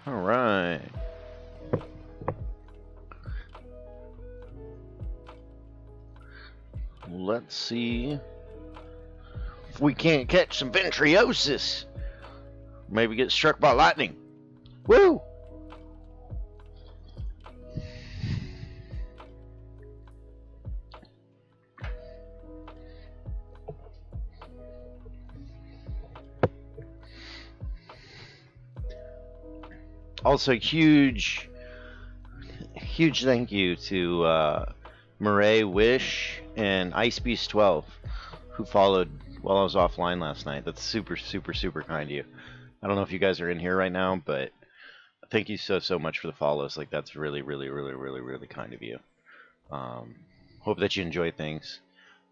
All right. Let's see if we can't catch some ventriosis. Maybe get struck by lightning. Woo! Also, huge thank you to Murray, Wish, and Ice Beast 12, who followed while I was offline last night. That's super, super, super kind of you. I don't know if you guys are in here right now, but thank you so much for the follows. Like, that's really, really, really, really, really kind of you. Hope that you enjoy things.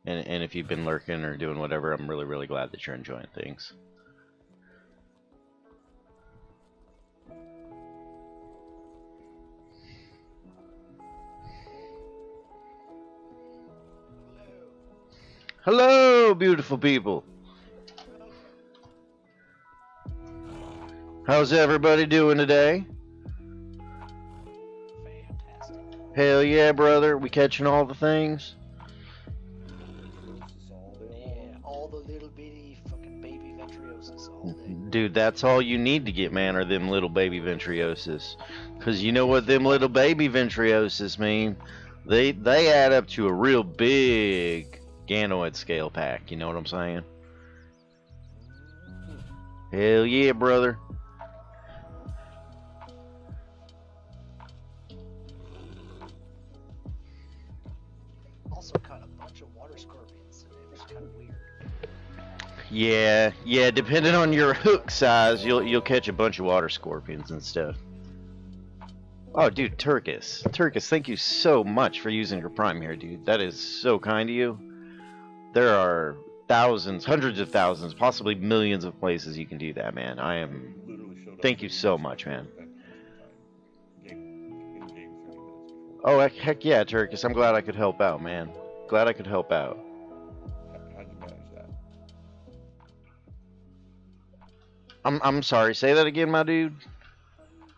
And if you've been lurking or doing whatever, I'm really, really glad that you're enjoying things. Hello, beautiful people. How's everybody doing today? Fantastic. Hell yeah, brother. We catching all the things? Yeah, all the little bitty fucking baby ventriosis all day. Dude, that's all you need to get, man, are them little baby ventriosis. Because you know what them little baby ventriosis mean? They add up to a real big ganoid scale pack. You know what I'm saying? Hell yeah, brother. Also caught a bunch of water scorpions today, which is kind of weird. Yeah, depending on your hook size, you'll catch a bunch of water scorpions and stuff. Oh, dude, Turkus, thank you so much for using your Prime here, dude. That is so kind of you. There are thousands, hundreds of thousands, possibly millions of places you can do that, man. Thank you so much, man. Oh, heck yeah, Turkus. I'm glad I could help out, man. Glad I could help out. How'd you manage that? I'm sorry. Say that again, my dude.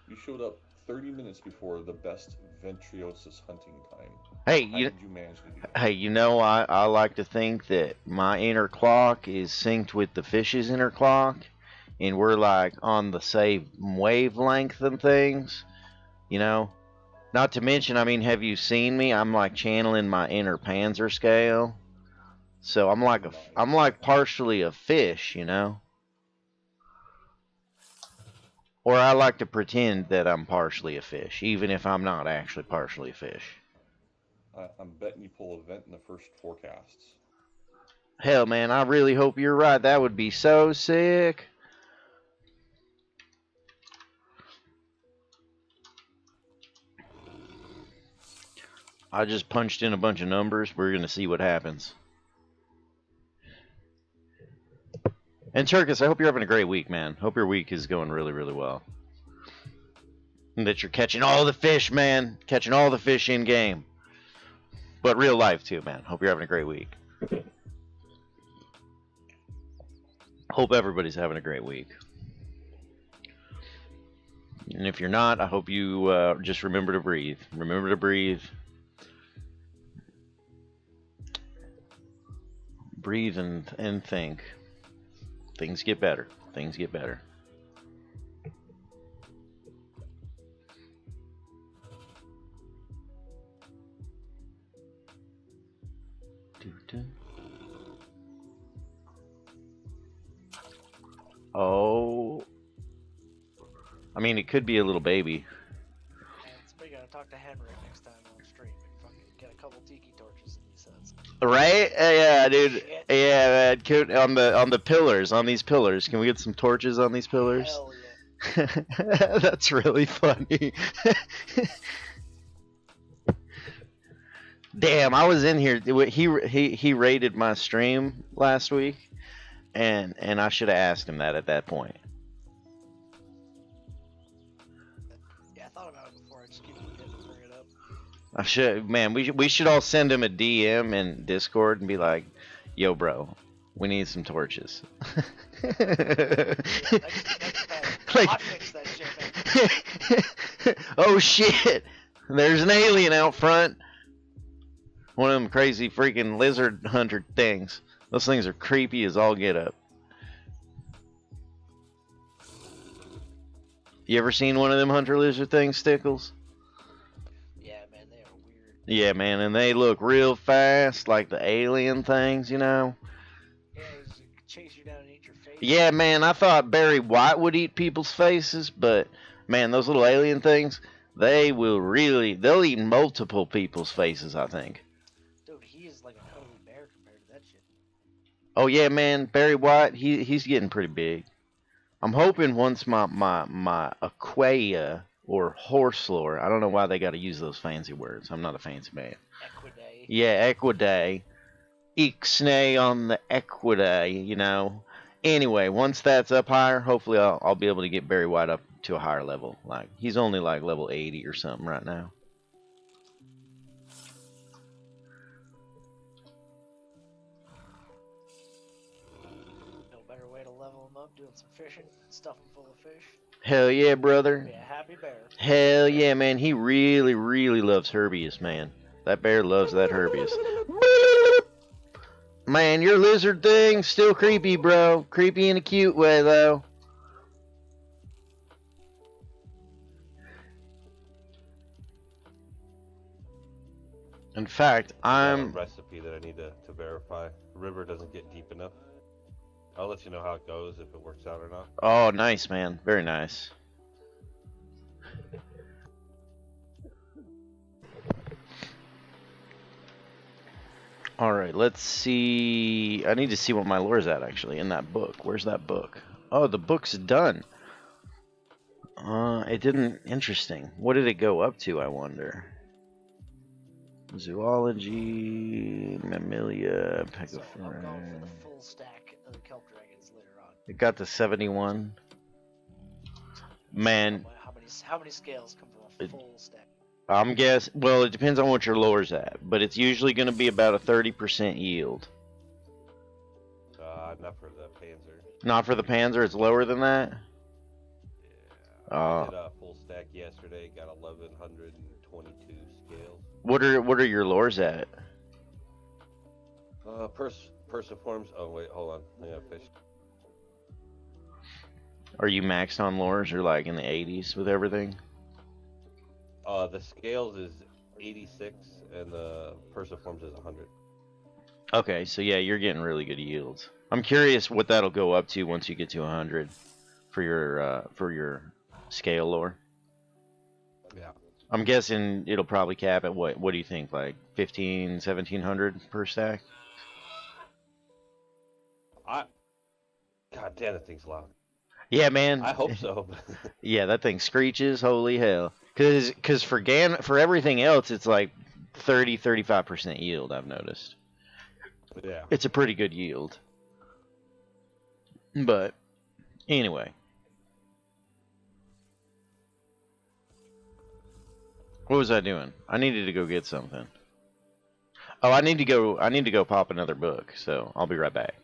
You showed up 30 minutes before the best ventriosis hunting time. Hey, How did you manage to do that? Hey, you know, I like to think that my inner clock is synced with the fish's inner clock, and we're like on the same wavelength and things, you know? Not to mention, I mean, have you seen me? I'm like channeling my inner Panzer scale. So I'm like partially a fish, you know? Or I like to pretend that I'm partially a fish, even if I'm not actually partially a fish. I'm betting you pull a vent in the first forecasts. Hell, man, I really hope you're right. That would be so sick. I just punched in a bunch of numbers. We're going to see what happens. And Turkus, I hope you're having a great week, man. Hope your week is going really, really well. And that you're catching all the fish, man. Catching all the fish in game. But real life, too, man. Hope you're having a great week. Hope everybody's having a great week. And if you're not, I hope you just remember to breathe. Remember to breathe. Breathe and think. Things get better. Things get better. Oh. I mean, it could be a little baby. We gotta talk to Henrik next time on stream and fucking get a couple tiki torches in these sets. Right? Yeah, dude. Shit. Yeah, man. On the pillars, on these pillars. Can we get some torches on these pillars? Hell yeah. That's really funny. Damn, I was in here. He rated my stream last week, and I should have asked him that at that point. Yeah, I thought about it before. I just keep forgetting to bring it up. I should, man. We should all send him a DM in Discord and be like, "Yo, bro, we need some torches." Next time, Like- hotfix that shit, man. Oh shit! There's an alien out front. One of them crazy freaking lizard hunter things. Those things are creepy as all get up. You ever seen one of them hunter lizard things, Stickles? Yeah, man, they are weird. Yeah, man, and they look real fast, like the alien things, you know? Yeah, it chase you down and eat your face. Yeah, man, I thought Barry White would eat people's faces, but, man, those little alien things, they'll eat multiple people's faces, I think. Dude, he is like a cuddly bear compared to that shit. Oh, yeah, man, Barry White, he's getting pretty big. I'm hoping once my Aquia or horse lore, I don't know why they got to use those fancy words. I'm not a fancy man. Equidae. Yeah, Equidae. Ixnay on the Equidae, you know. Anyway, once that's up higher, hopefully I'll be able to get Barry White up to a higher level. Like, he's only like level 80 or something right now. No better way to level him up, doing some fishing, stuff him full of fish. Hell yeah, brother. Be a happy bear. Hell yeah, man. He really, really loves Herbius, man. That bear loves that Herbius. Man, your lizard thing's still creepy, bro. Creepy in a cute way, though. In fact, I have a I'm... recipe that I need to verify. The river doesn't get deep enough. I'll let you know how it goes, if it works out or not. Oh, nice, man. Very nice. Alright, let's see. I need to see what my lore's at, actually, in that book. Where's that book? Oh, the book's done. It didn't... Interesting. What did it go up to, I wonder? Zoology, Mammalia, So I'm going for Pegaphragm. the full stack of the kelp dragons later on. It got to 71. Man, How many scales come from a full stack? I'm guess. Well, it depends on what your lore's at, but it's usually going to be about a 30% yield. Not for the Panzer. Not for the Panzer. It's lower than that. Yeah. I did a full stack yesterday. Got 1122 scales. What are your lores at? Persiforms. Oh wait, hold on. I got fish. Are you maxed on lores or like in the 80s with everything? The scales is 86 and the persiforms is 100. Okay, so yeah, you're getting really good yields. I'm curious what that'll go up to once you get to 100 for your scale lore. Yeah. I'm guessing it'll probably cap at what do you think, like 15, 1700 per stack? God damn, that thing's loud. Yeah, man. I hope so. Yeah, that thing screeches, holy hell. Cause for everything else, it's like 35% yield, I've noticed. Yeah. It's a pretty good yield. But, anyway. What was I doing? I needed to go get something. Oh, I need to go pop another book, so I'll be right back.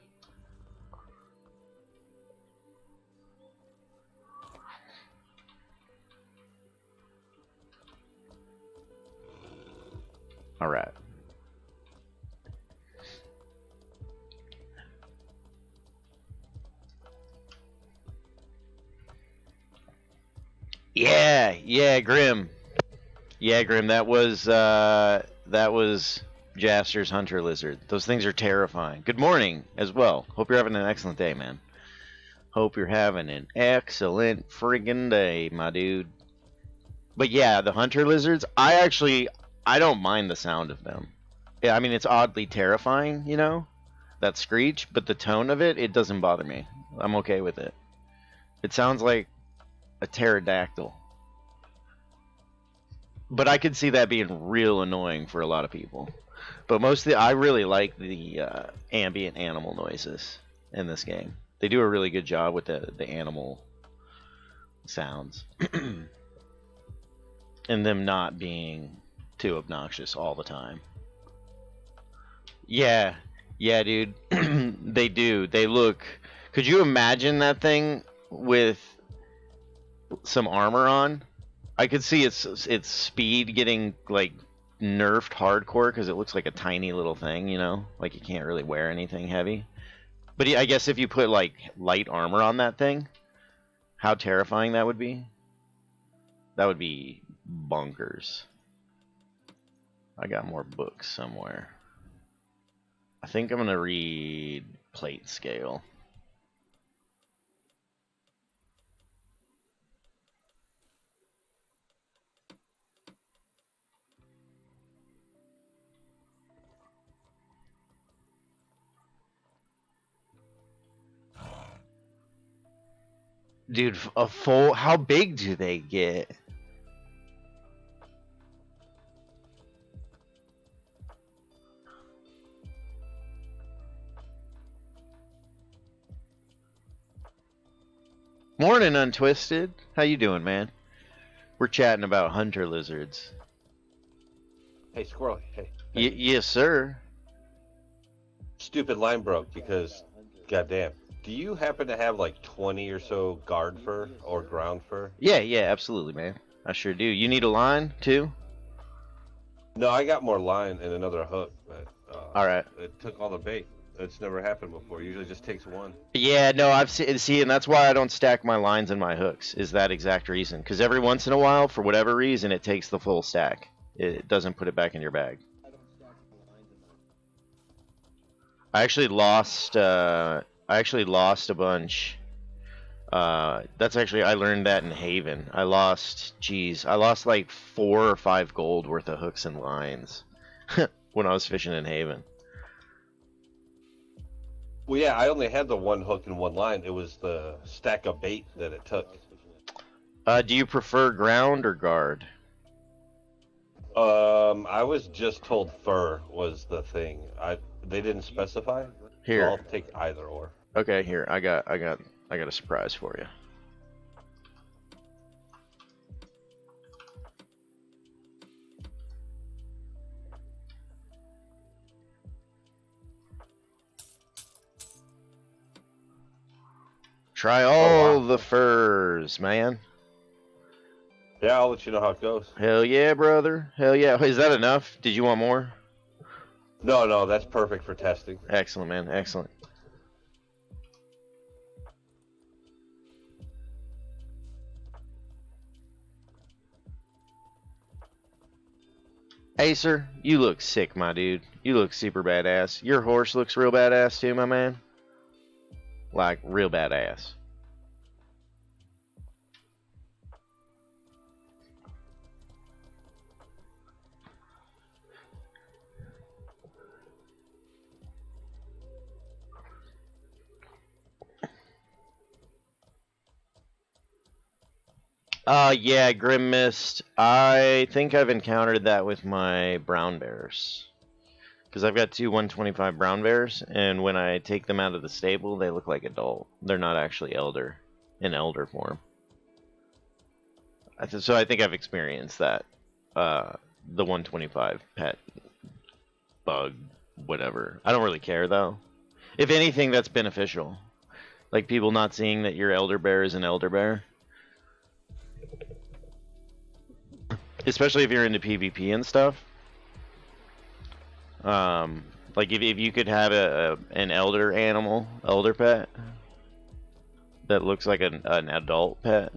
All right. Yeah, Grim. Yeah, Grim. That was Jaster's hunter lizard. Those things are terrifying. Good morning as well. Hope you're having an excellent day, man. Hope you're having an excellent friggin' day, my dude. But yeah, the hunter lizards, I don't mind the sound of them. Yeah, I mean, it's oddly terrifying, you know, that screech, but the tone of it doesn't bother me. I'm okay with it. It sounds like a pterodactyl. But I could see that being real annoying for a lot of people. But mostly, I really like the ambient animal noises in this game. They do a really good job with the animal sounds. And them not being too obnoxious all the time. Yeah, dude. They do. They look... Could you imagine that thing with some armor on, I could see its speed getting like nerfed hardcore because it looks like a tiny little thing, you know, like you can't really wear anything heavy. But I guess if you put like light armor on that thing, how terrifying that would be. That would be bonkers. I got more books somewhere. I think I'm gonna read Plate Scale. Dude, a full. How big do they get? Morning, Untwisted. How you doing, man? We're chatting about hunter lizards. Hey, Squirrel. Hey. Yes, sir. Stupid line broke because, goddamn. Do you happen to have like 20 or so guard fur or ground fur? Yeah, absolutely, man. I sure do. You need a line too? No, I got more line and another hook, but All right. it took all the bait. It's never happened before. Usually just takes one. Yeah, no, I've see, and that's why I don't stack my lines and my hooks. Is that exact reason? Because every once in a while, for whatever reason, it takes the full stack. It doesn't put it back in your bag. I actually lost. I actually lost a bunch. That's actually I learned that in Haven. I lost like 4 or 5 gold worth of hooks and lines when I was fishing in Haven. Well, yeah, I only had the one hook and one line. It was the stack of bait that it took. Do you prefer ground or guard? I was just told fur was the thing. They didn't specify. Here. So I'll take either or. Okay, here. I got a surprise for you. Try all the furs, man. Yeah, I'll let you know how it goes. Hell yeah, brother. Hell yeah. Is that enough? Did you want more? No, that's perfect for testing. Excellent, man. Excellent. Acer, you look sick, my dude. You look super badass. Your horse looks real badass too, my man. Like, real badass. Yeah, Grim Mist. I think I've encountered that with my brown bears. Because I've got 2 125 brown bears, and when I take them out of the stable, they look like adult. They're not actually in elder form. So I think I've experienced that. The 125 pet bug, whatever. I don't really care, though. If anything, that's beneficial. Like people not seeing that your elder bear is an elder bear. Especially if you're into PvP and stuff. Like if you could have an elder pet that looks like an adult pet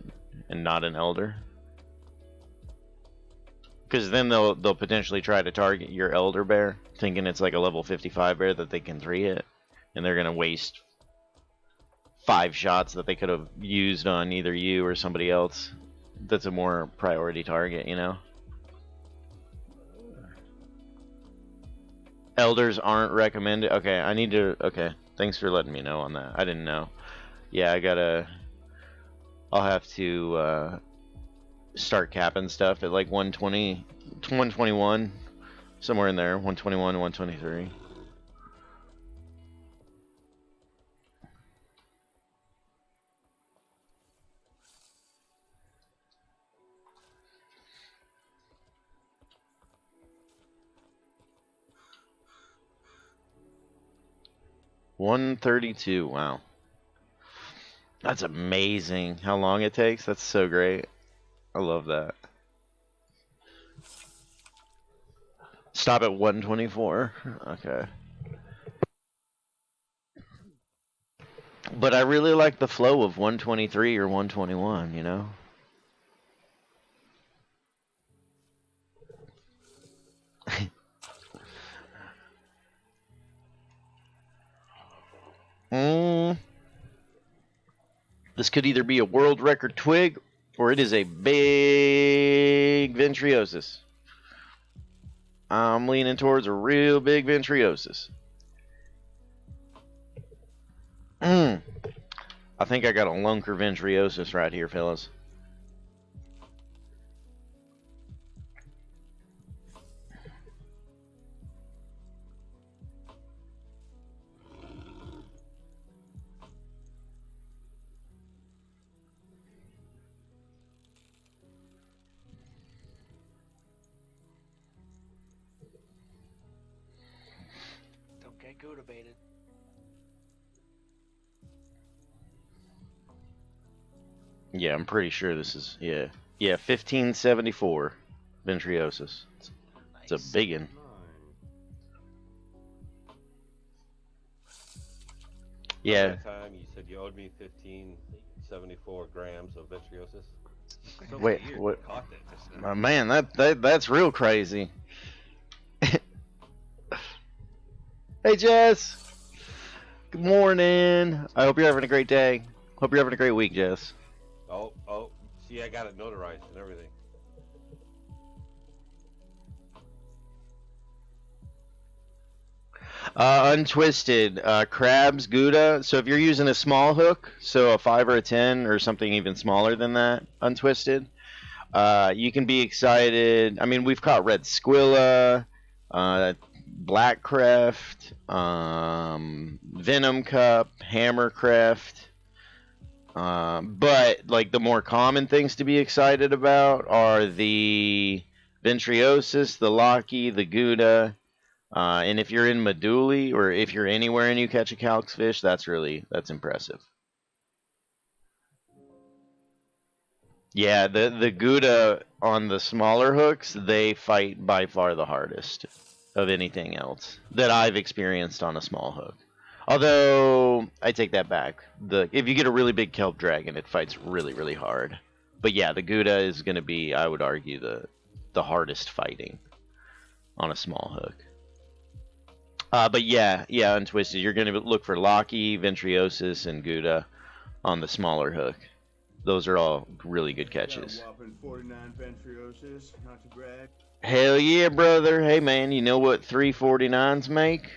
and not an elder, because then they'll potentially try to target your elder bear, thinking it's like a level 55 bear that they can 3-hit, and they're gonna waste 5 shots that they could have used on either you or somebody else. That's a more priority target, you know. Elders aren't recommended. Okay, I need to. Okay, thanks for letting me know on that. I didn't know. Yeah, I'll have to start capping stuff at like 120, 121, somewhere in there. 121, 123. $132. Wow. That's amazing how long it takes. That's so great. I love that. Stop at 124. Okay. But I really like the flow of 123 or 121, you know? mm. This could either be a world record twig or it is a big ventriosis. I'm leaning towards a real big ventriosis. I think I got a lunker ventriosis right here, fellas. Don't get Gouda baited. Yeah, I'm pretty sure this is, yeah. Yeah, 1574 ventriosis. It's Nice. a big one. Yeah. That time you said you owed me 1574 grams of ventriosis. So Wait, weird. what? You caught that just now. Man, that's real crazy. Hey, Jess. Good morning. I hope you're having a great day. Hope you're having a great week, Jess. Oh, see, I got it notarized and everything. Untwisted, crabs, Gouda. So if you're using a small hook, so a 5 or a 10 or something even smaller than that, untwisted, you can be excited. I mean, we've caught red squilla, black creft, venom cup, hammer creft. But like the more common things to be excited about are the ventriosis, the locky, the Gouda. And if you're in Medullii or if you're anywhere and you catch a Calix fish, that's impressive. Yeah, the Gouda on the smaller hooks, they fight by far the hardest of anything else that I've experienced on a small hook. Although I take that back. If you get a really big kelp dragon, it fights really, really hard. But yeah, the Gouda is going to be, I would argue, the hardest fighting on a small hook. But yeah, untwisted. You're going to look for locky, ventriosis, and Gouda on the smaller hook. Those are all really good catches. Got a whopping 49 ventriosis, not to brag. Hell yeah, brother. Hey, man, you know what 349s make?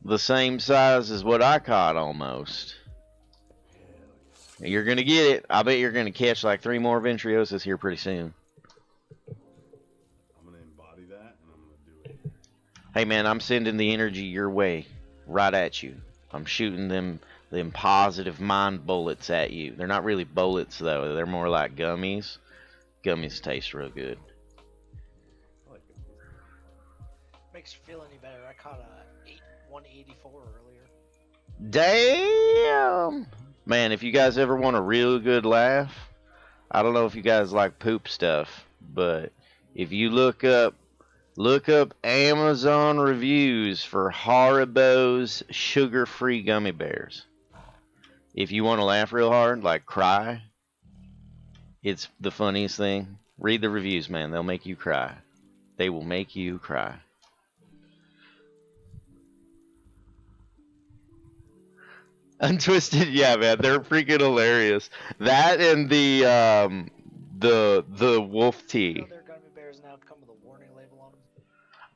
The same size as what I caught almost. You're going to get it. I bet you're going to catch like 3 more ventriosis here pretty soon. I'm going to embody that, and I'm going to do it. Hey, man, I'm sending the energy your way, right at you. I'm shooting them positive mind bullets at you. They're not really bullets, though. They're more like gummies. Gummies taste real good. I like it. Makes you feel any better. I caught a 184 earlier. Damn! Man, if you guys ever want a real good laugh, I don't know if you guys like poop stuff, but if you look up Amazon reviews for Haribo's sugar-free gummy bears. If you want to laugh real hard, like cry, it's the funniest thing. Read the reviews, man. They'll make you cry. They will make you cry. Untwisted, yeah, man, they're freaking hilarious. That and the wolf tea. You know their gummy bears now come with a warning label on them.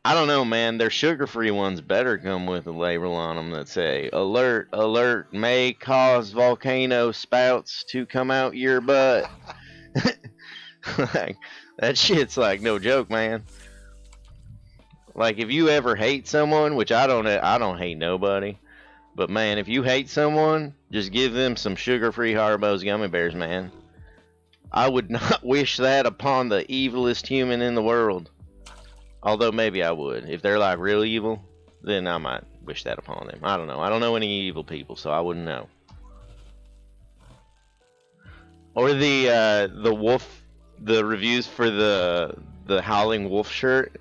I don't know, man. Their sugar-free ones better come with a label on them that say, "Alert, alert, may cause volcano spouts to come out your butt." Like, that shit's like no joke, man. Like, if you ever hate someone, which I don't hate nobody, but man, if you hate someone, just give them some sugar-free Haribo's gummy bears, man. I would not wish that upon the evilest human in the world. Although maybe I would. If they're like real evil, then I might wish that upon them. I don't know. I don't know any evil people, so I wouldn't know. Or the wolf, the reviews for the Howling Wolf shirt.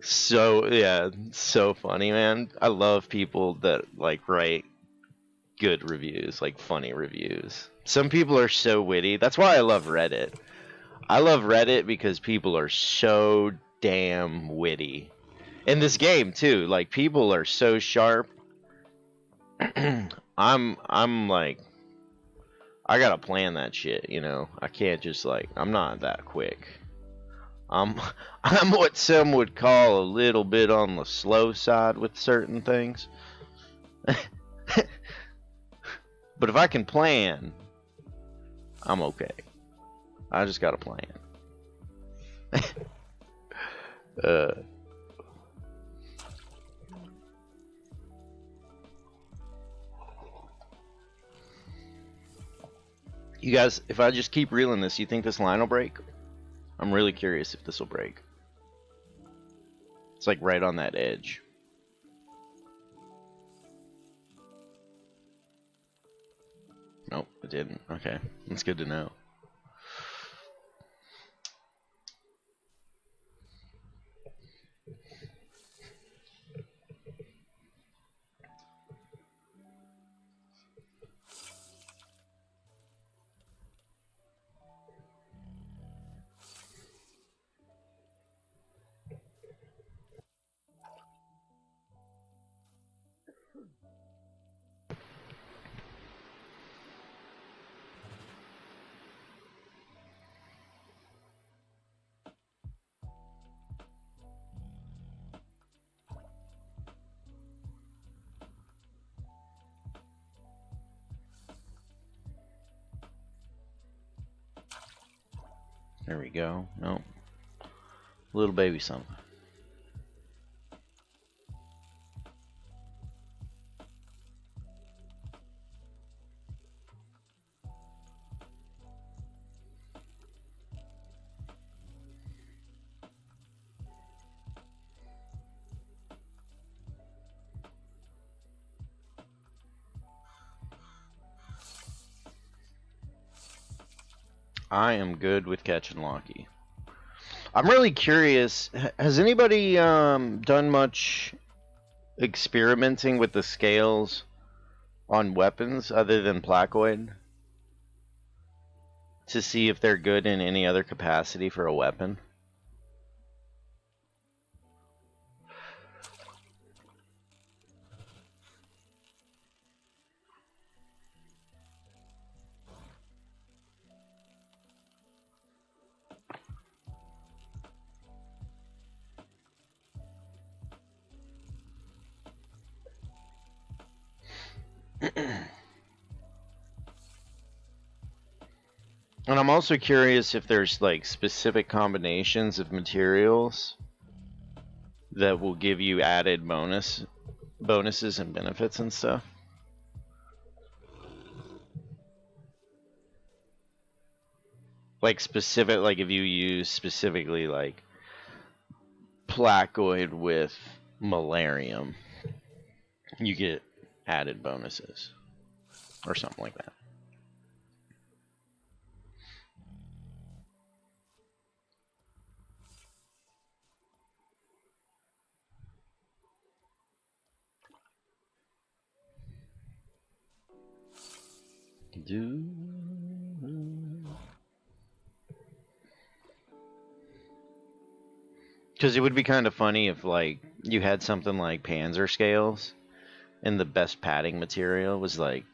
So yeah, so funny, man. I love people that like write good reviews, like funny reviews. Some people are so witty. That's why I love Reddit. I love Reddit because people are so damn witty. In this game too, like people are so sharp. I'm like I gotta plan that shit, you know. I can't just like I'm not that quick. I'm I'm what some would call a little bit on the slow side with certain things. But if I can plan, I'm okay. I just gotta plan. uh You guys, if I just keep reeling this, you think this line will break? I'm really curious if this will break. It's like right on that edge. Nope, it didn't. Okay, that's good to know. There we go. Nope. Little baby something. I am good with catching Locky. I'm really curious. Has anybody done much experimenting with the scales on weapons other than placoid to see if they're good in any other capacity for a weapon? And I'm also curious if there's like specific combinations of materials that will give you added bonuses and benefits and stuff. Like specific, like if you use specifically like placoid with malarium, you get added bonuses or something like that. Because it would be kind of funny if like you had something like Panzer scales and the best padding material was like,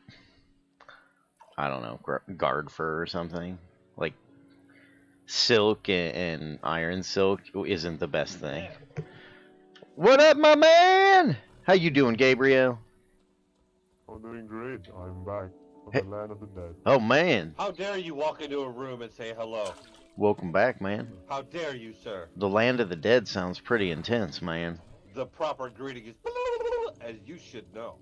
I don't know, guard fur or something. Like silk and iron silk isn't the best thing. What up, my man? How you doing, Gabriel? I'm doing great. I'm back from Hey. the land of the dead. Oh man, How dare you walk into a room and say hello? welcome back, man. How dare you, sir? The land of the dead sounds pretty intense, man. The proper greeting is as you should know.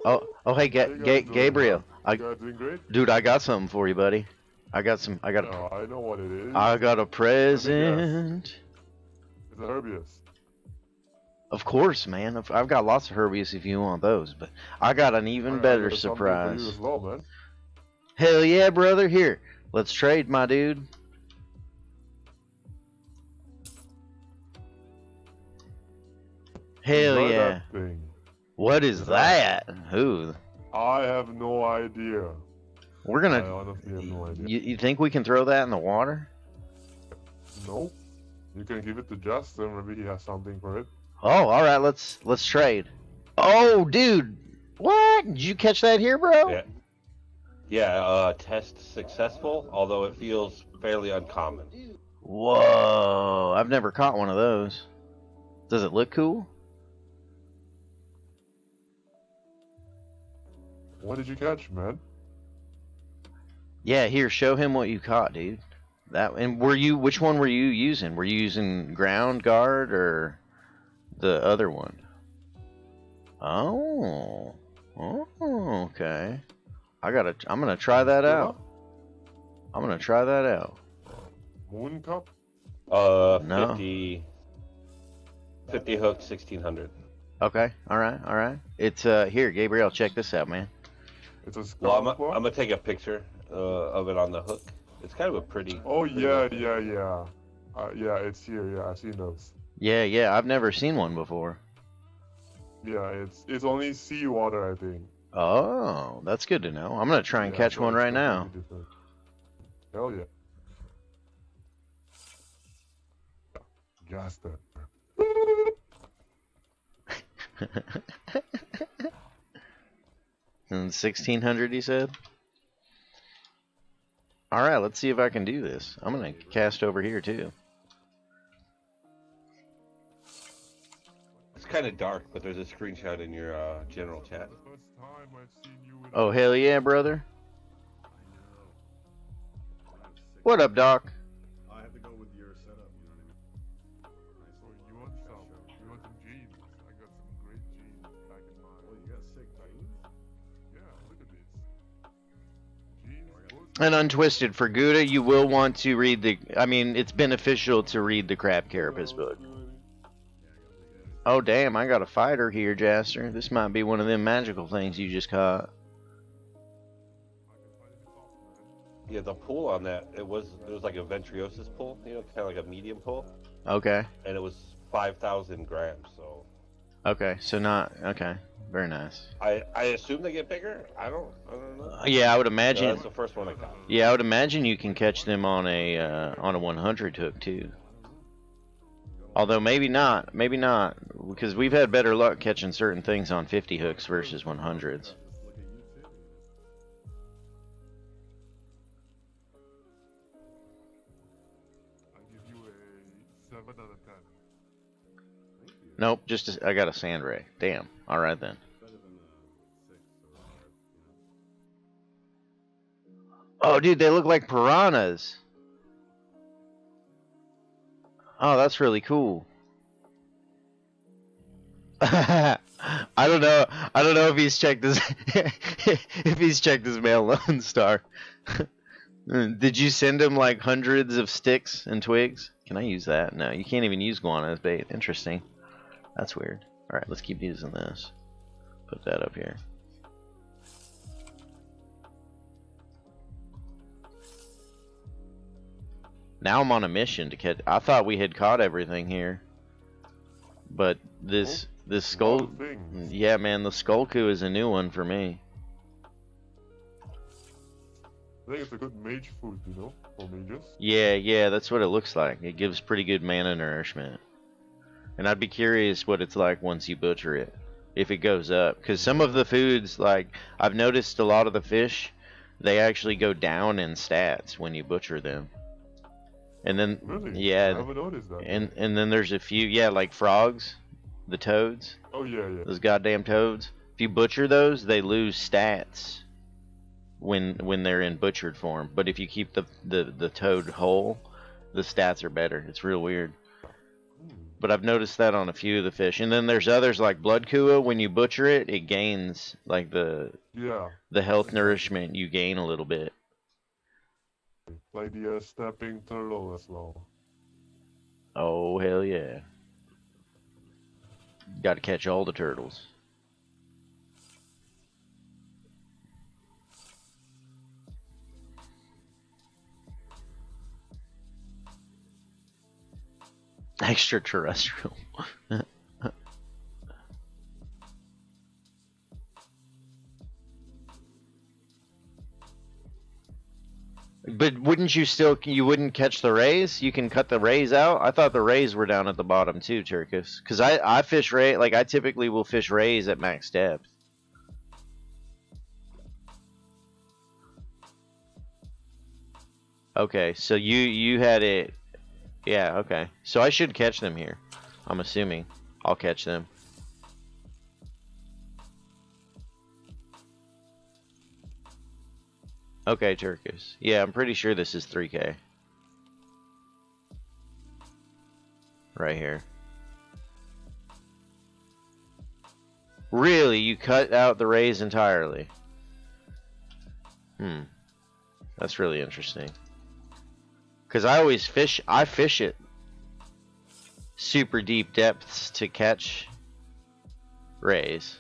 Oh, hey, How you guys doing, Gabriel. huh? You guys doing great? Dude, I got something for you, buddy. I got No, I know what it is. a present. It's a Herbius. Of course, man. I've got lots of Herbies if you want those, but I got an even I better got something for you surprise. as well, man. Hell yeah, brother. Here, let's trade, my dude. Hell Enjoy yeah. that thing. What is that? Ooh. I have no idea. We're I gonna. honestly have no idea. You think we can throw that in the water? Nope. You can give it to Justin. Maybe he has something for it. Oh, all right. Let's trade. Oh, dude. What? Did you catch that here, bro? Yeah. Yeah, test successful, although it feels fairly uncommon. Whoa. I've never caught one of those. Does it look cool? What did you catch, man? Yeah, here, show him what you caught, dude. That and which one were you using? Were you using ground guard or the other one? Oh. Oh, okay. I'm gonna try that out. I'm gonna try that out. Moon Cup? No. 50 hook, 1600. Okay, alright. It's here, Gabriel, check this out, man. It's a Well, I'm scout gonna take a picture of it on the hook. It's kind of a pretty. Oh pretty yeah, hook. yeah, it's here. Yeah, I've seen those. Yeah, I've never seen one before. Yeah, it's only seawater, I think. Oh, that's good to know. I'm gonna try and Yeah, catch so one it's right now. completely different. Hell yeah. Justin. And 1600, he said? Alright, let's see if I can do this. I'm gonna cast over here, too. It's kind of dark, but there's a screenshot in your general chat. First time I've seen you with Oh, hell yeah, brother. I have six. What up, Doc? I have to go with your setup, you know what I mean? Nice. Oh, you want some? You want some jeans? I got some great jeans back in my. Oh, you got sick jeans? Yeah, look at this. Jeans. And Untwisted, for Gouda, you will want to read it's beneficial to read the Crab Carapace book. Oh, damn, I got a fighter here, Jaster. This might be one of them magical things you just caught. Yeah, the pull on that it was like a ventriosis pull, kind of like a medium pull, Okay. and it was 5,000 grams. So Okay, okay. Very nice. I assume they get bigger. I don't know. Yeah, I would No, imagine. that's the first one I caught. Yeah, I would imagine you can catch them on a 100 hook too. Although maybe not, because we've had better luck catching certain things on 50 hooks versus 100s. Just look at YouTube. I give you a 7 out of 10. Thank you. Nope, I got a sand ray. Damn. All right then. Better than a 6 or 5, Oh, dude, they look like piranhas. Oh, that's really cool. I don't know. I don't know if he's checked his mail Lone Star. Did you send him like hundreds of sticks and twigs? Can I use that? No, you can't even use guano as bait. Interesting. That's weird. All right, let's keep using this. Put that up here. Now I'm on a mission to catch. I thought we had caught everything here, but this skull. Lot of things. Yeah, man, the skullku is a new one for me. I think it's a good mage food, for mages. Yeah, that's what it looks like. It gives pretty good mana nourishment. And I'd be curious what it's like once you butcher it, if it goes up. Because some of the foods, like, I've noticed a lot of the fish, they actually go down in stats when you butcher them. And then, Really? I yeah, haven't noticed that. and then there's a few, yeah, like frogs, the toads, Oh yeah. those goddamn toads. If you butcher those, they lose stats when they're in butchered form. But if you keep the toad whole, the stats are better. It's real weird. But I've noticed that on a few of the fish. And then there's others like blood kua. When you butcher it, it gains like the health nourishment. You gain a little bit. Like the snapping turtle as well. Oh hell yeah! Got to catch all the turtles. Extraterrestrial. But wouldn't you wouldn't catch the rays? You can cut the rays out? I thought the rays were down at the bottom too, Turkus. Because I fish ray, like I typically will fish rays at max depth. Okay, so you had it. Yeah, okay. So I should catch them here. I'm assuming. I'll catch them. Okay, Turkus. Yeah, I'm pretty sure this is 3K. Right here. Really? You cut out the rays entirely? That's really interesting. Because I fish it super deep depths to catch rays.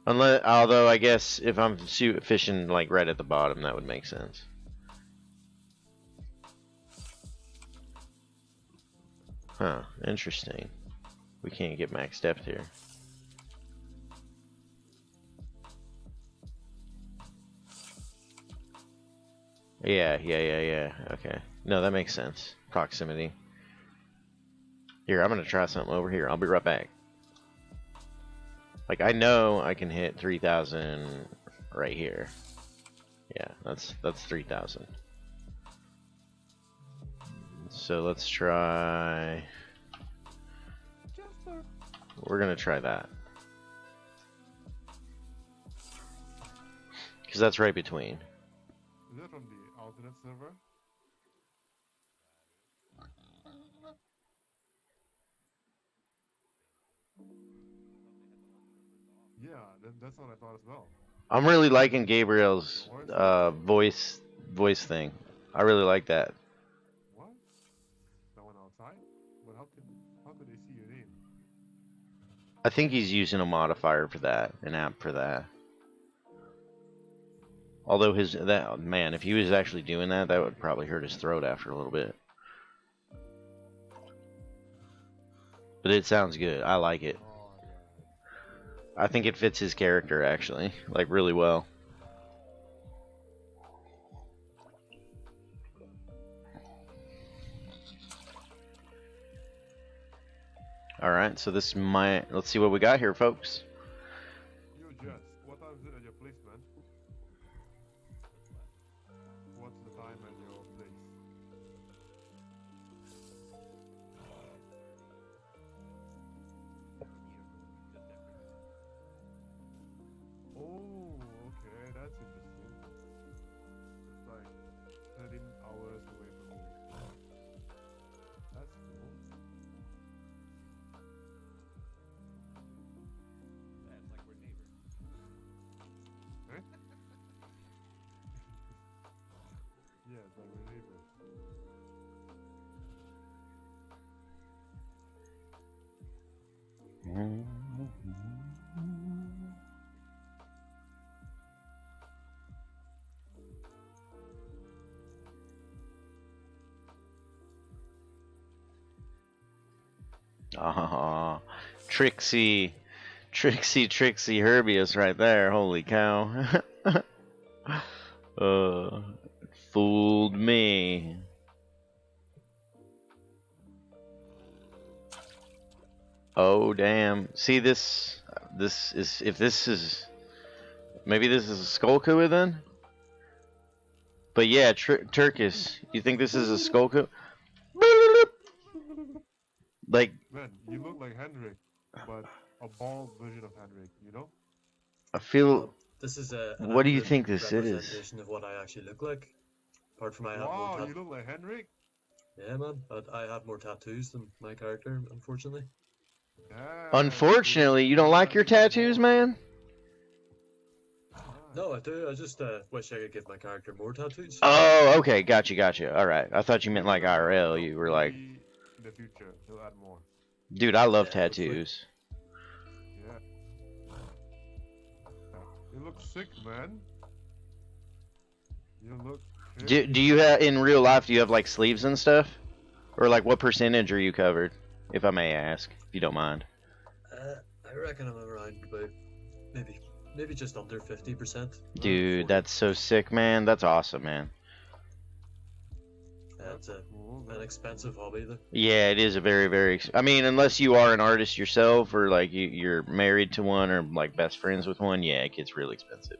Although I guess if I'm fishing like right at the bottom, that would make sense. Huh, interesting. We can't get max depth here. Yeah. Okay. No, that makes sense. Proximity. Here, I'm gonna try something over here. I'll be right back. Like, I know I can hit 3,000 right here. Yeah, that's 3,000. So let's try... We're gonna try that. Because that's right between. Is that from the alternate server? Yeah, that's what I thought as well. I'm really liking Gabriel's voice thing. I really like that. What? Someone outside? But how could they see your name? I think he's using a modifier for that, an app for that. Although man, if he was actually doing that, that would probably hurt his throat after a little bit. But it sounds good. I like it. Oh, yeah. I think it fits his character actually, like really well. All right, so this might. Let's see what we got here, folks. Yo, Jess, what time is it at your place, man? What's the time at your place? Oh, okay, that's interesting. It's like 13 hours away from you. That's cool. That's like we're neighbors. Eh? Yeah, it's like we're neighbors. Ah, Trixie Herbius right there. Holy cow. Fooled me. Oh damn. See this is, if this is, maybe this is a Skullkua then? But yeah, Turkus, you think this is a Skullkua? Like, Man, you look like Henrik, but a bald version of Henrik, you know? I feel. This is What do you think this is? representation of what I actually look like. Apart from I have more Wow, tattoos. you look like Henrik? Yeah, man. But I have more tattoos than my character, unfortunately. Yeah, Unfortunately, you don't like your tattoos, man? No, I do. I just wish I could give my character more tattoos. Oh, okay, gotcha. All right, I thought you meant like IRL. You were like, Maybe in the future, he'll add more. Dude, I love Yeah, it's like- tattoos. Yeah. You look sick, man. You look. Do you have in real life? Do you have like sleeves and stuff, or like what percentage are you covered, if I may ask, if you don't mind? I reckon I'm around about maybe just under 50%. Dude, that's so sick, man. That's awesome, man. That's cool, an expensive hobby, though. Yeah, it is a very, very. I mean, unless you are an artist yourself, or like you're married to one, or like best friends with one, yeah, it gets really expensive.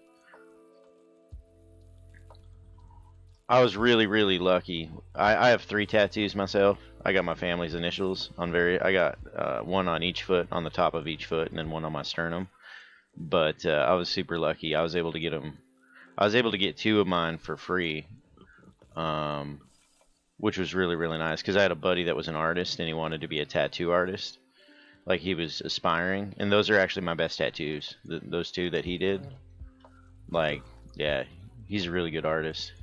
I was really, really lucky. I have 3 tattoos myself. I got my family's initials on I got one on each foot, on the top of each foot, and then one on my sternum. But I was super lucky. I was able to get them. I was able to get 2 of mine for free, which was really, really nice. Because I had a buddy that was an artist, and he wanted to be a tattoo artist. Like he was aspiring, and those are actually my best tattoos. Those 2 that he did. Like, yeah, he's a really good artist.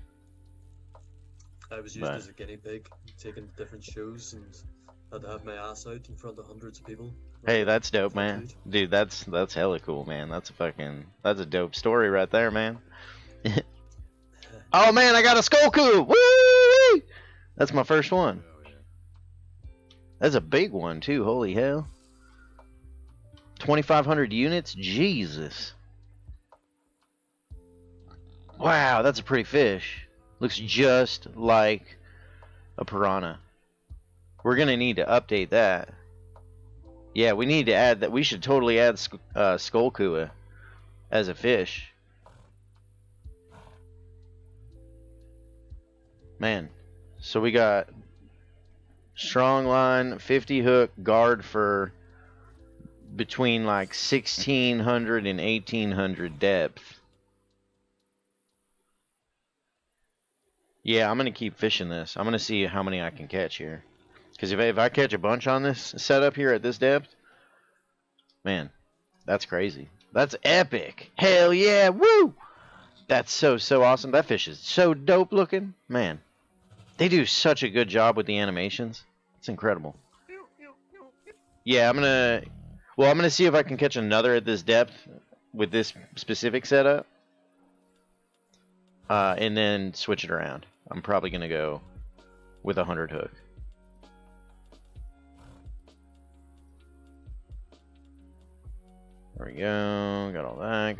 I was used as a guinea pig, taking different shows, and had to have my ass out in front of hundreds of people. Hey, that's dope, man. Tattooed. Dude, that's hella cool, man. That's a dope story right there, man. Oh man, I got a skull coup! Woo! That's my first one. Hell yeah. That's a big one too. Holy hell! 2,500 units. Jesus. Wow, that's a pretty fish. Looks just like a piranha. We're gonna need to update that. Yeah, we need to add that. We should totally add skull kua as a fish. Man, so we got strong line, 50 hook, guard for between like 1,600 and 1,800 depth. Yeah, I'm gonna keep fishing this. I'm gonna see how many I can catch here. Because if I catch a bunch on this setup here at this depth, man, that's crazy. That's epic. Hell yeah, woo! That's so awesome. That fish is so dope looking. Man, they do such a good job with the animations. It's incredible. Yeah, I'm gonna see if I can catch another at this depth with this specific setup. And then switch it around. I'm probably gonna go with 100 hook. There we go. Got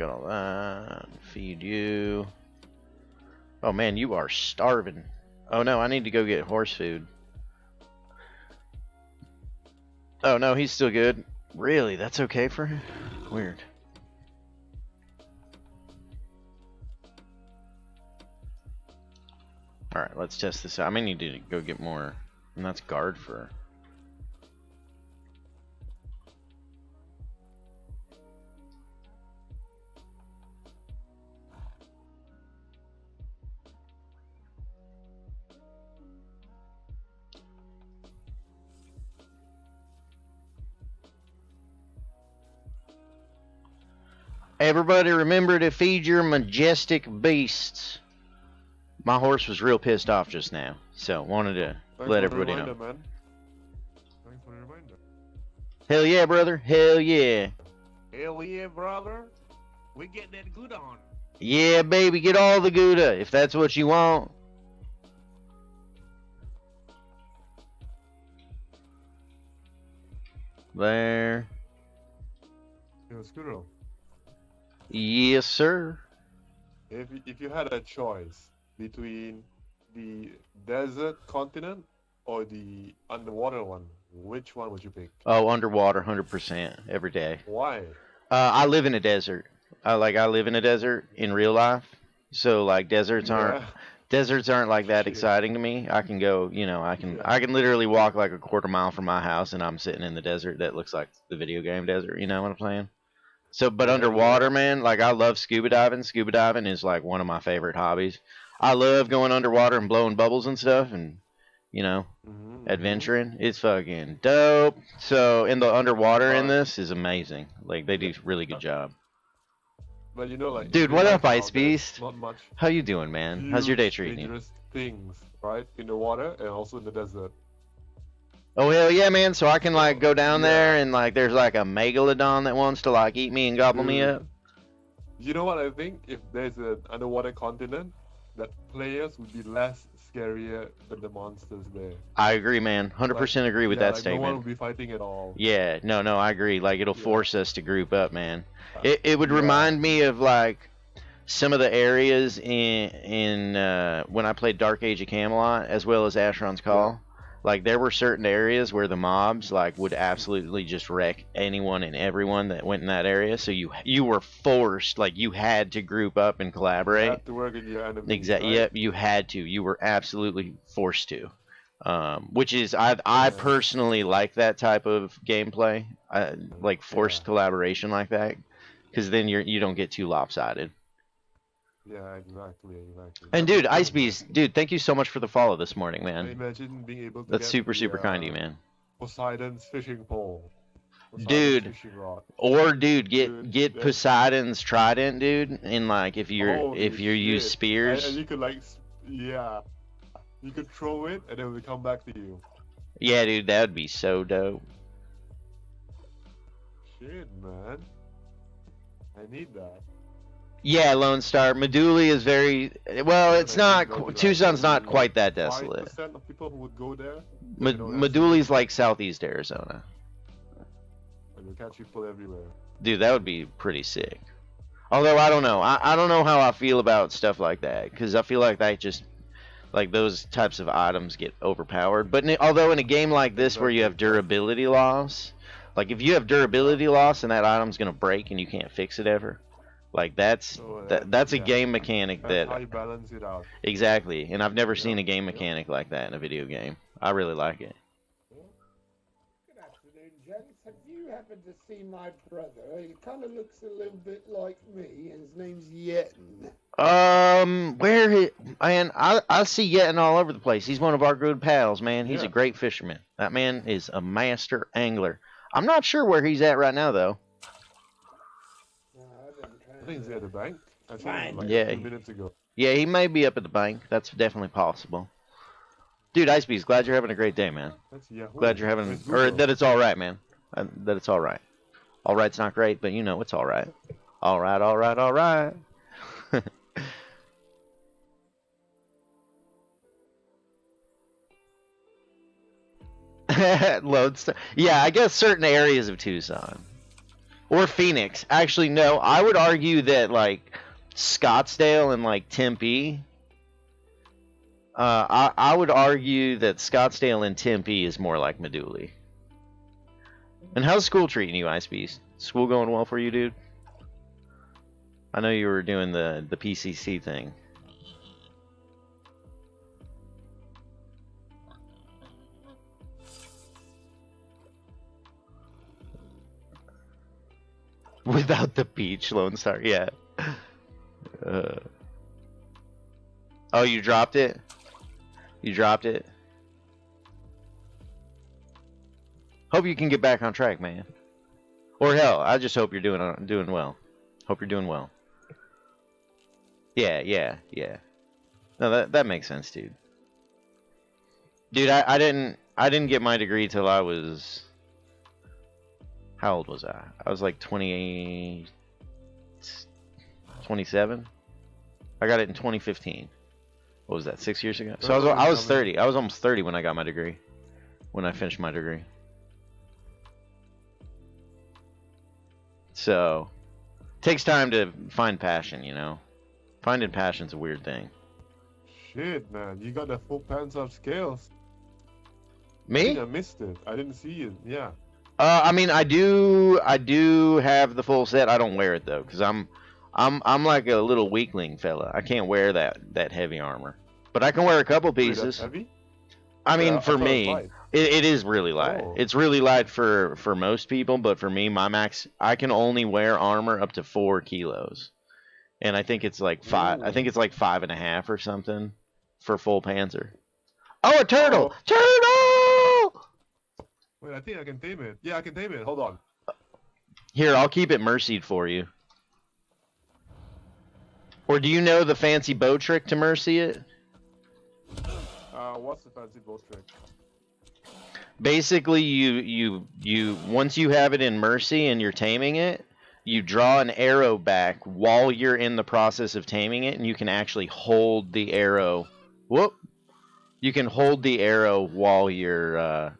all that. Feed you. Oh man, you are starving. Oh no, I need to go get horse food. Oh no, he's still good. Really? That's okay for him? Weird. Alright, let's test this out. I may need to go get more. And that's guard fur. Everybody remember to feed your majestic beasts. My horse was real pissed off just now, so wanted to Thanks let for the everybody know. reminder, man. Thanks for the reminder. Hell yeah, brother. Hell yeah. Hell yeah, brother. We get that good on. Yeah, baby. Get all the Gouda if that's what you want. There. Yo, Squirrel, Yes, sir. if you had a choice between the desert continent or the underwater one, which one would you pick? Oh, underwater, 100% every day. Why? I live in a desert. I live in a desert in real life. So like deserts aren't like that Shit. exciting to me. I can go, I can literally walk like a quarter mile from my house and I'm sitting in the desert that looks like the video game desert, you know what I'm saying? So but Yeah, underwater, yeah. man, like I love scuba diving. Scuba diving is like one of my favorite hobbies. I love going underwater and blowing bubbles and stuff and adventuring. It's fucking dope. So in the underwater in this is amazing. Like they do a really good job. But like, Dude, in what real up, life Ice now, there's Beast? Not much. How you doing, man? How's your day huge treating you? dangerous things, right? In the water and also in the desert. Oh hell yeah, man! So I can like go down Yeah. there and like there's like a megalodon that wants to like eat me and gobble me Dude. up. You know what I think? If there's an underwater continent, that players would be less scarier than the monsters there. I agree, man. 100% agree with Yeah, that like statement. no one would be fighting at all. Yeah, no, I agree. Like it'll Yeah. force us to group up, man. It would Yeah. remind me of like some of the areas in when I played Dark Age of Camelot as well as Asheron's Call. Like there were certain areas where the mobs like would absolutely just wreck anyone and everyone that went in that area. So you were forced, like you had to group up and You collaborate. have to work in your enemies. Exactly. Right? Yep. You had to. You were absolutely forced to. Which is I Yeah. personally like that type of gameplay. Like forced Yeah. collaboration like that, because then you don't get too lopsided. Yeah, exactly. And dude, Ice Beast, dude, thank you so much for the follow this morning, And man. imagine being able to That's get super the, kind of you, man. Poseidon's fishing pole. Poseidon's Dude. fishing rod. Or dude, Dude, get that- Poseidon's trident, dude, and like if you're Holy use shit. spears. And you could like, yeah, you could throw it and it would come back to you. Yeah, dude, that would be so dope. Shit, man. I need that. Yeah, Lone Star. Medulla is very well. It's not. Maybe like Tucson's not maybe quite that desolate. 5% of people who would go there. Medulla's like southeast Arizona. And you catch people everywhere. Dude, that would be pretty sick. Although I don't know. I don't know how I feel about stuff like that because I feel like that just like those types of items get overpowered. But although in a game like this where you have durability loss, like if you have durability loss and that item's gonna break and you can't fix it ever, like that's a game mechanic That's how that you balance it out. exactly. And I've never seen a game Yeah. mechanic like that in a video game. I really like it. Good afternoon, gents. Have you happened to see my brother? He kind of looks a little bit like me, and his name's Yetin. Where he, man, I see Yetin all over the place. He's one of our good pals, man. He's a Yeah. great fisherman. That man is a master angler. I'm not sure where he's at right now, though. I think he's at the bank. I seen him like Yeah. 2 minutes ago. Yeah, he may be up at the bank. That's definitely possible. Dude, Icebeast, glad you're having a great day, man. That's Yahoo. Glad you're having, That's or Google. that it's all right, man. That it's all right. All right's not great, but you know it's all right. All right, all right, all right. Lone Star. Yeah, I guess certain areas of Tucson. Or Phoenix. Actually, no. I would argue that, like, Scottsdale and, like, Tempe. I would argue that Scottsdale and Tempe is more like Medulla. And how's school treating you, Ice Beast? School going well for you, dude? I know you were doing the PCC thing. Without the beach, Lone Star, yeah. Oh, you dropped it? You dropped it? Hope you can get back on track, man. Or hell, I just hope you're doing well. Hope you're doing well. Yeah. No, that makes sense, dude. Dude, I didn't get my degree till I was, how old was I? I was like 27. I got it in 2015. What was that? 6 years ago. So I was 30. I was almost 30 when I got my degree. When I finished my degree. So, takes time to find passion, you know. Finding passion's a weird thing. Shit, man. You got the full pants of scales. I Me? think I missed it. I didn't see it. Yeah. I mean, I do have the full set. I don't wear it though, cause I'm like a little weakling fella. I can't wear that heavy armor, but I can wear a couple Wait, that's pieces. heavy? I mean, Yeah, for thought it was me, light. it is really light. Oh. It's really light for most people, but for me, my max, I can only wear armor up to 4 kilos, and I think it's like 5. I think it's like 5.5 or something for full panzer. Oh, a turtle! Turtle! Wait, I think I can tame it. Yeah, I can tame it. Hold on. Here, I'll keep it mercied for you. Or do you know the fancy bow trick to mercy it? What's the fancy bow trick? Basically, you once you have it in mercy and you're taming it, you draw an arrow back while you're in the process of taming it, and you can actually hold the arrow. Whoop! You can hold the arrow while you're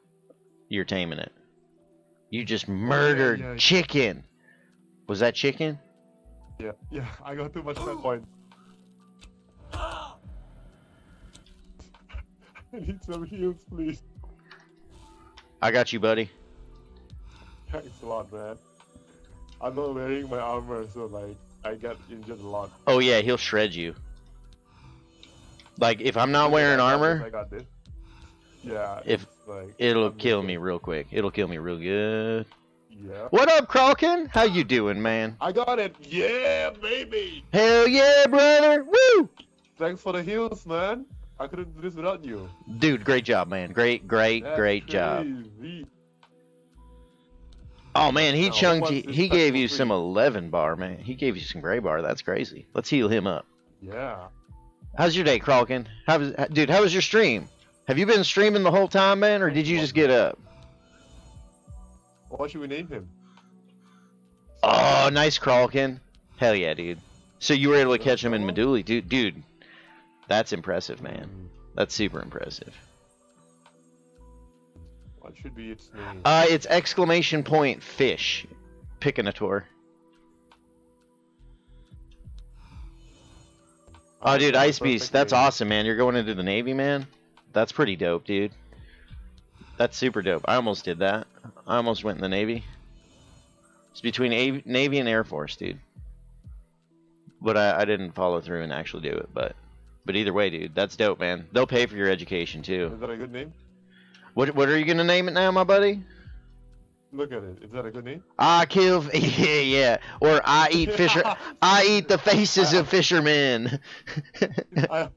taming it. You just murdered yeah. chicken. Was that chicken? Yeah, I got too much fat point. I need some heals, please. I got you, buddy. Thanks a lot, man. I'm not wearing my armor, so like I get injured a lot. Oh yeah, he'll shred you. Like if I'm not Okay, wearing I armor, got this. Yeah, if it's like it'll I'm kill naked. me real quick. It'll kill me real good. Yeah. What up, Kraken? How you doing, man? I got it. Yeah, baby. Hell yeah, brother! Woo! Thanks for the heals, man. I couldn't do this without you. Dude, great job, man. Great That's job. crazy. Oh man, he Now, chunked what's you. this He gave special you for some you? 11 bar, man. He gave you some gray bar. That's crazy. Let's heal him up. Yeah. How's your day, Kraken? Dude, how was your stream? Have you been streaming the whole time, man, or did you just get up? What should we name him? Oh, nice, Kraken. Hell yeah, dude. So you were able to catch him in Meduli, dude. That's impressive, man. That's super impressive. What should be its name? It's exclamation point fish. Picanator. Oh, dude, Ice Beast, that's awesome, man. You're going into the Navy, man? That's pretty dope, dude. That's super dope. I almost did that. I almost went in the Navy. It's between Navy and Air Force, dude. But I didn't follow through and actually do it. But either way, dude, that's dope, man. They'll pay for your education, too. Is that a good name? What are you going to name it now, my buddy? Look at it. Is that a good name? I kill, yeah. Or I eat fisher. I eat the faces of fishermen. I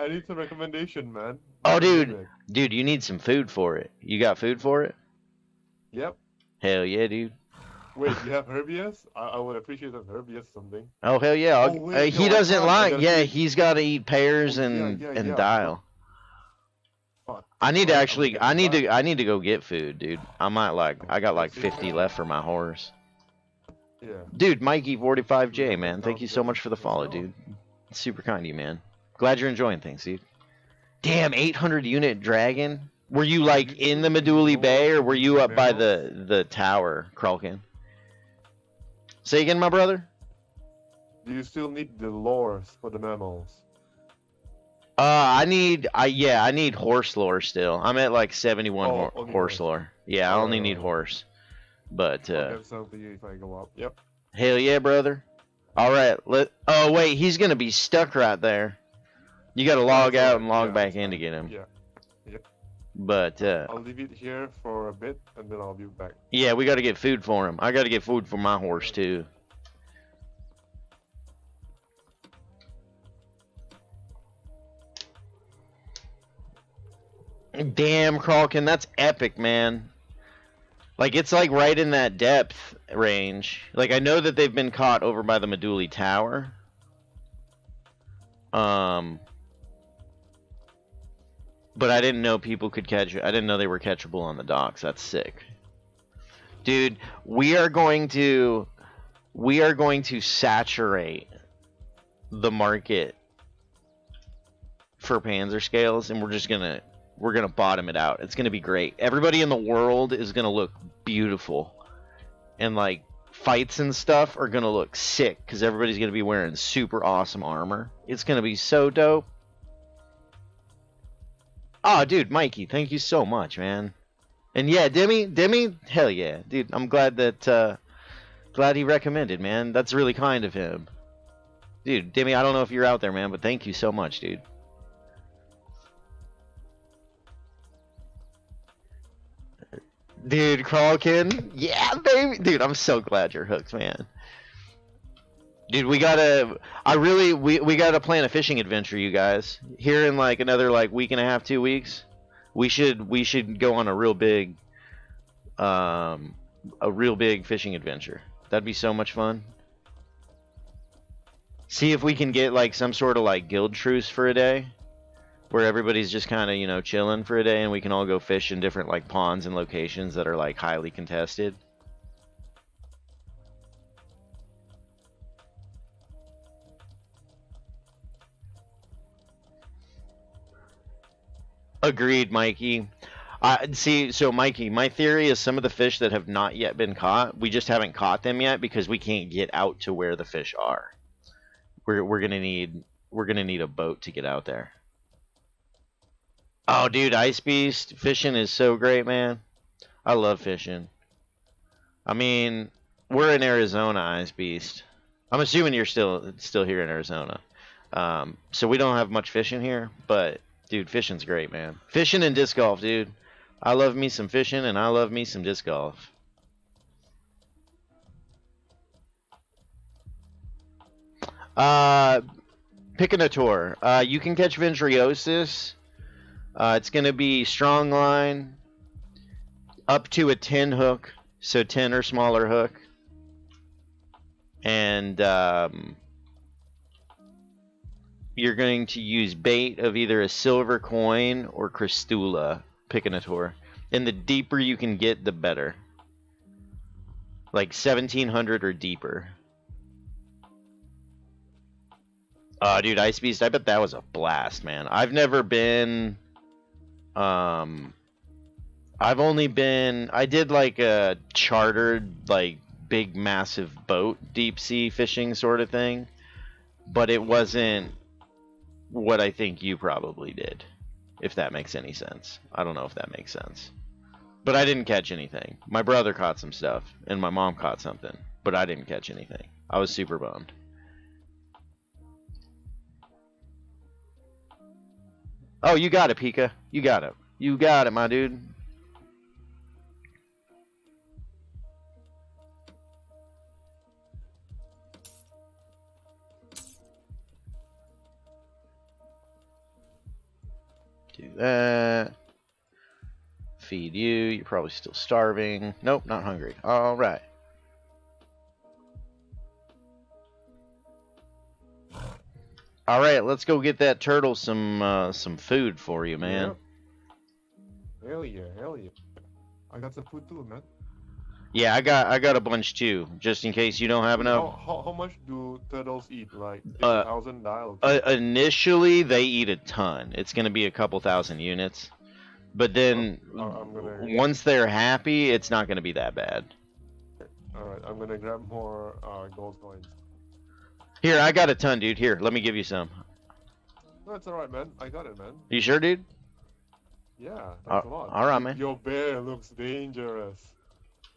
need some recommendation, man. Oh, dude, you need some food for it. You got food for it? Yep. Hell yeah, dude. Wait, you have herbias? I would appreciate some herbias something. Oh hell yeah. wait, He no, I doesn't can't. I like. gotta Yeah, feed- he's got to eat pears Oh, and yeah, and yeah. dial. Fuck. I need to Alright, actually. I'm gonna get I need to go get food, dude. I got like 50 left for my horse. Yeah. Dude, Mikey45J, Yeah, man. that Thank you sounds so good. much for the follow, dude. It's super kind of you, man. Glad you're enjoying things, dude. Damn, 800 unit dragon. Were you like in the Meduli Bay, or were you up by the tower, Kralkin? Say again, my brother. Do you still need the lores for the mammals? I need horse lore still. I'm at like 71 Oh, only horse horse. lore. Yeah, I only need Alright. horse. But I'll get some for you if I go up. Yep. hell yeah, brother. All right, oh wait, he's gonna be stuck right there. You gotta log That's out alright. and log Yeah, back that's in to fine. get him. Yeah. But I'll leave it here for a bit and then I'll be back. yeah, we gotta get food for him. I gotta get food for my horse too. Damn, Kralkin, that's epic, man. Like, it's like right in that depth range. Like, I know that they've been caught over by the Meduli Tower. But I didn't know people could catch it. I didn't know they were catchable on the docks. That's sick. Dude, we are going to saturate the market for Panzer scales, and we're gonna bottom it out. It's gonna be great. Everybody in the world is gonna look beautiful, and like fights and stuff are gonna look sick because everybody's gonna be wearing super awesome armor. It's gonna be so dope. Oh, dude, Mikey, thank you so much, man. And yeah, Demi, hell yeah, dude. I'm glad that glad he recommended, man. That's really kind of him, dude. Demi, I don't know if you're out there, man, but thank you so much, dude. Dude, Kralkin, yeah, baby, dude. I'm so glad you're hooked, man. Dude, we gotta plan a fishing adventure, you guys. Here in like another like week and a half, 2 weeks, we should go on a real big fishing adventure. That'd be so much fun. See if we can get like some sort of like guild truce for a day. where everybody's just kind of, chilling for a day, and we can all go fish in different like ponds and locations that are like highly contested. Agreed, Mikey. See, so Mikey, my theory is some of the fish that have not yet been caught, we just haven't caught them yet because we can't get out to where the fish are. We're gonna need a boat to get out there. Oh, dude, Ice Beast fishing is so great, man. I love fishing. I mean, we're in Arizona, Ice Beast. I'm assuming you're still here in Arizona. So we don't have much fishing here, but dude, fishing's great, man. Fishing and disc golf, dude. I love me some fishing and I love me some disc golf. Picking a tour. You can catch Ventriosis. It's going to be strong line up to a 10 hook, so 10 or smaller hook. And you're going to use bait of either a silver coin or crystula, picking a tour. And the deeper you can get, the better. Like 1700 or deeper. Dude, Ice Beast, I bet that was a blast, man. I've never been... I've only been... I did like a chartered, like, big, massive boat, deep sea fishing sort of thing. But it wasn't what I think you probably did. If that makes any sense. I don't know if that makes sense. But I didn't catch anything. My brother caught some stuff, and my mom caught something. But I didn't catch anything. I was super bummed. Oh, you got it, Pika. You got it. You got it, my dude. Do that. Feed you. You're probably still starving. Nope, not hungry. All right. All right, let's go get that turtle some food for you, man. Yep. Hell yeah, hell yeah. I got some food too, man. Yeah, I got a bunch too, just in case you don't have enough. How much do turtles eat? Like 8,000 dial? Initially, they eat a ton. It's gonna be a couple thousand units, but then once they're happy, it's not gonna be that bad. All right, I'm gonna grab more gold coins. Here, I got a ton, dude. Here, let me give you some. No, it's alright, man. I got it, man. You sure, dude? Yeah, thanks a lot. All right, man. Your bear looks dangerous.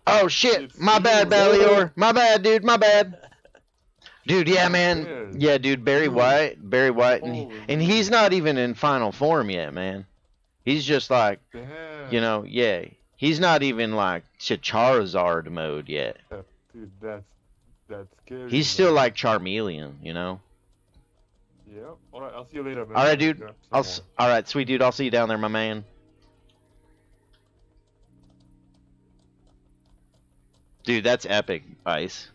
Oh shit! My bad, Balior. My bad, dude. My bad. Dude, yeah, man. Yeah, dude. Barry White, and he's not even in final form yet, man. He's just like, yeah. He's not even like to Charizard mode yet. Dude, that's scary. He's still like Charmeleon, Yep. Alright, I'll see you later, man. Alright, dude. Alright, sweet dude. I'll see you down there, my man. Dude, that's epic, Ice.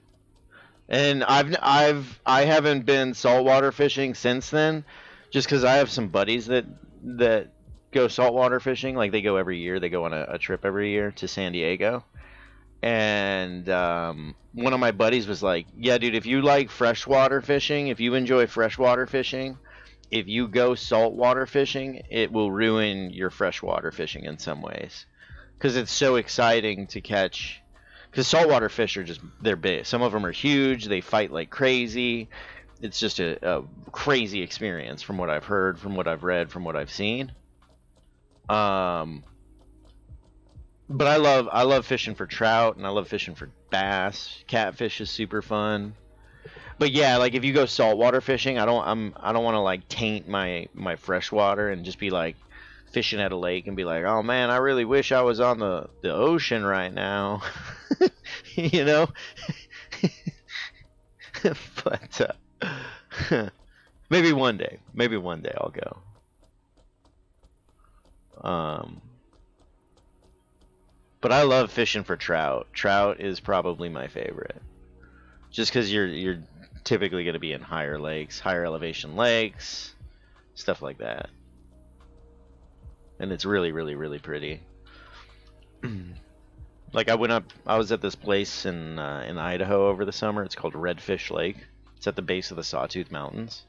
And I haven't been saltwater fishing since then, just because I have some buddies that go saltwater fishing. Like they go every year. They go on a trip every year to San Diego. And one of my buddies was like, "Yeah, dude, if you like freshwater fishing, if you enjoy freshwater fishing, if you go saltwater fishing, it will ruin your freshwater fishing in some ways, because it's so exciting to catch." Because saltwater fish are they're big. Some of them are huge. They fight like crazy. It's just a crazy experience from what I've heard, from what I've read, from what I've seen. But I love fishing for trout, and I love fishing for bass. Catfish is super fun. But yeah, like if you go saltwater fishing, I don't want to like taint my freshwater and just be like fishing at a lake and be like, oh man, I really wish I was on the ocean right now. You know? But maybe one day I'll go. But I love fishing for trout. Trout is probably my favorite. Just because you're typically going to be in higher lakes, higher elevation lakes, stuff like that. and it's really, really, really pretty. Like I was at this place in Idaho over the summer. It's called Redfish Lake. It's at the base of the Sawtooth Mountains.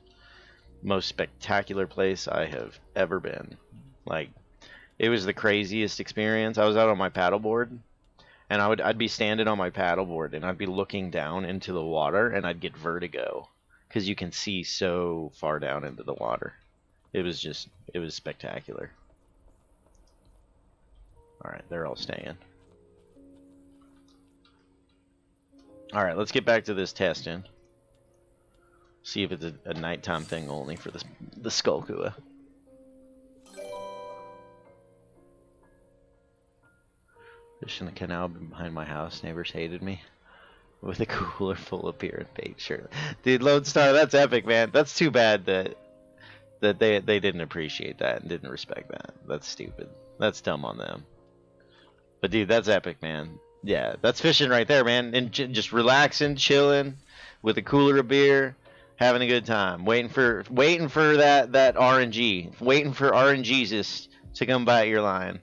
Most spectacular place I have ever been. Like, it was the craziest experience. I was out on my paddleboard, and I'd be standing on my paddleboard, and I'd be looking down into the water, and I'd get vertigo, because you can see so far down into the water. It was spectacular. All right, they're all staying. All right, let's get back to this testing. See if it's a nighttime thing only for the Skullkua. Fish in the canal behind my house. Neighbors hated me. With a cooler full of beer and bait. Sure. Dude, Lone Star, that's epic, man. That's too bad that they didn't appreciate that and didn't respect that. That's stupid. That's dumb on them. But dude, that's epic, man. Yeah, that's fishing right there, man. And just relaxing, chilling, with a cooler of beer, having a good time, waiting for that RNG, waiting for RNGesus to come bite your line.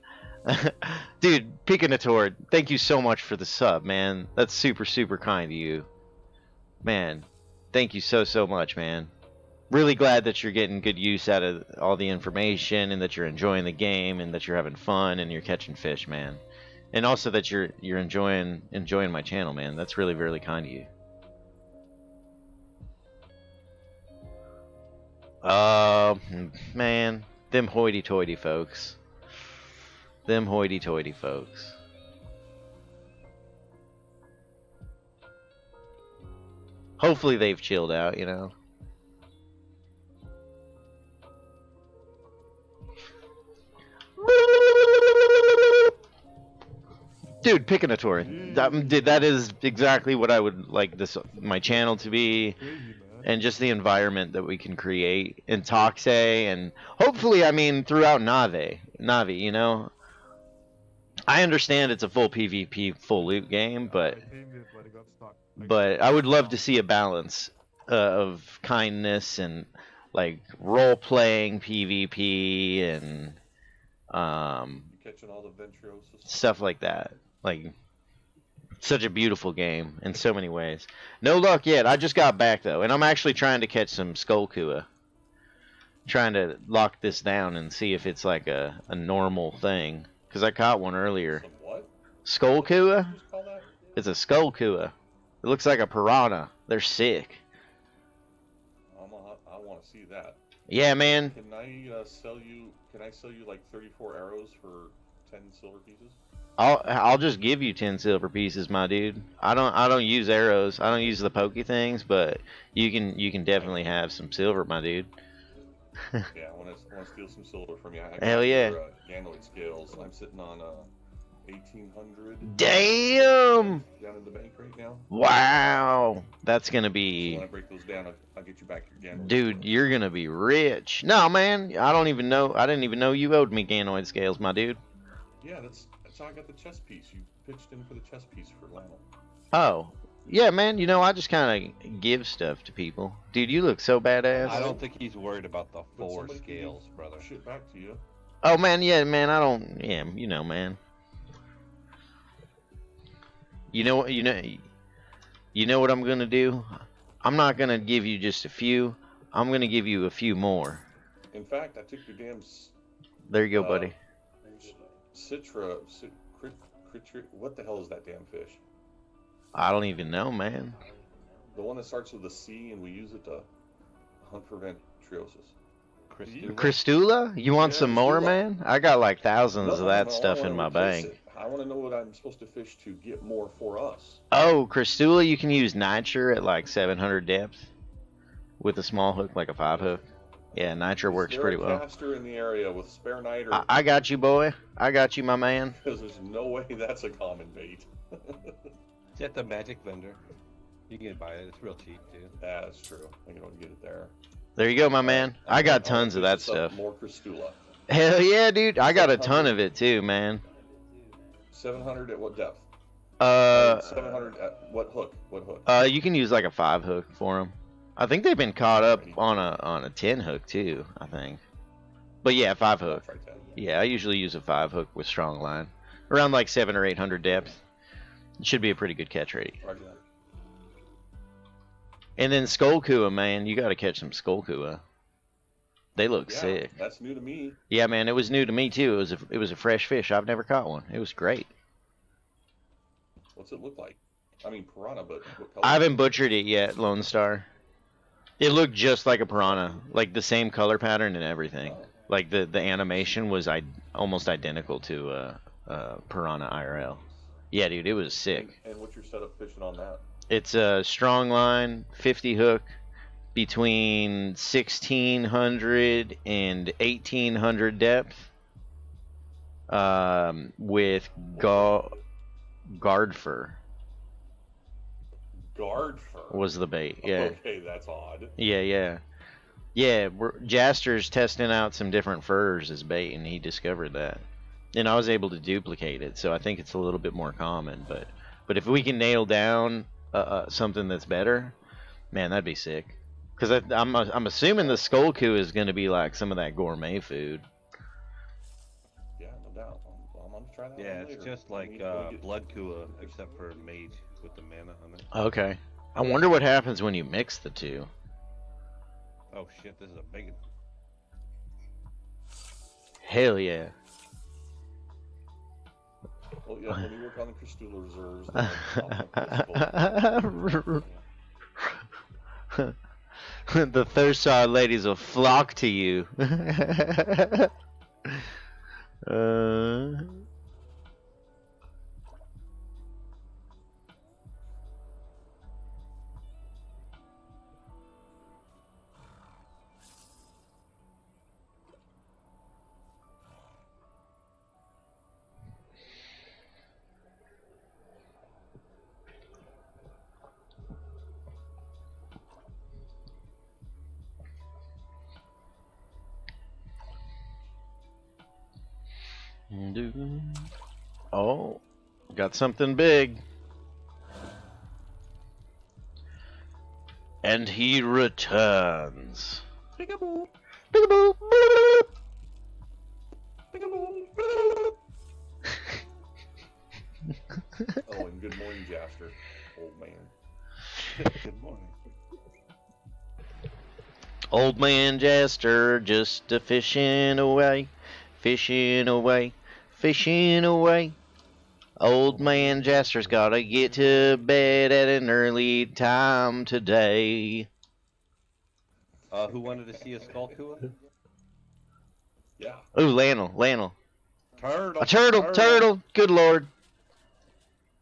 Dude, Picanator, thank you so much for the sub, man. That's super, super kind of you, man. Thank you so much, man. Really glad that you're getting good use out of all the information, and that you're enjoying the game, and that you're having fun, and you're catching fish, man. And also that you're enjoying my channel, man. That's really, really kind of you. Man, them hoity-toity folks. Them hoity-toity folks. Hopefully they've chilled out, you know. Dude, Picanator. That is exactly what I would like my channel to be, and just the environment that we can create in Toxe, and hopefully, I mean, throughout Navi, you know. I understand it's a full PvP, full loot game, but I would love to see a balance of kindness and like role-playing PvP and catching all the Ventriosus. Stuff like that. Like, such a beautiful game in so many ways. No luck yet. I just got back though, and I'm actually trying to catch some Skullkua. Trying to lock this down and see if it's like a normal thing. Because I caught one earlier. Some what? Skullkua? What did you call that? It's a Skullkua. It looks like a piranha. They're sick. I want to see that. Yeah, man. Can I sell you like 34 arrows for 10 silver pieces? I'll just give you 10 silver pieces, my dude. I don't use arrows. I don't use the pokey things, but you can definitely have some silver, my dude. Yeah, I want to steal some silver from you. Hell yeah. Ganoid scales. I'm sitting on 1,800. Damn. Down in the bank right now. Wow. That's gonna be. So when I break those down, I'll get you back your Ganoid. Dude, you're gonna be rich. No, man. I didn't even know you owed me Ganoid scales, my dude. Yeah, that's how I got the chess piece. You pitched in for the chess piece for Lionel. Oh. Yeah, man, you know, I just kind of give stuff to people. Dude, you look so badass. I don't think he's worried about the 4 scales, brother. Shit back to you. Oh, man, yeah, man, yeah, you know, man. You know what I'm gonna do? I'm not gonna give you just a few. I'm gonna give you a few more. In fact, I took your damn. There you go, buddy. What the hell is that damn fish? I don't even know, man. The one that starts with a C, and we use it to hunt for Ventriosus. Cristula? You want some more, Cristula. man? I got like thousands of that No, stuff I in wanna my replace bank. it. I want to know what I'm supposed to fish to get more for us. Oh, Cristula, you can use Nitro at like 700 depth with a small hook, like a 5 hook. Yeah, Nitro works pretty well. Is there a caster in the area with spare night, or I got you, boy. I got you, my man. because there's no way that's a common bait. It's at the magic vendor. You can buy it. It's real cheap, too. Yeah, that's true. I can get it there. There you go, my man. I got tons of that stuff. More Cristula. Hell yeah, dude. I got a ton of it too, man. 700 at what depth? 700 at what hook? What hook? You can use like a 5 hook for them. I think they've been caught up on a 10 hook too. I think. But yeah, 5 I'll hook. try 10. Yeah, I usually use a 5 hook with strong line, around like 700 or 800 depth. It should be a pretty good catch rate. Roger that. And then skull kua, man, you got to catch some skull kua. They look Yeah, sick. that's new to me. Yeah, man, it was new to me too. It was a fresh fish. I've never caught one. It was great. What's it look like? I mean, piranha, but what color? I haven't butchered it yet, Lone Star. It looked just like a piranha, like the same color pattern and everything. Oh. Like the animation was almost identical to piranha IRL. Yeah, dude, it was sick. And what's your setup fishing on that? It's a strong line, 50 hook, between 1600 and 1800 depth, with guard fur Guard fur. was the bait. Yeah. Okay, that's odd. Yeah. Jaster's testing out some different furs as bait, and he discovered that. And I was able to duplicate it, so I think it's a little bit more common. But if we can nail down something that's better, man, that'd be sick. Because I'm assuming the skull coup is going to be like some of that gourmet food. Yeah, no doubt. I'm gonna try that. Yeah, one it's later. just When like we get- blood kua, except for mage with the mana on it. Okay. I wonder what happens when you mix the two. Oh shit, this is a big one. Hell yeah. Well, yeah, let me work on the Cristula reserves. And then The Thurstar ladies will flock to you. Oh, got something big. And he returns. Peekaboo. Peekaboo. Peekaboo. Oh, and good morning, Jaster, old man. Good morning. Old man Jester just a fishing away, fishing away, fishing away. Old man Jester's gotta get to bed at an early time today. Who wanted to see a skull kua? Yeah. Ooh, Lannel. Turtle. A turtle, good lord.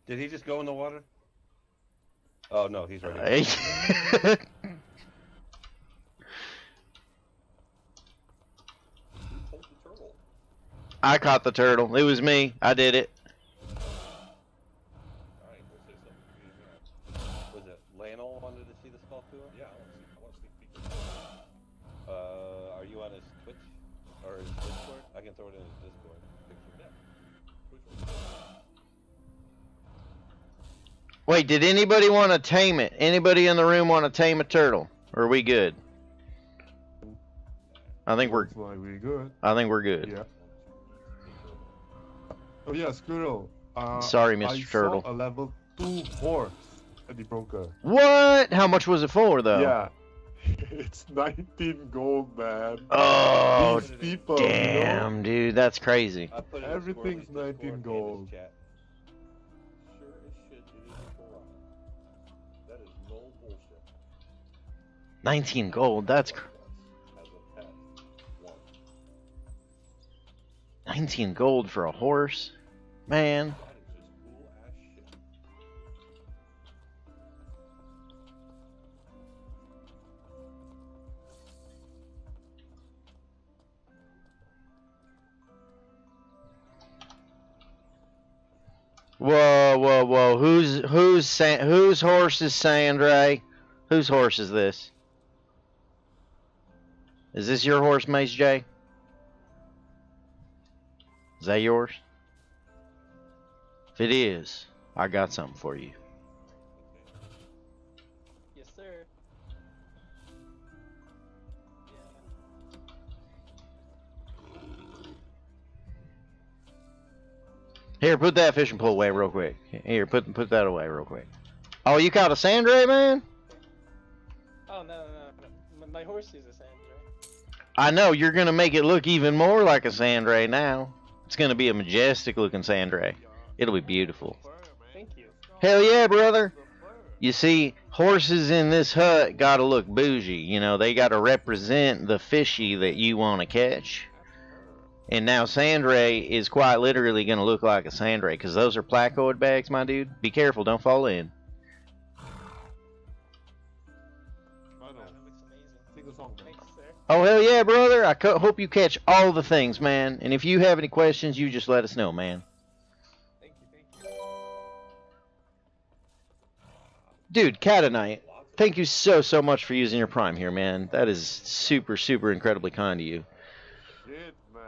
Did he just go in the water? Oh no, he's ready. Who pulled the turtle? I caught the turtle. It was me. I did it. Alright, we'll say something. Was it Lionel wanted to see the skull kua? Yeah, I want to sneak peek. Are you on his Twitch or his Discord? I can throw it in his Discord picture. Yeah. Wait, did anybody want to tame it? Anybody in the room want to tame a turtle? Or are we good? I think we're Looks like we good. good. Yeah. Oh yeah, Squirrel. Sorry, Mr. I Turtle. saw a level 2 horse at the broker. What? How much was it for, though? Yeah. It's 19 gold, man. Oh, These people, you know? damn, dude, that's crazy. I put it in Everything's Squirrely's 19 Discord and his gold. chat. Sure as shit, it is a piranha. That is no bullshit. 19 gold, that's As a pet. One. 19 gold for a horse? Man. That is just cool ass shit. Whoa. Whose horse is Sandray? Whose horse is this? Is this your horse, Mace J? Is that yours? If it is, I got something for you. Yes, sir. Here, put that fishing pole away real quick. Here, put that away real quick. Oh, you caught a sandray, man? Oh no. My horse is a sandray. I know, you're gonna make it look even more like a sandray now. It's gonna be a majestic looking sandray. It'll be beautiful. Thank you. Hell yeah, brother. You see, horses in this hut gotta look bougie. You know, they gotta represent the fishy that you want to catch. And now sandray is quite literally gonna look like a sandray, because those are placoid bags, my dude. Be careful, don't fall in. That looks amazing. Sing a song, man. Thanks, sir. Oh, hell yeah, brother. I hope you catch all the things, man. And if you have any questions, you just let us know, man. Thank you. Dude, Catanite, thank you so much for using your Prime here, man. That is super incredibly kind of you. Shit, man.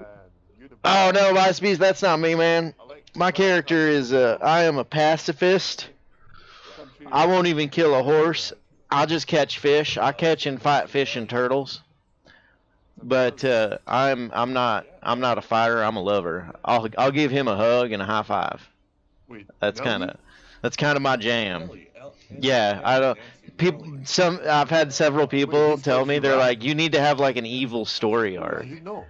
You the Oh, no, MySpace, that's not me, man. I like My character is, I am a pacifist. country. I won't even kill a horse. I'll just catch fish. I catch and fight fish and turtles. But I'm not a fighter. I'm a lover. I'll give him a hug and a high five. Wait, That's Nelly? kind of my jam. Ellie, Yeah, I don't. People, I've had several people tell me they're like, you need to have like an evil story arc. You know.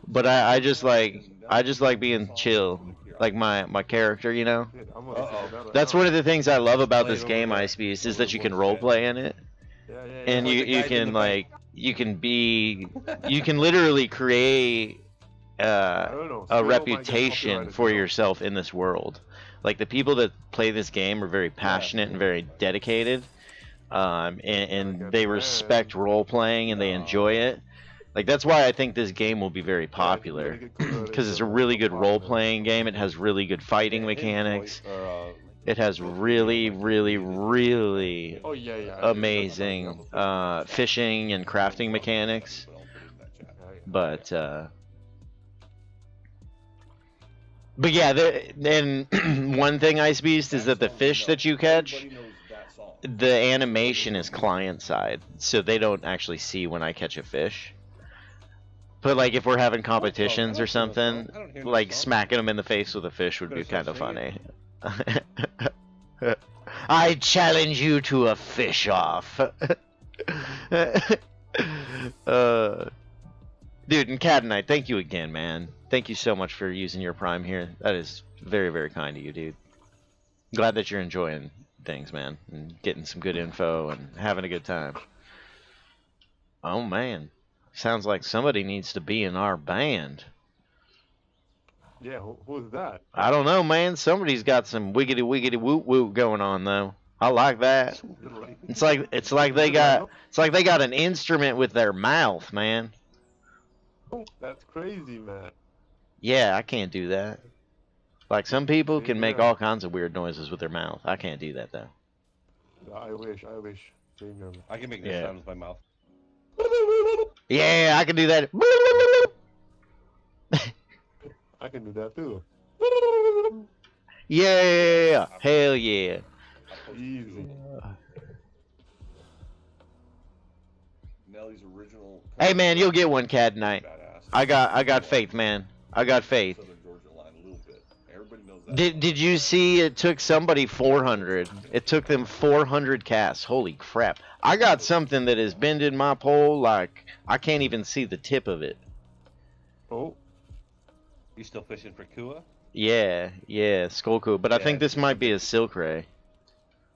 But I just like being chill, like my character, you know. Shit, I'm gonna listen to that right That's now. one of the things I love about this game, Ice Beast, is that you can roleplay in it, Yeah. and Like the you guys in can the like you can literally create I don't know. a Still might get reputation copyrighted, for you know. yourself in this world. Like the people that play this game are very passionate and very dedicated, and they respect role playing and they enjoy it. Like that's why I think this game will be very popular, because it's a really good role playing game. It has really good fighting mechanics. It has really Oh yeah. amazing fishing and crafting mechanics. But yeah, and one thing, Ice Beast, is that the fish that you catch, the animation is client side, so they don't actually see when I catch a fish. But like if we're having competitions or something, like smacking them in the face with a fish would be kind of funny. I challenge you to a fish off. Dude, and Catanite, thank you again, man. Thank you so much for using your Prime here. That is very kind of you, dude. Glad that you're enjoying things, man, and getting some good info and having a good time. Oh, man. Sounds like somebody needs to be in our band. Yeah, who's that? I don't know, man. Somebody's got some wiggity woot woot going on, though. I like that. It's like they got an instrument with their mouth, man. That's crazy, man. Yeah, I can't do that. Like some people can make Yeah. all kinds of weird noises with their mouth. I can't do that though. I wish. Same here, man. I can make this Yeah. sound with my mouth. Yeah, I can do that. I can do that too. Yeah, hell yeah. Easy. Nelly's original. Hey man, you'll get one, Cad Knight. I got faith, man. I got faith. Southern Georgia line a little bit. Everybody knows that. Did you see it took somebody 400? It took them 400 casts. Holy crap. I got something that is bending my pole like I can't even see the tip of it. Oh, You still fishing for Kua? Yeah, Skull But I Yeah, think this it's might a be big- a Silk Ray.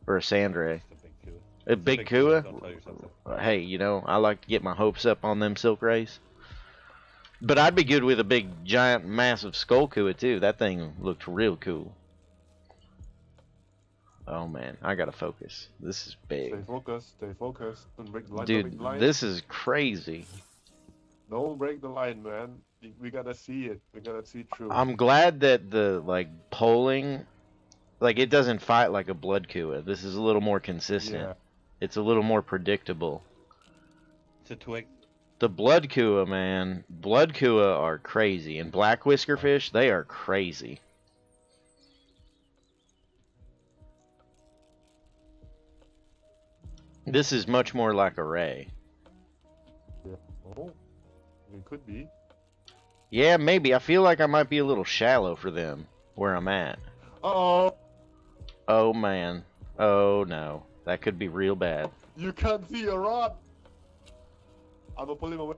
Or a Sand Ray. It's a big Kua. A It's big Kua? Don't tell you something. Hey, you know, I like to get my hopes up on them Silk Rays. But I'd be good with a big, giant, massive Skull Kua too. That thing looked real cool. Oh man, I gotta focus. This is stay big. focused. Don't break the line. Don't Dude, break the line. this is crazy. Don't break the line, man. We gotta see it. We gotta see through. I'm glad that the, like, polling, like, it doesn't fight like a Blood Kua. This is a little more consistent. Yeah. It's a little more predictable. It's a twig. The Blood Kua, man. Blood Kua are crazy. And Black Whisker Fish, they are crazy. This is much more like a ray. Oh, it could be. Yeah, maybe. I feel like I might be a little shallow for them. where I'm at. Uh-oh. Oh man. Oh no. That could be real bad. You can't see your rod. I'm gonna pull him away.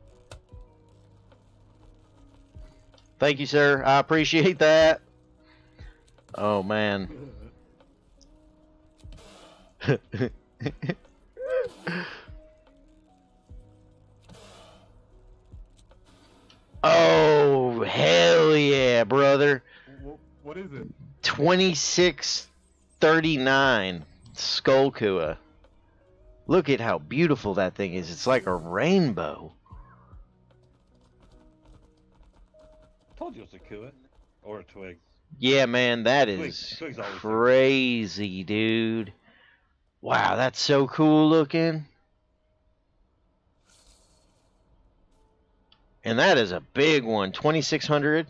Thank you, sir. I appreciate that. Oh man. Oh, hell yeah, brother. What is it? 2639 Skullkua. Look at how beautiful that thing is. It's like a rainbow. Told you it was a Kua. Or a twig. Yeah, man, that is Twig's always crazy, dude. Wow, that's so cool looking. And that is a big one. 2,600.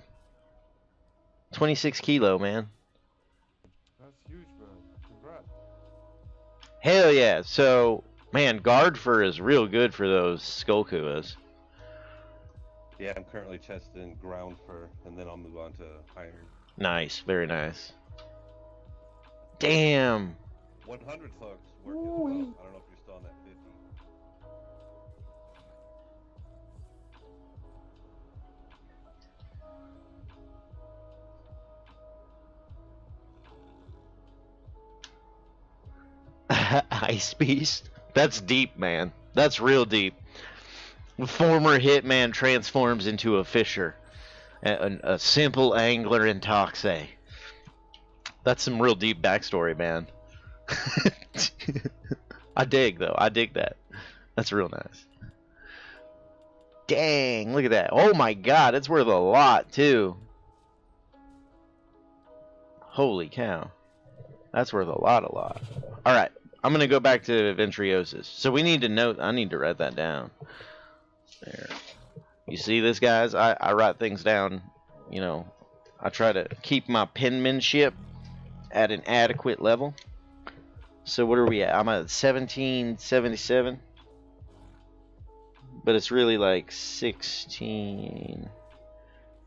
26 kilo, man. That's huge, man. Congrats. Hell yeah. So, man, guard fur is real good for those Skullkuas. Yeah, I'm currently testing ground fur, and then I'll move on to iron. Nice, very nice. Damn. 100 folks working as well. I don't know if you're still on that 50. Ice Beast. That's deep, man. That's real deep. Former hitman transforms into a fisher. A simple angler in Toxay. That's some real deep backstory, man. I dig, though. I dig that. That's real nice. Dang, look at that. Oh my god, it's worth a lot, too. Holy cow. That's worth a lot. Alright, I'm going to go back to Ventriosis. So we need to note, I need to write that down. There. You see this, guys? I write things down, you know. I try to keep my penmanship at an adequate level. So what are we at? I'm at 1777. But it's really like 16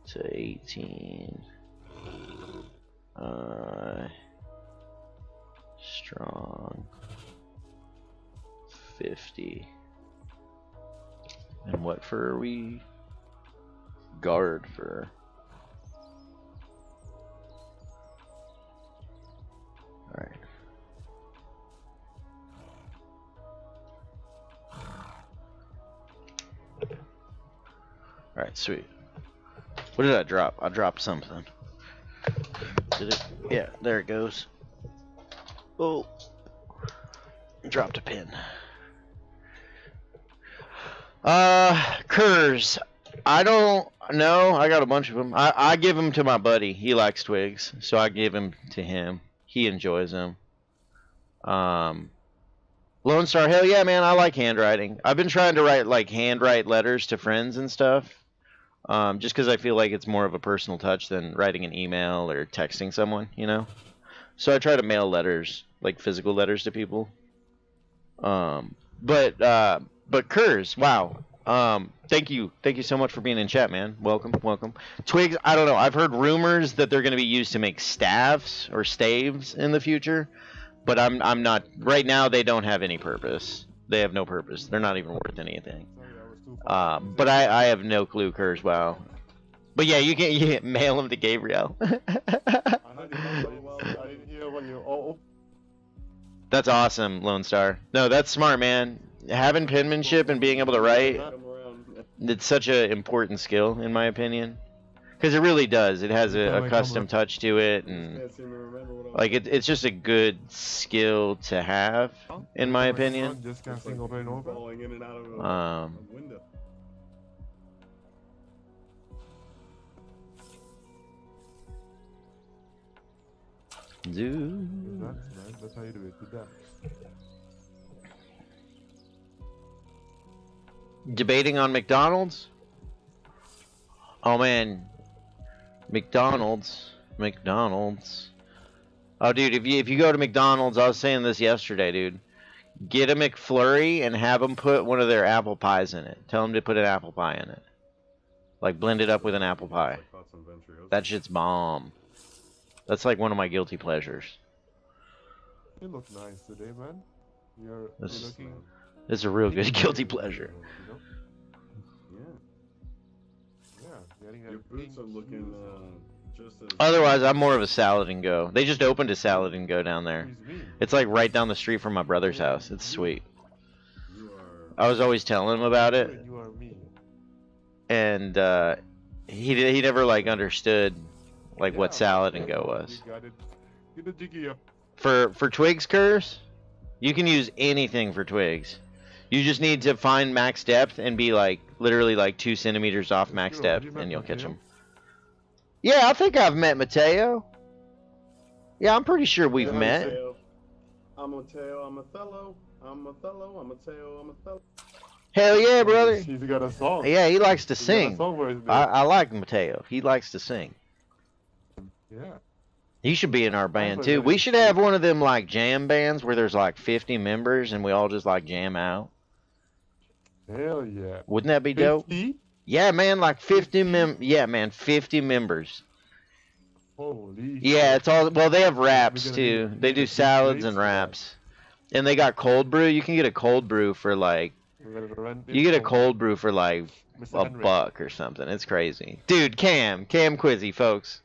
to 18. Strong. 50. And what fur are we? Guard fur. Alright. Alright, sweet. What did I drop? I dropped something. Did it? Yeah, there it goes. Oh. Dropped a pin. Curs. I don't know. I got a bunch of them. I give them to my buddy. He likes twigs, so I give them to him. He enjoys them. Lone Star, hell yeah, man. I like handwriting. I've been trying to handwrite letters to friends and stuff. Just because I feel like it's more of a personal touch than writing an email or texting someone, you know? So I try to mail letters, like physical letters to people. But Kurz, wow. Thank you so much for being in chat, man. Welcome. Twigs, I don't know. I've heard rumors that they're going to be used to make staffs or staves in the future, but I'm not. Right now, they don't have any purpose. They have no purpose. They're not even worth anything. But I have no clue, Kurz. Wow. But yeah, you can mail them to Gabriel. I didn't hear what you. Oh. That's awesome, Lone Star. No, that's smart, man. Having penmanship and being able to write, it's such an important skill, in my opinion. Because it really does. It has a custom touch to it, and like it's just a good skill to have, in my opinion. Just casting over and over. Falling in and out of a window. That's how you do it. Good job. Debating on McDonald's? Oh man, McDonald's. Oh dude, if you go to McDonald's, I was saying this yesterday, dude. Get a McFlurry and have them put one of their apple pies in it. Tell them to put an apple pie in it. Like blend it up with an apple pie. That shit's bomb. That's like one of my guilty pleasures. You look nice today, man. You're This- looking. It's a real good guilty pleasure. You know? Yeah. Yeah, getting a Your boots are pink looking shoes. just as. Otherwise, I'm more of a salad and go. They just opened a salad and go down there. Who's me? It's like right down the street from my brother's house. It's sweet. You are. I was always telling him about You it, and you are me. and he never like understood like what Yeah, salad man, and go was. You got it. Get the jiggy up. For Twigs curse, you can use anything for Twigs. You just need to find max depth and be like literally like 2 centimeters off max Sure, have depth, you met and you'll catch Mateo? them. Yeah, I think I've met Mateo. Yeah, I'm pretty sure we've Yeah, met. Mateo. I'm Mateo. I'm Othello. I'm Othello. I'm Mateo. I'm Othello. Hell yeah, brother. He's got a song. Yeah, he likes to He's got a sing. song for his name. I like Mateo. He likes to sing. Yeah. He should be in our band like too. that. We should have one of them like jam bands where there's like 50 members and we all just like jam out. Hell yeah. Wouldn't that be dope? 50? Yeah, man, like 50 yeah, man, 50 members. Holy Yeah, it's all well, they have raps gonna too. need- They need do a big salads place and for that. raps. And they got cold brew. You can get a cold brew for like We're gonna rent it you get a from cold brew for like Mr. a Henry. buck or something. It's crazy. Dude, Cam Quizzy, folks.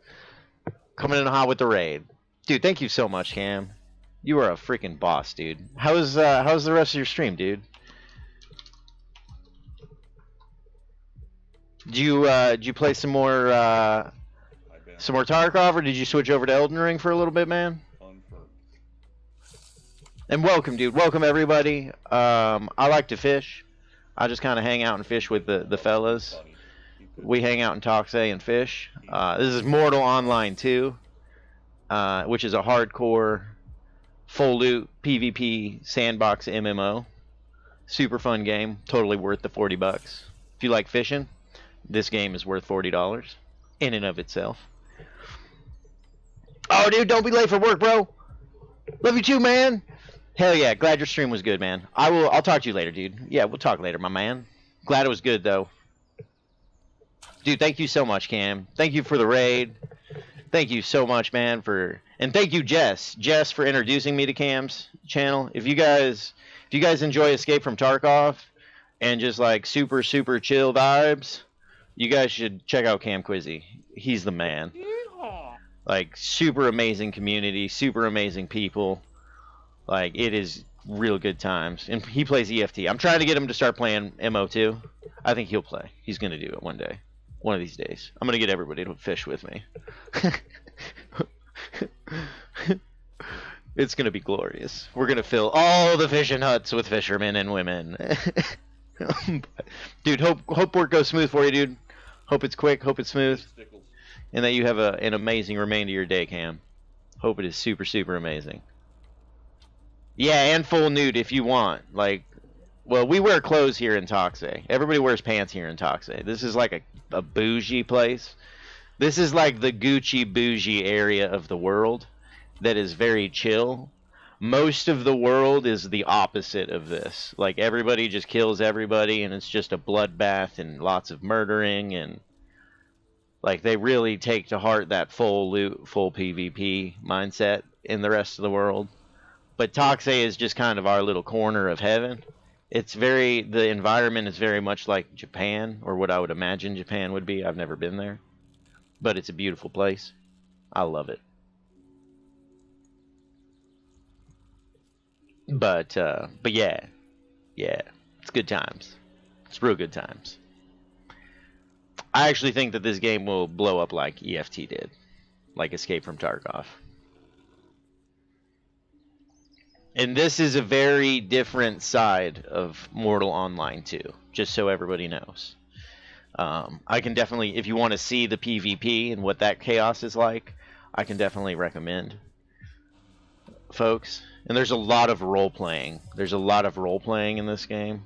Coming in hot with the raid. Dude, thank you so much, Cam. You are a freaking boss, dude. How's the rest of your stream, dude? Did you play some more Tarkov, or did you switch over to Elden Ring for a little bit, man? And welcome, dude. Welcome, everybody. I like to fish. I just kind of hang out and fish with the fellas. We hang out in Toxay and fish. This is Mortal Online 2, which is a hardcore, full loot PvP sandbox MMO. Super fun game. Totally worth the $40. If you like fishing, this game is worth $40 in and of itself. Oh, dude, don't be late for work, bro. Love you too, man. Hell yeah, glad your stream was good, man. I'll talk to you later, dude. Yeah, we'll talk later, my man. Glad it was good, though. Dude, thank you so much, Cam. Thank you for the raid. Thank you so much, man, and thank you, Jess, for introducing me to Cam's channel. If you guys enjoy Escape from Tarkov and just like super chill vibes, you guys should check out Cam Quizzy. He's the man. Like, super amazing community, super amazing people. Like, it is real good times. And he plays EFT. I'm trying to get him to start playing MO2. I think he'll play. He's going to do it one day. One of these days. I'm going to get everybody to fish with me. It's going to be glorious. We're going to fill all the fishing huts with fishermen and women. Dude, hope work goes smooth for you, dude. Hope it's quick. Hope it's smooth. And that you have an amazing remainder of your day, Cam. Hope it is super amazing. Yeah, and full nude if you want. Like, well, we wear clothes here in Toxay. Everybody wears pants here in Toxay. This is like a bougie place. This is like the Gucci bougie area of the world that is very chill. Most of the world is the opposite of this. Like, everybody just kills everybody, and it's just a bloodbath and lots of murdering, and like, they really take to heart that full loot, full PvP mindset in the rest of the world. But Toxay is just kind of our little corner of heaven. The environment is very much like Japan, or what I would imagine Japan would be. I've never been there. But it's a beautiful place. I love it. But yeah. Yeah. It's good times. It's real good times. I actually think that this game will blow up like EFT did. Like Escape from Tarkov. And this is a very different side of Mortal Online 2, just so everybody knows. I can definitely, if you want to see the PvP and what that chaos is like, I can definitely recommend folks. And there's a lot of role-playing. There's a lot of role-playing in this game.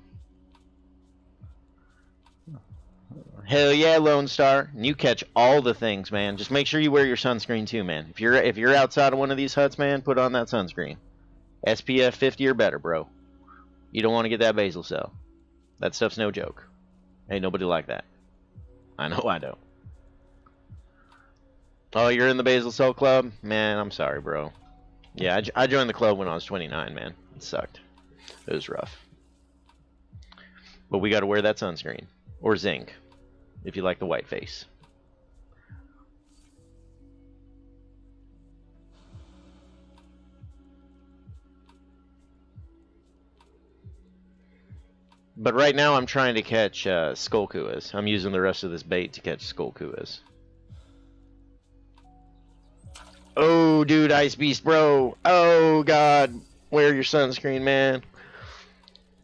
Hell yeah, Lone Star. And you catch all the things, man. Just make sure you wear your sunscreen too, man. If you're outside of one of these huts, man, put on that sunscreen. SPF 50 or better, bro. You don't want to get that basal cell. That stuff's no joke. Ain't nobody like that. I know I don't. Oh, you're in the Basal Cell Club? Man, I'm sorry, bro. Yeah, I joined the club when I was 29, man. It sucked. It was rough. But we got to wear that sunscreen. Or zinc, if you like the white face. But right now I'm trying to catch skullkuas. I'm using the rest of this bait to catch skullkuas. Oh, dude, Ice Beast, bro. Oh, God. Wear your sunscreen, man.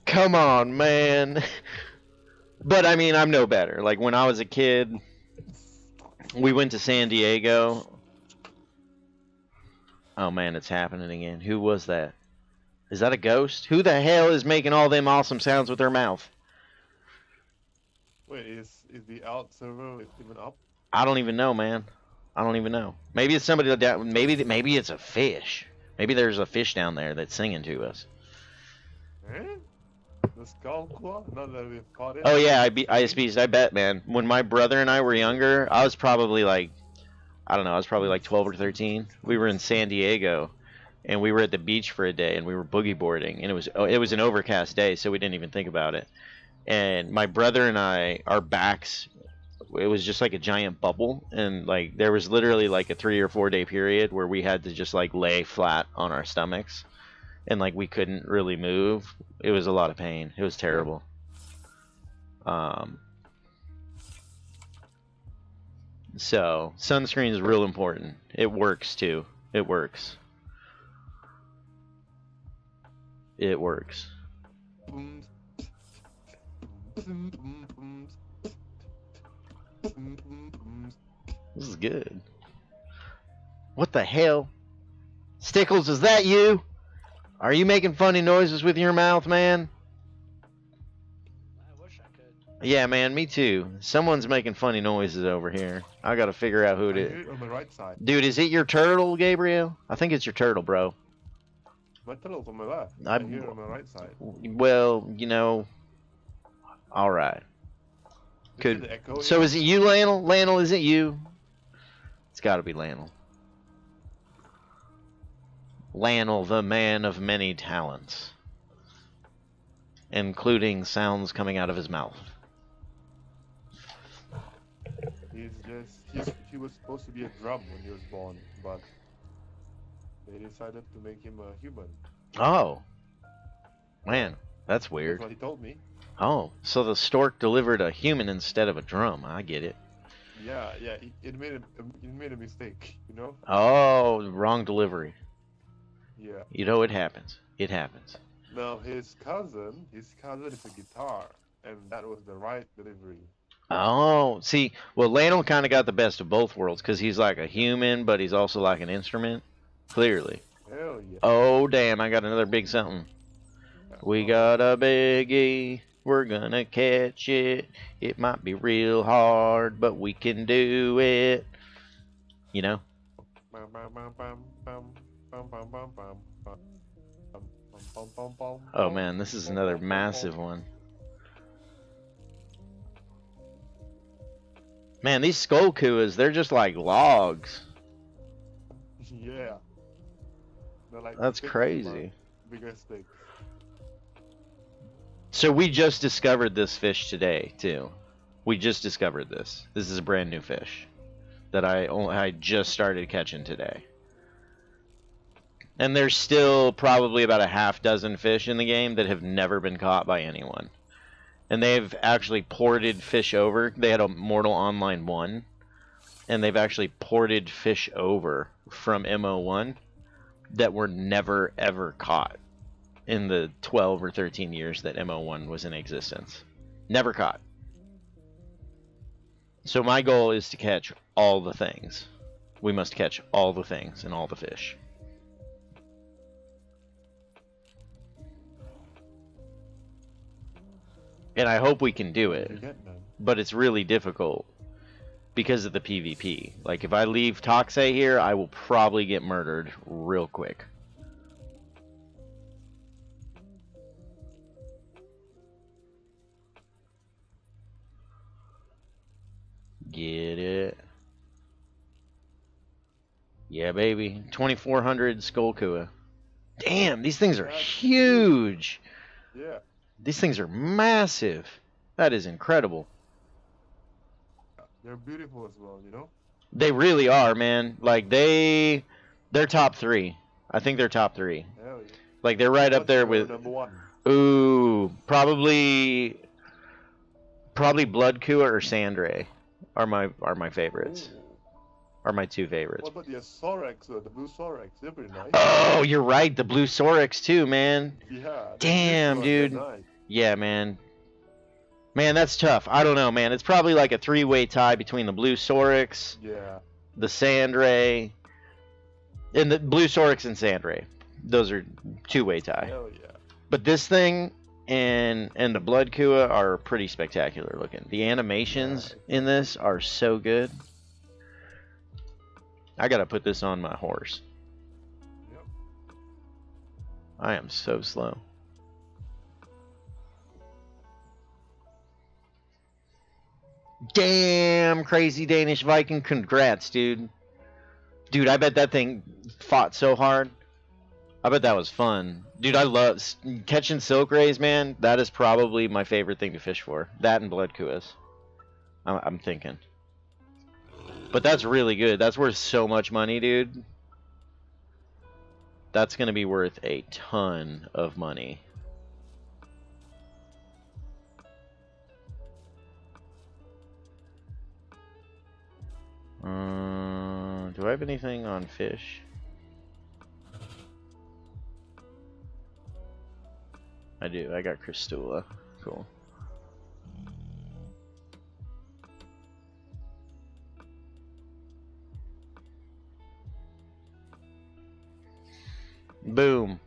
Come on, man. But, I mean, I'm no better. Like, when I was a kid, we went to San Diego. Oh, man, it's happening again. Who was that? Is that a ghost? Who the hell is making all them awesome sounds with their mouth? Wait, is the alt server even up? I don't even know, man. I don't even know. Maybe it's somebody down. Maybe it's a fish. Maybe there's a fish down there that's singing to us. Eh? The skull claw? Not that we've caught it. Oh yeah, I bet, man. When my brother and I were younger, I was probably like, I don't know, I was probably like 12 or 13. We were in San Diego, and we were at the beach for a day, and we were boogie boarding, and it was an overcast day, so we didn't even think about it. And my brother and I, our backs, it was just like a giant bubble, and like there was literally like a 3 or 4 day period where we had to just like lay flat on our stomachs, and like we couldn't really move. It was a lot of pain. It was terrible. So sunscreen is real important. It works too. It works. It works. This is good. What the hell? Stickles, is that you? Are you making funny noises with your mouth, man? I wish I could. Yeah, man, me too. Someone's making funny noises over here. I gotta figure out who it I is. hear it on the right side. Dude, is it your turtle, Gabriel? I think it's your turtle, bro. My turtle's on my left. I hear it on my right side. Well, you know. Alright. Is it echo So here? is it you, Lanel? Lanel, is it you? It's gotta be Lanel. Lanel, the man of many talents. Including sounds coming out of his mouth. He was supposed to be a drum when he was born, but they decided to make him a human. Oh. Man, that's weird. That's what he told me. Oh, so the stork delivered a human instead of a drum. I get it. Yeah, it made a mistake, you know? Oh, wrong delivery. Yeah. You know, it happens. It happens. Now his cousin is a guitar, and that was the right delivery. Oh, see, well, Lionel kind of got the best of both worlds because he's like a human, but he's also like an instrument. Clearly. Hell yeah. Oh, damn, I got another big something. We got a biggie. We're gonna catch it. It might be real hard, but we can do it. You know? Oh, man, this is another massive one. Man, these skullkuas, they're just like logs. Yeah. They're like That's sticks, crazy. but bigger sticks. So we just discovered this fish today, too. We just discovered this. This is a brand new fish that I just started catching today. And there's still probably about a half dozen fish in the game that have never been caught by anyone. And they've actually ported fish over. They had a Mortal Online 1. And they've actually ported fish over from MO1 that were never, ever caught in the 12 or 13 years that MO1 was in existence. Never caught. So my goal is to catch all the things. We must catch all the things and all the fish. And I hope we can do it. But it's really difficult because of the PvP. Like, if I leave Toxay here, I will probably get murdered real quick. Get it? Yeah, baby. 2400 Skullkua. Damn, these things are huge. Yeah. These things are massive. That is incredible. They're beautiful as well, you know? They really are, man. Like, they're top 3. I think they're top 3. Hell yeah. Like, they're right up What's there your with... number 1? Ooh, probably Blood Kua or Sandray are my favorites. Ooh. Are my 2 favorites. What about the Sorex, the blue Sorex? They're pretty nice. Oh, you're right. The blue Sorex too, man. Yeah. Damn, they're dude. nice. Yeah, man. Man, that's tough. I don't know, man. It's probably like a 3-way tie between the blue Sorex, Yeah. the Sandray, and the blue Sorex and Sandray. Those are 2-way tie. Hell yeah. But this thing and the Blood Kua are pretty spectacular looking. The animations in this are so good. I gotta put this on my horse. Yep. I am so slow. Damn, crazy Danish Viking. Congrats, dude. Dude, I bet that thing fought so hard. I bet that was fun. Dude, I love catching silk rays, man. That is probably my favorite thing to fish for. That and blood kuas. I'm thinking. But that's really good. That's worth so much money, dude. That's going to be worth a ton of money. Do I have anything on fish? I do. I got Cristula. Cool. Boom.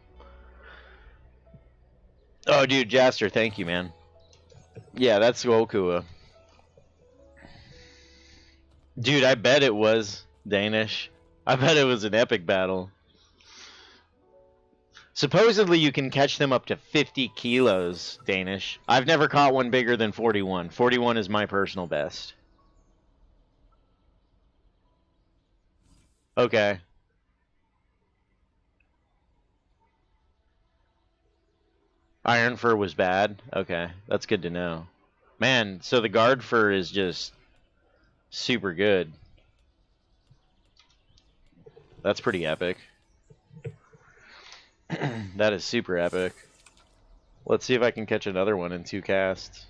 Oh, dude, Jaster, thank you, man. Yeah, that's Skullkua. Dude, I bet it was Danish. I bet it was an epic battle. Supposedly you can catch them up to 50 kilos, Danish. I've never caught one bigger than 41. 41 is my personal best. Okay. Iron fur was bad? Okay, that's good to know. Man, so the guard fur is just super good. That's pretty epic. That is super epic. Let's see if I can catch another one in 2 casts.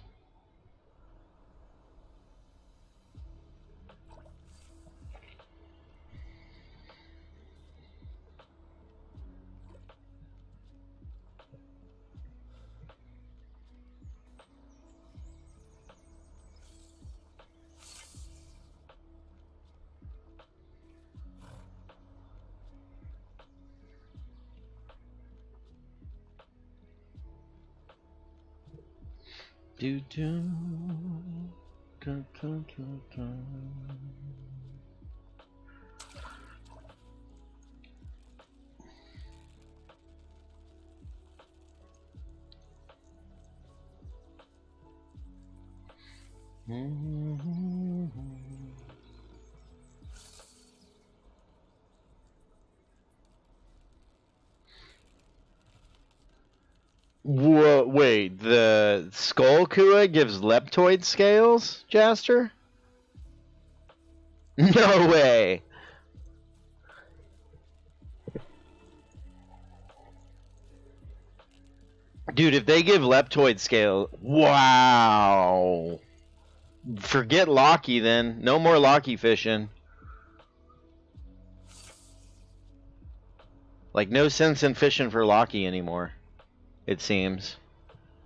Do do. Dun, dun, dun, dun. Whoa, wait, the Skullkua gives leptoid scales, Jaster? No way! Dude, if they give leptoid scale, wow! Forget Locky then. No more Locky fishing. Like, no sense in fishing for Locky anymore, it seems.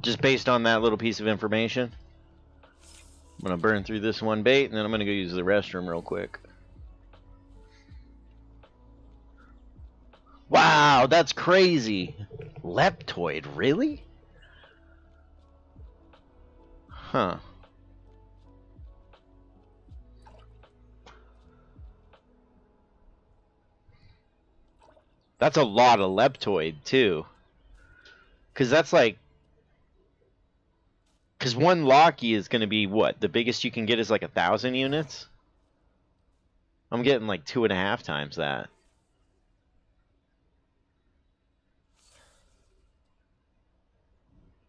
Just based on that little piece of information. I'm gonna burn through this one bait, and then I'm gonna go use the restroom real quick. Wow, that's crazy. Leptoid, really? Huh. That's a lot of leptoid, too. Because that's like... Because one Locky is going to be, what? The biggest you can get is like 1,000 units? I'm getting like 2.5 times that.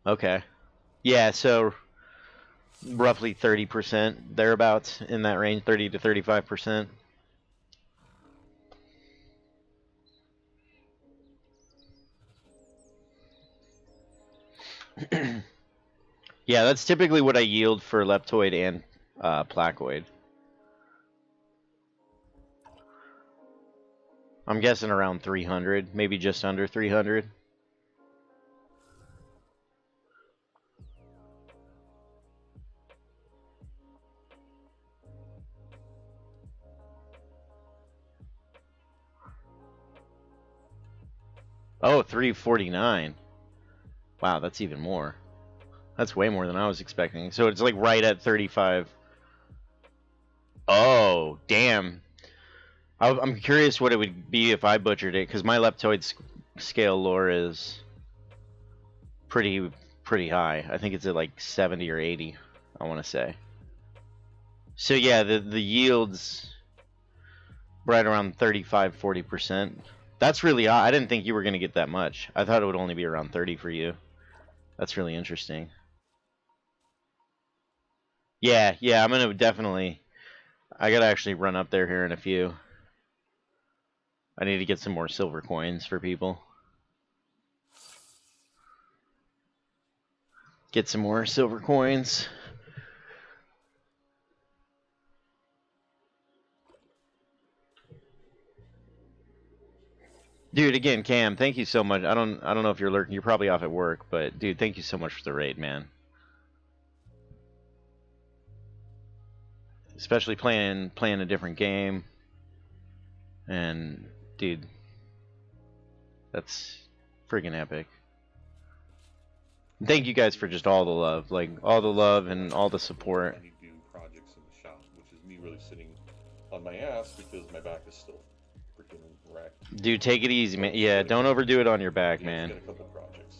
Okay. Yeah, so roughly 30%, thereabouts, in that range, 30 to 35%. Yeah, that's typically what I yield for leptoid and placoid. I'm guessing around 300, maybe just under 300. Oh, 349. Wow, that's even more. That's way more than I was expecting. So it's like right at 35. Oh, damn. I'm curious what it would be if I butchered it, because my leptoid scale lore is pretty high. I think it's at like 70 or 80, I want to say. So yeah, the yields right around 35-40%. That's really odd. I didn't think you were going to get that much. I thought it would only be around 30 for you. That's really interesting. Yeah, I'm going to definitely... I got to actually run up there here in a few. I need to get some more silver coins for people. Get some more silver coins. Dude, again, Cam, thank you so much. I don't know if you're lurking. You're probably off at work, but dude, thank you so much for the raid, man. Especially playing a different game. And dude, that's friggin' epic. Thank you guys for just all the love, like all the love and all the support. I need to do projects in the shop, which is me really sitting on my ass because my back is still freaking wrecked. Dude, take it easy, man. Yeah, don't overdo it on your back, Yeah, man. got a couple projects.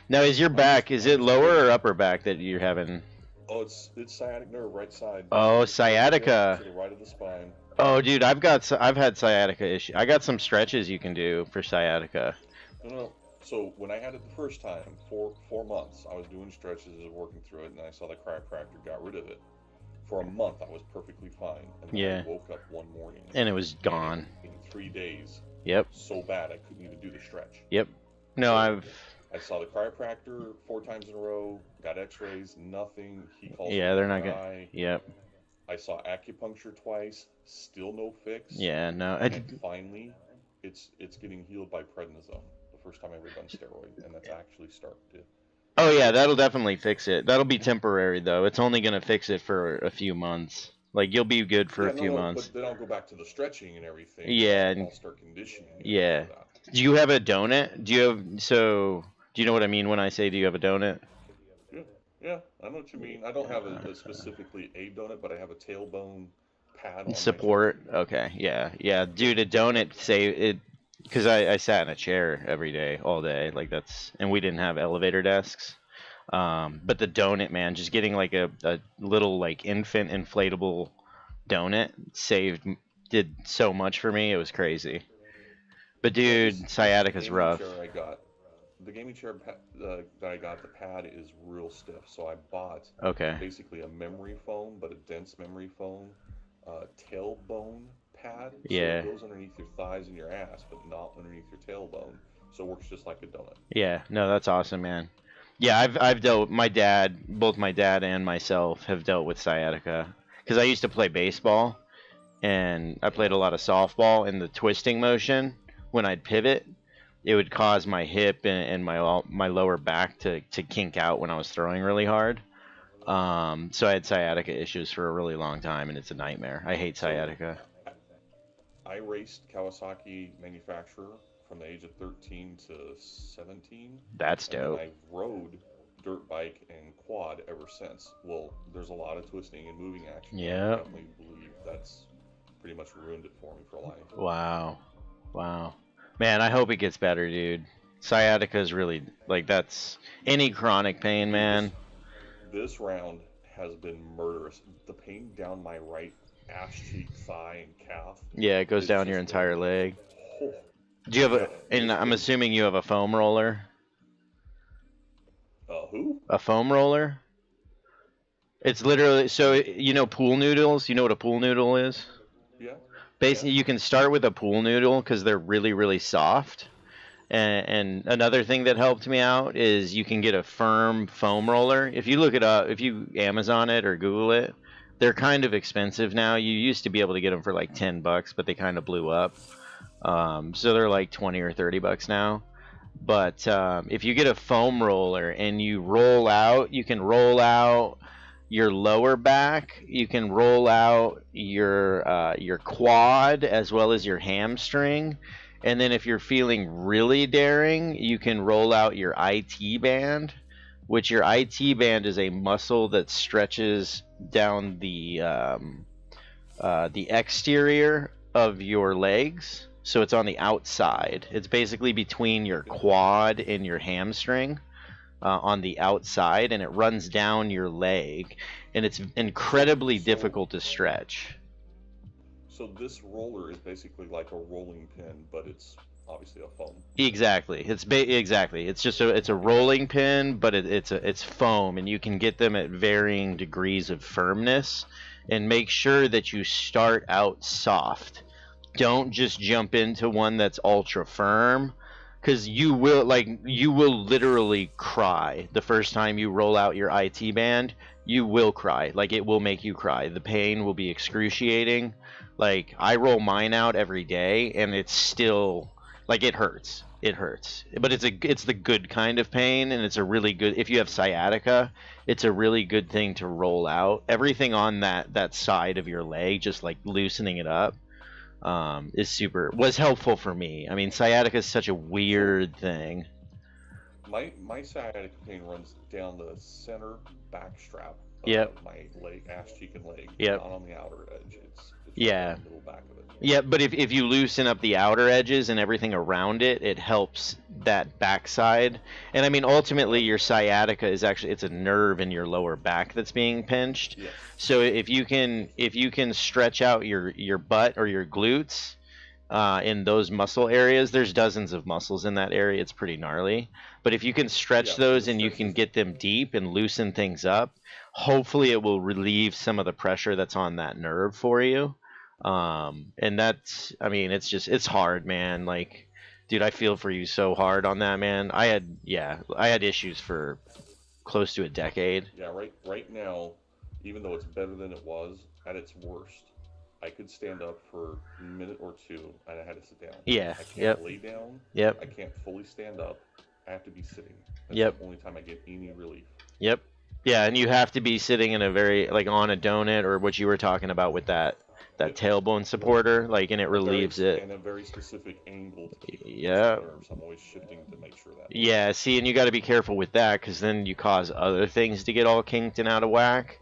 Now, is your back, is it lower or upper back that you're having? Oh, it's sciatic nerve, right side. Oh, sciatica. To the right of the spine. Oh, dude, I've had sciatica issue. I got some stretches you can do for sciatica. No. So when I had it the first time, 4 months, I was doing stretches, I was working through it, and I saw the chiropractor got rid of it. For a month, I was perfectly fine. And then Yeah. I woke up one morning. And it was gone. In 3 days. Yep. So bad, I couldn't even do the stretch. Yep. No, I saw the chiropractor 4 times in a row, got x-rays, nothing. He called yeah, they're not good. Yep. I saw acupuncture twice, still no fix. Yeah, no. And finally, it's getting healed by prednisone. The first time I ever done steroid, and that's actually starting to... Oh yeah, that'll definitely fix it. That'll be temporary though. It's only gonna fix it for a few months. Like you'll be good for a few months. But then I'll go back to the stretching and everything. Yeah. I'll start conditioning. Yeah. Do you have a donut? Do you know what I mean when I say do you have a donut? Yeah, I know what you mean. I don't have a specifically a donut, but I have a tailbone pad on Support. Okay. Yeah. Dude, a donut save it, because I sat in a chair every day, all day. Like and we didn't have elevator desks. But the donut, man, just getting like a little like infant inflatable donut did so much for me. It was crazy. But dude, sciatica's rough. The gaming chair that I got, the pad is real stiff, so I bought basically a memory foam, but a dense memory foam tailbone pad. So it goes underneath your thighs and your ass, but not underneath your tailbone. So it works just like a donut. Yeah, no, that's awesome, man. Yeah, I've dealt. Both my dad and myself have dealt with sciatica because I used to play baseball, and I played a lot of softball. And the twisting motion when I'd pivot, it would cause my hip and my lower back to kink out when I was throwing really hard. So I had sciatica issues for a really long time, and it's a nightmare. I hate sciatica. I raced Kawasaki manufacturer from the age of 13 to 17. That's dope. And I rode dirt bike and quad ever since. Well, there's a lot of twisting and moving action. Yeah. I definitely believe that's pretty much ruined it for me for life. Wow. Man, I hope it gets better, dude. Sciatica is really, like, that's any chronic pain, man. This round has been murderous. The pain down my right ass cheek, thigh, and calf. Yeah, it goes down your entire leg. Do you have and I'm assuming you have a foam roller? Who? A foam roller? It's literally, so you know pool noodles? You know what a pool noodle is? Yeah. Basically, you can start with a pool noodle because they're really, really soft. And another thing that helped me out is you can get a firm foam roller. If you look it up, if you Amazon it or Google it, they're kind of expensive now. You used to be able to get them for like $10, but they kind of blew up. So they're like 20 or $30 now. But if you get a foam roller and you roll out, you can roll out your lower back, you can roll out your quad as well as your hamstring, and then if you're feeling really daring, you can roll out your IT band, which your IT band is a muscle that stretches down the exterior of your legs. So it's on the outside. It's basically between your quad and your hamstring on the outside, and it runs down your leg, and it's incredibly difficult to stretch. So this roller is basically like a rolling pin, but it's obviously a foam. Exactly. Exactly. It's just it's a rolling pin, but it's foam, and you can get them at varying degrees of firmness. And make sure that you start out soft. Don't just jump into one that's ultra firm, because you will literally cry the first time you roll out your IT band. You will cry. Like, it will make you cry. The pain will be excruciating. Like, I roll mine out every day, and it's still like, it hurts. It hurts, but it's the good kind of pain, and it's a really good, if you have sciatica, it's a really good thing to roll out. Everything on that side of your leg, just like loosening it up, was helpful for me. I mean, sciatica is such a weird thing. My sciatica pain runs down the center back strap of my leg, ass, cheek, and leg. Yep. Not on the outer edge. It's Yeah. the middle back of it. Yeah, but if you loosen up the outer edges and everything around it, it helps that backside. And I mean, ultimately, your sciatica is actually, it's a nerve in your lower back that's being pinched. Yes. So if you can stretch out your butt or your glutes in those muscle areas, there's dozens of muscles in that area. It's pretty gnarly. But if you can stretch those and you can get them deep and loosen things up, hopefully it will relieve some of the pressure that's on that nerve for you. And that's, I mean, it's hard, man. Like, dude, I feel for you so hard on that, man. I had issues for close to a decade. Yeah, right now, even though it's better than it was, at its worst, I could stand up for a minute or two, and I had to sit down. Yeah. I can't lay down. Yep. I can't fully stand up. I have to be sitting. That's Yep. the only time I get any relief. Yep. Yeah, and you have to be sitting in a very, like, on a donut, or what you were talking about with that tailbone supporter, like, and it relieves it. And a very specific angle to keep Yeah. nerves. I'm always shifting to make sure that. Yeah, see, and you got to be careful with that, because then you cause other things to get all kinked and out of whack.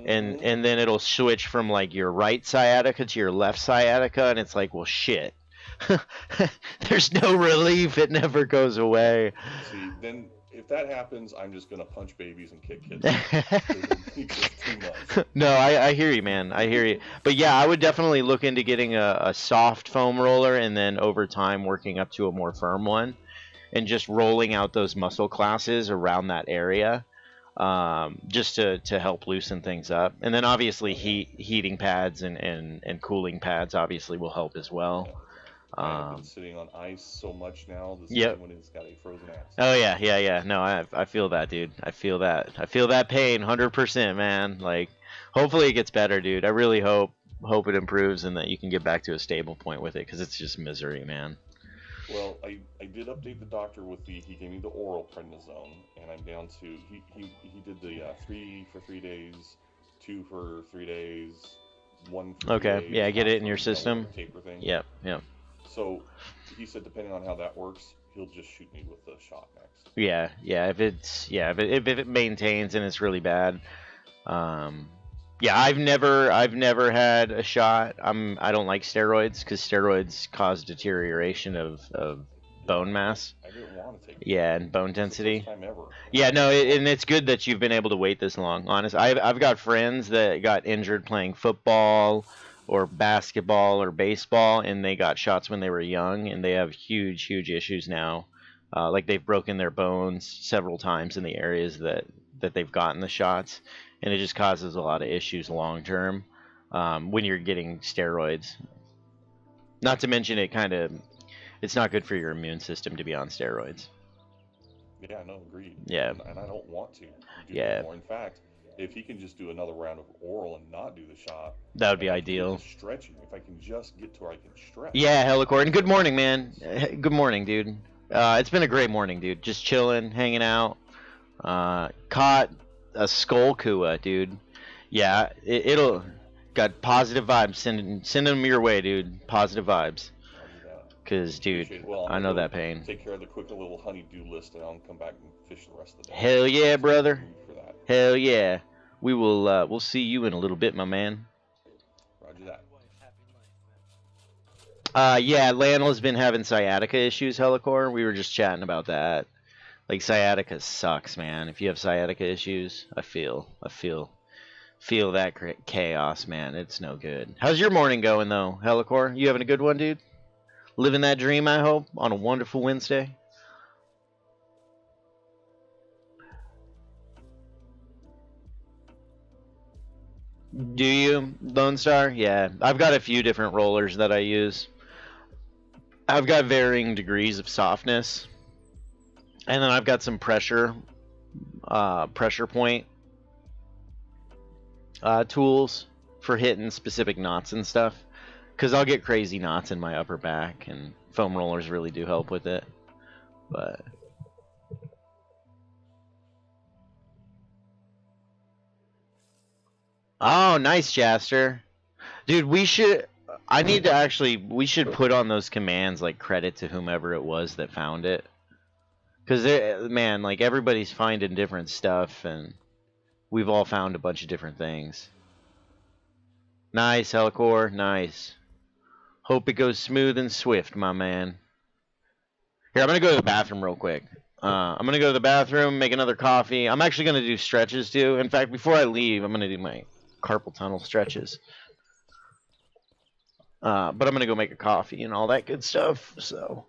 And then it'll switch from, like, your right sciatica to your left sciatica, and it's like, well, shit. There's no relief. It never goes away. See, then if that happens, I'm just gonna punch babies and kick kids. It's too much. No, I hear you, man. I hear you. But yeah, I would definitely look into getting a soft foam roller, and then over time working up to a more firm one, and just rolling out those muscle classes around that area, just to help loosen things up. And then obviously heating pads and cooling pads obviously will help as well. I've been sitting on ice so much now. This Yep. one has got a frozen ass. Oh yeah. No, I feel that, dude. I feel that pain, 100%, man. Like, hopefully it gets better, dude. I really hope it improves and that you can get back to a stable point with it, because it's just misery, man. Well, I did update the doctor with he gave me the oral prednisone, and I'm down to he did the 3 for 3 days, 2 for 3 days, 1 for 3 Okay. days. Yeah, get it in your system. Taper thing. Yep. So he said depending on how that works, he'll just shoot me with the shot next. Yeah. If it maintains and it's really bad, yeah, I've never had a shot. I don't like steroids, because steroids cause deterioration of bone mass. I didn't want to take it. Yeah, and bone density. First time ever. Yeah, no, and it's good that you've been able to wait this long. Honest, I've got friends that got injured playing football or basketball or baseball, and they got shots when they were young, and they have huge issues now. Like, they've broken their bones several times in the areas that that they've gotten the shots, and it just causes a lot of issues long term when you're getting steroids. Not to mention it's not good for your immune system to be on steroids. Yeah, no, agreed. Yeah. And I don't want to do Yeah. more. In fact, if he can just do another round of oral and not do the shot, that would be and ideal. Stretching, if I can just get to where I can stretch. Yeah, Helicord. And good morning, man. Good morning, dude. It's been a great morning, dude. Just chilling, hanging out. Caught a skull kua, dude. Yeah, it'll got positive vibes. Sending them your way, dude. Positive vibes. Cause, dude, Well, I know that pain. Take care of the quick little honey-do list, and I'll come back and fish the rest of the day. Hell yeah, brother. Hell yeah. We will. We'll see you in a little bit, my man. Roger that. Yeah, Lionel's been having sciatica issues, Helicore. We were just chatting about that. Like, sciatica sucks, man. If you have sciatica issues, I feel that chaos, man. It's no good. How's your morning going, though, Helicore? You having a good one, dude? Living that dream, I hope, on a wonderful Wednesday. Do you, Lone Star? Yeah, I've got a few different rollers that I use. I've got varying degrees of softness, and then I've got some pressure point tools for hitting specific knots and stuff. Because I'll get crazy knots in my upper back, and foam rollers really do help with it. But oh, nice, Jaster. Dude, we should put on those commands, like, credit to whomever it was that found it. Because, man, like, everybody's finding different stuff, and we've all found a bunch of different things. Nice, Helicore, nice. Hope it goes smooth and swift, my man. Here, I'm going to go to the bathroom real quick. I'm going to go to the bathroom, make another coffee. I'm actually going to do stretches, too. In fact, before I leave, I'm going to do my carpal tunnel stretches. But I'm going to go make a coffee and all that good stuff, so.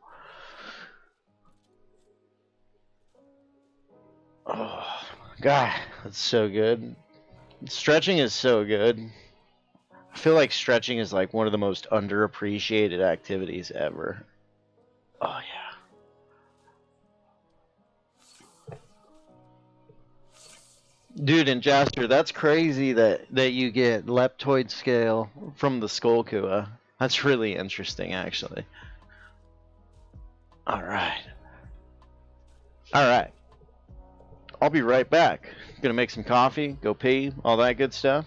Oh, God, that's so good. Stretching is so good. I feel like stretching is like one of the most underappreciated activities ever. Oh, yeah. Dude, and Jasper, that's crazy that you get leptoid scale from the skull kua. That's really interesting, actually. All right. I'll be right back. Gonna make some coffee, go pee, all that good stuff.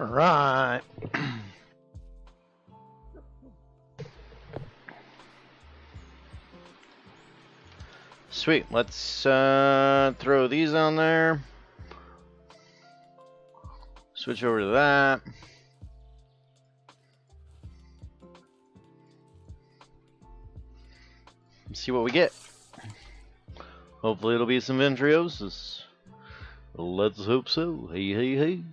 right. Sweet. Let's throw these on there. Switch over to that. See what we get. Hopefully it'll be some Ventriosis. Let's hope so. Hey, hey, hey.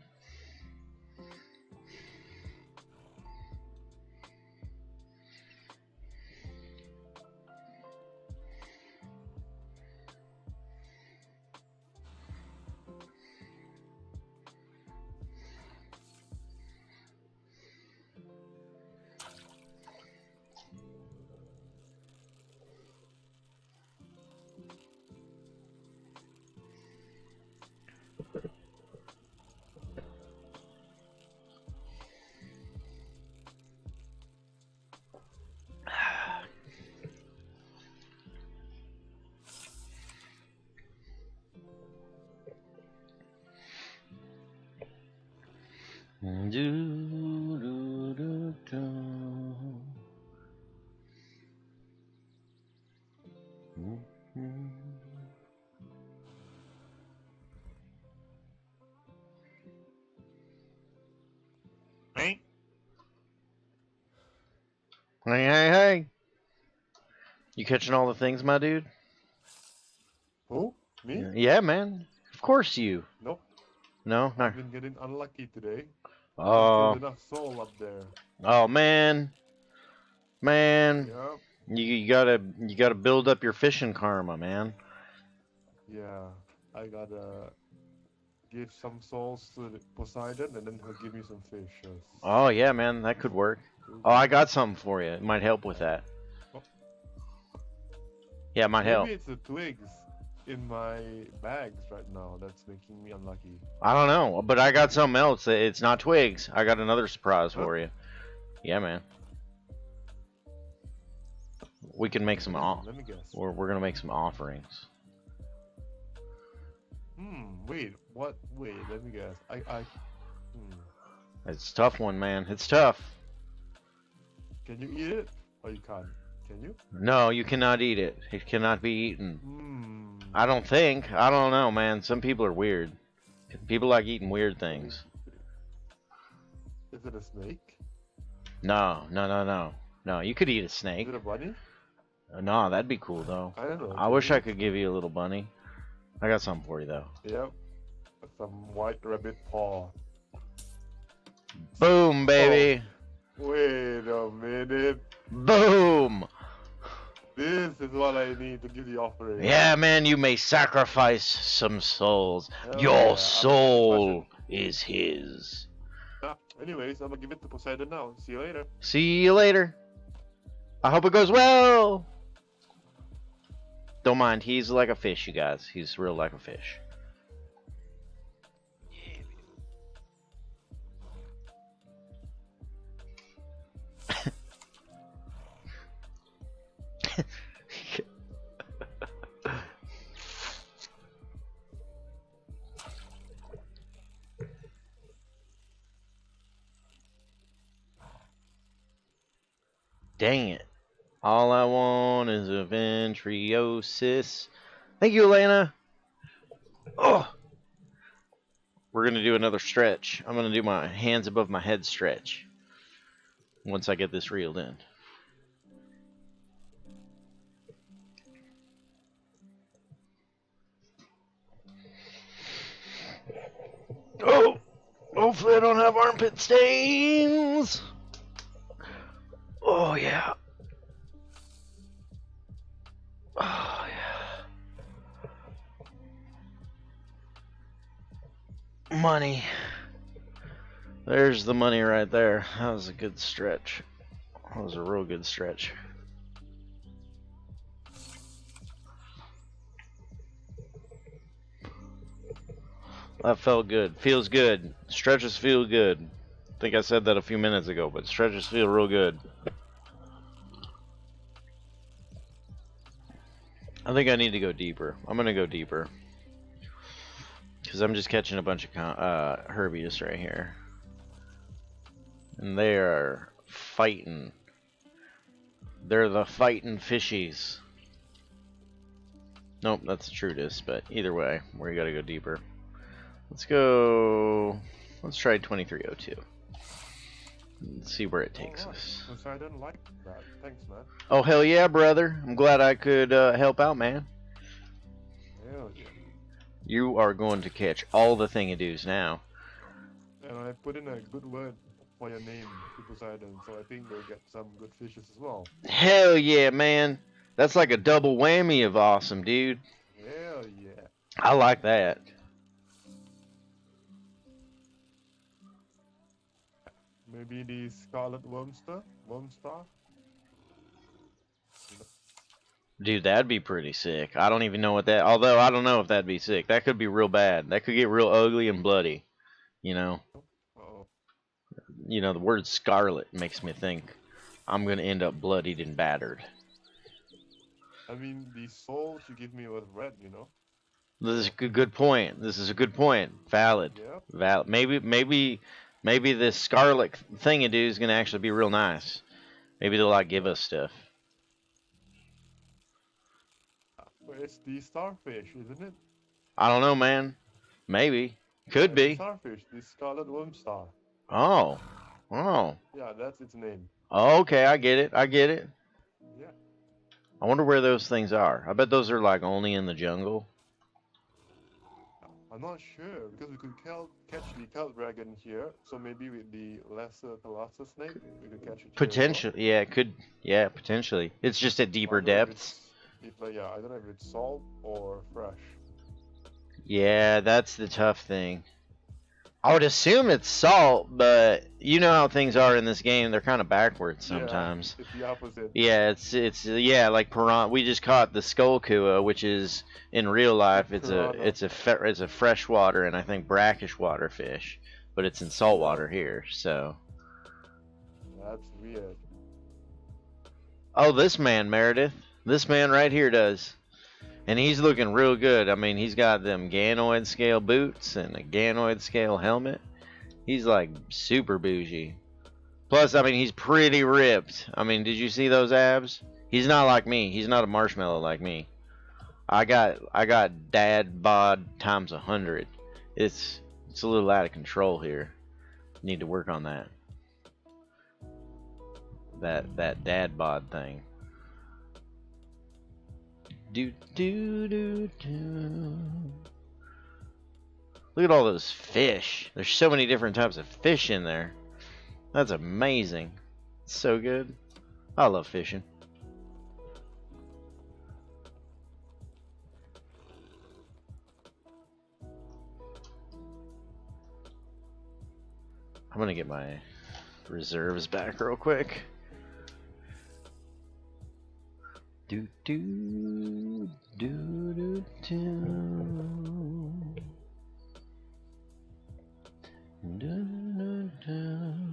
Me? Hey, hey, hey. You catching all the things, my dude? Who? Me? Yeah, man. Of course you. Nope. No? No. I've been getting unlucky today. Oh. Killed enough soul up there. Oh, man. Man. Yep. You gotta build up your fishing karma, man. Yeah. I gotta give some souls to Poseidon and then he'll give me some fish. Yes. Oh, yeah, man. That could work. Oh, I got something for you. It might help with that. Yeah, it might help. Maybe it's the twigs in my bags right now that's making me unlucky. I don't know, but I got something else. It's not twigs. I got another surprise for you. Yeah, man. We can make some Let me guess. We're gonna make some offerings. Wait. What? Wait. Let me guess. It's a tough one, man. It's tough. Can you eat it? Or you can't? Can you? No, you cannot eat it. It cannot be eaten. I don't think. I don't know, man. Some people are weird. People like eating weird things. Is it a snake? No, no, no, no. No, you could eat a snake. Is it a bunny? No, that'd be cool, though. I don't know. I wish I could give you a little bunny. I got something for you, though. Yep. Some white rabbit paw. Boom, baby. Oh, wait a minute. Boom. This is what I need to give the offering. Yeah, man, you may sacrifice some souls. Hell Your yeah, soul is his. Anyways, I'm gonna give it to Poseidon now. See you later. See you later. I hope it goes well. Don't mind, he's like a fish, you guys. He's real like a fish. Dang it. All I want is a Ventriosis. Thank you, Elena. Oh. We're going to do another stretch. I'm going to do my hands above my head stretch once I get this reeled in. Oh! Hopefully I don't have armpit stains. Oh, yeah. Oh, yeah. Money. There's the money right there. That was a good stretch. That was a real good stretch. That felt good. Feels good. Stretches feel good. I think I said that a few minutes ago, but stretches feel real good. I think I need to go deeper. I'm going to go deeper. Because I'm just catching a bunch of Herbius right here. And they are fighting. They're the fighting fishies. Nope, that's a Trudis, but either way, we gotta go deeper. Let's go. Let's try 2302. Let's see where it takes us. So I don't like that. Thanks, man. Oh, hell yeah, brother. I'm glad I could help out, man. Hell yeah. You are going to catch all the thingadoos now. And I put in a good word for your name to Poseidon, so I think they'll get some good fishes as well. Hell yeah, man. That's like a double whammy of awesome, dude. Hell yeah. I like that. Maybe the Scarlet Wormstar? Dude, that'd be pretty sick. I don't even know what that... Although, I don't know if that'd be sick. That could be real bad. That could get real ugly and bloody. You know? Uh-oh. You know, the word scarlet makes me think I'm going to end up bloodied and battered. I mean, the soul she gave me was red, you know? This is a good point. This is a good point. Valid. Yep. Valid. Maybe this scarlet thingadoo is going to actually be real nice. Maybe they'll, like, give us stuff. Well, it's the starfish, isn't it? I don't know, man. Maybe. Could be. Starfish, the Scarlet Wormstar. Oh. Oh. Yeah, that's its name. Okay, I get it. I get it. Yeah. I wonder where those things are. I bet those are, like, only in the jungle. I'm not sure, because we could catch the kelp dragon here, so maybe with the lesser Colossus snake, we could catch it. Potentially, yeah, it could, yeah, potentially. It's just at deeper depths. Yeah, I don't know if it's salt or fresh. Yeah, that's the tough thing. I would assume it's salt, but you know how things are in this game. They're kind of backwards sometimes. Yeah, it's the opposite. Yeah, it's like piranha. We just caught the skull kua, which is in real life it's a freshwater and I think brackish water fish, but it's in saltwater here. So. That's weird. Oh, this man Meredith. This man right here does. And he's looking real good. I mean, he's got them ganoid scale boots and a ganoid scale helmet. He's like super bougie. Plus, I mean, he's pretty ripped. I mean, did you see those abs? He's not like me. He's not a marshmallow like me. I got dad bod times 100. It's a little out of control here. Need to work on that. That dad bod thing. Do do do do. Look at all those fish. There's so many different types of fish in there. That's amazing. It's so good. I love fishing. I'm gonna get my reserves back real quick. Do do do do do. Do do do.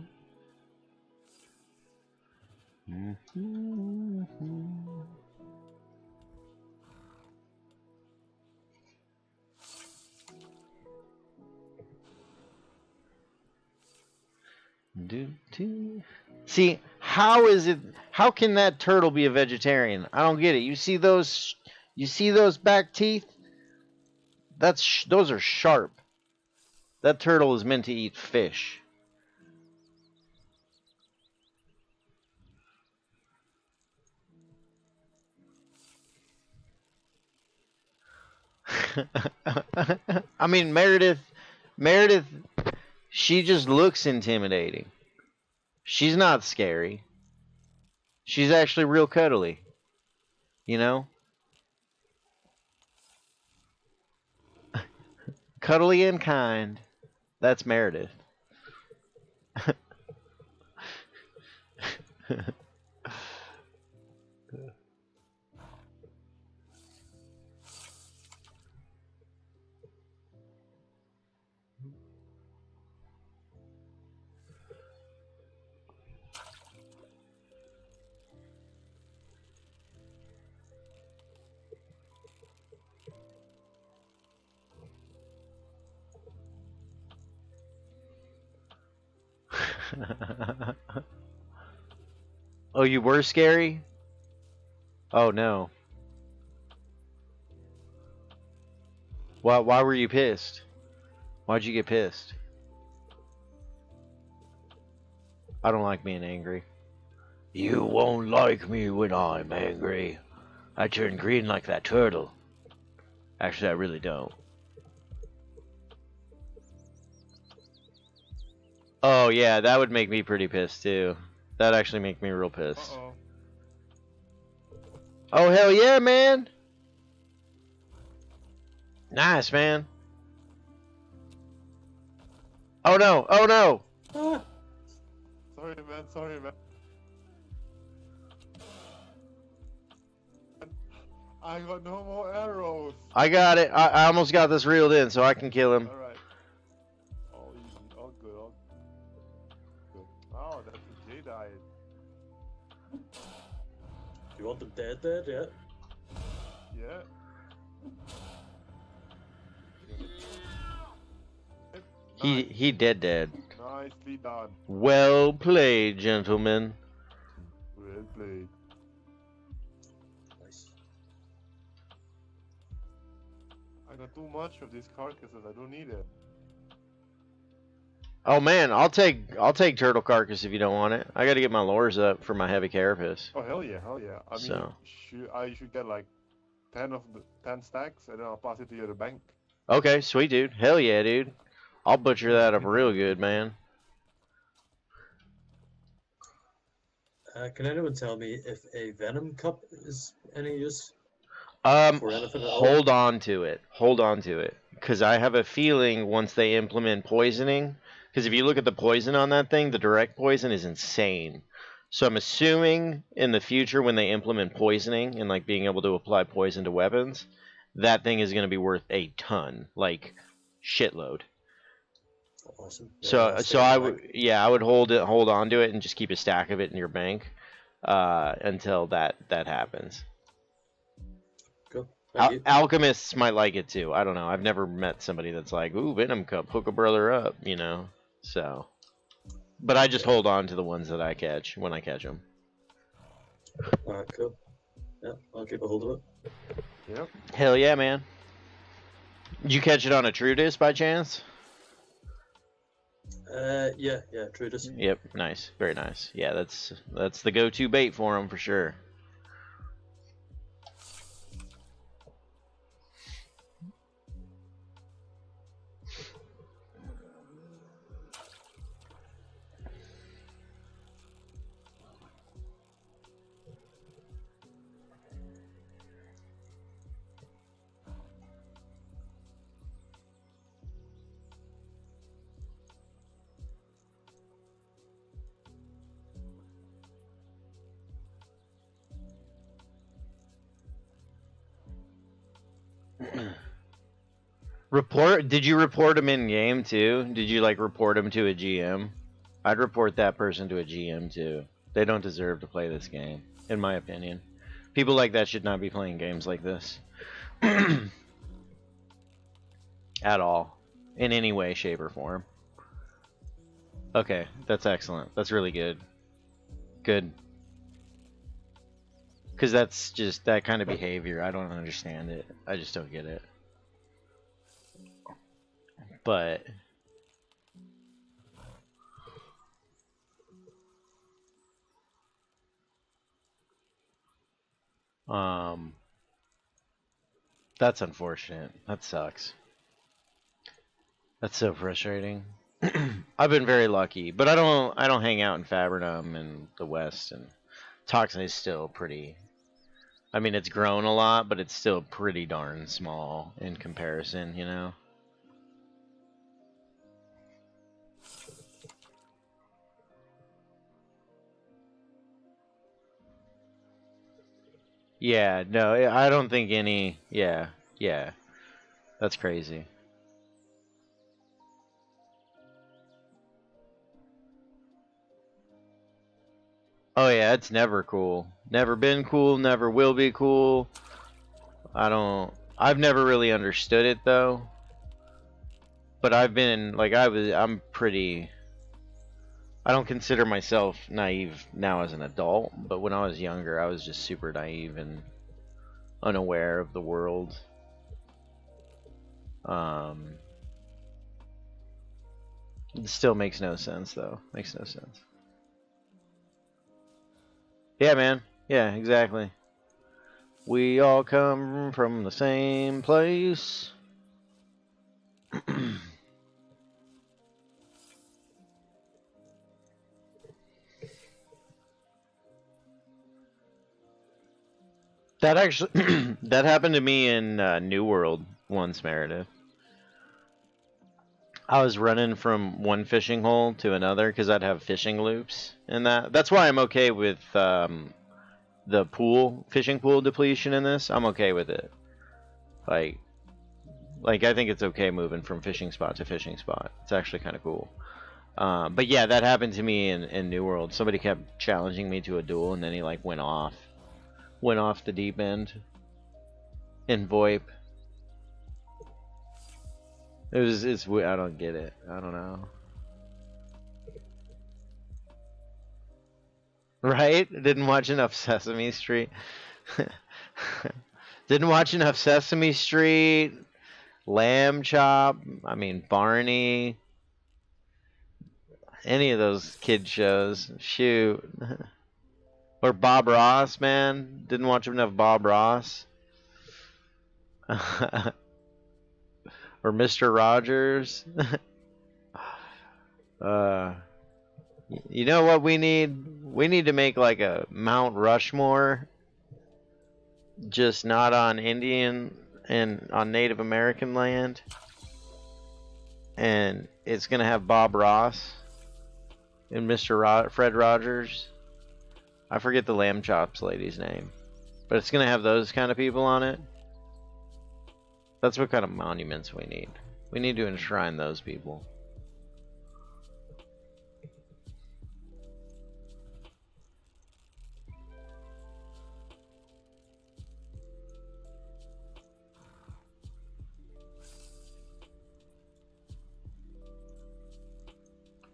Do do. See, how is it? How can that turtle be a vegetarian? I don't get it. You see those? You see those back teeth? Those are sharp. That turtle is meant to eat fish. I mean, Meredith, she just looks intimidating. She's not scary. She's actually real cuddly. You know? Cuddly and kind. That's Meredith. Oh, you were scary? Oh no. Why were you pissed? Why'd you get pissed? I don't like being angry. You won't like me when I'm angry. I turn green like that turtle. Actually, I really don't. Oh yeah, that would make me pretty pissed too. That'd actually make me real pissed. Uh-oh. Oh hell yeah, man! Nice, man. Oh no! Oh no! Sorry, man. Sorry, man. I got no more arrows. I got it. I almost got this reeled in, so I can kill him. All right. All easy. All good. All good. Oh, that's a J diet. You want them dead, yeah? Yeah. He dead. Nicely done. Well played, gentlemen. Well played. Nice. I got too much of these carcasses. I don't need it. Oh man, I'll take turtle carcass if you don't want it. I got to get my lures up for my heavy carapace. Oh hell yeah, hell yeah. I mean, I should get like 10 stacks, and then I'll pass it to you at the bank. Okay, sweet dude. Hell yeah, dude. I'll butcher that up real good, man. Can anyone tell me if a venom cup is any use? Hold on to it. Hold on to it. Because I have a feeling once they implement poisoning, because if you look at the poison on that thing, the direct poison is insane. So I'm assuming in the future when they implement poisoning and like being able to apply poison to weapons, that thing is going to be worth a ton, like shitload. Awesome. Yeah, so I would hold on to it and just keep a stack of it in your bank until that happens. Cool. Alchemists might like it too. I don't know. I've never met somebody that's like, "Ooh, Venom Cup, hook a brother up," you know. So, but I just hold on to the ones that I catch when I catch them. Alright, cool. Yeah, I'll keep a hold of it. Yep. Hell yeah, man. Did you catch it on a Trudis by chance? Yeah, Trudis. Yep, nice, very nice. Yeah, that's the go-to bait for them for sure. Did you report him in game too? Did you like report him to a GM? I'd report that person to a GM too. They don't deserve to play this game, in my opinion. People like that should not be playing games like this. At all. In any way, shape, or form. Okay, that's excellent. That's really good. Good. Because that's just that kind of behavior. I don't understand it. I just don't get it. But that's unfortunate. That sucks. That's so frustrating. I've been very lucky, but I don't hang out in Fabrinum and the West, and Toxin is still pretty. I mean, it's grown a lot, but it's still pretty darn small in comparison, you know. Yeah, no, I don't think any. Yeah, that's crazy. Oh yeah, it's never cool. Never been cool, never will be cool. I've never really understood it though. But I've been, like, I'm pretty I don't consider myself naive now as an adult, but when I was younger, I was just super naive and unaware of the world. It still makes no sense, though. Makes no sense. Yeah, man. Yeah, exactly. We all come from the same place. That actually that happened to me in New World once, Meredith. I was running from one fishing hole to another because I'd have fishing loops and that's why I'm okay with the fishing pool depletion in this. I'm okay with it. Like I think it's okay moving from fishing spot to fishing spot. It's actually kind of cool. But yeah, that happened to me in New World. Somebody kept challenging me to a duel, and then he like went off the deep end in VoIP. It's I don't get it. I don't know. Right? Didn't watch enough Sesame Street. Didn't watch enough Sesame Street. Lamb Chop. I mean Barney. Any of those kid shows. Shoot. Or Bob Ross, man. Didn't watch enough Bob Ross. Or Mr. Rogers. You know what we need? We need to make like a Mount Rushmore. Just not on Indian and on Native American land. And it's going to have Bob Ross and Mr. Fred Rogers. I forget the Lamb Chops lady's name. But it's going to have those kind of people on it. That's what kind of monuments we need. We need to enshrine those people.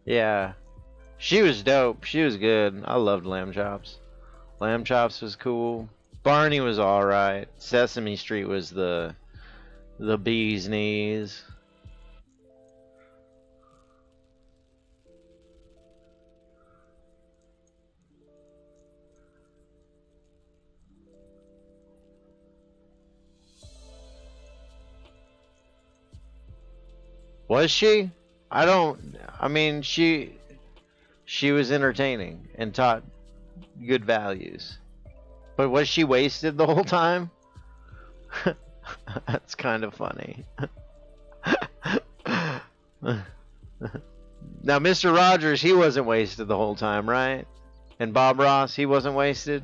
Yeah. She was dope. She was good. I loved Lamb Chops. Lamb Chops was cool. Barney was alright. Sesame Street was the bee's knees. Was she? I mean, she was entertaining and taught good values. But was she wasted the whole time? That's kind of funny. Now, Mr. Rogers, he wasn't wasted the whole time, right? And Bob Ross, he wasn't wasted?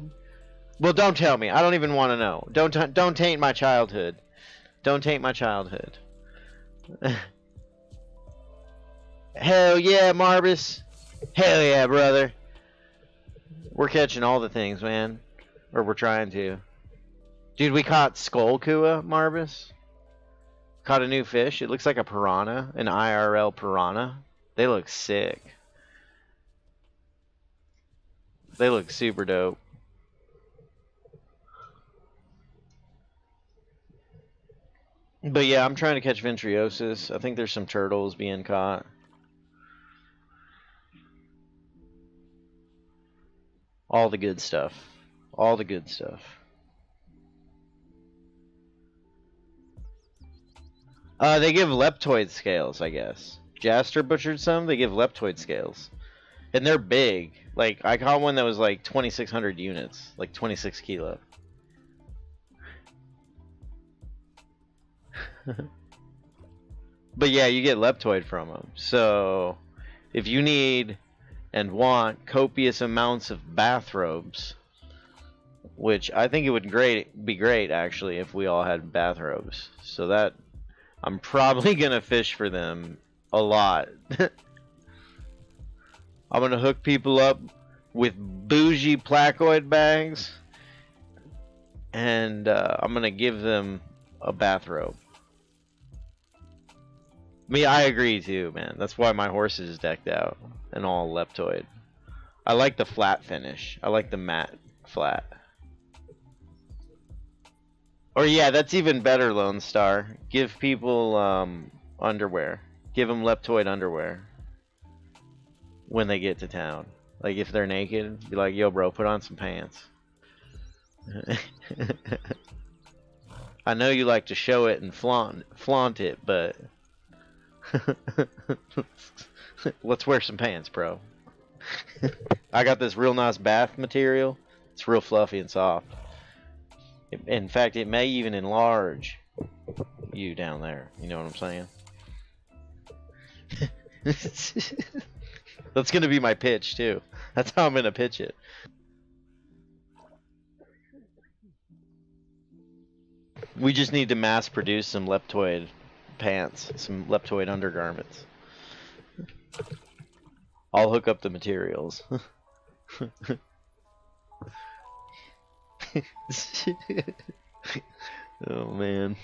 Well, don't tell me. I don't even want to know. Don't taint my childhood. Don't taint my childhood. Hell yeah, Marbus. Hell yeah, brother. We're catching all the things, man. Or we're trying to. Dude, we caught Skull Kua, Marbus. Caught a new fish. It looks like a piranha. An IRL piranha. They look sick. They look super dope. But yeah, I'm trying to catch Ventriosis. I think there's some turtles being caught. All the good stuff. All the good stuff. They give leptoid scales, I guess. Jaster butchered some, they give leptoid scales. And they're big. Like, I caught one that was like 2,600 units. Like 26 kilo. But yeah, you get leptoid from them. So, if you need and want copious amounts of bathrobes, which I think it would be great actually if we all had bathrobes. So that I'm probably gonna fish for them a lot. I'm gonna hook people up with bougie placoid bags, and I'm gonna give them a bathrobe. Me, I agree too, man. That's why my horse is decked out and all leptoid. I like the flat finish. I like the matte flat. Or yeah, that's even better, Lone Star. Give people underwear. Give them leptoid underwear when they get to town. Like if they're naked, be like, yo, bro, put on some pants. I know you like to show it and flaunt it, but let's wear some pants, bro. I got this real nice bath material. It's real fluffy and soft. In fact, it may even enlarge you down there. You know what I'm saying? That's gonna be my pitch too. That's how I'm gonna pitch it. We just need to mass produce some leptoid pants, some leptoid undergarments. I'll hook up the materials. Oh man.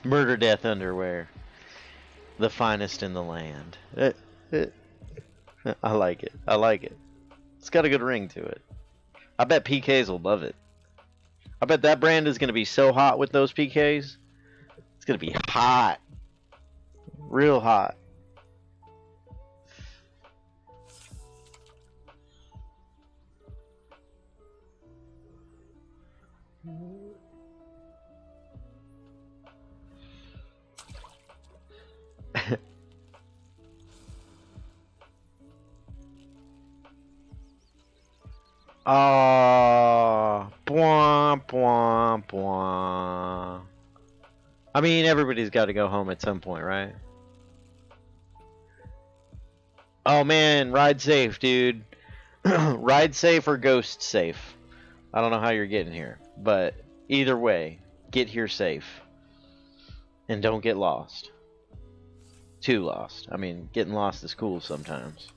Murder death underwear. The finest in the land. I like it. I like it. It's got a good ring to it. I bet PKs will love it. I bet that brand is going to be so hot with those PKs. It's going to be hot. Real hot. Oh, bwah, bwah, bwah. I mean, everybody's got to go home at some point, right? Oh man, ride safe, dude. Ride safe or ghost safe. I don't know how you're getting here, but either way, get here safe. And don't get lost. Too lost. I mean, getting lost is cool sometimes.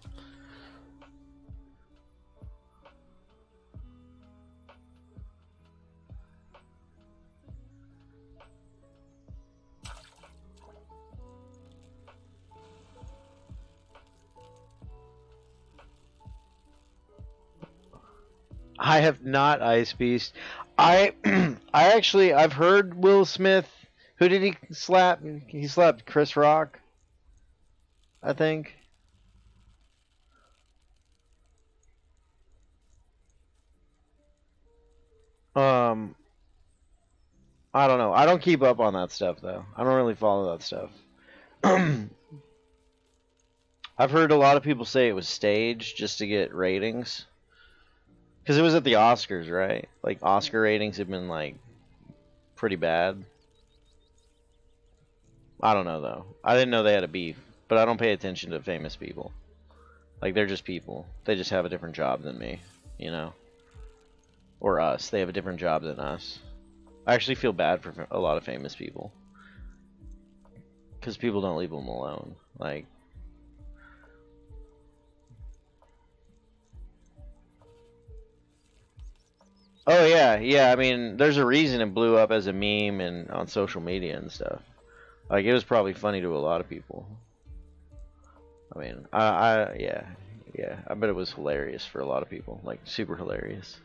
I have not Ice Beast. I've heard Will Smith. Who did he slap? He slapped Chris Rock, I think. I don't know. I don't keep up on that stuff though. I don't really follow that stuff. I've heard a lot of people say it was staged just to get ratings. Because it was at the Oscars, right? Like, Oscar ratings have been, like, pretty bad. I don't know, though. I didn't know they had a beef. But I don't pay attention to famous people. Like, they're just people. They just have a different job than me, you know? Or us. They have a different job than us. I actually feel bad for a lot of famous people. Because people don't leave them alone. Like... Oh yeah, yeah. I mean, there's a reason it blew up as a meme and on social media and stuff. Like it was probably funny to a lot of people. I mean, yeah. I bet it was hilarious for a lot of people. Like super hilarious.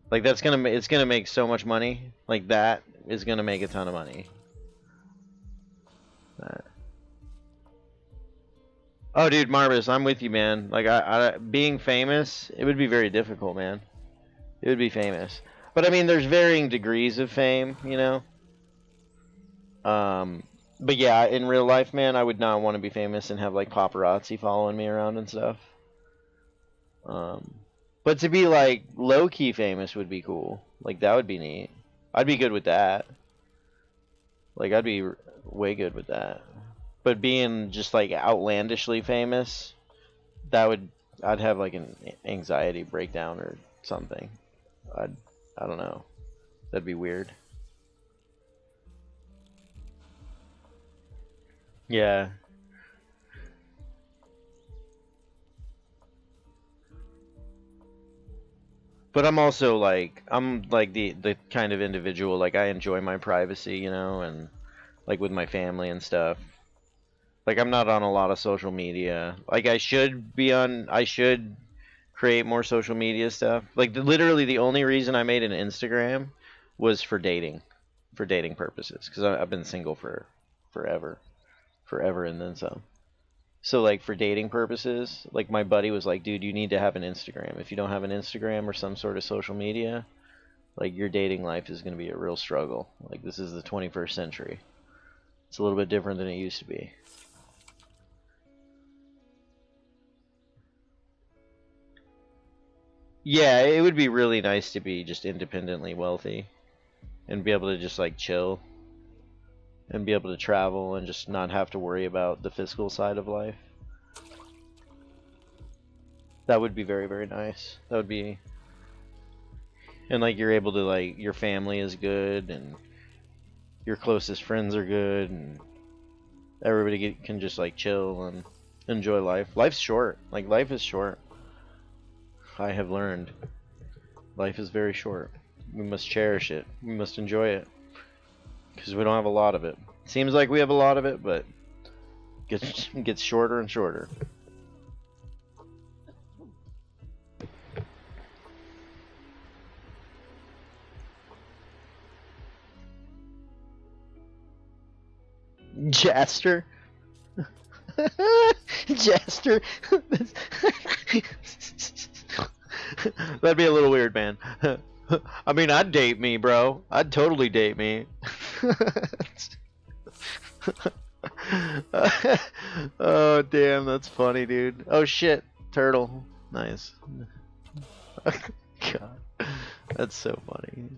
Like it's gonna make so much money. Like that is gonna make a ton of money. Oh, dude, Marvis, I'm with you, man. Like being famous, it would be very difficult, man. It would be famous. But I mean, there's varying degrees of fame, you know? But yeah, in real life, man, I would not want to be famous and have, like, paparazzi following me around and stuff. But to be, like, low-key famous would be cool. Like, that would be neat. I'd be good with that. Like, I'd be way good with that. But being just, like, outlandishly famous, I'd have, like, an anxiety breakdown or something. I don't know. That'd be weird. Yeah. But I'm also like I'm like the kind of individual like I enjoy my privacy, you know, and like with my family and stuff. Like I'm not on a lot of social media. Like I should create more social media stuff. Like literally the only reason I made an Instagram was for dating purposes cuz I've been single for forever and then some. So like for dating purposes, like my buddy was like, "Dude, you need to have an Instagram. If you don't have an Instagram or some sort of social media, like your dating life is going to be a real struggle. Like this is the 21st century. It's a little bit different than it used to be." Yeah, it would be really nice to be just independently wealthy and be able to just like chill and be able to travel and just not have to worry about the fiscal side of life. That would be very, very nice. That would be, and like you're able to like your family is good and your closest friends are good and everybody can just like chill and enjoy life. Life's short. Like life is short. I have learned life is very short. We must cherish it. We must enjoy it because we don't have a lot of it. Seems like we have a lot of it, but gets shorter and shorter. Jaster. Jaster. That'd be a little weird, man. I mean, I'd date me, bro. I'd totally date me. Oh, damn, that's funny, dude. Oh, shit. Turtle. Nice. God. That's so funny.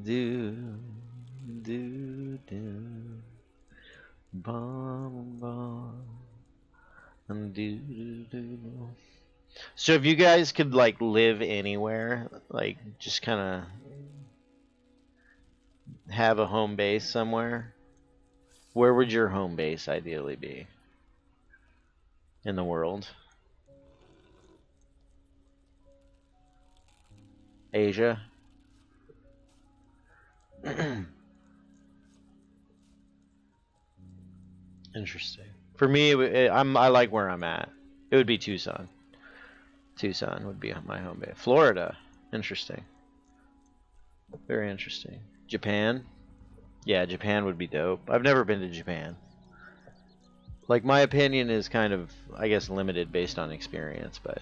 Do do do bum bum and do do do. So if you guys could like live anywhere, like just kind of have a home base somewhere, where would your home base ideally be in the world? Asia? Interesting. For me, I like where I'm at. It would be Tucson. Tucson would be my home base. Florida. Interesting. Very interesting. Japan? Yeah, Japan would be dope. I've never been to Japan. Like, my opinion is kind of, I guess, limited based on experience, but...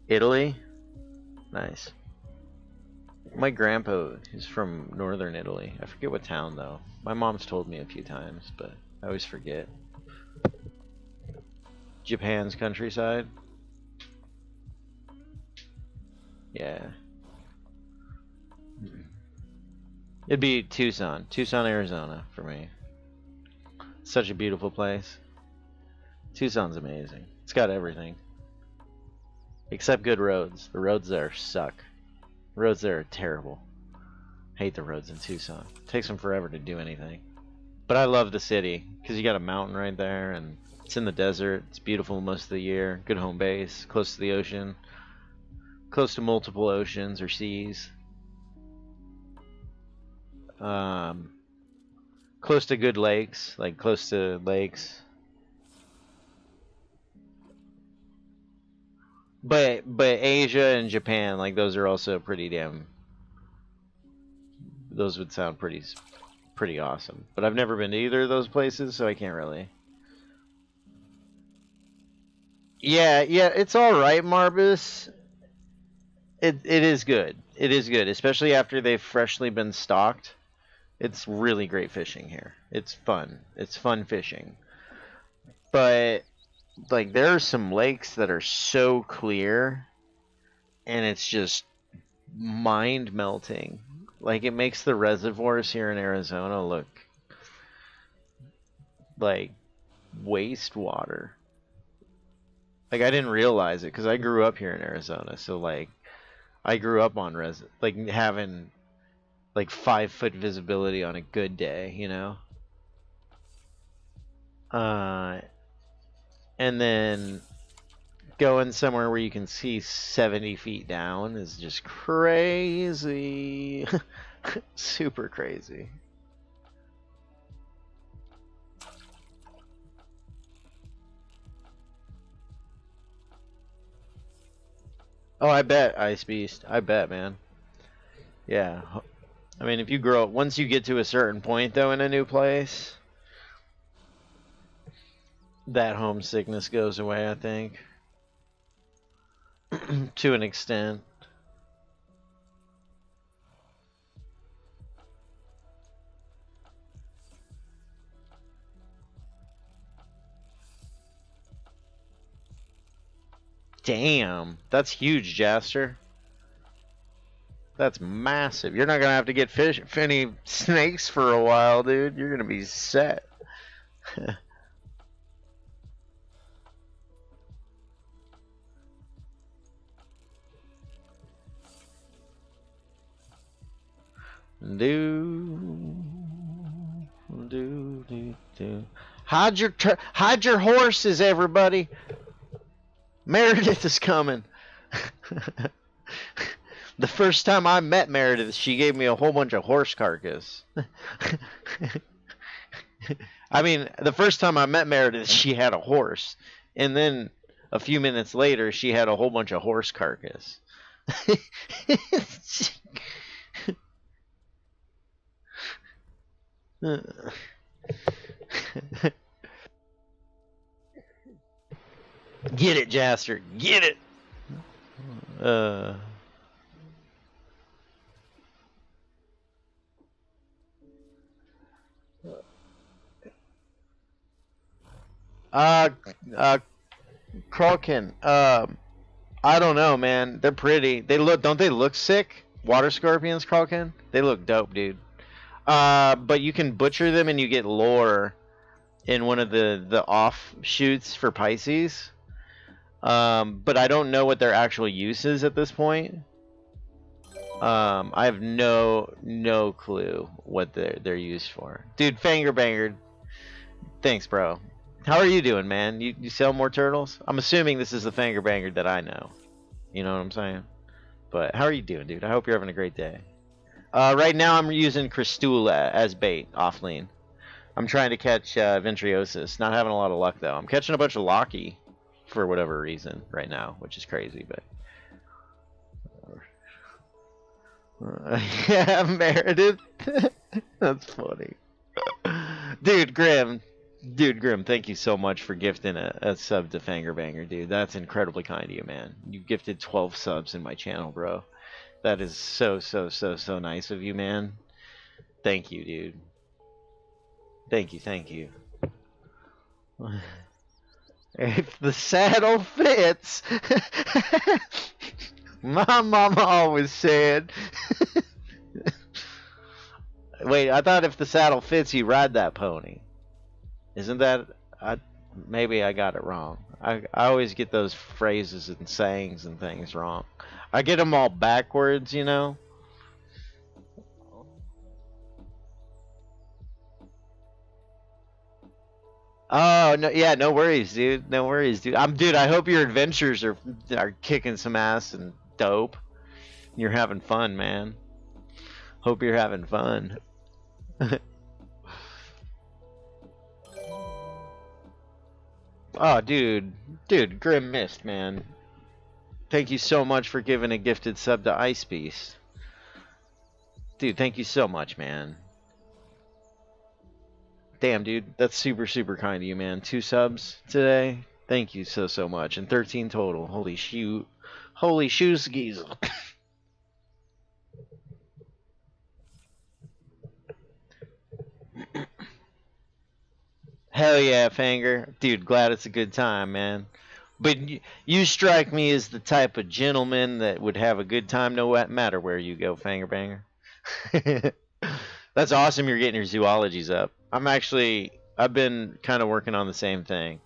Italy? Nice. My grandpa is from northern Italy. I forget what town, though. My mom's told me a few times, but I always forget. Japan's countryside? Yeah. It'd be Tucson. Tucson, Arizona, for me. Such a beautiful place. Tucson's amazing. It's got everything. Except good roads. The roads there suck. The roads there are terrible. Hate the roads in Tucson. It takes them forever to do anything. But I love the city, because you got a mountain right there, and it's in the desert. It's beautiful most of the year. Good home base. Close to the ocean. Close to multiple oceans or seas. Close to good lakes, like close to lakes. But Asia and Japan, like those are also pretty damn. Those would sound pretty awesome. But I've never been to either of those places, so I can't really. Yeah, it's all right, Marbus. It is good. It is good, especially after they've freshly been stocked. It's really great fishing here. It's fun. It's fun fishing. But like there are some lakes that are so clear and it's just mind melting. Like it makes the reservoirs here in Arizona look like wastewater. Like, I didn't realize it because I grew up here in Arizona. So, like, I grew up on like having like 5-foot visibility on a good day, you know? And then going somewhere where you can see 70 feet down is just crazy. Super crazy. Oh, I bet, Ice Beast. I bet, man. Yeah. I mean, if you grow up, once you get to a certain point, though, in a new place, that homesickness goes away, I think. To an extent. Damn, that's huge, Jaster. That's massive. You're not gonna have to get any snakes for a while, dude. You're gonna be set. Do. Hide your horses, everybody. Meredith is coming. The first time I met Meredith, she gave me a whole bunch of horse carcass. I mean, the first time I met Meredith, she had a horse. And then a few minutes later, she had a whole bunch of horse carcass. Get it, Jaster. Get it. Kraken. I don't know, man. They're pretty. Don't they look sick? Water scorpions, Kraken? They look dope, dude. But you can butcher them and you get lore in one of the offshoots for Pisces. But I don't know what their actual use is at this point. I have no clue what they're used for. Dude, Fanger Banger. Thanks, bro. How are you doing, man? You sell more turtles? I'm assuming this is the Fanger Banger that I know. You know what I'm saying? But how are you doing, dude? I hope you're having a great day. Right now I'm using Cristula as bait off lean. I'm trying to catch Ventriosis. Not having a lot of luck though. I'm catching a bunch of Locky for whatever reason right now, which is crazy, but yeah, Meredith. That's funny. Dude, Grim, thank you so much for gifting a sub to Fanger Banger, dude. That's incredibly kind of you, man. You gifted 12 subs in my channel, bro. That is so nice of you, man. Thank you, dude. Thank you. If the saddle fits. My mama always said. Wait, I thought if the saddle fits, you ride that pony. Isn't that... maybe I got it wrong. I always get those phrases and sayings and things wrong. I get them all backwards, you know? Oh, no, yeah, no worries, dude. No worries, dude. Dude, I hope your adventures are kicking some ass and dope. You're having fun, man. Hope you're having fun. Oh, dude, Grim Mist, man. Thank you so much for giving a gifted sub to Ice Beast. Dude, thank you so much, man. Damn, dude, that's super kind of you, man. 2 subs today. Thank you so much, and 13 total. Holy shoot, holy shoes, geez. Hell yeah, Fanger. Dude, glad it's a good time, man. But you strike me as the type of gentleman that would have a good time no matter where you go, Fanger Banger. That's awesome you're getting your zoologies up. I've been kind of working on the same thing.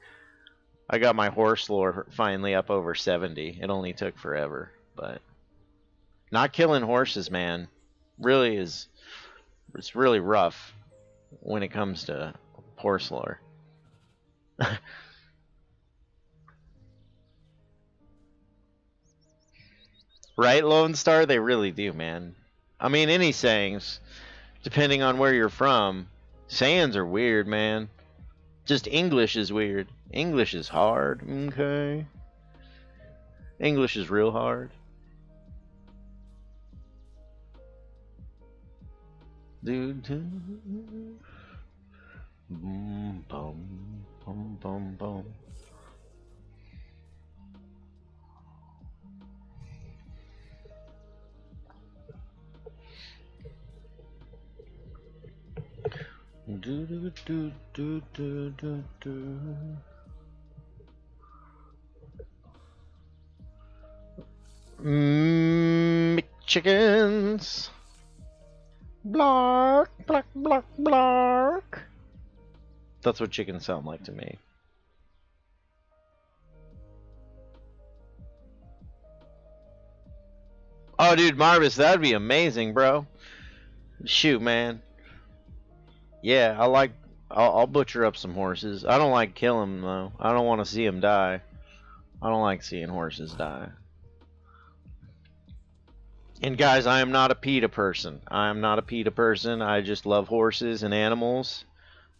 I got my horse lore finally up over 70. It only took forever, but not killing horses, man, really is, it's really rough when it comes to horse lore. Right, Lone Star? They really do, man. I mean, any sayings, depending on where you're from, sayings are weird, man. Just English is weird. English is hard, okay? English is real hard. Dude. Boom, boom, boom, boom, boom. Do do do do do do do. Chickens. Blark, blark, blark, blark. That's what chickens sound like to me. Oh, dude, Marvis, that'd be amazing, bro. Shoot, man. Yeah, I'll butcher up some horses. I don't like killing them, though. I don't want to see them die. I don't like seeing horses die. And guys, I am not a PETA person. I am not a PETA person. I just love horses and animals.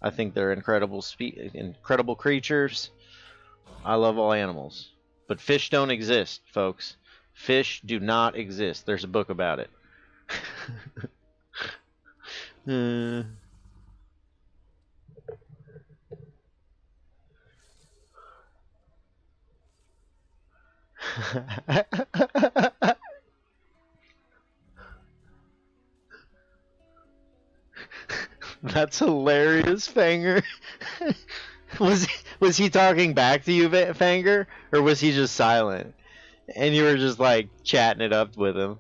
I think they're incredible creatures. I love all animals. But fish don't exist, folks. Fish do not exist. There's a book about it. That's hilarious, Fanger. Was he talking back to you, Fanger, or was he just silent? And you were just like chatting it up with him.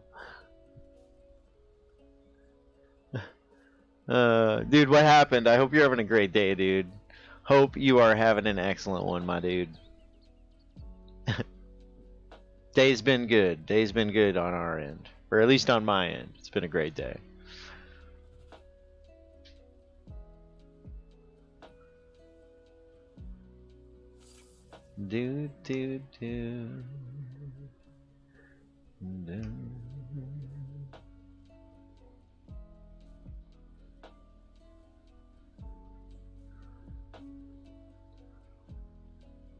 Dude, what happened? I hope you're having a great day, dude. Hope you are having an excellent one, my dude. Day's been good. Day's been good on our end. Or at least on my end. It's been a great day. Do do do. Do.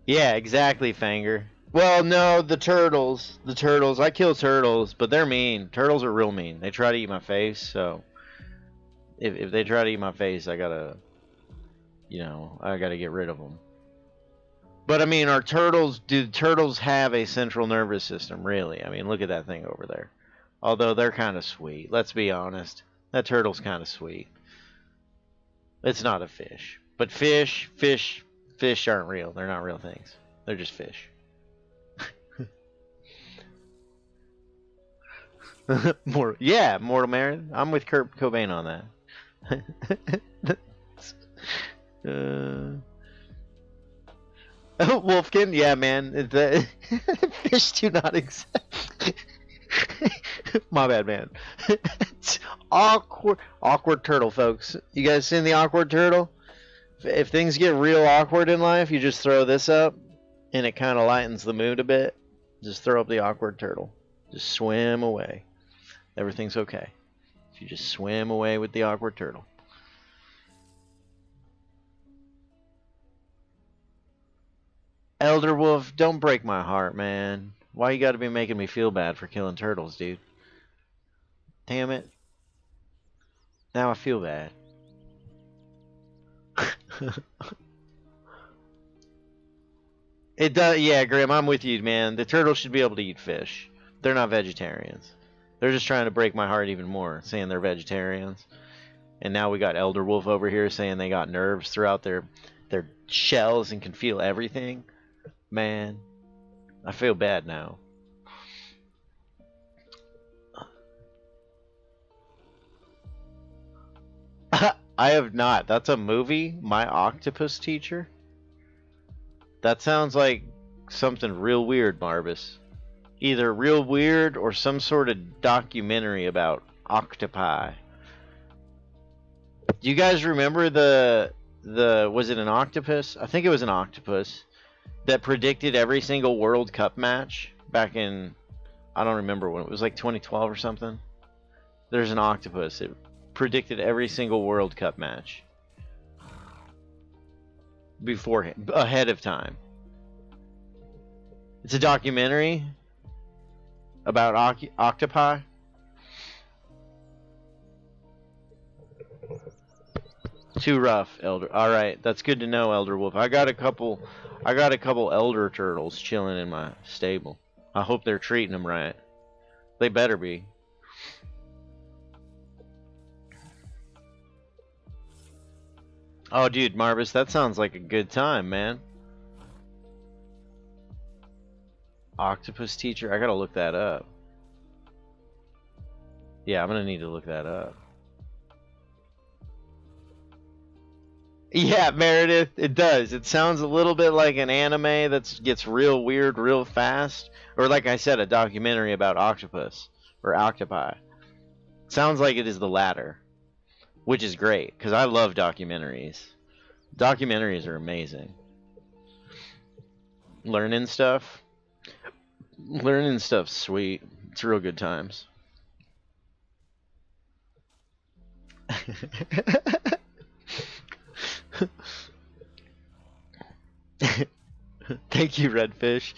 Yeah, exactly, Fanger. Well, no, the turtles. The turtles. I kill turtles, but they're mean. Turtles are real mean. They try to eat my face, so if they try to eat my face, I gotta, I gotta get rid of them. But I mean, do turtles have a central nervous system, really? I mean, look at that thing over there. Although they're kind of sweet. Let's be honest. That turtle's kind of sweet. It's not a fish. But fish aren't real. They're not real things. They're just fish. Mortal Marin. I'm with Kurt Cobain on that. Wolfkin, yeah, man. The fish do not exist. My bad, man. It's awkward turtle, folks. You guys seen the awkward turtle? If things get real awkward in life, you just throw this up, and it kind of lightens the mood a bit. Just throw up the awkward turtle. Just swim away. Everything's okay. If you just swim away with the awkward turtle. Elder Wolf, don't break my heart, man. Why you gotta be making me feel bad for killing turtles, dude? Damn it. Now I feel bad. It does, yeah, Grim, I'm with you, man. The turtles should be able to eat fish. They're not vegetarians. They're just trying to break my heart even more, saying they're vegetarians. And now we got Elder Wolf over here saying they got nerves throughout their shells and can feel everything. Man, I feel bad now. I have not. That's a movie? My Octopus Teacher? That sounds like something real weird, Marvis. Either real weird or some sort of documentary about octopi. Do you guys remember the was it an octopus? I think it was an octopus that predicted every single World Cup match back in, I don't remember when, it was like 2012 or something. There's an octopus. It predicted every single World Cup match beforehand, ahead of time. It's a documentary about octopi. Too rough, Elder. All right, that's good to know, Elder Wolf. I got a couple elder turtles chilling in my stable. I hope they're treating them right. They better be. Oh, dude, Marvis, that sounds like a good time, man. Octopus teacher? I gotta look that up. Yeah, I'm gonna need to look that up. Yeah, Meredith, it does. It sounds a little bit like an anime that gets real weird real fast. Or like I said, a documentary about octopus or octopi. Sounds like it is the latter. Which is great, because I love documentaries. Documentaries are amazing. Learning stuff. Learning stuff's sweet. It's real good times. Thank you, Redfish.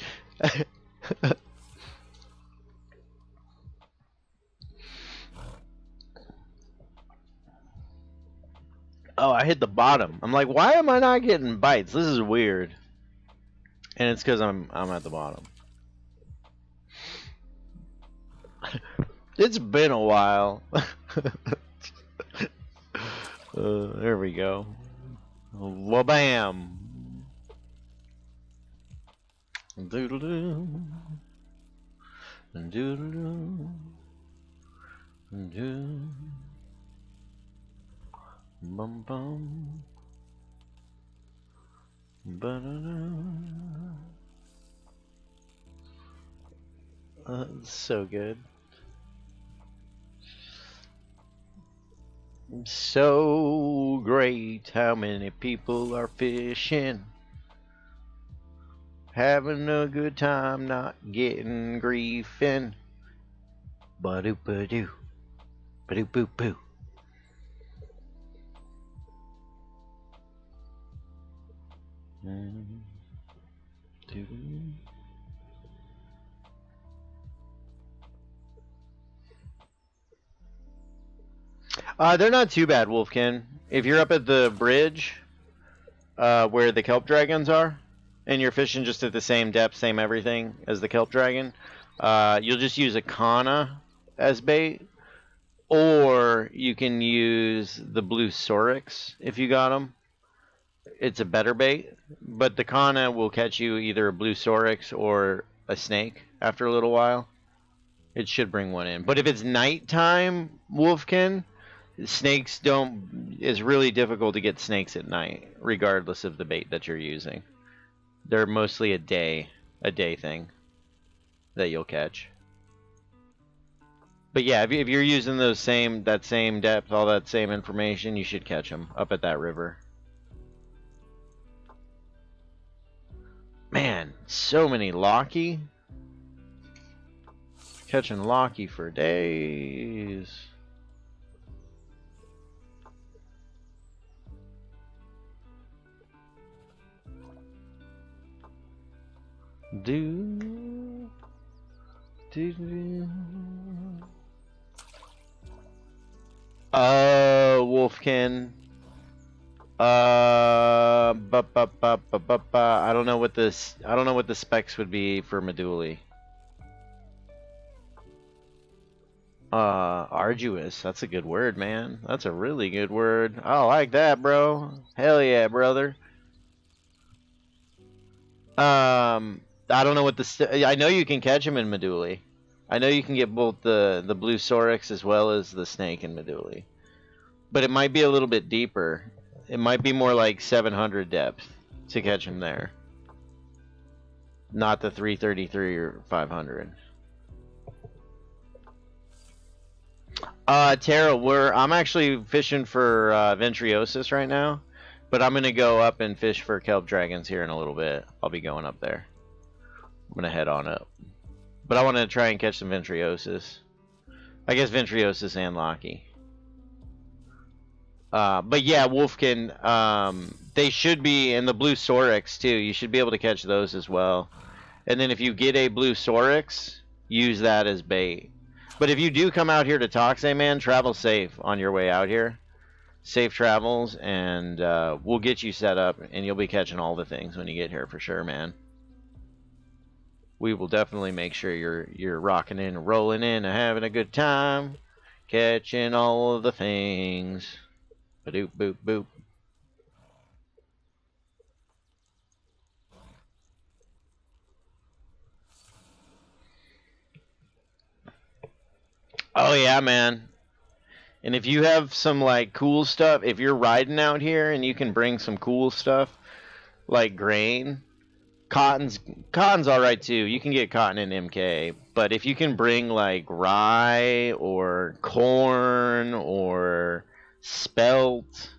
Oh, I hit the bottom. I'm like, why am I not getting bites? This is weird. And it's because I'm at the bottom. It's been a while. There we go. Wabam. Doodle-doo. Doodle-doo. Doo. Bum bum. So good. So great. How many people are fishing? Having a good time, not getting griefing. Ba-doo-ba-doo. Ba-doo-boo-boo. They're not too bad, Wolfkin. If you're up at the bridge, where the kelp dragons are, and you're fishing just at the same depth, same everything as the kelp dragon, you'll just use a kana as bait, or you can use the blue sorix if you got them. It's a better bait, but the kana will catch you either a blue sorix or a snake after a little while. It should bring one in. But if it's nighttime, Wolfkin, snakes don't... It's really difficult to get snakes at night, regardless of the bait that you're using. They're mostly a day thing that you'll catch. But yeah, if you're using that same depth, all that same information, you should catch them up at that river. Man, so many Locky. Catching Locky for days. Do. Wolfkin. I don't know what the specs would be for Meduli. Arduous. That's a good word, man. That's a really good word. I like that, bro. Hell yeah, brother. I don't know what I know you can catch him in Meduli. I know you can get both the blue sorix as well as the snake in Meduli. But it might be a little bit deeper. It might be more like 700 depth to catch him there. not the 333 or 500. Tara, I'm actually fishing for Ventriosis right now, but I'm gonna go up and fish for kelp dragons here in a little bit. I'll be going up there. I'm gonna head on up, but I want to try and catch some Ventriosis. I guess Ventriosis and Locky. But yeah, Wolfkin, they should be in the blue Sorix too. You should be able to catch those as well. And then if you get a blue Sorix, use that as bait. But if you do come out here to Toxay, man, travel safe on your way out here. Safe travels, and we'll get you set up, and you'll be catching all the things when you get here for sure, man. We will definitely make sure you're rocking in, rolling in, and having a good time, catching all of the things. Ba-doop, boop, boop. Oh yeah, man. And if you have some like cool stuff, if you're riding out here and you can bring some cool stuff like grain, cotton's all right too. You can get cotton in MK, but if you can bring like rye or corn or spelt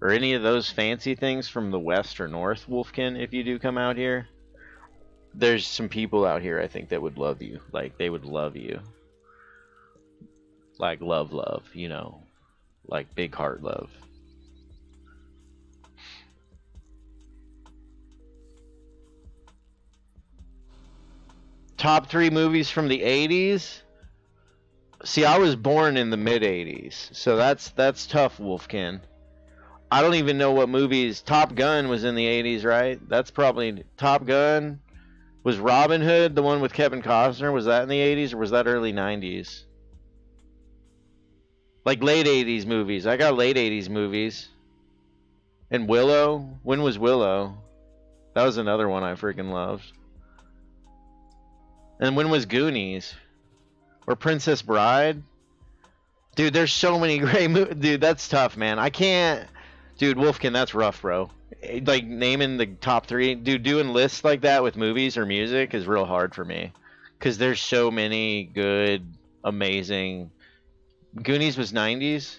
or any of those fancy things from the west or north, Wolfkin, if you do come out here, there's some people out here I think that would love you. Like they would love you. Like love, you know, like big heart love. Top 3 movies from the 80s? See, I was born in the mid 80s, so that's tough, Wolfkin. I don't even know what movies. Top Gun was in the 80s, right? That's probably Top Gun. Was Robin Hood the one with Kevin Costner? Was that in the 80s or was that early 90s? Like late 80s movies. I got late 80s movies. And Willow? When was Willow? That was another one I freaking loved. And when was Goonies? Or Princess Bride? Dude, there's so many great movies. Dude, that's tough, man. I can't... Dude, Wolfkin, that's rough, bro. Like, naming the top 3... Dude, doing lists like that with movies or music is real hard for me. Because there's so many good, amazing... Goonies was 90s?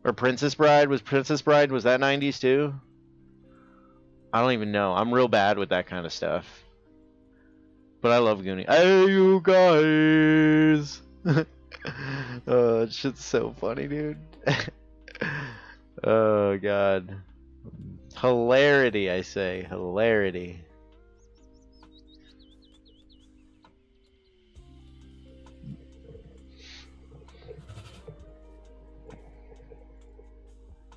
Or Princess Bride? Was that 90s too? I don't even know. I'm real bad with that kind of stuff. But I love Goonies. Hey, you guys! Oh, that shit's so funny, dude. Oh, God. Hilarity, I say. Hilarity.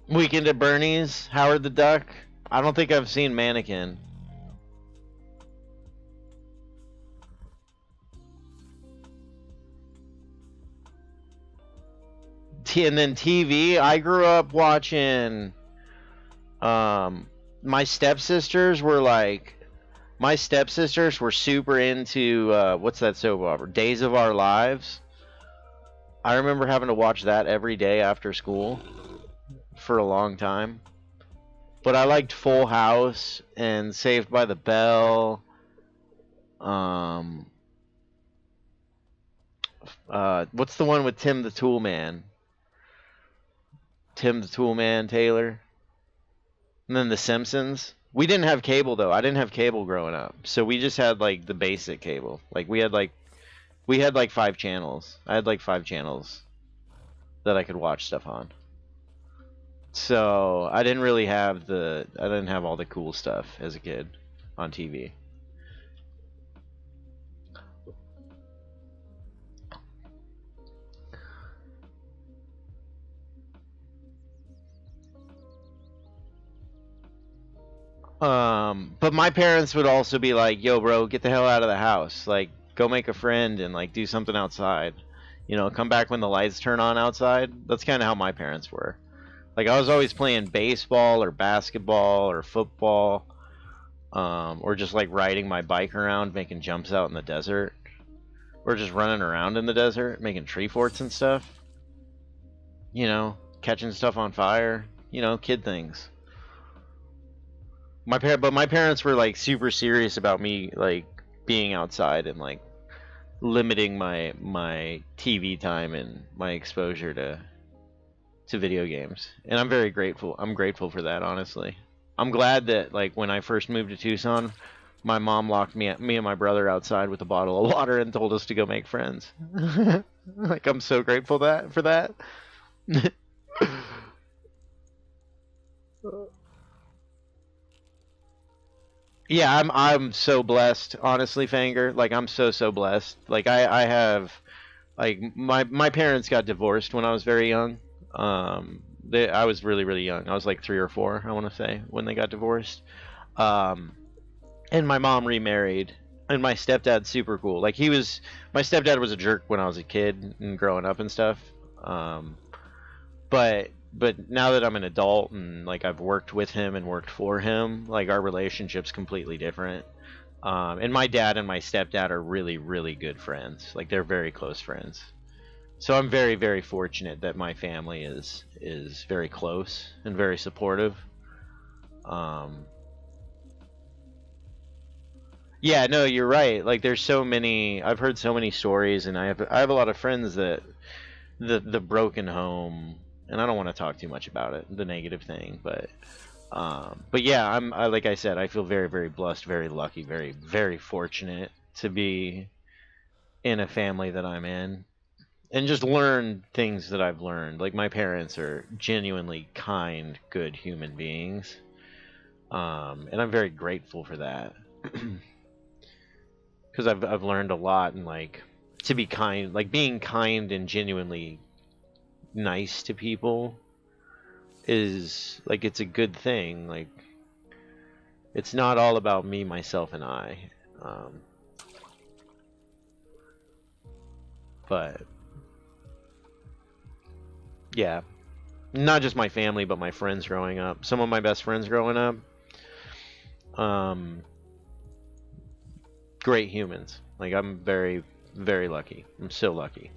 Weekend at Bernie's, Howard the Duck. I don't think I've seen Mannequin. And then TV, I grew up watching, my stepsisters were super into, what's that soap opera? Days of Our Lives. I remember having to watch that every day after school for a long time. But I liked Full House and Saved by the Bell. What's the one with Tim the Tool Man? Tim the Tool Man Taylor. And then The Simpsons. We didn't have cable though. I didn't have cable growing up. So we just had like the basic cable. Like we had like 5 channels. I had like 5 channels that I could watch stuff on. So I didn't have all the cool stuff as a kid on TV. But my parents would also be like, yo, bro, get the hell out of the house. Like, go make a friend and, like, do something outside. You know, come back when the lights turn on outside. That's kind of how my parents were. Like, I was always playing baseball or basketball or football. Or just, like, riding my bike around, making jumps out in the desert. Or just running around in the desert, making tree forts and stuff. You know, catching stuff on fire. You know, kid things. But my parents were like super serious about me like being outside and like limiting my TV time and my exposure to video games. And I'm very grateful. I'm grateful for that, honestly. I'm glad that like when I first moved to Tucson, my mom locked me and my brother outside with a bottle of water and told us to go make friends. Like I'm so grateful for that. Yeah, I'm so blessed, honestly, Fanger. Like I'm so blessed. Like I have like my parents got divorced when I was very young. I was really young. I was like 3 or 4, I want to say, when they got divorced. And my mom remarried, and my stepdad's super cool. Like my stepdad was a jerk when I was a kid and growing up and stuff. But now that I'm an adult and like I've worked with him and worked for him, like our relationship's completely different. And my dad and my stepdad are really good friends. Like they're very close friends. So I'm very fortunate that my family is very close and very supportive. Yeah, no, you're right. Like there's so many. I've heard so many stories, and I have a lot of friends that the broken home, and I don't want to talk too much about it, the negative thing, but yeah, like I said, I feel very blessed, very lucky, very fortunate to be in a family that I'm in, and just learn things that I've learned. Like my parents are genuinely kind, good human beings, and I'm very grateful for that. Because I've learned a lot, and like to be kind, like being kind and genuinely nice to people is like it's a good thing. Like it's not all about me, myself, and I. But yeah, not just my family, but my friends growing up. Some of my best friends growing up. Great humans. Like I'm very lucky. I'm so lucky.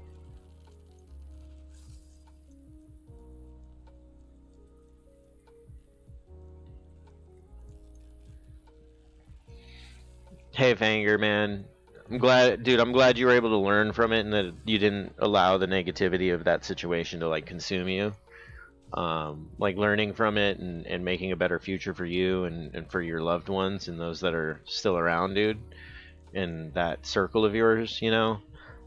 Hey, Fanger, man. I'm glad you were able to learn from it and that you didn't allow the negativity of that situation to like consume you. Like learning from it and making a better future for you and for your loved ones and those that are still around, dude. In that circle of yours, you know,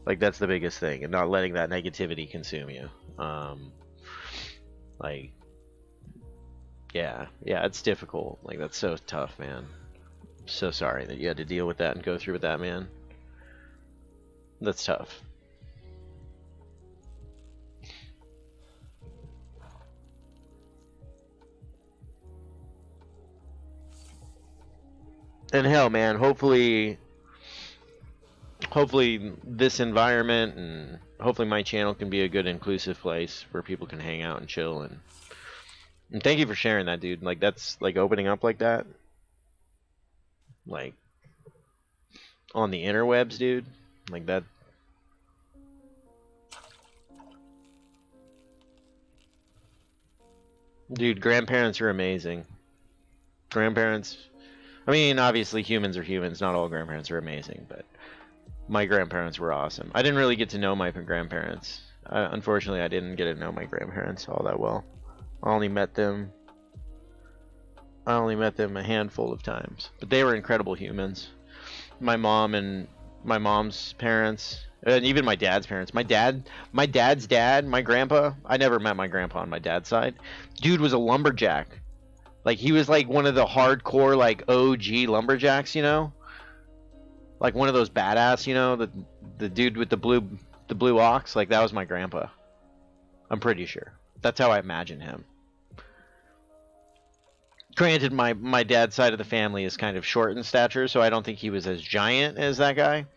like that's the biggest thing, and not letting that negativity consume you. Like yeah, it's difficult. Like that's so tough, man. I'm so sorry that you had to deal with that and go through with that, man. That's tough. And hell, man, hopefully this environment and hopefully my channel can be a good inclusive place where people can hang out and chill, and thank you for sharing that, dude. Like that's like opening up like that, like on the interwebs, dude, like that. Dude, grandparents are amazing. Grandparents, I mean, obviously humans are humans, not all grandparents are amazing, but my grandparents were awesome. I didn't really get to know my grandparents. Unfortunately, I didn't get to know my grandparents all that well. I only met them a handful of times, but they were incredible humans. My mom and my mom's parents, and even my dad's parents. My dad's dad, my grandpa. I never met my grandpa on my dad's side. Dude was a lumberjack. Like he was like one of the hardcore like OG lumberjacks, you know? Like one of those badass, you know, the dude with the blue ox, like that was my grandpa. I'm pretty sure. That's how I imagine him. Granted, my dad's side of the family is kind of short in stature, so I don't think he was as giant as that guy.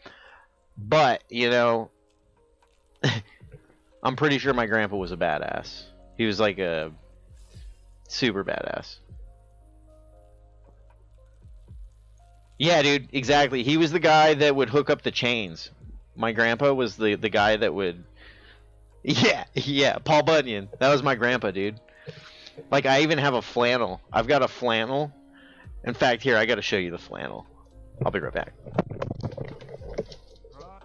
But, you know, I'm pretty sure my grandpa was a badass. He was like a super badass. Yeah, dude, exactly. He was the guy that would hook up the chains. My grandpa was the guy that would... Yeah, Paul Bunyan. That was my grandpa, dude. Like, I even have a flannel. I've got a flannel, In fact, here, I gotta show you the flannel. I'll be right back. Run.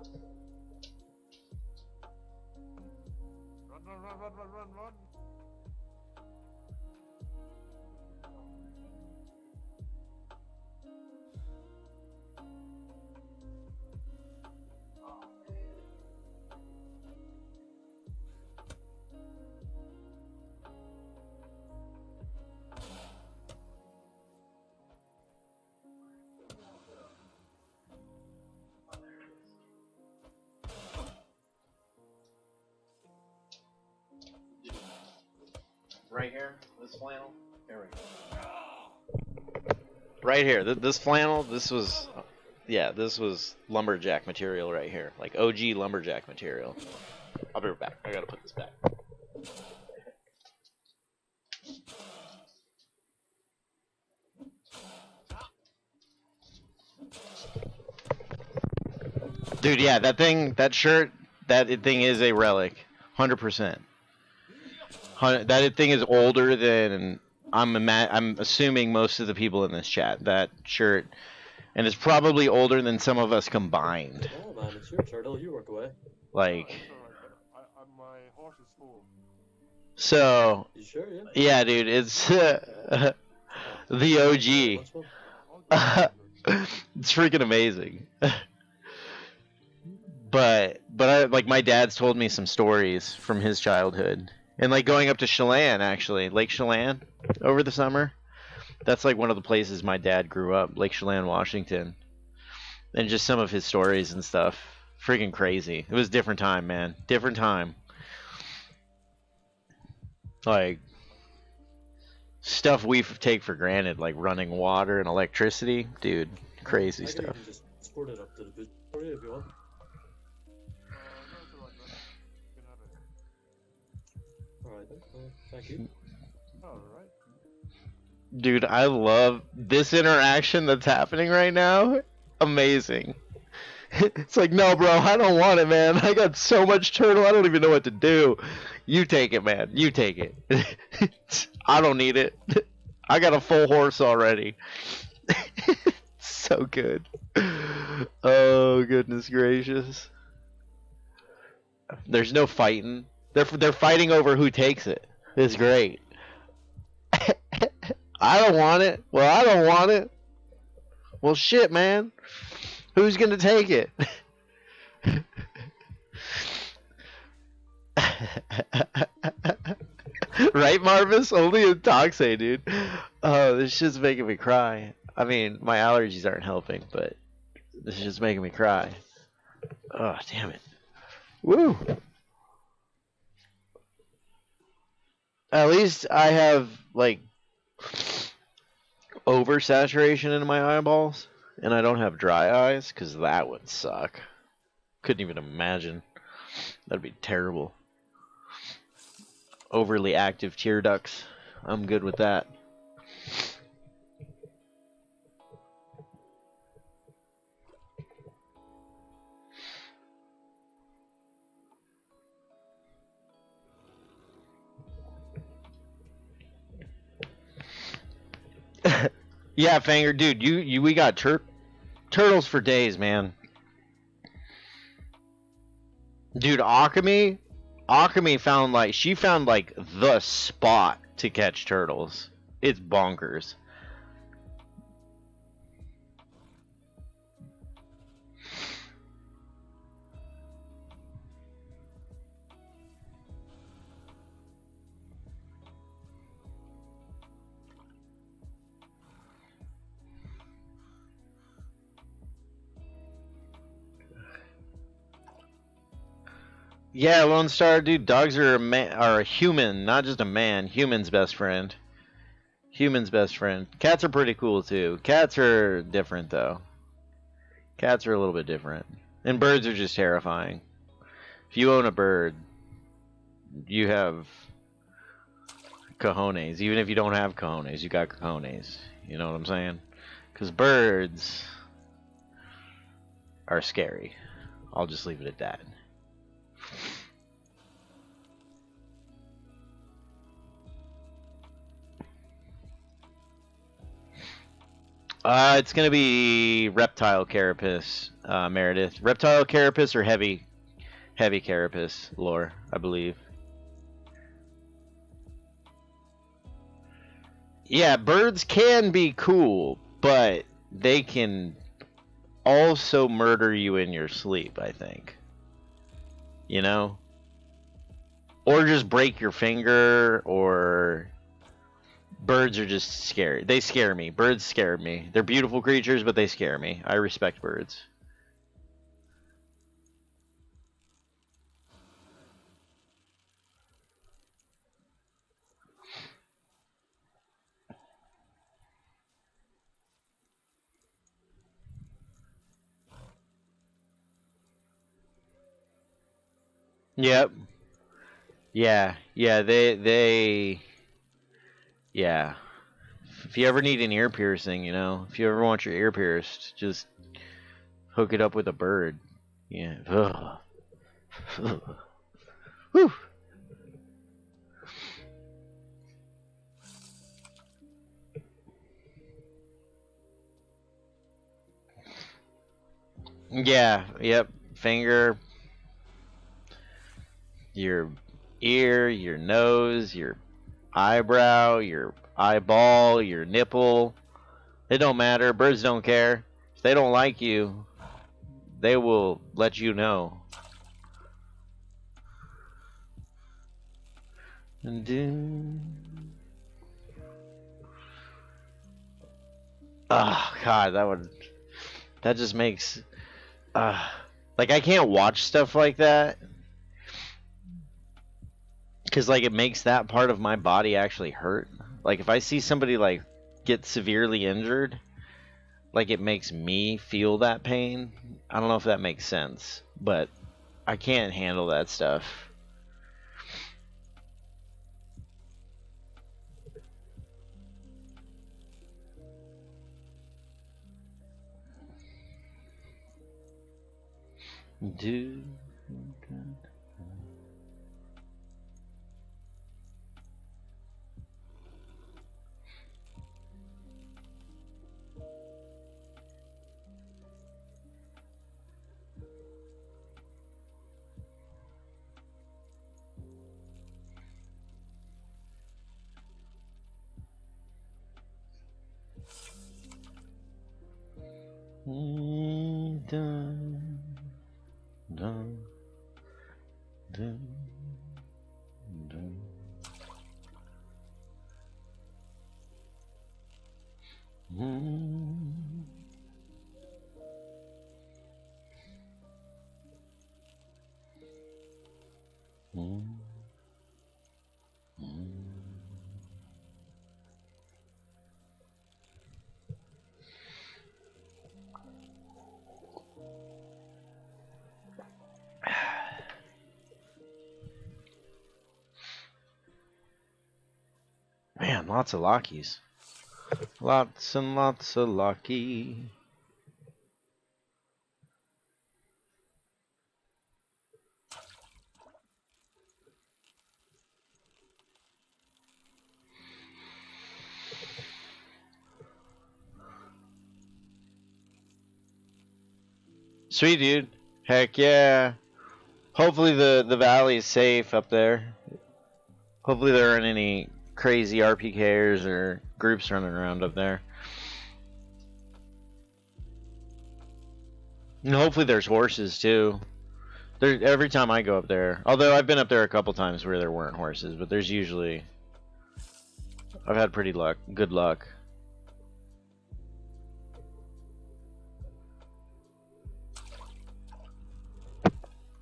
Right here, this flannel. Here we go. Right here, this flannel. This was, yeah, this was lumberjack material right here, like OG lumberjack material. I'll be right back. I gotta put this back. Dude, yeah, that shirt, that thing is a relic, 100%. That thing is older than I'm assuming most of the people in this chat. That shirt, and it's probably older than some of us combined. Oh man, it's your turtle. You work away. Like. My horse is full. So. You sure? Yeah. Yeah, dude, it's the OG. It's freaking amazing. But like my dad's told me some stories from his childhood, and like going up to Chelan, actually, Lake Chelan, over the summer. That's like one of the places my dad grew up, Lake Chelan, Washington, and just some of his stories and stuff. Freaking crazy. It was a different time, man. Different time. Like stuff we take for granted, like running water and electricity, dude. Crazy stuff. I can just sport it up to the boot for you if you want. Alright then. Thank you. Alright. Dude, I love this interaction that's happening right now. Amazing. It's like, no, bro, I don't want it, man. I got so much turtle, I don't even know what to do. You take it, man. You take it. I don't need it. I got a full horse already. So good. Oh, goodness gracious. There's no fighting. They're fighting over who takes it. It's great. I don't want it. Well, I don't want it. Well, shit, man. Who's gonna take it? Right, Marvis? Only in Toxay, dude. Oh, this shit's making me cry. I mean, my allergies aren't helping, but this is just making me cry. Oh, damn it. Woo! At least I have, like, oversaturation in my eyeballs, and I don't have dry eyes, because that would suck. Couldn't even imagine. That'd be terrible. Overly active tear ducts. I'm good with that. Yeah, Fanger, dude, we got turtles for days, man. Dude, Akami found like the spot to catch turtles. It's bonkers. Yeah, Lone Star, dude. Dogs are a human, not just a man. Human's best friend. Human's best friend. Cats are pretty cool too. Cats are different though. Cats are a little bit different, and birds are just terrifying. If you own a bird, you have cojones. Even if you don't have cojones, you got cojones. You know what I'm saying? Because birds are scary. I'll just leave it at that. It's gonna be reptile carapace, Meredith. Reptile carapace or heavy carapace lore, I believe. Yeah, birds can be cool, but they can also murder you in your sleep, I think. You know? Or just break your finger, or birds are just scary. They scare me. Birds scare me. They're beautiful creatures, but they scare me. I respect birds. Yep. Yeah, yeah. If you ever need an ear piercing, you know, if you ever want your ear pierced, just hook it up with a bird. Yeah. Ugh. Whew. Yeah, yep. Finger, your ear, your nose, your eyebrow, your eyeball, your nipple. It don't matter. Birds don't care. If they don't like you, they will let you know. Oh God, that just makes like I can't watch stuff like that because like it makes that part of my body actually hurt. Like if I see somebody like get severely injured, like it makes me feel that pain. I don't know if that makes sense, but I can't handle that stuff. Dude. Dun, dun, dun, dun. Man, lots of Lockies. Lots and lots of Locky. Sweet, dude. Heck yeah. Hopefully the valley is safe up there. Hopefully there aren't any crazy RPKers or groups running around up there. And hopefully there's horses too. Every time I go up there, although I've been up there a couple times where there weren't horses, but there's usually, I've had good luck.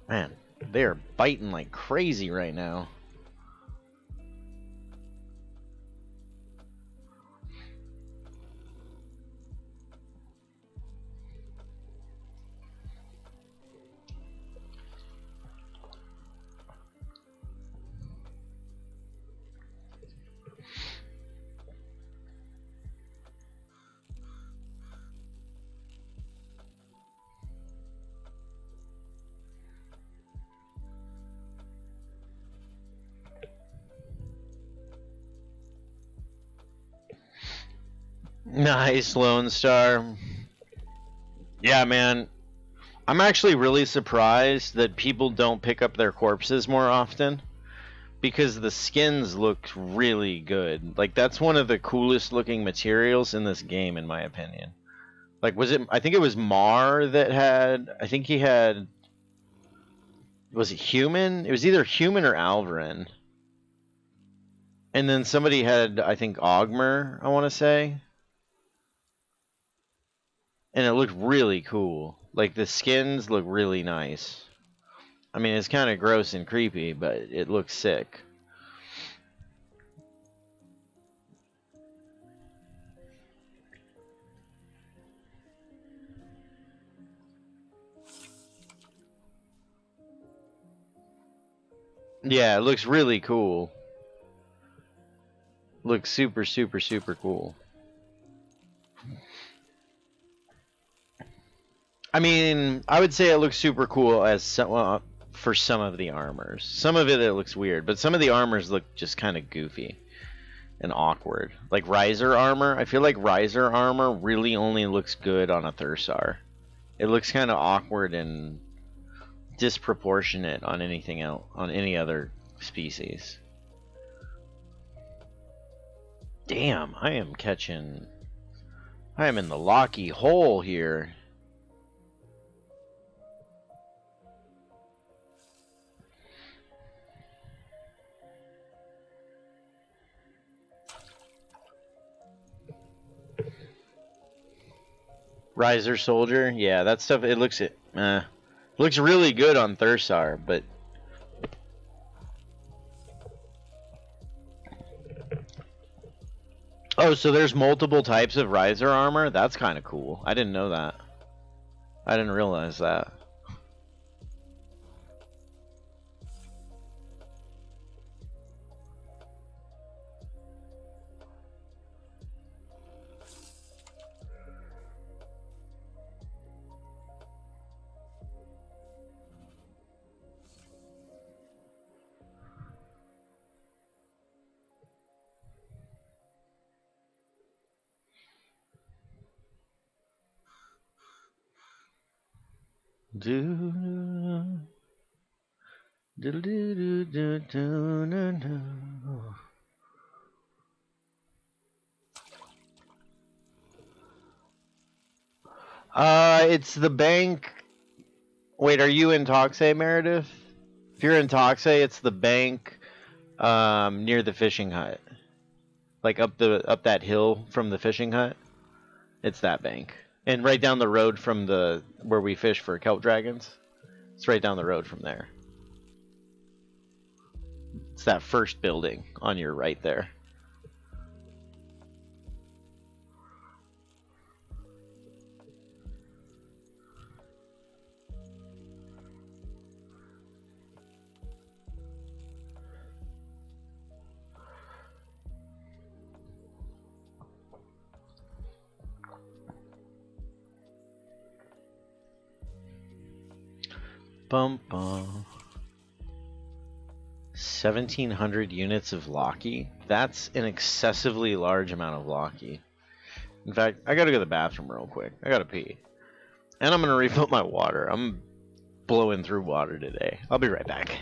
Man, they are biting like crazy right now. Nice, Lone Star. Yeah, man. I'm actually really surprised that people don't pick up their corpses more often because the skins look really good. Like, that's one of the coolest looking materials in this game, in my opinion. Like, I think it was Mar that had, I think he had, was it human? It was either human or Alvarin. And then somebody had, I think, Ogmer, I want to say. And it looked really cool. Like, the skins look really nice. I mean, it's kind of gross and creepy, but it looks sick. Yeah, it looks really cool. Looks super, super, super cool. I mean, I would say it looks super cool as for some of the armors. Some of it looks weird, but some of the armors look just kind of goofy and awkward. Like Riser armor, I feel like Riser armor really only looks good on a Thursar. It looks kind of awkward and disproportionate on anything else, on any other species. Damn, I am in the locky hole here. Riser Soldier, yeah, that stuff, it looks really good on Thursar, but oh, so there's multiple types of Riser armor? That's kind of cool. I didn't know that. I didn't realize that. It's the bank. Wait, are you in Toxay, Meredith? If you're in Toxay, it's the bank near the fishing hut. Like up that hill from the fishing hut. It's that bank. And right down the road from where we fish for kelp dragons. It's right down the road from there. It's that first building on your right there. Bum bum. 1,700 units of Locky? That's an excessively large amount of Locky. In fact, I gotta go to the bathroom real quick. I gotta pee. And I'm gonna refill my water. I'm blowing through water today. I'll be right back.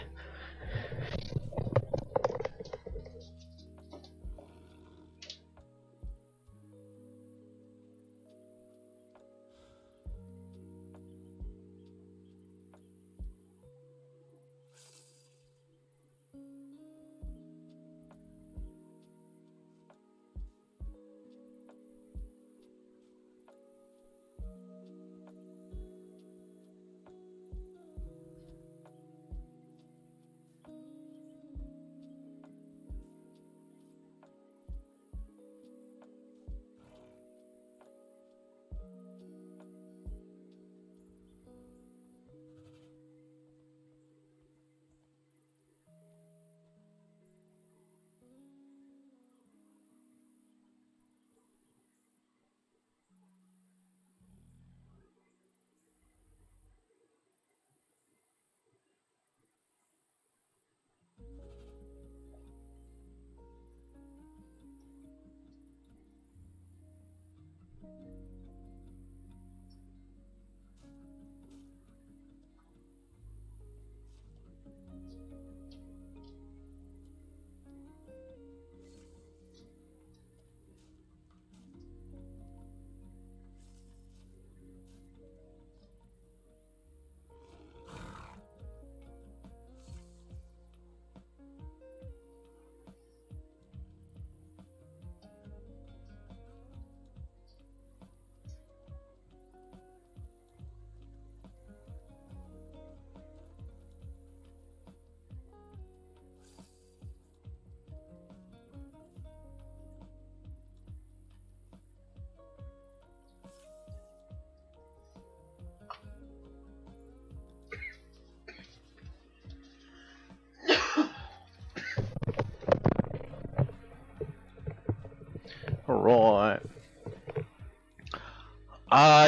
Alright.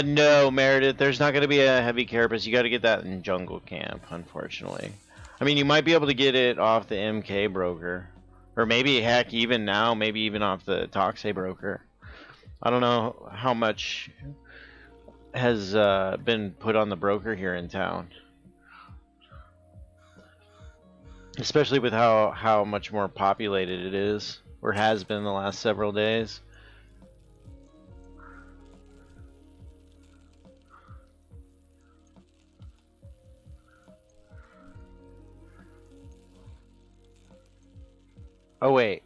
No, Meredith, there's not going to be a heavy carapace. You got to get that in jungle camp, unfortunately. I mean, you might be able to get it off the MK broker. Or maybe, heck, even now, maybe even off the Toxay broker. I don't know how much has been put on the broker here in town. Especially with how much more populated it is, or has been the last several days. Oh wait,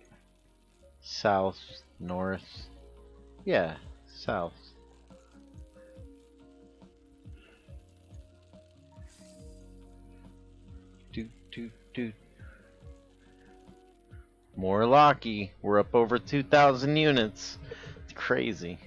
south, north, yeah, south. Do. More Locky. We're up over 2,000 units. It's crazy.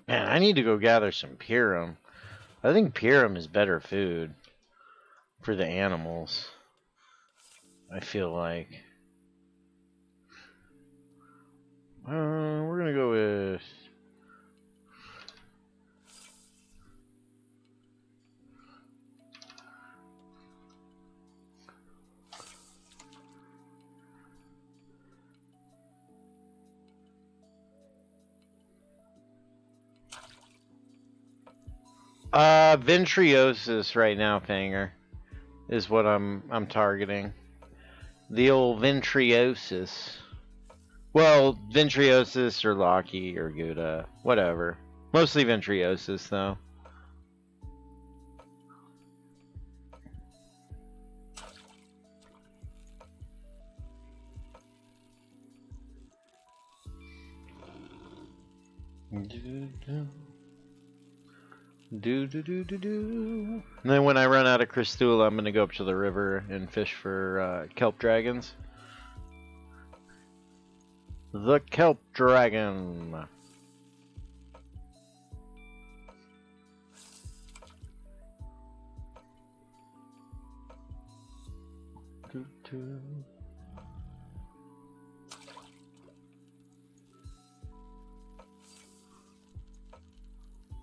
Man, I need to go gather some Pyrum. I think Pyrum is better food for the animals. I feel like. We're gonna go with... Ventriosis right now, Fanger, is what I'm targeting. The old Ventriosis. Well, Ventriosis or Locky or Gouda, whatever. Mostly Ventriosis, though. And then when I run out of Crystula, I'm gonna go up to the river and fish for kelp dragons. The kelp dragon.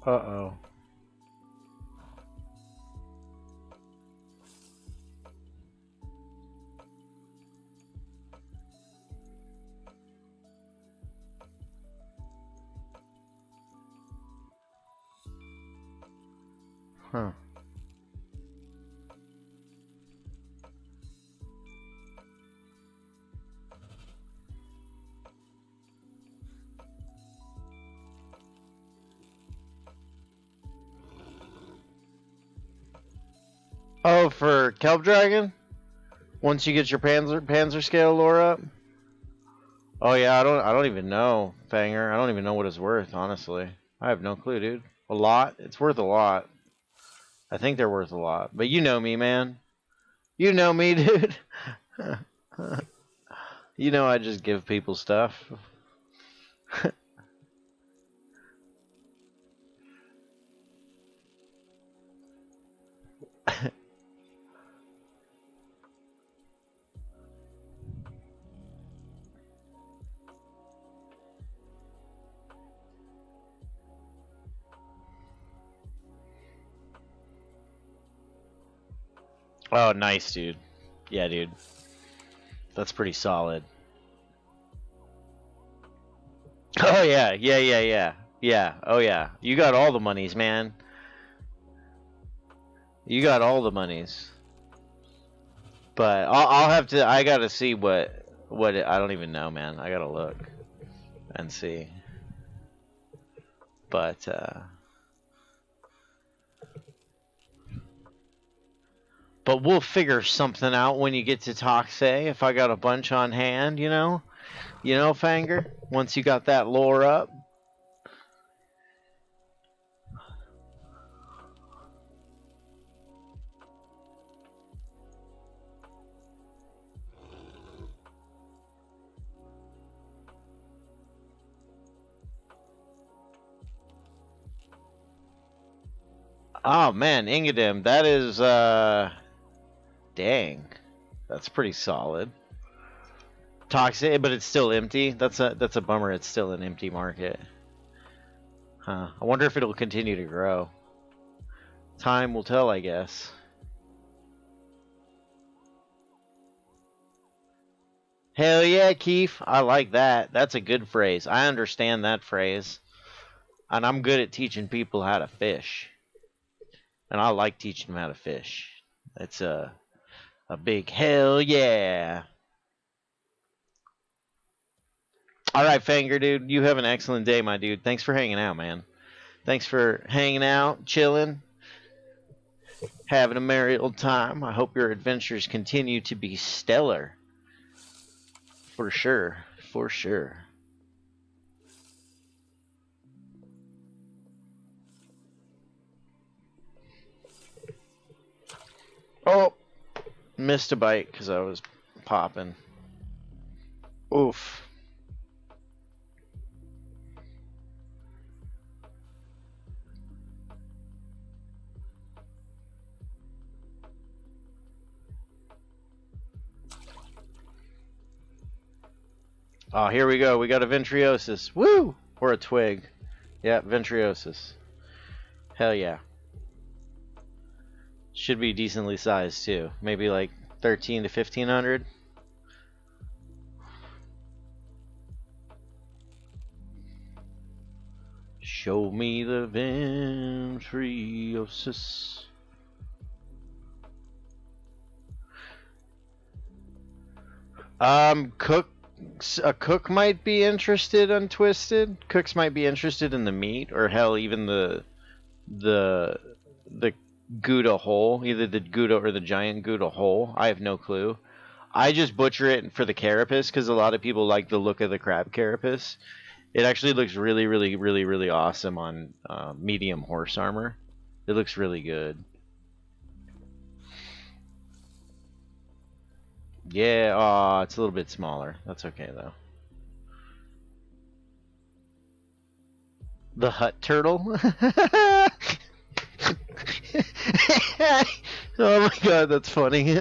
Uh-oh. Huh. Oh, for kelp dragon? Once you get your panzer scale lore up? Oh yeah, I don't even know, Fanger. I don't even know what it's worth, honestly. I have no clue, dude. A lot? It's worth a lot. I think they're worth a lot. But you know me, man. You know me, dude. You know I just give people stuff. Oh, nice, dude. Yeah, dude. That's pretty solid. Oh, yeah. Yeah. Oh, yeah. You got all the monies, man. You got all the monies. But I'll have to... I gotta see what I don't even know, man. I gotta look and see. But, But we'll figure something out when you get to Toxay. If I got a bunch on hand, you know? You know, Fanger? Once you got that lore up. Oh man, Ingadem, that is dang. That's pretty solid. Toxic, but it's still empty. That's a bummer. It's still an empty market. Huh. I wonder if it'll continue to grow. Time will tell, I guess. Hell yeah, Keith. I like that. That's a good phrase. I understand that phrase. And I'm good at teaching people how to fish. And I like teaching them how to fish. It's a big hell yeah. All right, Fanger, dude. You have an excellent day, my dude. Thanks for hanging out, man. Thanks for hanging out, chilling, having a merry old time. I hope your adventures continue to be stellar. For sure. For sure. Oh, missed a bite because I was popping. Oof. Oh, here we go. We got a ventriosis. Woo! Or a twig. Yeah, ventriosis. Hell yeah. Should be decently sized too. Maybe like 13 to 1500. Show me the ventriosis. Cook might be interested on Twisted. Cooks might be interested in the meat, or hell, even the Gouda whole, either the Gouda or the giant Gouda whole. I have no clue. I just butcher it for the carapace because a lot of people like the look of the crab carapace. It actually looks really, really, really, really awesome on medium horse armor. It looks really good. Yeah, it's a little bit smaller. That's okay, though. The hut turtle? Oh my god, that's funny.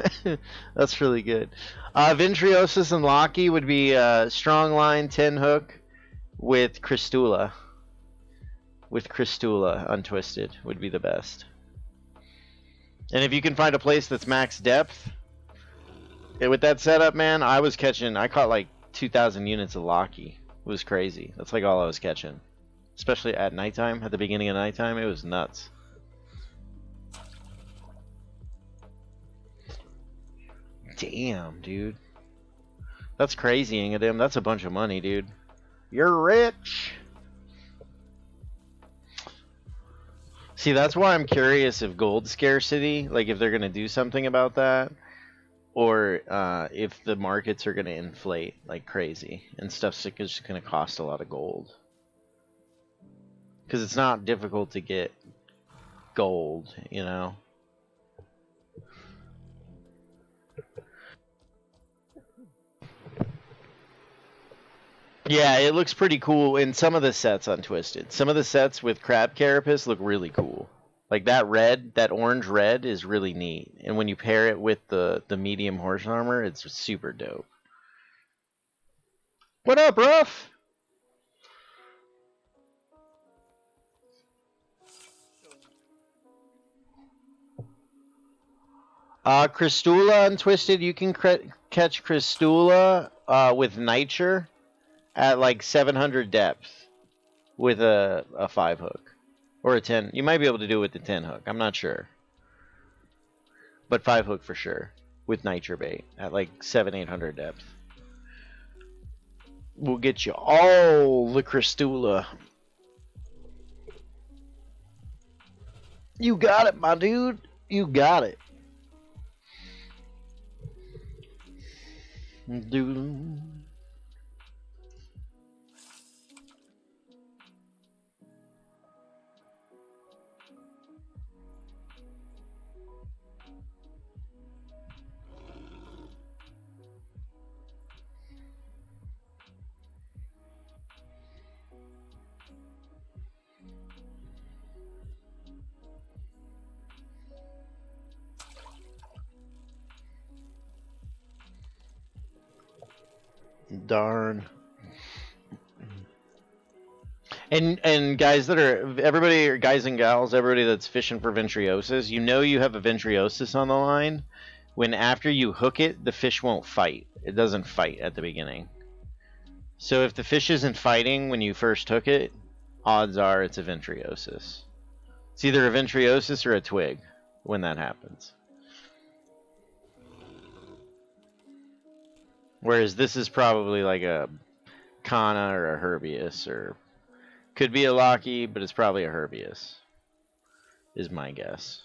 That's really good. Ventriosis and Locky would be strong line 10 hook with Cristula. With Cristula untwisted would be the best. And if you can find a place that's max depth, with that setup, man, I caught like 2,000 units of Locky. It was crazy. That's like all I was catching. Especially at nighttime, at the beginning of nighttime, it was nuts. Damn, dude. That's crazy, Ingadam. That's a bunch of money, dude. You're rich. See, that's why I'm curious if gold scarcity, like if they're going to do something about that, or if the markets are going to inflate like crazy and stuff's just going to cost a lot of gold. Because it's not difficult to get gold, you know? Yeah, it looks pretty cool in some of the sets on Twisted. Some of the sets with crab carapace look really cool. Like that red, that orange red is really neat. And when you pair it with the medium horse armor, it's super dope. What up, Ruff? Cristula untwisted, you can catch Cristula with Nitre at like 700 depth with a 5 hook. Or a 10. You might be able to do it with the 10 hook. I'm not sure. But 5 hook for sure. With Nitre bait at like 700-800 depth. We'll get you all the Cristula. You got it, my dude. You got it. Dude. darn. And guys that are everybody, guys and gals, everybody that's fishing for ventriosis, you know you have a ventriosis on the line when after you hook it, the fish won't fight. It doesn't fight at the beginning. So if the fish isn't fighting when you first hook it, odds are it's a ventriosis. It's either a ventriosis or a twig when that happens. Whereas this is probably like a Kana or a Herbius, or could be a Locky, but it's probably a Herbius, is my guess.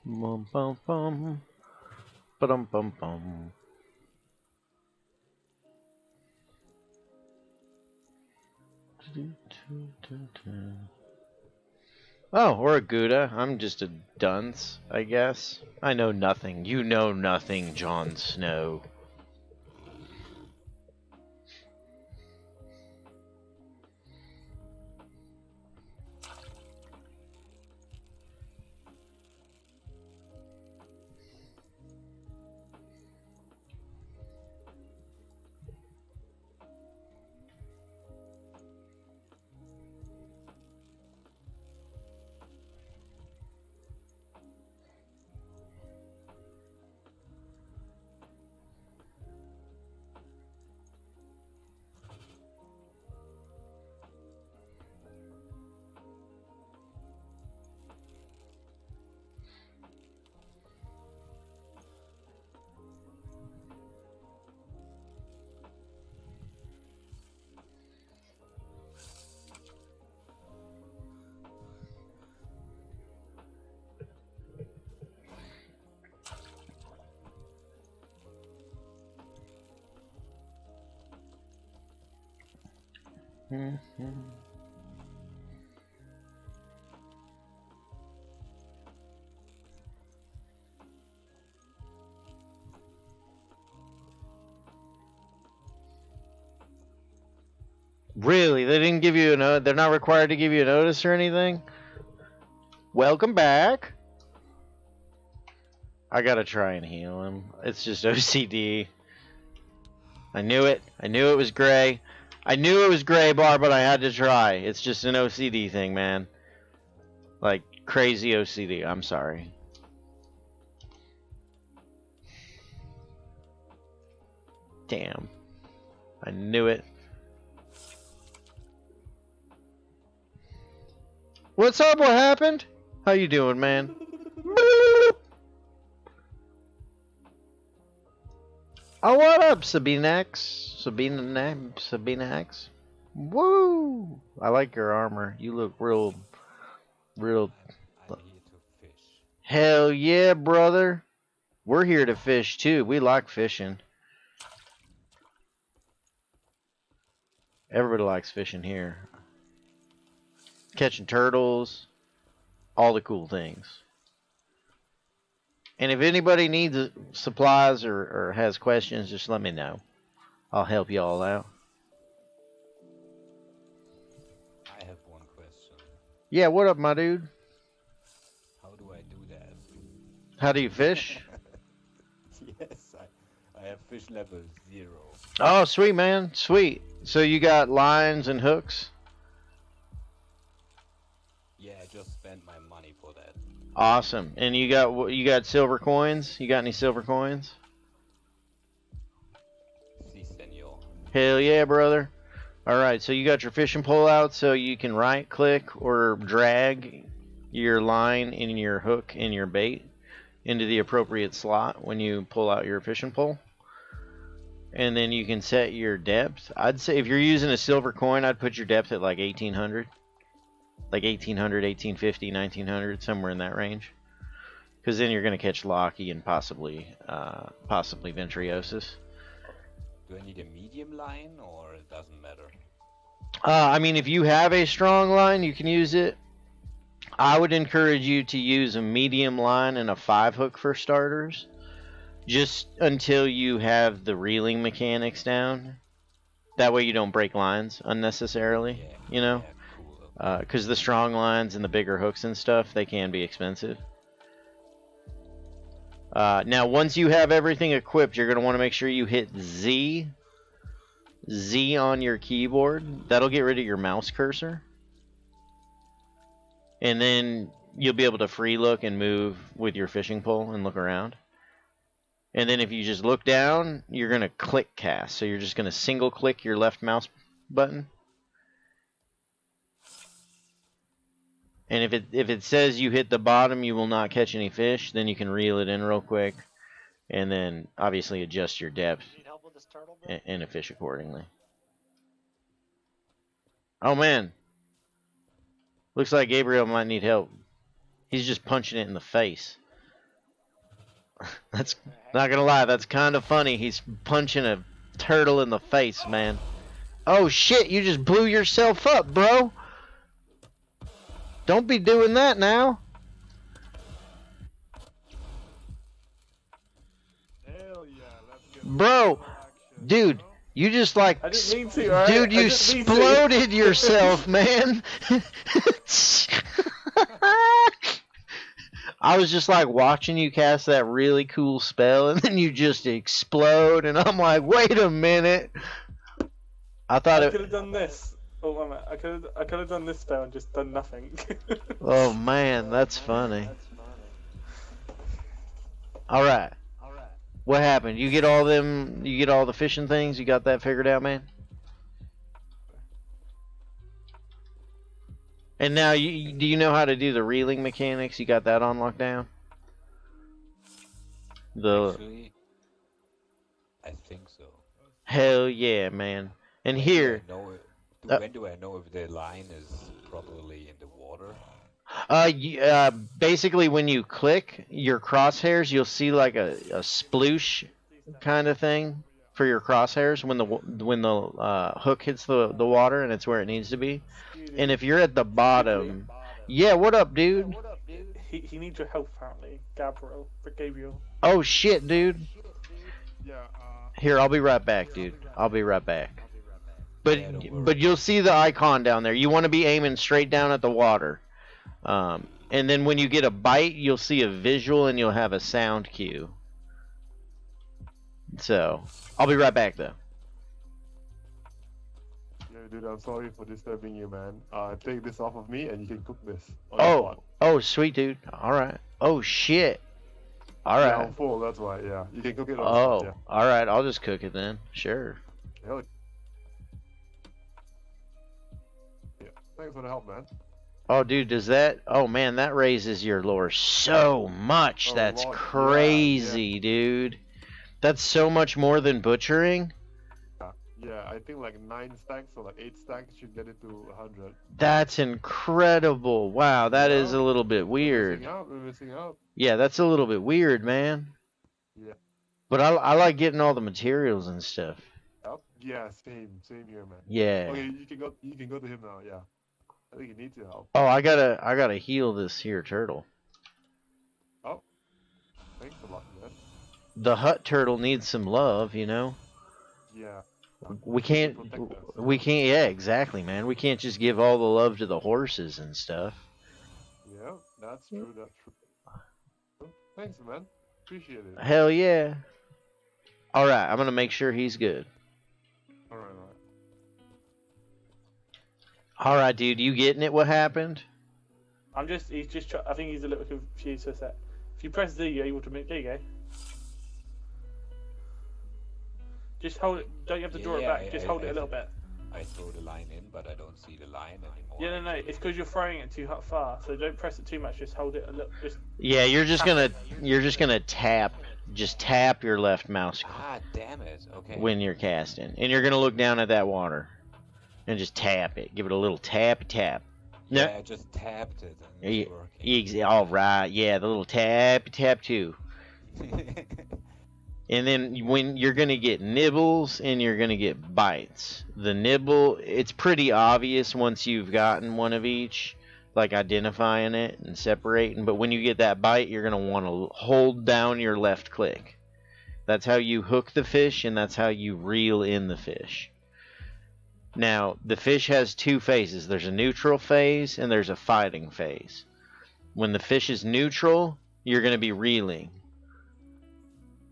Bum bum bum. Ba-dum bum bum. Oh, or a Gouda. I'm just a dunce, I guess. I know nothing. You know nothing, Jon Snow. Really? They didn't give you a note? They're not required to give you a notice or anything? Welcome back. I gotta try and heal him. It's just OCD. I knew it. I knew it was gray. I knew it was gray bar, but I had to try. It's just an OCD thing, man. Like, crazy OCD. I'm sorry. Damn. I knew it. What's up? What happened? How you doing, man? Oh, what up, Sabina X? Sabina X? Woo! I like your armor. You look real. I'm here to fish. Hell yeah, brother. We're here to fish too. We like fishing. Everybody likes fishing here. Catching turtles. All the cool things. And if anybody needs supplies or has questions, just let me know. I'll help you all out. I have one question. Yeah, what up, my dude? How do I do that? How do you fish? Yes, I have fish level 0. Oh, sweet, man. Sweet. So you got lines and hooks? Yeah, I just spent my money for that. Awesome. And you got silver coins? You got any silver coins? Si, senor. Hell yeah, brother. Alright, so you got your fishing pole out, so you can right click or drag your line and your hook and your bait into the appropriate slot when you pull out your fishing pole. And then you can set your depth. I'd say if you're using a silver coin, I'd put your depth at like 1800. Like 1800, 1850, 1900, somewhere in that range. Because then you're going to catch Locky and possibly ventriosis. Do I need a medium line or it doesn't matter? I mean, if you have a strong line, you can use it. I would encourage you to use a medium line and a 5-hook for starters. Just until you have the reeling mechanics down. That way you don't break lines unnecessarily, you know? Because the strong lines and the bigger hooks and stuff, they can be expensive. Now, once you have everything equipped, you're going to want to make sure you hit Z on your keyboard. That'll get rid of your mouse cursor. And then you'll be able to free look and move with your fishing pole and look around. And then if you just look down, you're going to click cast. So you're just going to single click your left mouse button. And if it says you hit the bottom, you will not catch any fish, then you can reel it in real quick. And then obviously adjust your depth and fish accordingly. Oh man. Looks like Gabriel might need help. He's just punching it in the face. That's not gonna lie, that's kind of funny. He's punching a turtle in the face, man. Oh shit, you just blew yourself up, bro. Don't be doing that now. Hell yeah, let's get Bro, dude, you just like, I didn't mean to, right? dude, you exploded yourself, man. I was just like watching you cast that really cool spell, and then you just explode, and I'm like, wait a minute. I thought I could have done this. Oh, wait a minute. I could have done this spell and just done nothing. Oh man, that's funny. All right. What happened? You get all them? You get all the fishing things? You got that figured out, man? And now, do you know how to do the reeling mechanics? You got that on lockdown? Actually, I think so. Hell yeah, man. And here... When do I know if the line is properly in the water? Basically, when you click your crosshairs, you'll see like a sploosh kind of thing for your crosshairs when the hook hits the water and it's where it needs to be. And if you're at the bottom, yeah, what up, dude? He needs your help apparently, Gabriel. Oh shit, dude. Here, I'll be right back, dude. I'll be right back. But you'll see the icon down there. You want to be aiming straight down at the water. And then when you get a bite, you'll see a visual and you'll have a sound cue. So, I'll be right back though. Yeah, dude, I'm sorry for disturbing you, man. Take this off of me and you can cook this. Oh, sweet dude. Alright. Oh, shit. Alright. Yeah, I'm full, that's why, yeah. You can cook it on Oh, yeah. alright, I'll just cook it then. Sure. Hell yeah. Thanks for the help, man. Oh, dude, does that... Oh, man, that raises your lure so much. That's crazy, dude. That's so much more than butchering. Yeah, I think like 9 stacks or like 8 stacks should get it to 100. That's incredible. Wow, that is a little bit weird. We're missing out. Yeah, that's a little bit weird, man. Yeah. But I like getting all the materials and stuff. Yeah, same here, man. Yeah. Okay, you can go to him now. Yeah. I think you need to help. Oh, I gotta heal this here turtle. Oh, thanks a lot, man. The hut turtle needs some love, you know. Yeah. We can't. Yeah, exactly, man. We can't just give all the love to the horses and stuff. Yeah, that's true. That's true. Thanks, man. Appreciate it. Hell yeah. All right, I'm gonna make sure he's good. All right. All right, dude. You getting it? What happened? I think he's a little confused for a sec. If you press Z, you're able to make. There you go. Just hold it. Don't you have to draw it back? Just hold it a little bit. I throw the line in, but I don't see the line anymore. Yeah, no. It's because you're throwing it too far. So don't press it too much. Just hold it a little. Yeah, you're just gonna tap. Just tap your left mouse. Ah, damn it. Okay. When you're casting, and you're gonna look down at that water, and just tap it. Give it a little tap. Yeah, I just tapped it. And it's working. All right. Yeah, the little tap too. And then when you're going to get nibbles and you're going to get bites. The nibble, it's pretty obvious once you've gotten one of each, like identifying it and separating. But when you get that bite, you're going to want to hold down your left click. That's how you hook the fish, and that's how you reel in the fish. Now, the fish has 2 phases. There's a neutral phase and there's a fighting phase. When the fish is neutral, you're going to be reeling.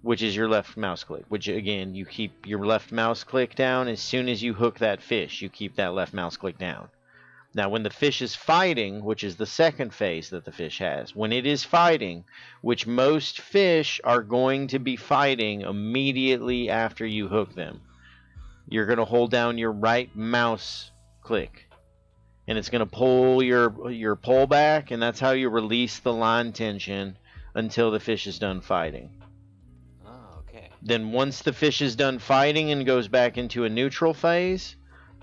which is your left mouse click. Which again, you keep your left mouse click down as soon as you hook that fish. You keep that left mouse click down. Now, when the fish is fighting, which is the second phase that the fish has, when it is fighting, which most fish are going to be fighting immediately after you hook them, you're going to hold down your right mouse click. And it's going to pull your pole back, and that's how you release the line tension until the fish is done fighting. Oh, okay. Then once the fish is done fighting and goes back into a neutral phase,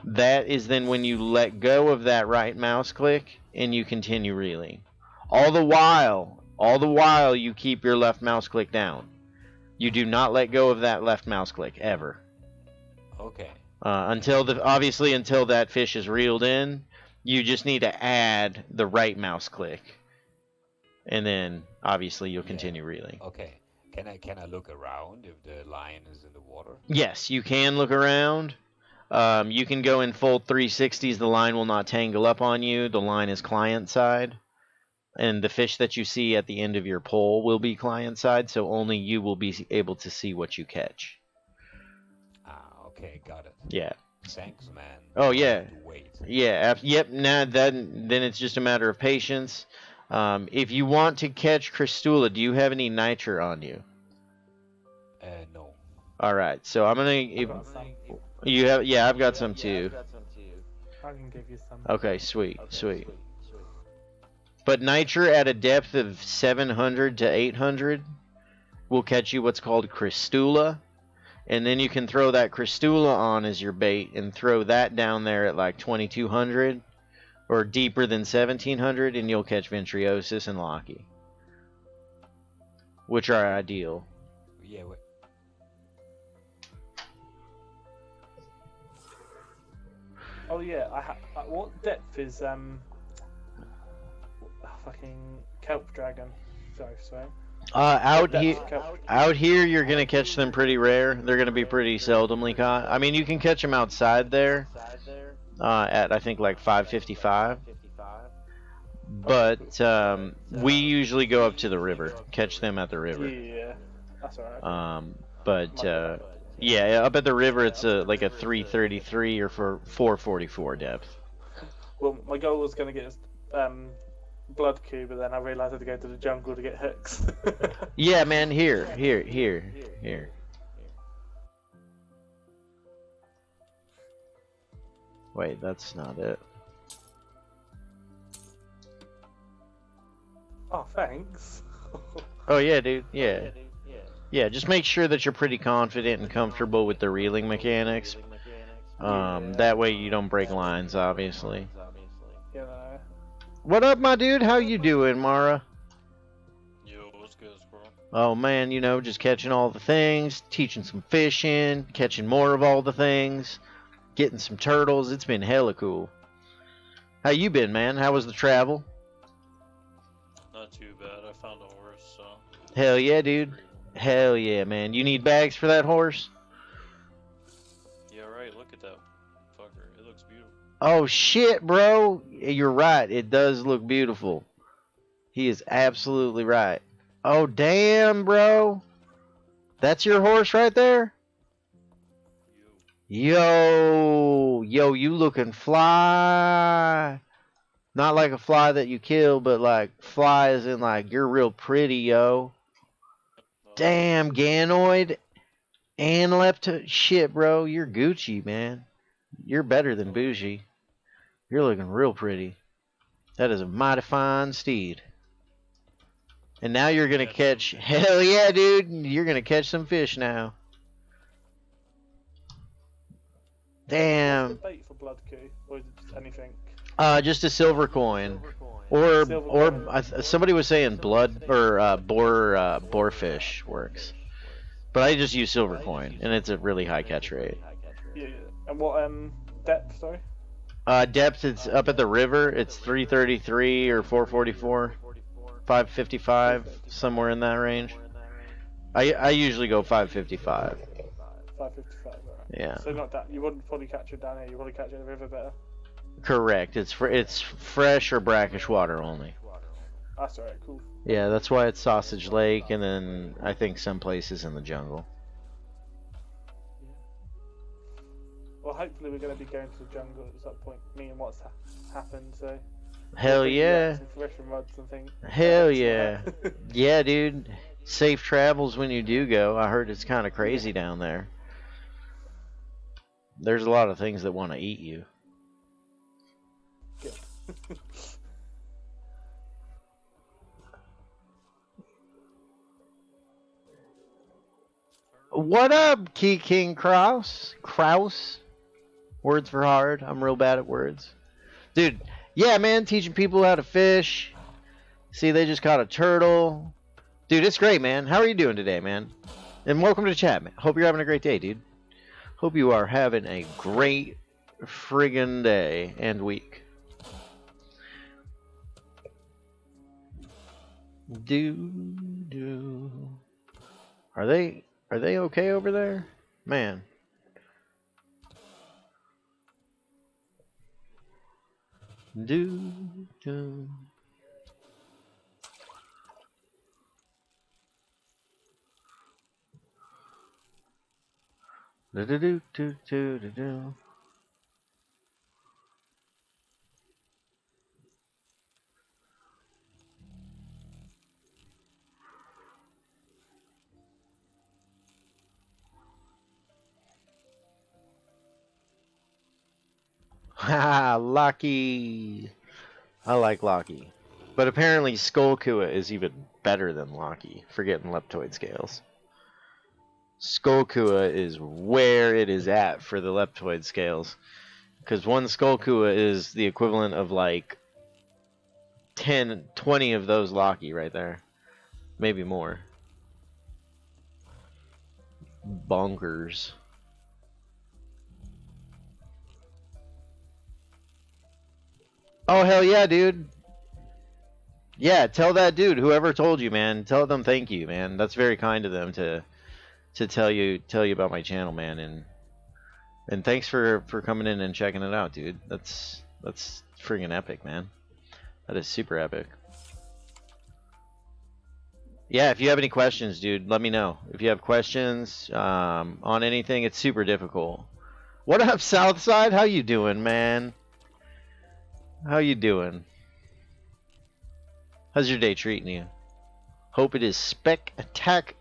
that is then when you let go of that right mouse click and you continue reeling. All the while you keep your left mouse click down. You do not let go of that left mouse click ever. Okay. Until that fish is reeled in, you just need to add the right mouse click, and then obviously you'll continue reeling. Okay. Can I look around if the line is in the water? Yes, you can look around. You can go in full 360s. The line will not tangle up on you. The line is client side. And the fish that you see at the end of your pole will be client side, so only you will be able to see what you catch. Ah, okay, got it. Yeah. Thanks, man. Oh, yeah. Wait. Yeah, yep, then it's just a matter of patience. If you want to catch Cristula, do you have any nitro on you? No. Alright, so I'm gonna... You have, yeah, I've got some too. I can give you some. Okay, sweet. But nitro at a depth of 700 to 800 will catch you what's called Cristula, and then you can throw that Cristula on as your bait and throw that down there at like 2200 or deeper than 1700, and you'll catch Ventriosis and Locky, which are ideal. Yeah. Oh yeah, what depth is fucking kelp dragon? Sorry. Out here, you're gonna catch them pretty rare. They're gonna be pretty seldomly caught. I mean, you can catch them outside there, at I think like 555. But we usually go up to the river, catch them at the river. Yeah, that's alright. Yeah, up at the river, it's like a 333 or 444 depth. Well, my goal was gonna get blood cube, but then I realised I had to go to the jungle to get hooks. Yeah, man, here. Wait, that's not it. Oh, thanks. Oh, yeah, dude, yeah. Yeah, just make sure that you're pretty confident and comfortable with the reeling mechanics. That way you don't break lines, obviously. Yeah. What up, my dude? How you doing, Mara? Yo, what's good, Squirrel? Oh, man, just catching all the things, teaching some fishing, catching more of all the things, getting some turtles. It's been hella cool. How you been, man? How was the travel? Not too bad. I found a horse, so... Hell yeah, dude. Hell yeah, man. You need bags for that horse? Yeah, right. Look at that fucker. It looks beautiful. Oh, shit, bro. You're right. It does look beautiful. He is absolutely right. Oh, damn, bro. That's your horse right there? Yo, you looking fly. Not like a fly that you kill, but like fly as in like you're real pretty, yo. Damn, Ganoid and Lepto. Shit, bro, you're Gucci, man. You're better than bougie. You're looking real pretty. That is a mighty fine steed. And now you're gonna catch. Hell yeah, dude! You're gonna catch some fish now. Damn. What's the bait for blood key? Or is it just anything? Just a silver coin. Or somebody was saying blood or boarfish works. But I just use silver coin, and it's a really high catch rate. Yeah. And what depth? Sorry. Depth, it's up at the river. It's 333 or 444, 555, somewhere in that range. I usually go 555. 555. Right. Yeah. So not that you wouldn't probably catch it down here. You probably catch it in the river better. Correct. It's fresh or brackish water only. That's alright, cool. Yeah, that's why it's Sausage Lake, and then I think some places in the jungle. Well, hopefully we're going to be going to the jungle at some point. Me and what's happened, so. Hell we'll yeah. some fishing rods and things. Hell yeah. Yeah, dude. Safe travels when you do go. I heard it's kind of crazy down there. There's a lot of things that want to eat you. Good. What up, Key King Kraus? Kraus? Words for hard. I'm real bad at words. Dude, yeah, man, teaching people how to fish. See, they just caught a turtle. Dude, it's great, man. How are you doing today, man? And welcome to chat, man. Hope you're having a great day, dude. Hope you are having a great friggin' day and week. Do. Are they okay over there? Man. Do. Do. Ha, Locky. I like Locky. But apparently Skullkua is even better than Locky for getting leptoid scales. Skullkua is where it is at for the leptoid scales. Because one Skullkua is the equivalent of like 10, 20 of those Locky right there. Maybe more. Bonkers. Oh, hell yeah, dude. Yeah, tell that dude, whoever told you, man, tell them thank you, man. That's very kind of them to tell you about my channel, man, and thanks for coming in and checking it out, dude. That's friggin' epic, man. That is super epic. Yeah, if you have any questions, dude, let me know. If you have questions on anything, it's super difficult. What up, Southside? How you doing, man? How you doing? How's your day treating you? Hope it is spectacular.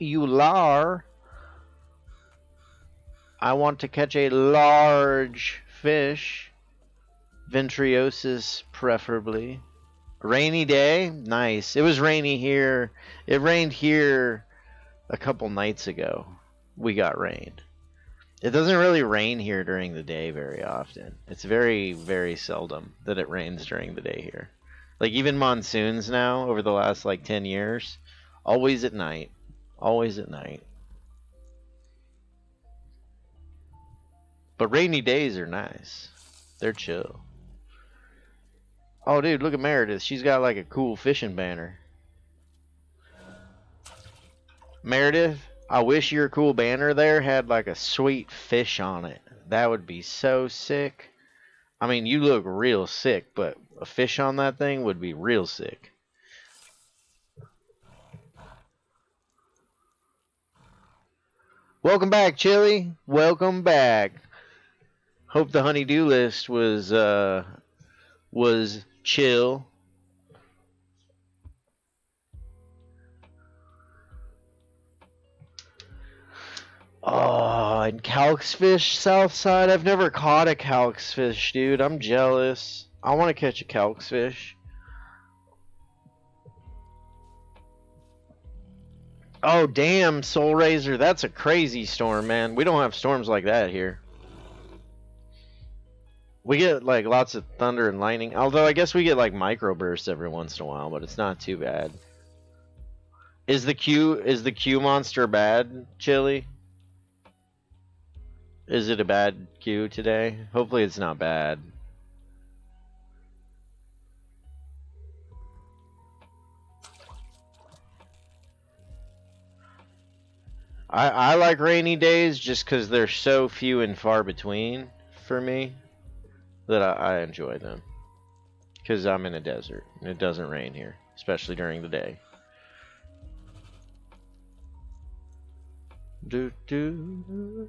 I want to catch a large fish. Ventriosus, preferably. Rainy day? Nice. It was rainy here. It rained here a couple nights ago. We got rain. It doesn't really rain here during the day very often. It's very, very seldom that it rains during the day here. Like even monsoons now, over the last like 10 years, always at night. Always at night. But rainy days are nice. They're chill. Oh, dude, look at Meredith. She's got like a cool fishing banner. Meredith, I wish your cool banner there had like a sweet fish on it. That would be so sick. I mean, you look real sick, but a fish on that thing would be real sick. Welcome back, Chili. Welcome back. Hope the honey-do list was chill. Oh, and Calx fish, Southside. I've never caught a Calx fish, dude. I'm jealous. I want to catch a Calx fish. Oh, damn, Soul Razor. That's a crazy storm, man. We don't have storms like that here. We get like lots of thunder and lightning. Although I guess we get like microbursts every once in a while, but it's not too bad. Is the Q monster bad, Chili? Is it a bad Q today? Hopefully it's not bad. I like rainy days just because they're so few and far between for me that I enjoy them. Because I'm in a desert and it doesn't rain here. especially during the day. Do do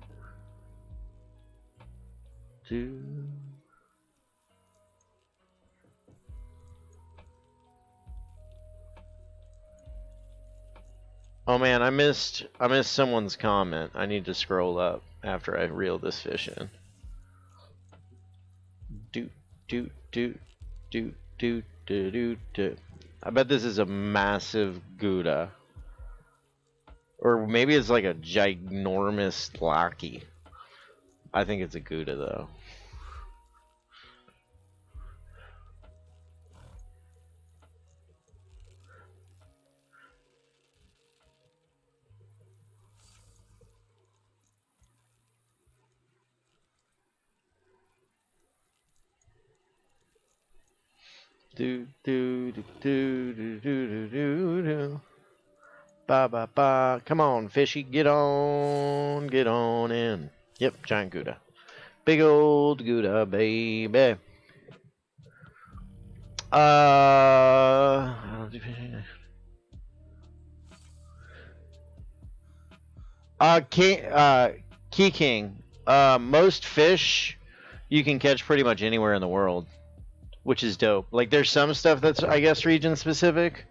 do. Oh man, I missed someone's comment. I need to scroll up after I reel this fish in. Do do do do do do do do. I bet this is a massive Gouda. Or maybe it's like a ginormous Laki. I think it's a Gouda though. Do do do do do do do do. Ba ba ba. Come on, fishy, get on in. Yep, giant Gouda. Big old Gouda, baby. Key King. Most fish you can catch pretty much anywhere in the world, which is dope. Like, there's some stuff that's, I guess, region specific,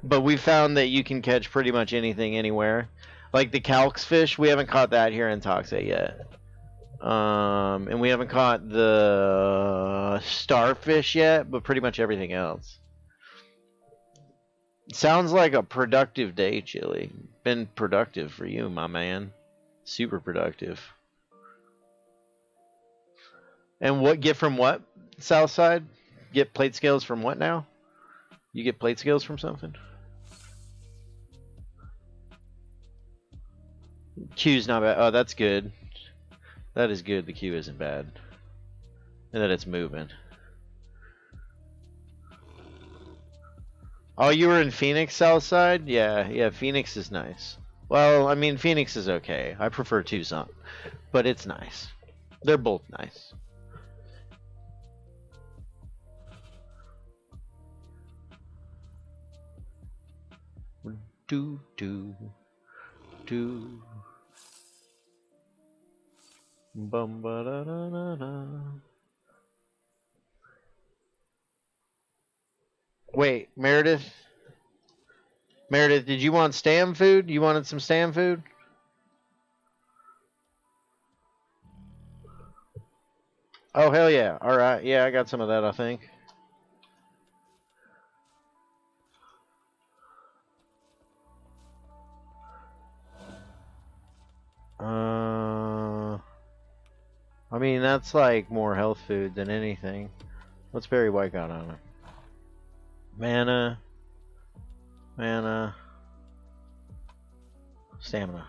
but we found that you can catch pretty much anything anywhere. Like the Calx fish, we haven't caught that here in Toxa yet. And we haven't caught the starfish yet, but pretty much everything else. Sounds like a productive day, Chili. Been productive for you, my man. Super productive. And what, get from what, Southside? Get plate scales from what now? You get plate scales from something? Q's not bad. Oh, that's good. That is good. The Q isn't bad. And that it's moving. Oh, you were in Phoenix, Southside? Yeah, Phoenix is nice. Well, I mean, Phoenix is okay. I prefer Tucson, but it's nice. They're both nice. Do do do. Bum ba da da da da. Wait, Meredith, did you want Stam food? You wanted some Stam food? Oh, hell yeah. All right. Yeah, I got some of that, I think. I mean, that's like more health food than anything. What's Berry White got on it? Mana. Stamina.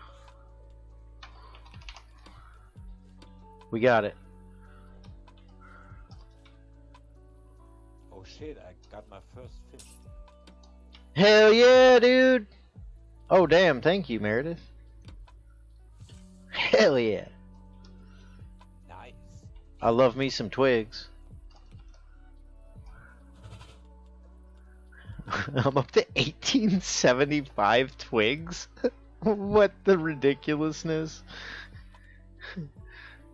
We got it. Oh shit, I got my first fish. Hell yeah, dude! Oh damn, thank you, Meredith. Hell yeah. Nice. I love me some twigs. I'm up to 1875 twigs? What the ridiculousness?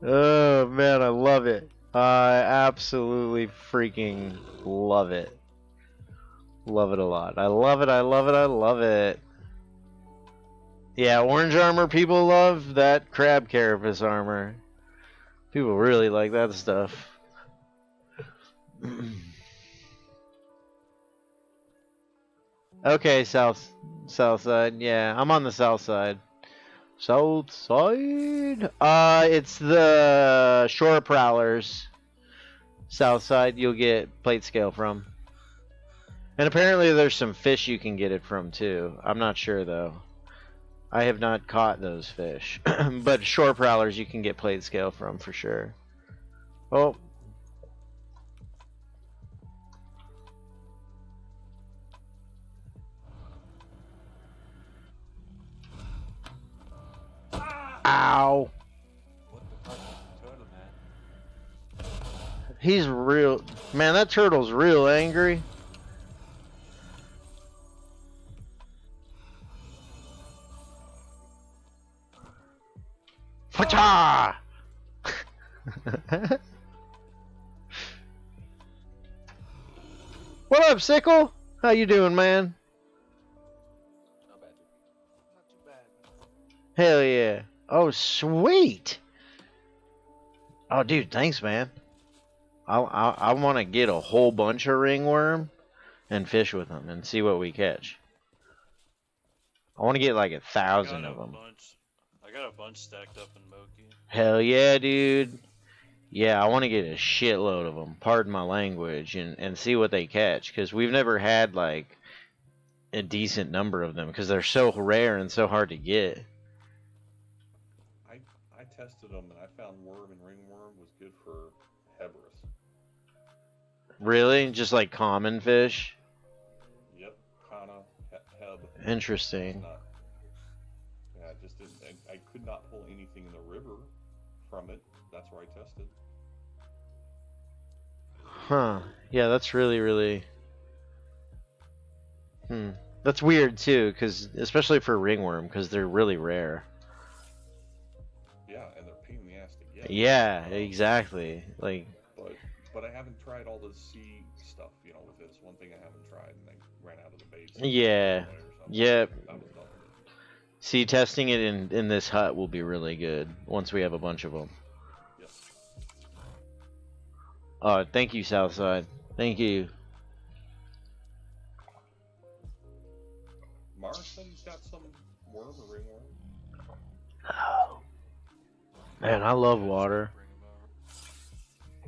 Oh man, I love it. I absolutely freaking love it. Love it a lot. I love it, I love it, I love it. Yeah, orange armor people love. That crab carapace armor. People really like that stuff. Okay, south side. Yeah, I'm on the south side. South side? It's the shore prowlers. South side, you'll get plate scale from. And apparently there's some fish you can get it from too. I'm not sure though. I have not caught those fish. But shore prowlers you can get plate scale from for sure. Oh. Ow. What the fuck is the turtle, man? He's real. Man, that turtle's real angry. What up, Sickle? How you doing, man? Not too bad, man. Hell yeah. Oh, sweet. Oh, dude, thanks, man. I want to get a whole bunch of ringworm and fish with them and see what we catch. I want to get like 1,000 of them. I got a bunch stacked up in Moki. Hell yeah, dude. Yeah, I want to get a shitload of them, pardon my language, and see what they catch. Because we've never had, like, a decent number of them. Because they're so rare and so hard to get. I tested them, and I found worm and ringworm was good for Hebrus. Really? Just like common fish? Yep, Kana, Heb. Interesting. Yeah, I just didn't. I could not pull anything in the river from it. That's where I tested. Huh. Yeah, that's really, really... That's weird, too, because especially for ringworm, because they're really rare. Yeah, and they're a pain in the ass to get. Yeah, exactly. Like... But I haven't tried all the sea stuff, you know, with it. It's one thing I haven't tried, and I ran out of the baits. Yeah. Yep. See, testing it in this hut will be really good once we have a bunch of them. Yes. Thank you, Southside. Thank you. Mars said he's got some worm or ringworm. Oh. Man, I love water.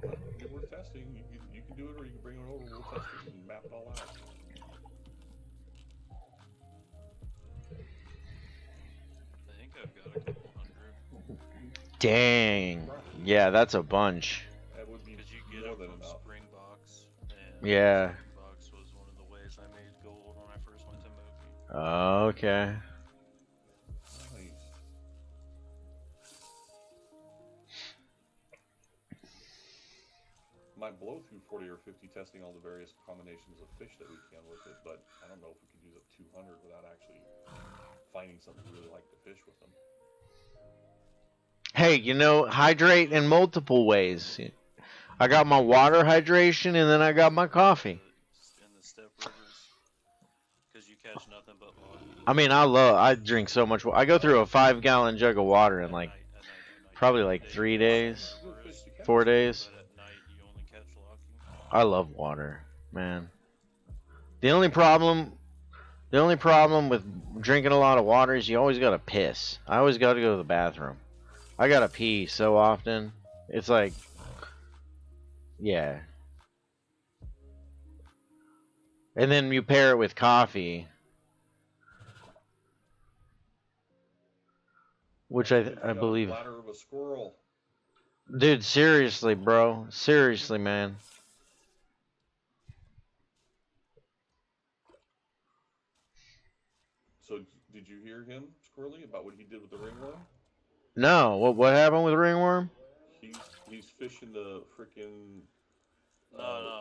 If we're testing, you can do it, or you can bring it over. We'll test it and map it all out. I think I've got a couple hundred. Dang. Yeah, that's a bunch. That would be you get more it than from enough. Springbox. And Yeah. Springbox was one of the ways I made gold when I first went to Moki. Oh, okay. Nice. Might blow through 40 or 50 testing all the various combinations of fish that we can with it, but I don't know if we could use up 200 without actually finding something we really like to fish with them. Hey, hydrate in multiple ways. I got my water hydration, and then I got my coffee. In the step rivers. Because you catch nothing but mud. I mean, I drink so much water. I go through a 5-gallon jug of water in like probably like 3 days, 4 days. I love water, man. The only problem with drinking a lot of water is you always gotta piss. I always gotta go to the bathroom. I gotta pee so often. It's like, yeah. And then you pair it with coffee, which I believe. Bladder of a squirrel. Dude, seriously, bro. Seriously, man. So, did you hear him, Squirrely, about what he did with the ringworm? No, what happened with ringworm? He's fishing the freaking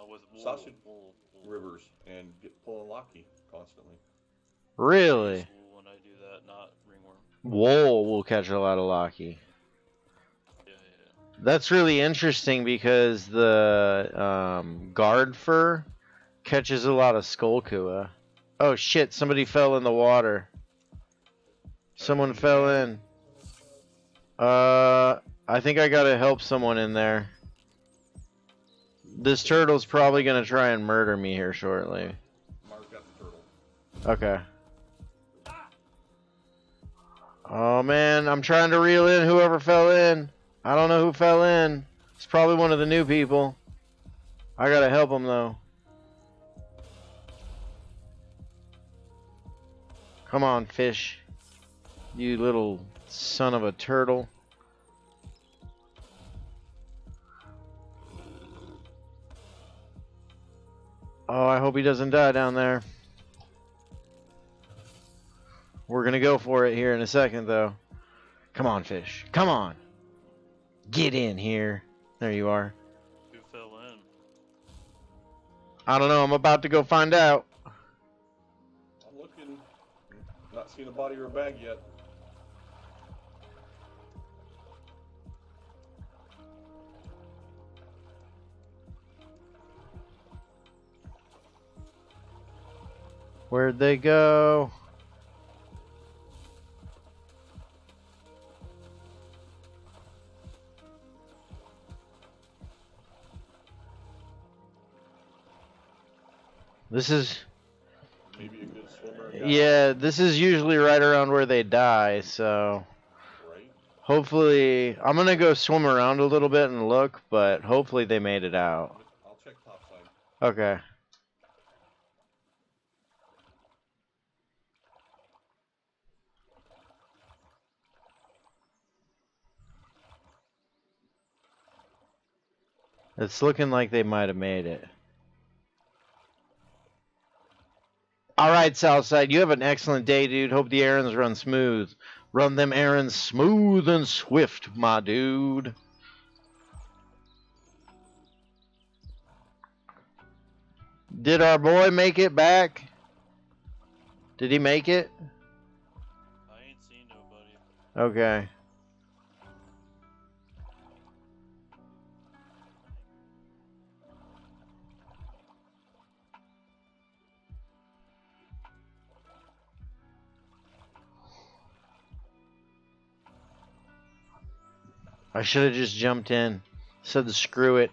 with sausage rivers and pulling locky constantly. Really? When I do that, not ringworm. Wool will catch a lot of locky. Yeah. That's really interesting because the guard fur catches a lot of skullkua. Oh shit, somebody fell in the water. Someone fell in. I think I gotta help someone in there. This turtle's probably gonna try and murder me here shortly. Mark got the turtle. Okay. Oh man, I'm trying to reel in whoever fell in. I don't know who fell in. It's probably one of the new people. I gotta help him though. Come on, fish. You little son of a turtle. Oh, I hope he doesn't die down there. We're gonna go for it here in a second, though. Come on, fish. Come on. Get in here. There you are. Who fell in? I don't know. I'm about to go find out. I'm looking. Not seen a body or a bag yet. Where'd they go? This is... Maybe a good swimmer. Yeah, this is usually right around where they die, so... Right? Hopefully... I'm gonna go swim around a little bit and look, but hopefully they made it out. I'll check topside. Okay. It's looking like they might have made it. Alright, Southside, you have an excellent day, dude. Hope the errands run smooth. Run them errands smooth and swift, my dude. Did our boy make it back? Did he make it? I ain't seen nobody. Okay. I should have just jumped in. Said screw it.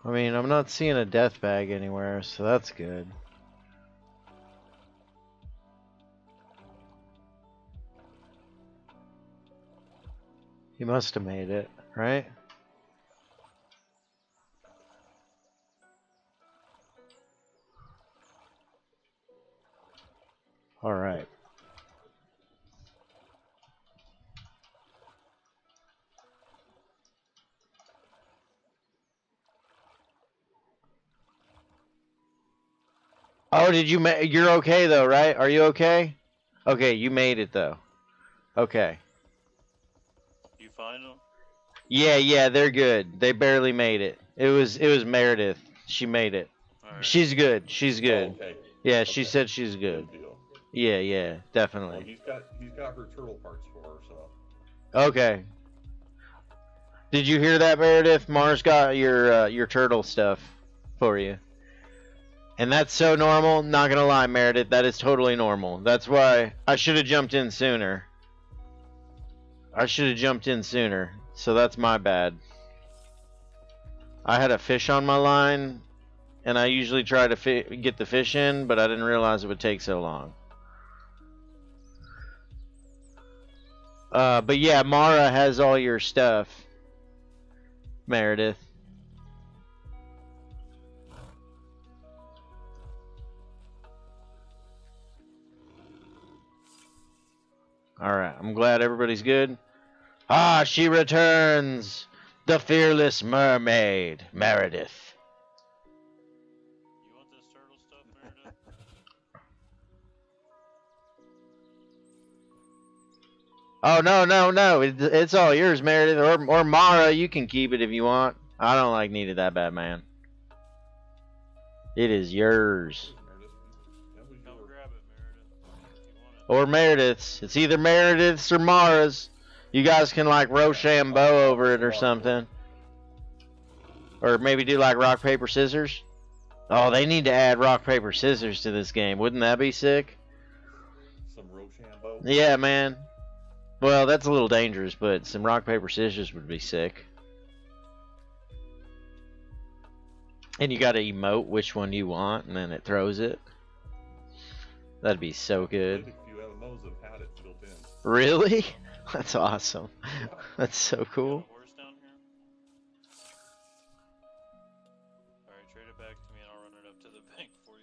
I mean, I'm not seeing a death bag anywhere, so that's good. He must have made it, right? All right. Oh, did you make? You're okay though, right? Are you okay? Okay, you made it though. Okay. You find them? Yeah, they're good. They barely made it. It was Meredith. She made it. Right. She's good. She's good. Oh, okay. Yeah, she said she's good. Good deal. Yeah, Well, definitely. he's got her turtle parts for her, so. Okay. Did you hear that, Meredith? Mars got your turtle stuff for you. And that's so normal. Not gonna lie, Meredith, that is totally normal. That's why I should have jumped in sooner. So that's my bad. I had a fish on my line, and I usually try to get the fish in, but I didn't realize it would take so long. But yeah, Mara has all your stuff, Meredith. Alright, I'm glad everybody's good. Ah, she returns! The fearless mermaid, Meredith. You want this turtle stuff, Meredith? Oh, no. It's all yours, Meredith. Or Mara, you can keep it if you want. I don't like need it that bad, man. It is yours. Come grab it, Meredith. If you want it. Or Meredith's. It's either Meredith's or Mara's. You guys can like Rochambeau over it or something. Or maybe do like rock, paper, scissors. Oh, they need to add rock, paper, scissors to this game. Wouldn't that be sick? Some Rochambeau? Yeah, man. Well, that's a little dangerous, but some rock, paper, scissors would be sick. And you gotta emote which one you want, and then it throws it. That'd be so good. A few MMOs have had it built in. Really? That's awesome. That's so cool. Horse down here? Alright, trade it back to me and I'll run it up to the bank for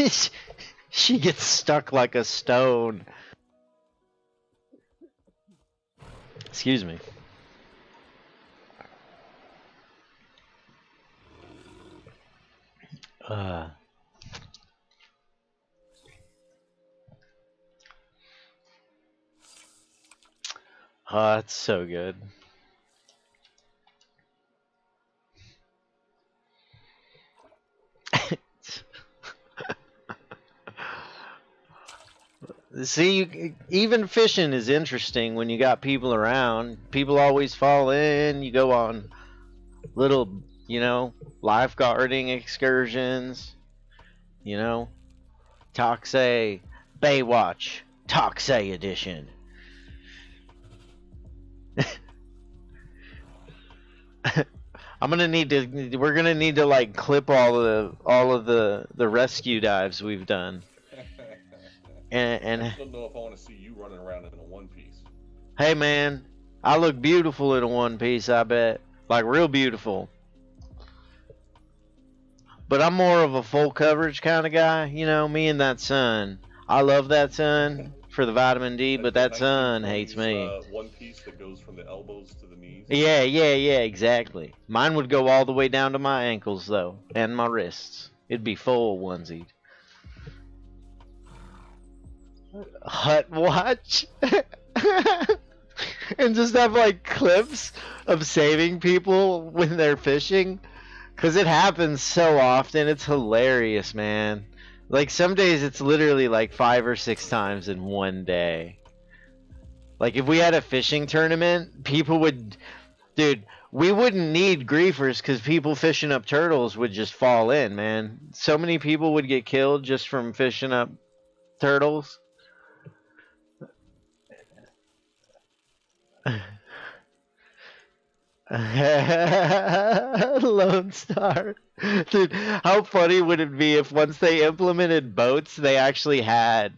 you. She gets stuck like a stone. Excuse me. Oh, that's so good. See, even fishing is interesting when you got people around. People always fall in. You go on little, lifeguarding excursions. Toxay, Baywatch, Toxay edition. We're gonna need to like clip all of the rescue dives we've done. And I don't know if I want to see you running around in a one piece. Hey man, I look beautiful in a one piece, I bet. Like real beautiful. But I'm more of a full coverage kind of guy, me and that sun. I love that sun for the vitamin D, but that sun hates me. One piece that goes from the elbows to the knees. Yeah, exactly. Mine would go all the way down to my ankles though, and my wrists. It'd be full onesie. Hut watch? And just have like clips of saving people when they're fishing. Cause it happens so often, it's hilarious, man. Like some days it's literally like 5 or 6 times in one day. Like if we had a fishing tournament, people would, dude, we wouldn't need griefers because people fishing up turtles would just fall in, man. So many people would get killed just from fishing up turtles. Lone Star. Dude, how funny would it be if once they implemented boats, they actually had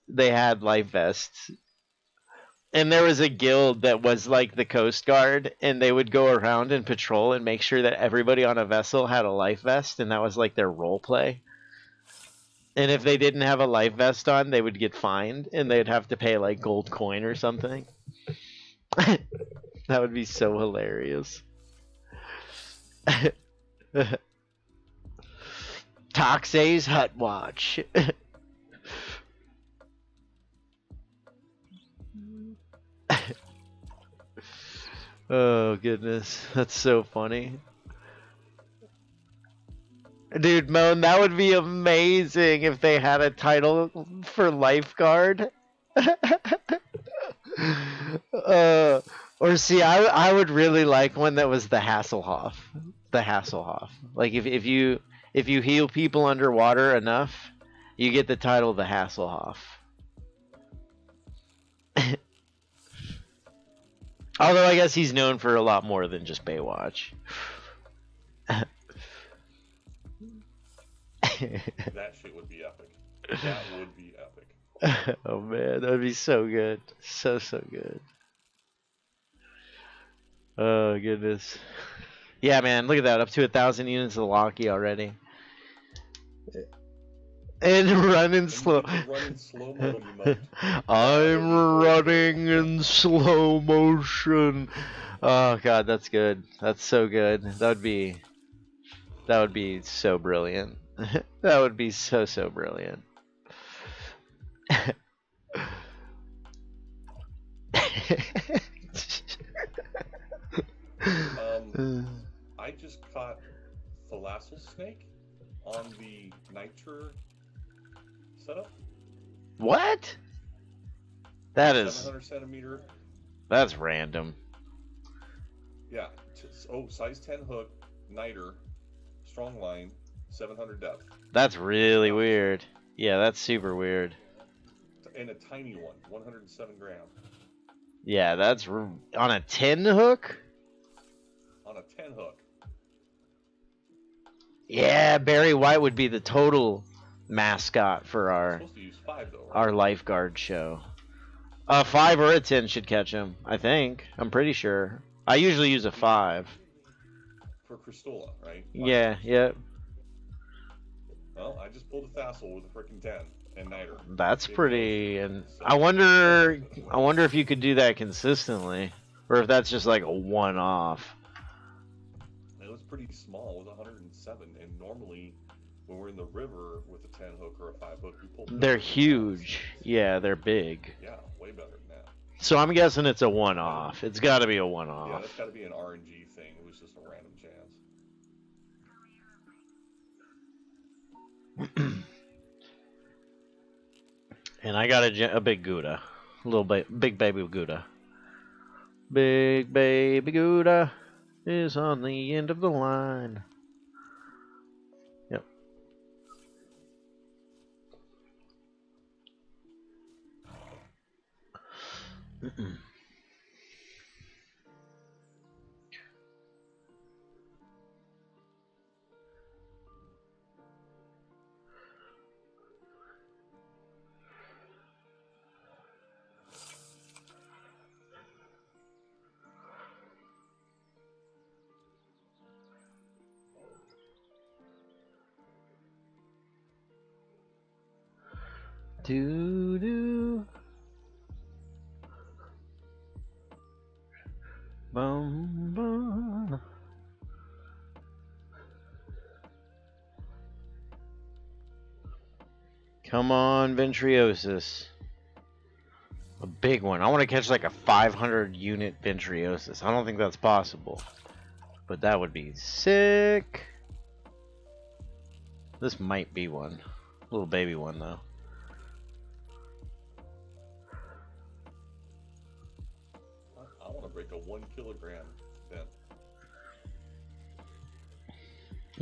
life vests. And there was a guild that was like the Coast Guard, and they would go around and patrol and make sure that everybody on a vessel had a life vest, and that was like their role play. And if they didn't have a life vest on, they would get fined, and they'd have to pay like gold coin or something. That would be so hilarious. Toxay's Hut Watch. Oh goodness, that's so funny. Dude, Moan, that would be amazing if they had a title for lifeguard. Or see, I would really like one that was the Hasselhoff. The Hasselhoff. Like if you heal people underwater enough, you get the title the Hasselhoff. Although I guess he's known for a lot more than just Baywatch. That shit would be epic. That would be epic. Oh man, that would be so good. So good. Oh goodness. Yeah, man, look at that. Up to 1,000 units of Locky already. And running slow. I'm running in slow motion. Oh god, that's good. That's so good. That would be so brilliant. That would be so brilliant. I just caught thalassal snake on the nitro setup. What? That is 700 centimeter. That's random. Yeah. Size 10 hook, niter, strong line, 700 depth. That's really weird. Yeah, that's super weird. And a tiny one, 107 gram. Yeah, that's on a 10 hook? On a 10 hook. Yeah, Barry White would be the total mascot for our supposed to use 5 though, right? Our lifeguard show. 5 or a 10 should catch him, I think. I'm pretty sure. I usually use a 5. For Cristola, right? 5. Yeah, yeah. Well, I just pulled a thassel with a freaking 10 and niter. That's pretty, and I wonder if you could do that consistently, or if that's just like a one-off. It was pretty small, it was 107, and normally when we're in the river with a 10 hook or a 5 hook, we pull. They're huge. Yeah, they're big. Yeah, way better than that. So I'm guessing it's a one-off. It's got to be a one-off. Yeah, that's got to be an RNG thing. It was just a random chance. And I got a big Gouda. A little big baby Gouda. Big baby Gouda is on the end of the line. Yep. Do do. Bum bum. Come on, Ventriosis. A big one. I want to catch like a 500 unit Ventriosis. I don't think that's possible. But that would be sick. This might be one. Little baby one, though. I want to break a 1 kilogram then.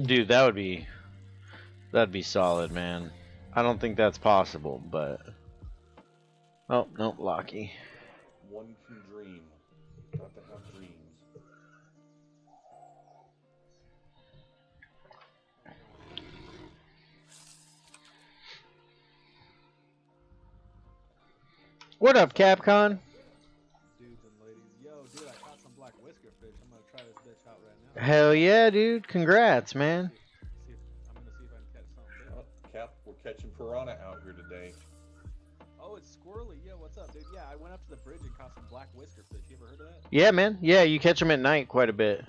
Dude, that'd be solid, man. I don't think that's possible, but oh no, Locky. One can dream. Got to have dreams. What up, Capcom? Dudes and ladies. Yo, dude, I caught some black whisker fish. I'm gonna try this bitch out right now. Hell yeah, dude. Congrats, man. I'm gonna see if I can catch something big. Oh, Cap, we're catching piranha out here today. Oh, it's squirrely. Yo, what's up, dude? Yeah, I went up to the bridge and caught some black whisker fish. You ever heard of that? Yeah, man. Yeah, you catch them at night quite a bit.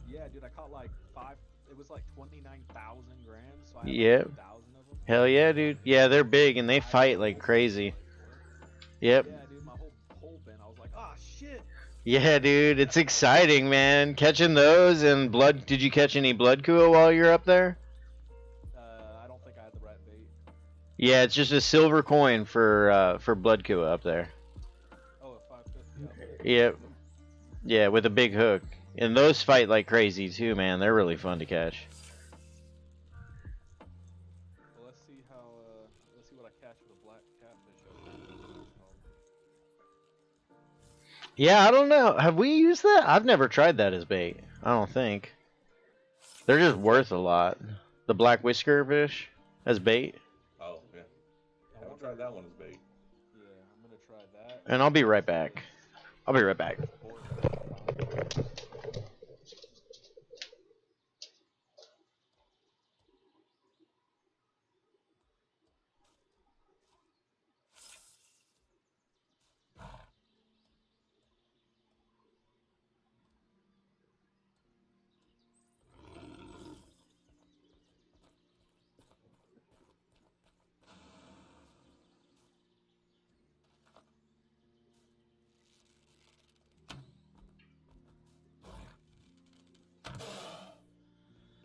Yeah, dude, I caught like 5. It was like 29,000 grams. So I had Yep. like 1,000 of them. Hell yeah, dude. Yeah, they're big and they fight like crazy. Yep. Yeah, dude, my whole bin. I was like, oh shit. Yeah, dude. It's exciting, man. Catching those and blood. Did you catch any blood kua while you're up there? I don't think I had the right bait. Yeah, it's just a silver coin for blood kua up there. Oh, at 550. Yep. Yeah, with a big hook. And those fight like crazy too, man. They're really fun to catch. Well, let's see what I catch with a black catfish. Yeah, I don't know. Have we used that? I've never tried that as bait. I don't think. They're just worth a lot. The black whisker fish as bait. Oh, yeah. I haven't tried that one as bait. Yeah, I'm gonna try that. And I'll be right back. I'll be right back.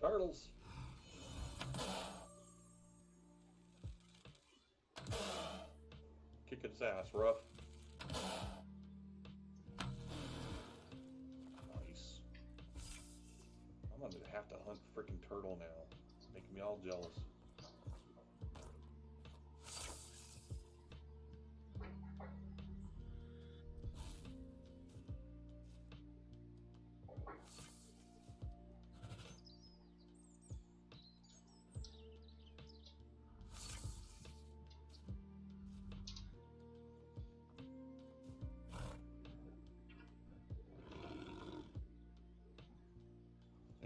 Turtles. Kick its ass, rough. Nice. I'm gonna have to hunt freaking turtle now. Making me all jealous.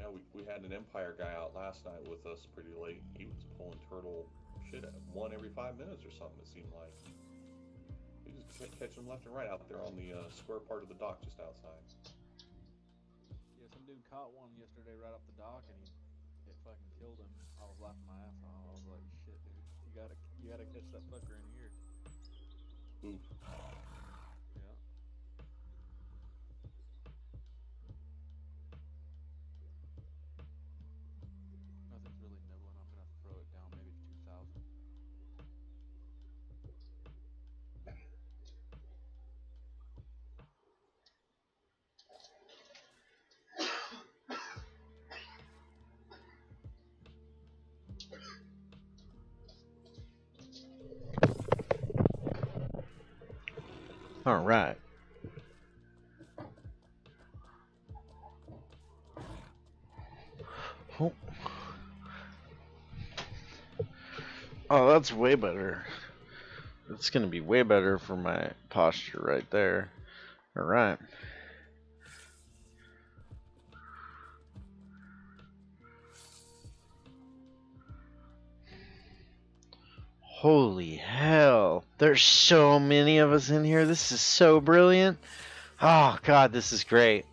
Yeah, we had an Empire guy out last night with us pretty late. He was pulling turtle shit at one every 5 minutes or something, it seemed like. He just catch them left and right out there on the square part of the dock just outside. Yeah, some dude caught one yesterday right off the dock and it fucking killed him. I was laughing my ass off. I was like, shit, dude, you gotta catch that fucker in here. Ooh. Yeah. Nothing's really nibbling. I'm gonna throw it down maybe 2,000. All right. Oh. Oh, that's way better. It's going to be way better for my posture right there. All right. Holy hell. There's so many of us in here. This is so brilliant. Oh, God, this is great.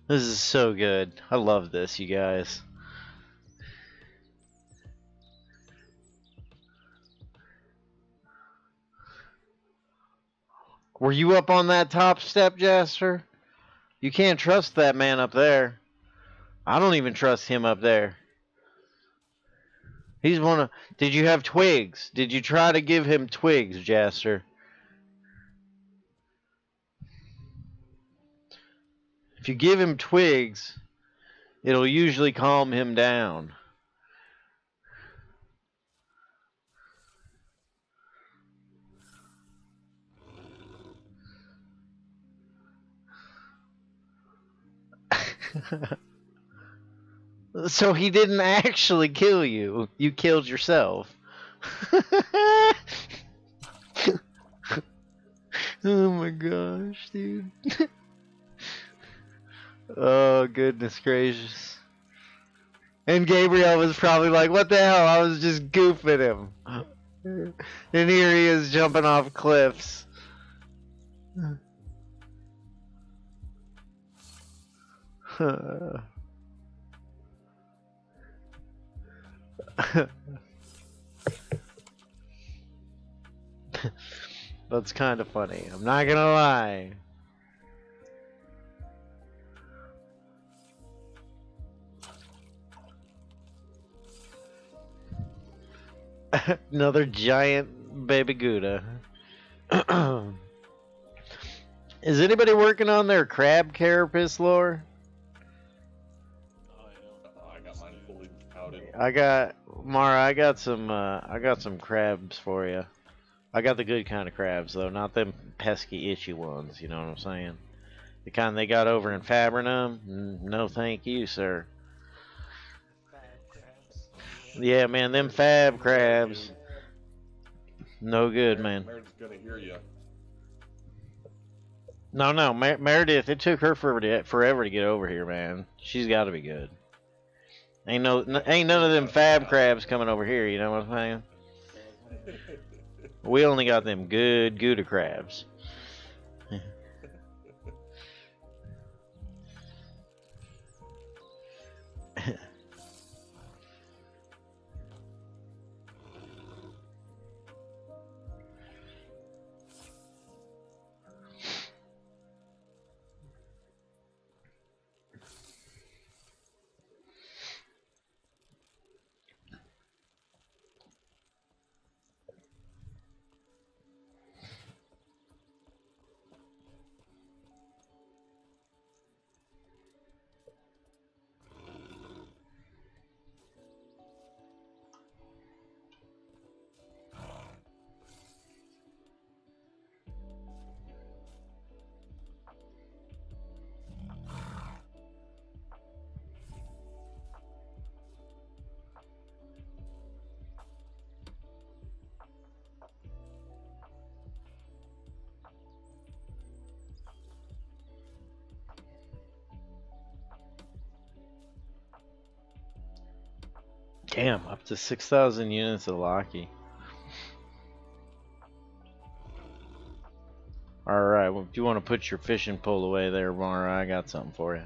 This is so good. I love this, you guys. Were you up on that top step, Jasper? You can't trust that man up there. I don't even trust him up there. He's one of... Did you have twigs? Did you try to give him twigs, Jasper? If you give him twigs, it'll usually calm him down. So he didn't actually kill you. You killed yourself. Oh my gosh, dude. Oh, goodness gracious. And Gabriel was probably like, what the hell? I was just goofing him. And here he is jumping off cliffs. That's kind of funny. I'm not gonna lie. Another giant baby Gouda. Is anybody working on their crab carapace lore? I got mine fully outed. I got Mara. I got some crabs for you. I got the good kind of crabs though, not them pesky, itchy ones. You know what I'm saying? The kind they got over in Fabrinum. No, thank you, sir. Yeah, man, them fab crabs. No good, man. Meredith's gonna hear you. No, Meredith. It took her forever to get over here, man. She's got to be good. Ain't none of them fab crabs coming over here. You know what I'm saying? We only got them good Gouda crabs. Damn, up to 6,000 units of Locky. Alright, well, if you want to put your fishing pole away there, Mara, I got something for you.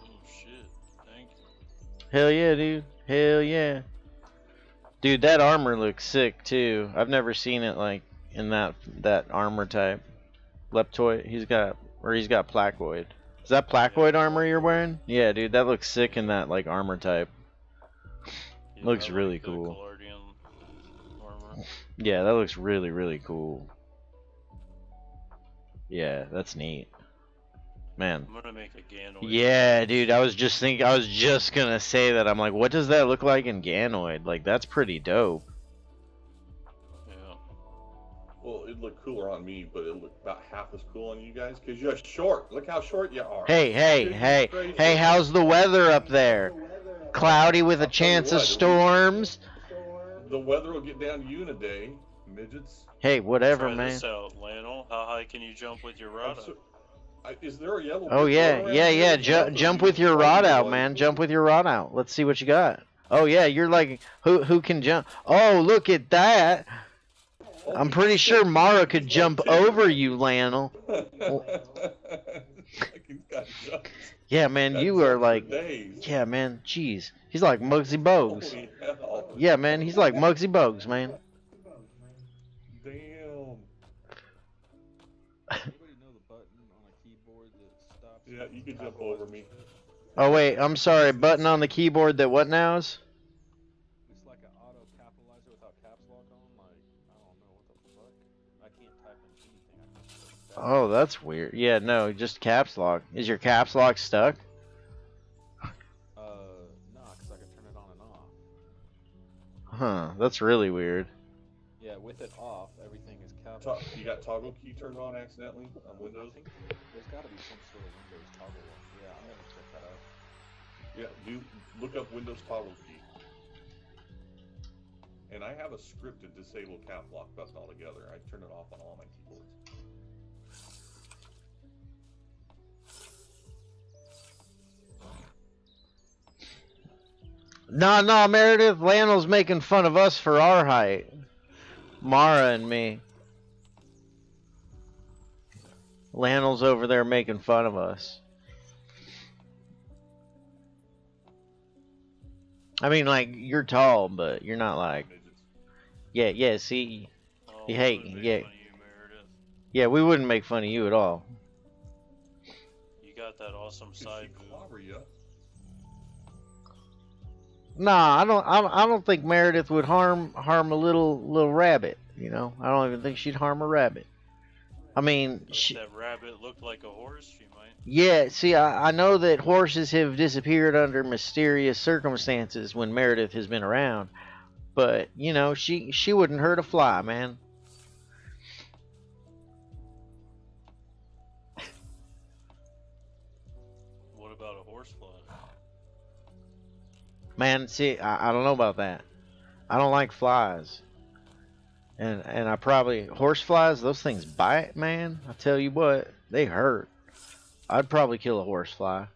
Oh shit, thank you. Hell yeah, dude. Hell yeah. Dude, that armor looks sick too. I've never seen it like in that armor type. Leptoid, he's got placoid. Is that placoid armor you're wearing? Yeah, dude, that looks sick in that like armor type. Yeah, Looks I really like the cool. Gallardian armor. Yeah, that looks really, really cool. Yeah, that's neat. Man. I'm gonna make a Ganoid. Yeah, dude. I was just gonna say that. I'm like, what does that look like in Ganoid? Like, that's pretty dope. Yeah. Well, it'd look cooler on me, but it'd look about half as cool on you guys because you're short. Look how short you are. Hey, how's the weather up there? Cloudy with a chance of storms? The weather will get down to you in a day, midgets. Hey, whatever, Try man. this out, Lionel. How high can you jump with your rod up? Is there a yellow? Oh, yeah. Jump with your rod out, man. Jump with your rod out. Let's see what you got. Oh, yeah, you're like, who can jump? Oh, look at that. I'm pretty sure Mara could jump over you, Lionel. Yeah, man, you are like, yeah, man, jeez. He's like Muggsy Bogues. Yeah, man, he's like Muggsy Bogues, man. Damn. Anybody know the button on a keyboard that stops? Yeah, you can jump over me. Oh, wait, I'm sorry. Button on the keyboard that what nows? It's like an auto capitalizer without caps lock on. Like, I don't know what the fuck. I can't type in anything. Oh, that's weird. Yeah, no, just caps lock. Is your caps lock stuck? Nah, because I can turn it on and off. Huh, that's really weird. Yeah, with it off, everything is caps. You got toggle key turned on accidentally on Windows? There's got to be some sort of Windows toggle one. Yeah, I'm gonna check that out. Yeah, look up Windows toggle key. And I have a script to disable cap lock button altogether. I turn it off on all my keyboards. No, Meredith. Lionel's making fun of us for our height. Mara and me. Lionel's over there making fun of us. I mean, like, you're tall, but you're not like... Yeah, see... Yeah, we wouldn't make fun of you at all. You got that awesome side boob. Nah, I don't think Meredith would harm a little rabbit. You know, I don't even think she'd harm a rabbit. I mean, If that rabbit looked like a horse, she might. yeah. See, I know that horses have disappeared under mysterious circumstances when Meredith has been around, but you know, she wouldn't hurt a fly, man. What about a horsefly? Man, see, I don't know about that. I don't like flies. And I probably... Horse flies, those things bite, man. I tell you what, they hurt. I'd probably kill a horsefly.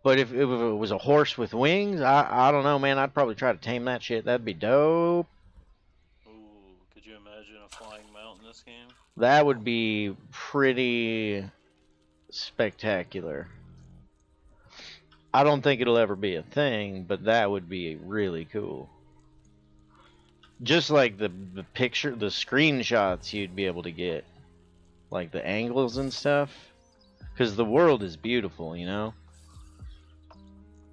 But if it was a horse with wings, I don't know, man. I'd probably try to tame that shit. That'd be dope. Ooh, could you imagine a flying mount in this game? That would be pretty spectacular. I don't think it'll ever be a thing, but that would be really cool. Just like the picture, the screenshots you'd be able to get. Like the angles and stuff. Because the world is beautiful, you know?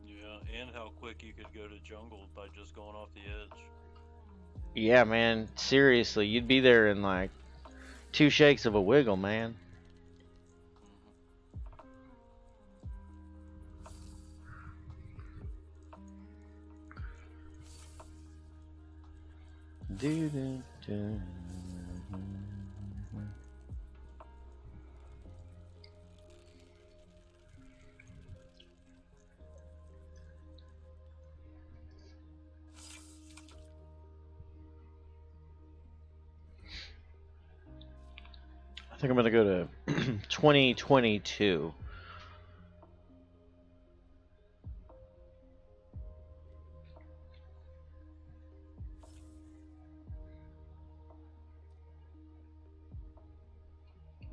Yeah, and how quick you could go to jungle by just going off the edge. Yeah, man. Seriously, you'd be there in like 2 shakes of a wiggle, man. Do. I think I'm gonna go to 2022.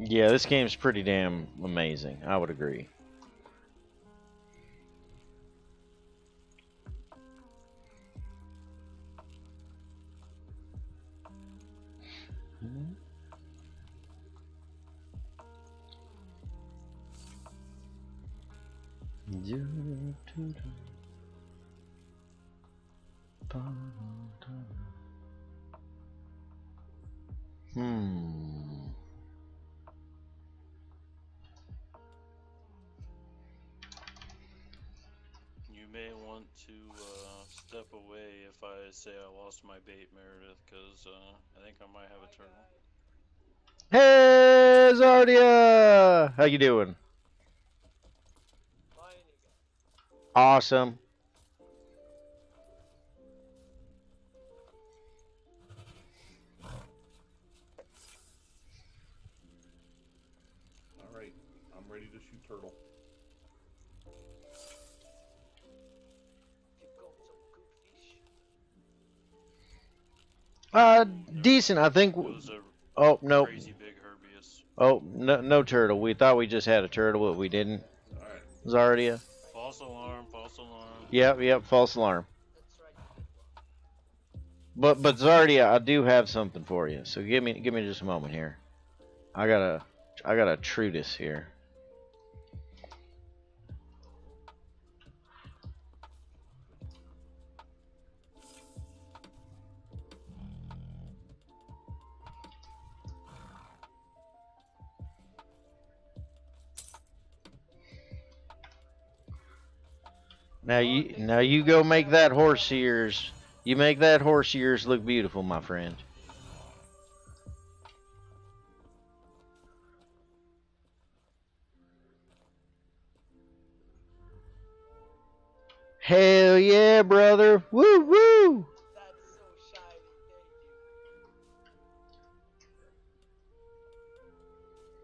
Yeah, this game's pretty damn amazing. I would agree. may want to step away if I say I lost my bait, Meredith, because I think I might have a turtle. Hey, Zardia! How you doing? Awesome. Alright, I'm ready to shoot turtle. Decent. I think. Oh no. Crazy big herbius. Oh no turtle. We thought we just had a turtle, but we didn't. Alright. Zardia. False alarm. False alarm. Yep. False alarm. But Zardia, I do have something for you. So give me just a moment here. I got a treatise here. Now you go make that horse ears. You make that horse ears look beautiful, my friend. Hell yeah, brother. Woo woo. That's so shiny. Thank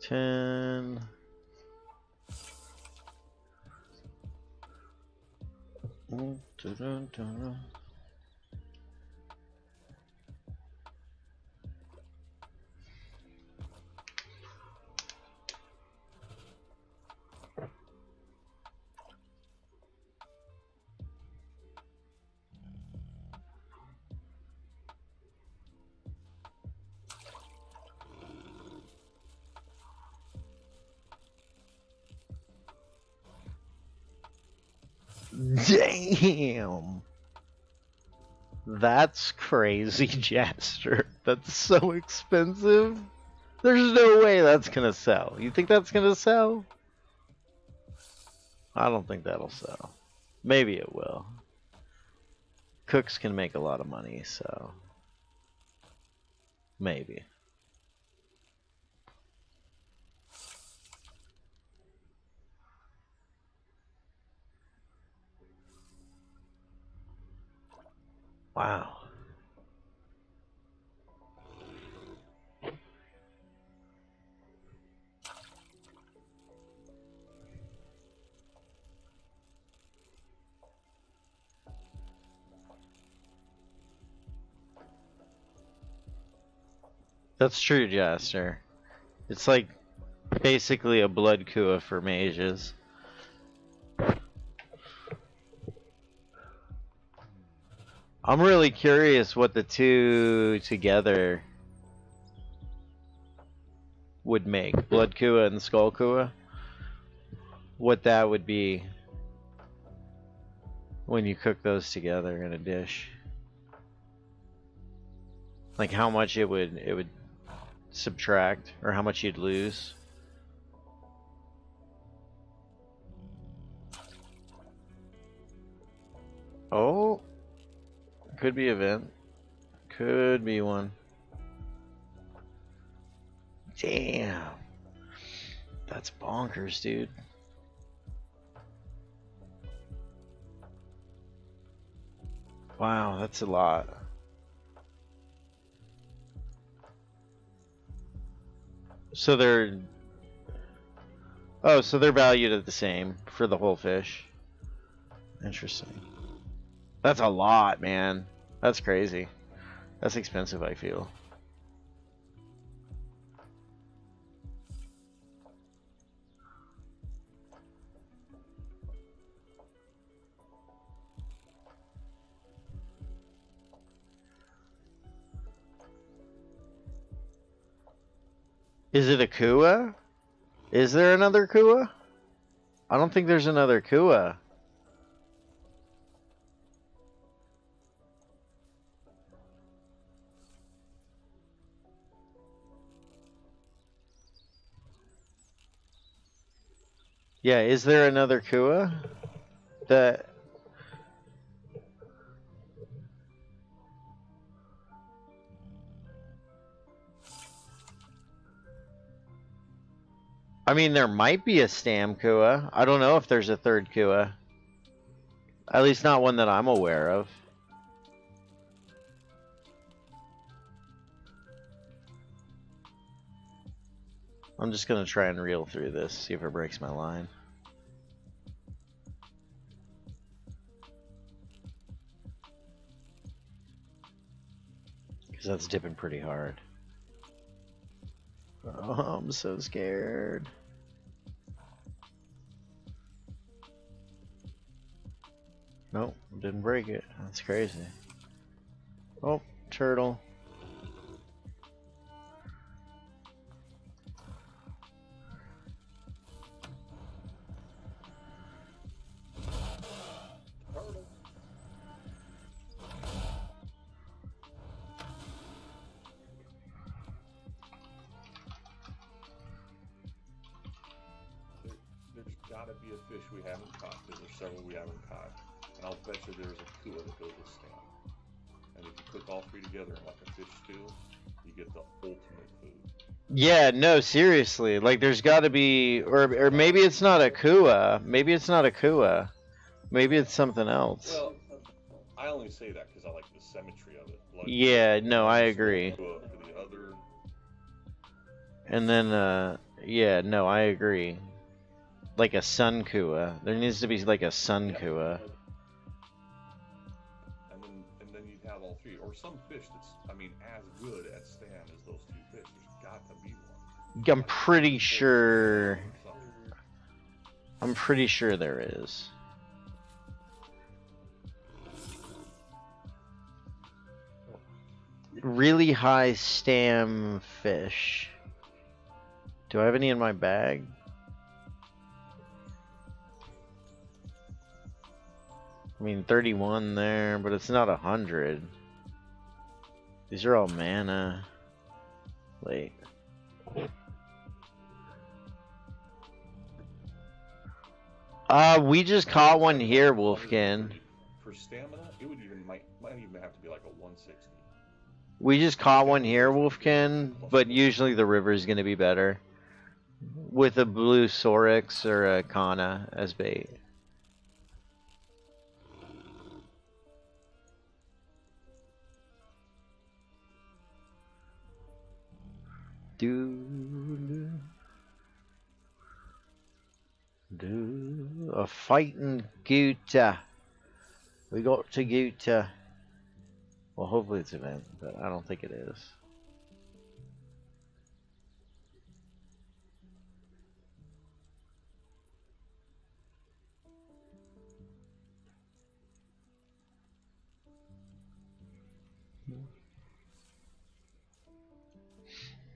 you. 10. Damn. That's crazy, Jaster. That's so expensive. There's no way that's gonna sell. You think that's gonna sell? I don't think that'll sell. Maybe it will. Cooks can make a lot of money, so maybe. Wow. That's true, Jaster. It's like basically a blood kua for mages. I'm really curious what the two together would make. Blood kua and skull kua. What that would be when you cook those together in a dish. Like how much it would subtract, or how much you'd lose. Oh, could be event. Could be one. Damn. That's bonkers, dude. Wow, that's a lot. So they're... Oh, so they're valued at the same for the whole fish. Interesting. That's a lot, man. That's crazy. That's expensive, I feel. Is it a kua? Is there another kua? I don't think there's another kua. Yeah, is there another kua? I mean, there might be a Stam Kua. I don't know if there's a third Kua. At least not one that I'm aware of. I'm just gonna try and reel through this, see if it breaks my line. Because that's dipping pretty hard. Oh, I'm so scared. Nope, didn't break it. That's crazy. Oh, turtle. There's gotta be a fish we haven't caught, because there's several we haven't caught. And I'll bet you there's a Kua that goes with Stam. And if you cook all three together in like a fish stew, you get the ultimate food. Yeah, no, seriously. Like, there's gotta be, or maybe it's not a Kua. Maybe it's not a Kua. Maybe it's something else. Well, I only say that because I like the symmetry of it. Like, Yeah, no, I agree. Kua to the other. And then, yeah, no, I agree. Like a Sun Kua. There needs to be like a Sun Kua. And then you'd have all three. Or some fish that's, I mean, as good at Stam as those two fish. There's got to be one. I'm pretty sure. I'm pretty sure there is. Really high Stam fish. Do I have any in my bag? I mean, 31 there, but it's not 100. These are all mana. Wait. We just caught one here, Wolfkin. For stamina, it would even might even have to be like a 160. We just caught one here, Wolfkin, but usually the river is going to be better. With a blue Sorex or a Kana as bait. A fighting Guta. We got to Guta. Well, hopefully it's event, but I don't think it is.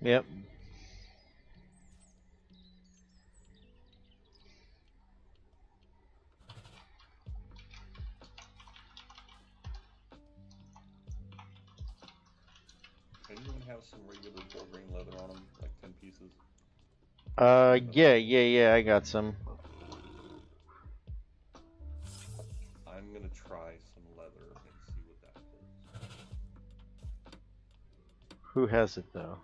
Yep. Anyone have some regular full grain leather on them, like 10 pieces? Yeah, I got some. I'm gonna try some leather and see what that holds. Who has it though?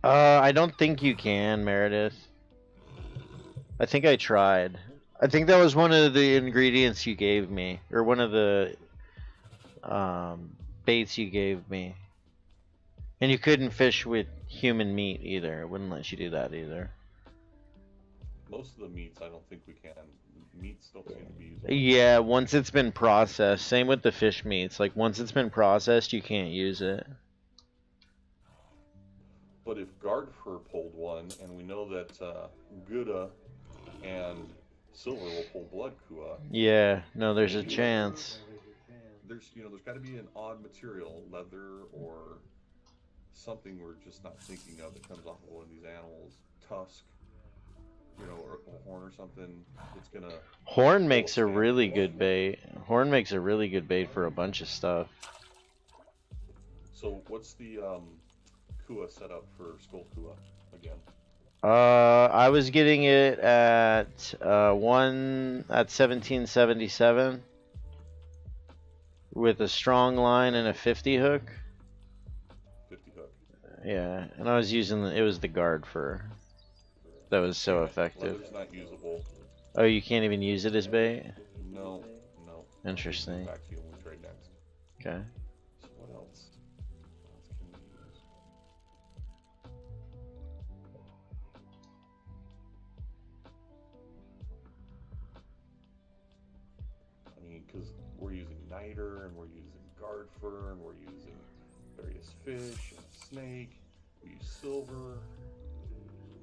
I don't think you can, Meredith. I think I tried. I think that was one of the ingredients you gave me, or one of the baits you gave me. And you couldn't fish with human meat either. It wouldn't let you do that either. Most of the meats, I don't think we can. Meats don't seem to be used. Yeah, once it's been processed. Same with the fish meats. Like, once it's been processed, you can't use it. But if Guardfur pulled one, and we know that Gouda and Silver will pull Blood Kua. Yeah, no, there's a chance. There's got to be an odd material, leather or something we're just not thinking of that comes off of one of these animals. Tusk, or a horn or something. It's gonna. Horn makes a really good bait. Horn makes a really good bait for a bunch of stuff. So what's the Kua setup for Skull Kua again? I was getting it at 1777 with a strong line and a 50 hook. 50 hook. Yeah, and I was using it was the guard fur. That was so effective. Leather's not usable. Oh, you can't even use it as bait? No, no. Interesting. Back to you when we trade next. Okay. So what else? What else can we use? I mean, because we're using niter and we're using guard fur and we're using various fish and a snake. We use silver.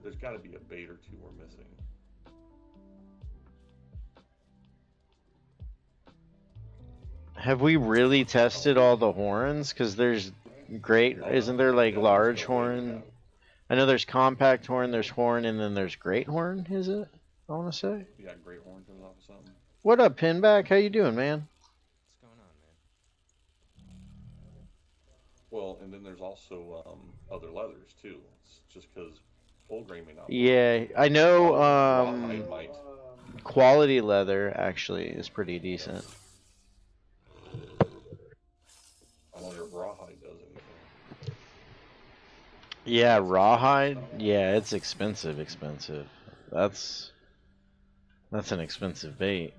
There's got to be a bait or two we're missing. Have we really tested all the horns? Because there's great, isn't there like large horn? I know there's compact horn, there's horn, and then there's great horn, is it? I want to say. Yeah, great horn comes off of something. What up, Pinback? How you doing, man? What's going on, man? Well, and then there's also other leathers too. It's just because full grain may not. Yeah, I know Rawhide might. quality leather actually is pretty decent. I wonder if rawhide does anything. Yeah, rawhide. Yeah, it's expensive. That's an expensive bait.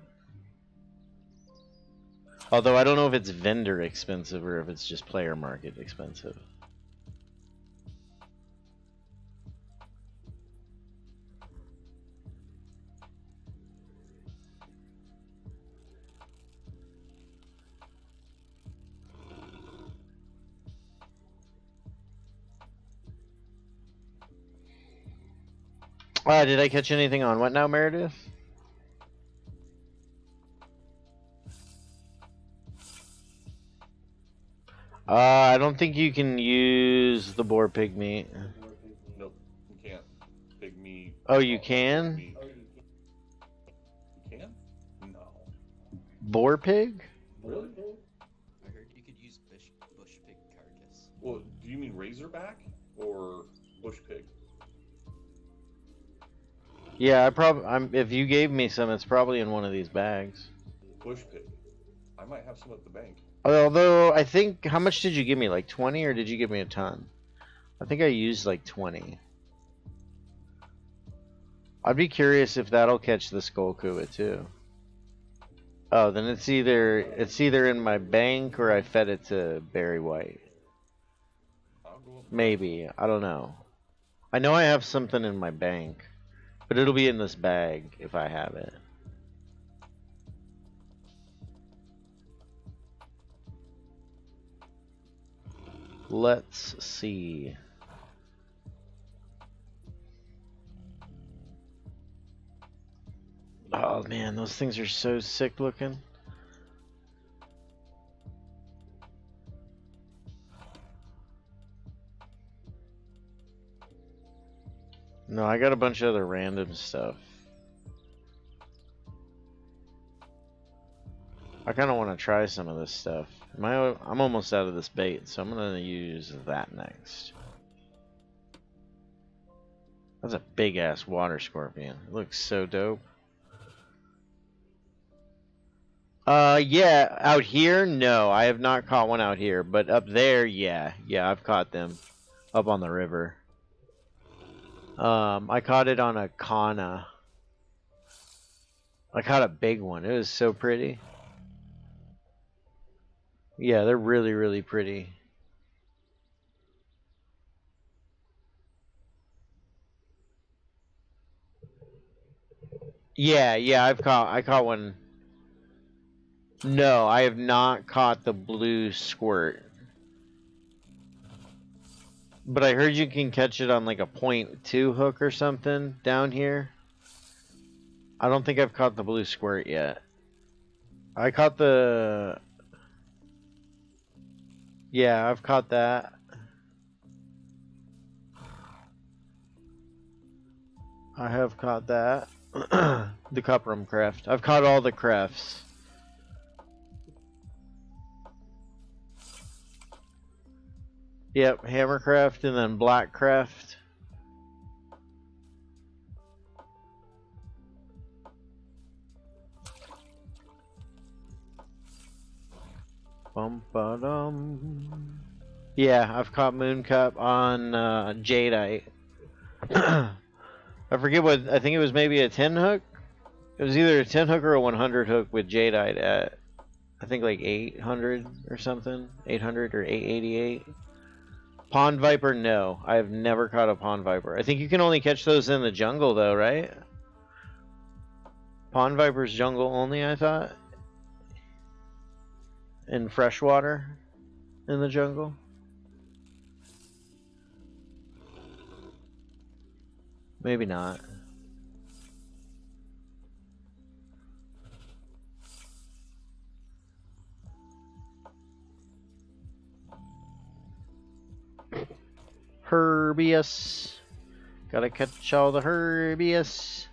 Although I don't know if it's vendor expensive or if it's just player market expensive. Did I catch anything on what now, Meredith? I don't think you can use the boar pig meat. Nope, you can't. Pig meat. Oh, you can? You can? No. Boar pig? Really? I heard you could use bush pig carcass. Well, do you mean razorback or bush pig? Yeah, if you gave me some, it's probably in one of these bags. Bush pig. I might have some at the bank. Although, I think, how much did you give me? Like 20 or did you give me a ton? I think I used like 20. I'd be curious if that'll catch the skullcua too. Oh, then it's either in my bank or I fed it to Barry White. Maybe. I don't know. I know I have something in my bank, but it'll be in this bag if I have it. Let's see. Oh man, those things are so sick looking. No, I got a bunch of other random stuff. I kind of want to try some of this stuff. I'm almost out of this bait, so I'm going to use that next. That's a big-ass water scorpion. It looks so dope. Yeah, out here, no. I have not caught one out here, but up there, yeah. Yeah, I've caught them up on the river. I caught it on a kana. I caught a big one. It was so pretty. Yeah, they're really, really pretty. Yeah, I caught one. No, I have not caught the blue squirt. But I heard you can catch it on like a .2 hook or something down here. I don't think I've caught the blue squirt yet. I caught the... Yeah, I've caught that. I have caught that. The cuprum craft. I've caught all the crafts. Yep, hammercraft and then blackcraft. Bum ba dum. Yeah, I've caught mooncup on jadeite. I forget what. I think it was maybe a 10 hook. It was either a 10 hook or a 100 hook with jadeite at, I think, like 800 or something. 800 or 888. Pond viper, no. I have never caught a pond viper. I think you can only catch those in the jungle, though, right? Pond viper's jungle only, I thought. In freshwater in the jungle. Maybe not. Herbius. Gotta catch all the Herbius.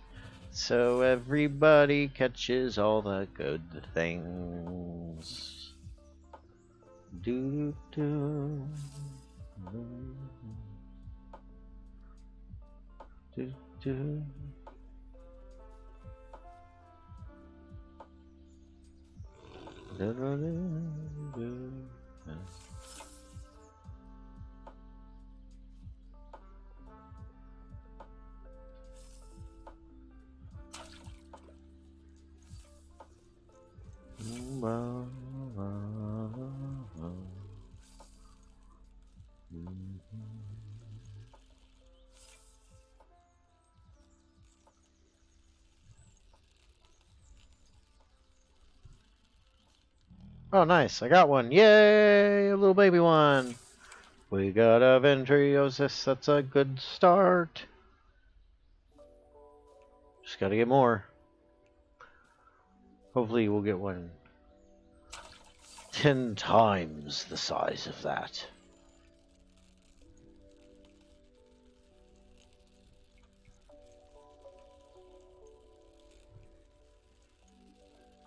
So everybody catches all the good things. Do do do do. Do, do, do, do. Oh, nice. I got one. Yay! A little baby one. We got a Ventriosis. That's a good start. Just gotta get more. Hopefully we'll get one 10 times the size of that.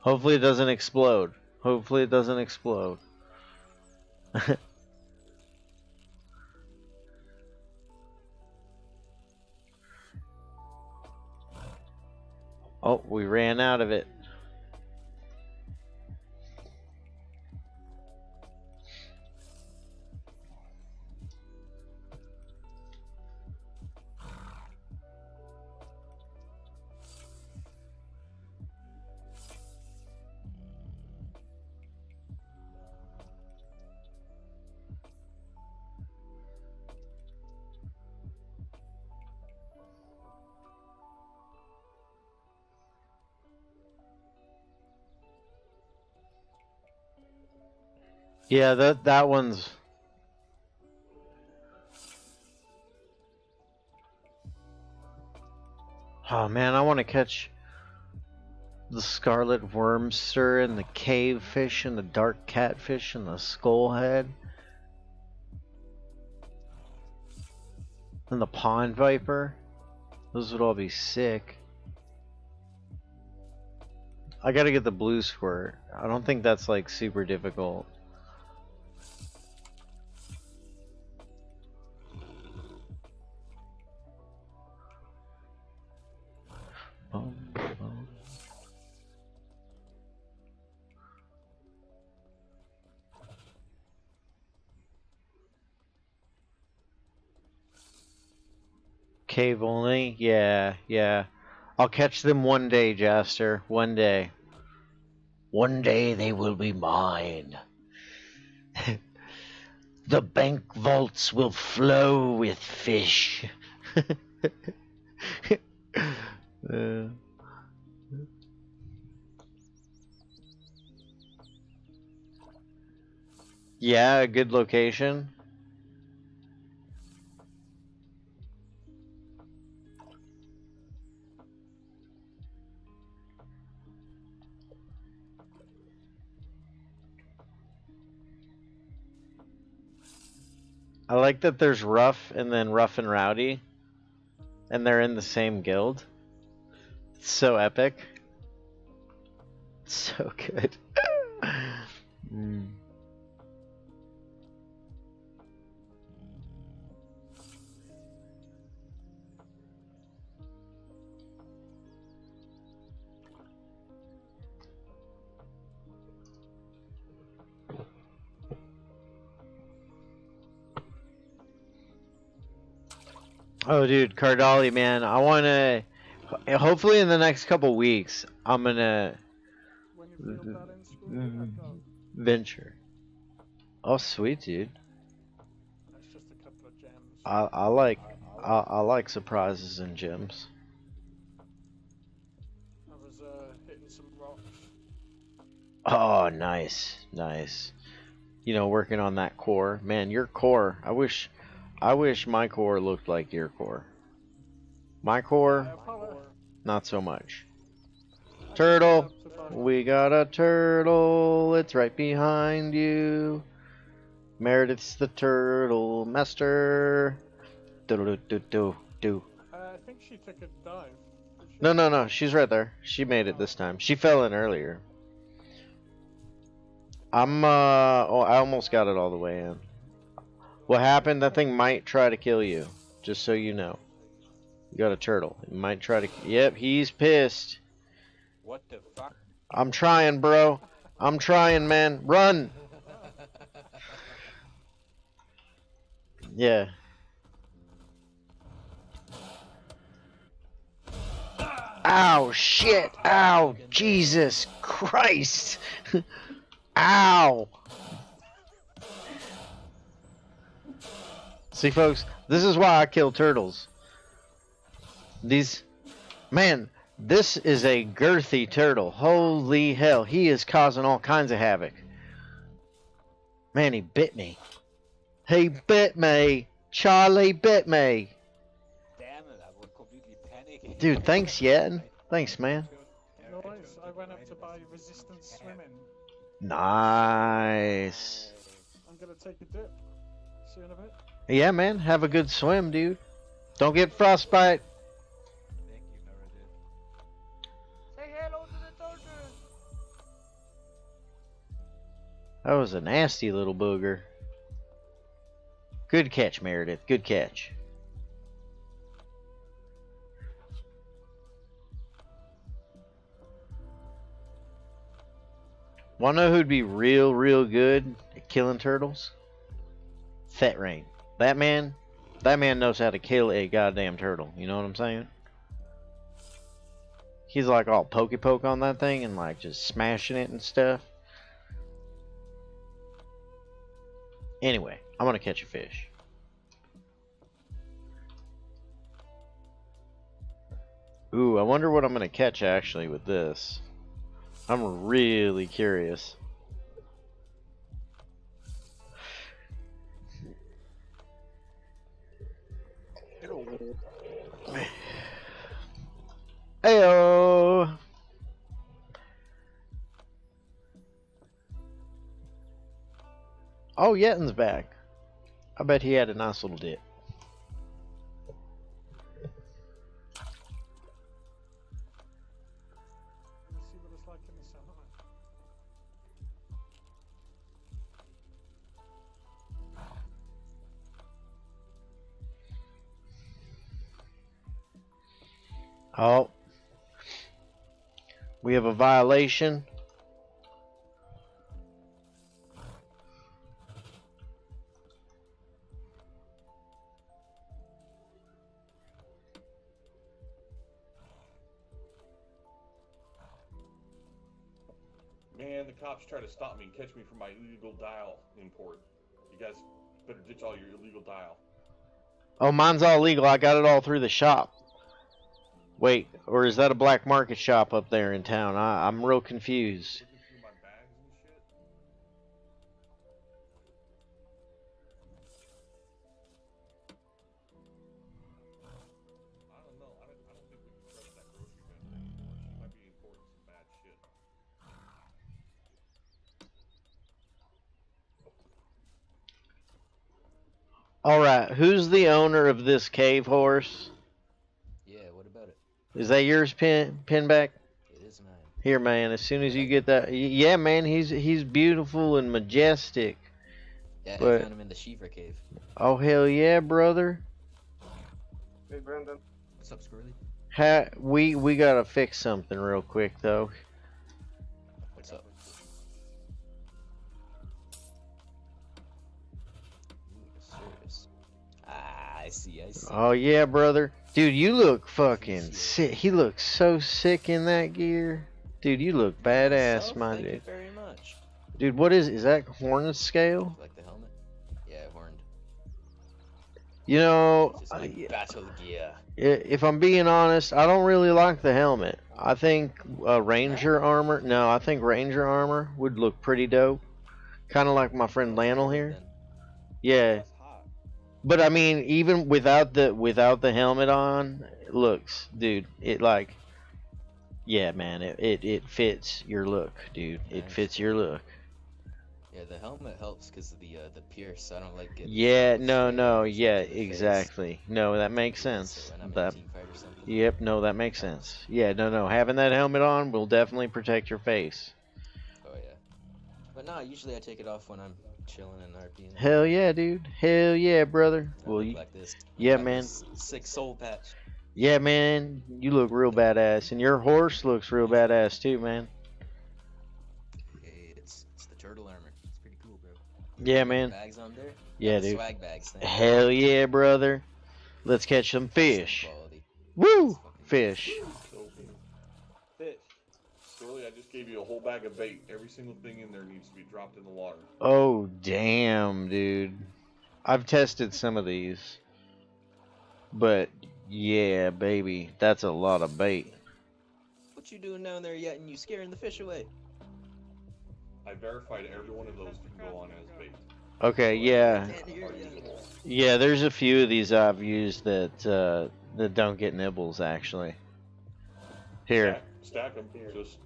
Hopefully it doesn't explode. Hopefully it doesn't explode. Oh, we ran out of it. Yeah, that one's... Oh man, I want to catch the scarlet wormster and the cave fish and the dark catfish and the skullhead. And the pond viper. Those would all be sick. I gotta get the blue squirt. I don't think that's like super difficult. Cave only? Yeah, yeah. I'll catch them one day, Jaster. One day. One day they will be mine. The bank vaults will flow with fish. Yeah, a good location. I like that there's rough and then rough and rowdy, and they're in the same guild. It's so epic. So good. Oh, dude, Cardali, man, I want to. Hopefully, in the next couple weeks, I'm gonna venture. Oh, sweet, dude. That's just a couple of gems. I like surprises and gems. I was hitting some rocks. Oh, nice, nice. You know, working on that core, man. Your core. I wish my core looked like your core. My core, not so much. Turtle, we got a turtle. It's right behind you. Meredith's the turtle master. Do. I think she took a dive. No. She's right there. She made it this time. She fell in earlier. Oh, I almost got it all the way in. What happened? That thing might try to kill you. Just so you know. You got a turtle. It might try to. Yep, he's pissed. What the fuck? I'm trying, bro. I'm trying, man. Run! Yeah. Ow, shit. Ow, Jesus Christ. Ow. See, folks, this is why I kill turtles. Man, this is a girthy turtle. Holy hell, he is causing all kinds of havoc. Man, he bit me. He bit me. Charlie bit me. Damn it, I was completely panicking. Dude, thanks, Yetin. Thanks, man. Noise. I went up to buy resistance swimming. Nice. I'm gonna take a dip. See you in a bit. Yeah, man, have a good swim, dude. Don't get frostbite. Thank you, Meredith. Say hello to the tortoise. That was a nasty little booger. Good catch, Meredith. Good catch. Wanna know who'd be real good at killing turtles? Fat Rain. That man knows how to kill a goddamn turtle. You know what I'm saying? He's like all pokey poke on that thing and like just smashing it and stuff. Anyway, I'm gonna catch a fish. Ooh, I wonder what I'm gonna catch actually with this. I'm really curious. Heyo. Oh, Yetin's back. I bet he had a nice little dip. Let's see what it's like in the summer. Oh. We have a violation. Man, the cops try to stop me and catch me for my illegal dial import. You guys better ditch all your illegal dial. Oh, mine's all legal. I got it all through the shop. Wait, or is that a black market shop up there in town? I'm real confused. Alright, who's the owner of this cave horse? Yeah, what about it? Is that yours, Pinback? It is mine. Here, man, as soon as you get that... Yeah, man, he's beautiful and majestic. Yeah, But, I found him in the Shiva cave. oh, hell yeah, brother. Hey, Brandon. What's up, Squirrely? We gotta fix something real quick, though. What's up? Ooh, service. Ah, see. Oh yeah, brother. Dude, you look fucking sick. He looks so sick in that gear. Dude, you look badass, my Thank you dude. very much. Dude, what is that Hornet scale? Like the helmet? Yeah, horned. You know, Just like battle gear. if I'm being honest, I don't really like the helmet. I think Ranger armor. No, I think Ranger armor would look pretty dope. Kind of like my friend Lionel here. Yeah. But I mean, even without the helmet on, it looks, dude. It like, yeah, man. It fits your look, dude. It fits your look. Yeah, the helmet helps because of the pierce. I don't like getting. Yeah, no, yeah, exactly. No, that makes sense. That. Yep, no, that makes sense. Yeah, no. Having that helmet on will definitely protect your face. Oh yeah. But no, usually I take it off when I'm chilling in RP. Hell yeah, dude. Hell yeah, brother. Well, you, like this. yeah, man. Sick soul patch. Yeah, man. You look real badass, and your horse looks real badass too, man. It's the turtle armor. It's pretty cool, bro. Yeah, man. Bags on there. Yeah, dude. Swag bags. Hell yeah, brother. Let's catch some fish. Woo! Fish. Fish. Shirley, I just gave you a whole bag of bait. Every single thing in there needs to be dropped in the water. Oh, damn, dude. I've tested some of these. But, yeah, baby. That's a lot of bait. What you doing down there yet and you scaring the fish away? I verified every one of those can go on as bait. Okay, yeah. Yeah, there's a few of these I've used that don't get nibbles, actually. Here. Stack them. Just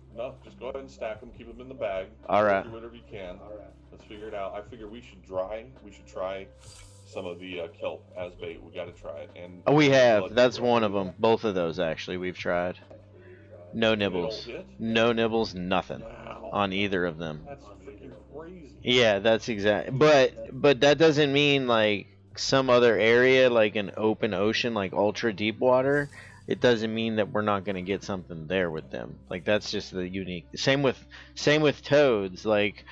go ahead and stack them. Keep them in the bag. All right. Do whatever you can. Let's figure it out. I figure we should try some of the kelp as bait. We got to try it. And we have. That's one of them. Both of those, actually, we've tried. No nibbles. No nibbles, nothing on either of them. That's freaking crazy. Yeah, that's exact. But that doesn't mean like some other area, like an open ocean, like ultra deep water. It doesn't mean that we're not gonna get something there with them. Like that's just the unique. Same with toads. Like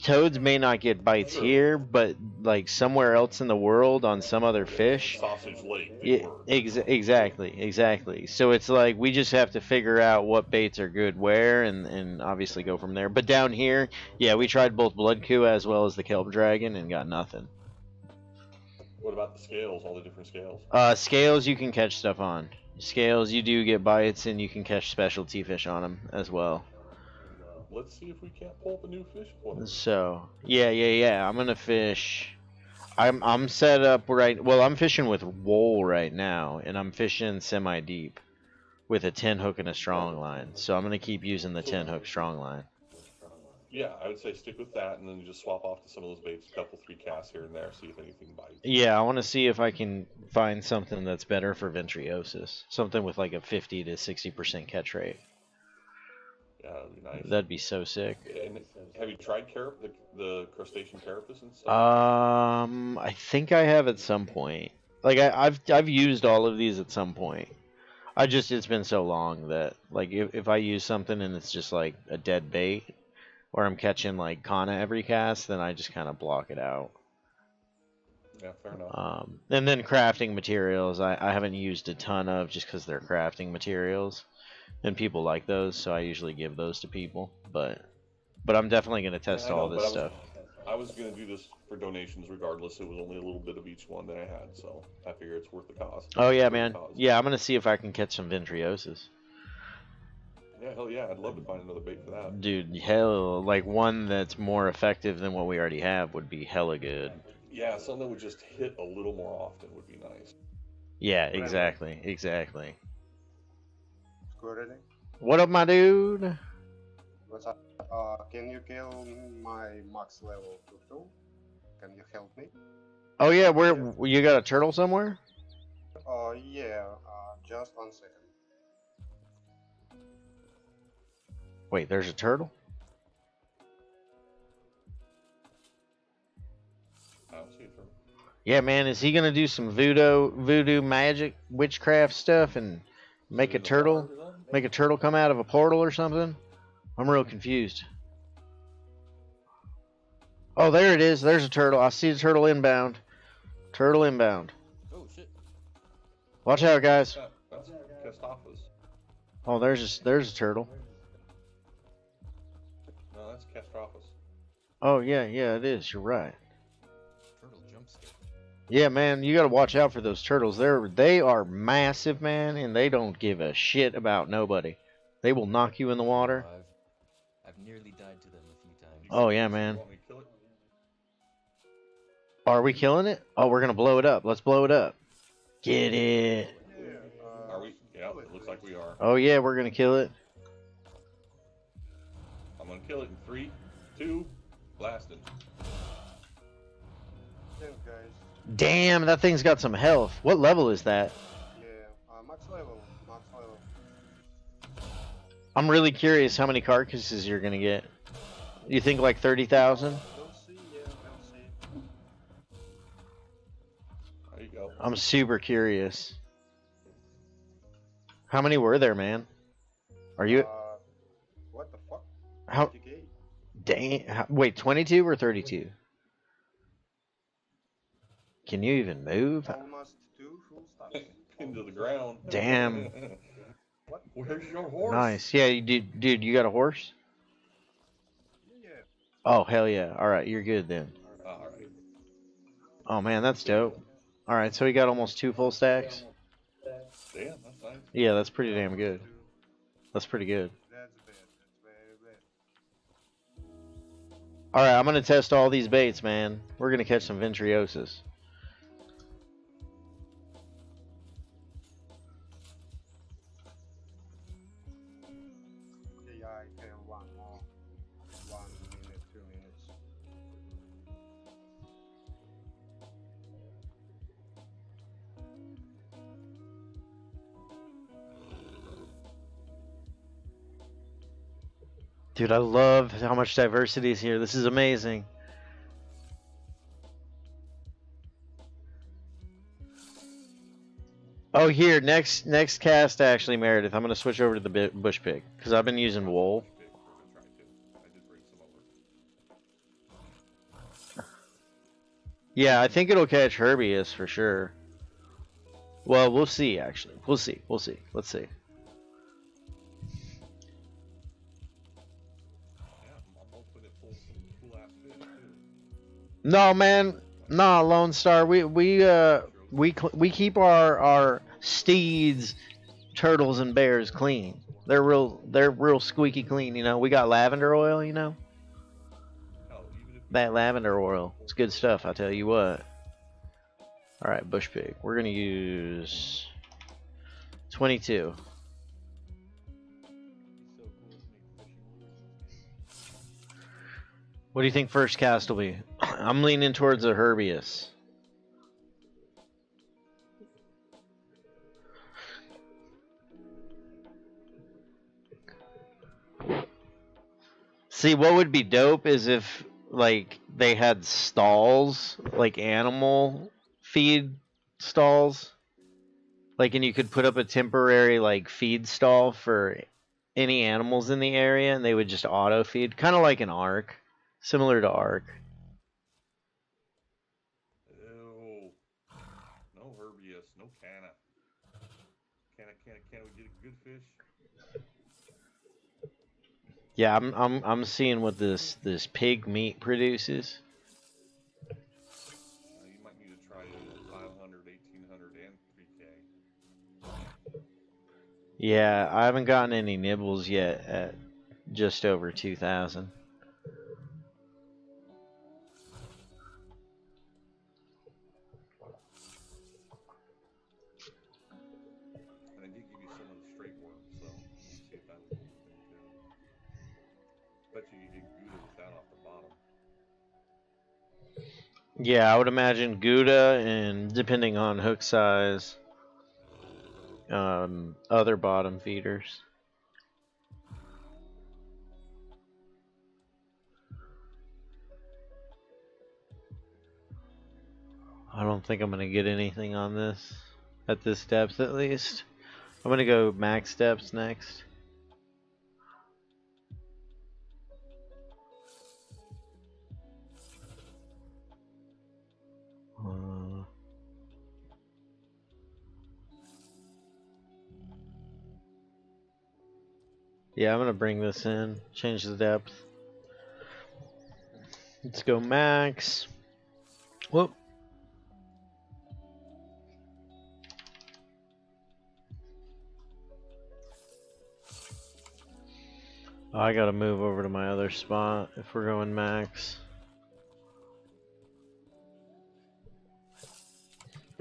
toads may not get bites here, but like somewhere else in the world on some other fish. Sausage Lake. Yeah, exactly. So it's like we just have to figure out what baits are good where, and obviously go from there. But down here, yeah, we tried both blood coup as well as the kelp dragon and got nothing. What about the scales? All the different scales. Scales you can catch stuff on. Scales you do get bites, and you can catch specialty fish on them as well. Let's see if we can't pull up a new fish for us. So yeah. I'm gonna fish. I'm set up right. Well, I'm fishing with wool right now, and I'm fishing semi deep with a 10 hook and a strong line. So I'm gonna keep using the 10 hook strong line. Yeah, I would say stick with that, and then just swap off to some of those baits, a couple 3 casts here and there, see if anything bites. Yeah, I want to see if I can find something that's better for ventriosis. Something with like a 50 to 60% catch rate. Yeah, that'd be nice. That'd be so sick. And have you tried the crustacean carapace and stuff? I think I have at some point. Like I've used all of these at some point. It's been so long that like if I use something and it's just like a dead bait, or I'm catching like Kana every cast, then I just kind of block it out. Yeah, fair enough. And then crafting materials, I haven't used a ton of just because they're crafting materials, and people like those, so I usually give those to people. But I'm definitely gonna test all this stuff. I was gonna do this for donations regardless. It was only a little bit of each one that I had, so I figure it's worth the cost. Oh yeah, man. Yeah, I'm gonna see if I can catch some ventriosis. Yeah, hell yeah, I'd love to find another bait for that. Dude, hell, like one that's more effective than what we already have would be hella good. Yeah, something that would just hit a little more often would be nice. Yeah, exactly. Ready? What up, my dude? What's up? Can you kill my max level turtle? Can you help me? Oh yeah, where you got a turtle somewhere? Yeah. Just 1 second. Wait, there's a turtle? I don't see a turtle. Yeah, man, is he gonna do some voodoo magic witchcraft stuff and make a turtle come out of a portal or something? I'm real confused. Oh, there it is. There's a turtle. I see the turtle inbound. Turtle inbound. Oh shit. Watch out, guys. That's Castophus. Oh, there's a turtle. No, that's Castrophus. Oh yeah, it is. You're right. Turtle jump scare. Yeah, man, you got to watch out for those turtles. They are massive, man, and they don't give a shit about nobody. They will knock you in the water. I've nearly died to them a few times. Oh yeah, man. You want me to kill it? Are we killing it? Oh, we're gonna blow it up. Let's blow it up. Get it. Are we? Yeah, it looks like we are. Oh yeah, we're gonna kill it. I'm gonna kill it in 3, 2, blasting. Thanks, guys. Damn, that thing's got some health. What level is that? Yeah, max level, max level. I'm really curious how many carcasses you're gonna get. You think like 30,000? We'll see, yeah, we'll see. There you go. I'm super curious. How many were there, man? Are you? What the fuck? How? 20K. Dang. Wait, 22 or 32? Can you even move? Almost 2 full stacks. Into the ground. Damn. What? Where's your horse? Nice. Yeah, you did, dude. You got a horse? Yeah. Oh hell yeah! All right, you're good then. All right. Oh man, that's dope. All right, so we got almost 2 full stacks. Damn, that's nice. Yeah, that's pretty damn good. That's pretty good. That's bad. That's very bad. All right, I'm gonna test all these baits, man. We're gonna catch some ventriosis. Yeah, I can one more. 1 minute, 2 minutes. Dude, I love how much diversity is here. This is amazing. Oh, here, next cast, actually, Meredith, I'm going to switch over to the bush pig, because I've been using wool. Yeah, I think it'll catch Herbius for sure. Well, we'll see, actually. We'll see. Let's see. No, man. Nah, Lone Star. We keep our steeds, turtles, and bears clean. They're real squeaky clean. You know, we got lavender oil. You know, that lavender oil. It's good stuff. I tell you what. All right, bush pig. We're gonna use 22. What do you think first cast will be? I'm leaning towards a Herbius. See, what would be dope is if, like, they had stalls, like animal feed stalls. Like, and you could put up a temporary, like, feed stall for any animals in the area, and they would just auto feed. Kind of like an Ark. Similar to Ark. Ew. No Herbius, no canna. Can we get a good fish? Yeah, I'm seeing what this pig meat produces. You might need to try 500, 1800, and 3K. Yeah, I haven't gotten any nibbles yet at just over 2,000. And I did give you some of the straight worms, so let's see if that was anything too. Bet you get Gouda with that off the bottom. Yeah, I would imagine Gouda and depending on hook size, other bottom feeders. I don't think I'm going to get anything on this, at this depth at least. I'm going to go max depths next. Yeah, I'm gonna bring this in. Change the depth. Let's go max. Whoop. Oh, I gotta move over to my other spot if we're going max.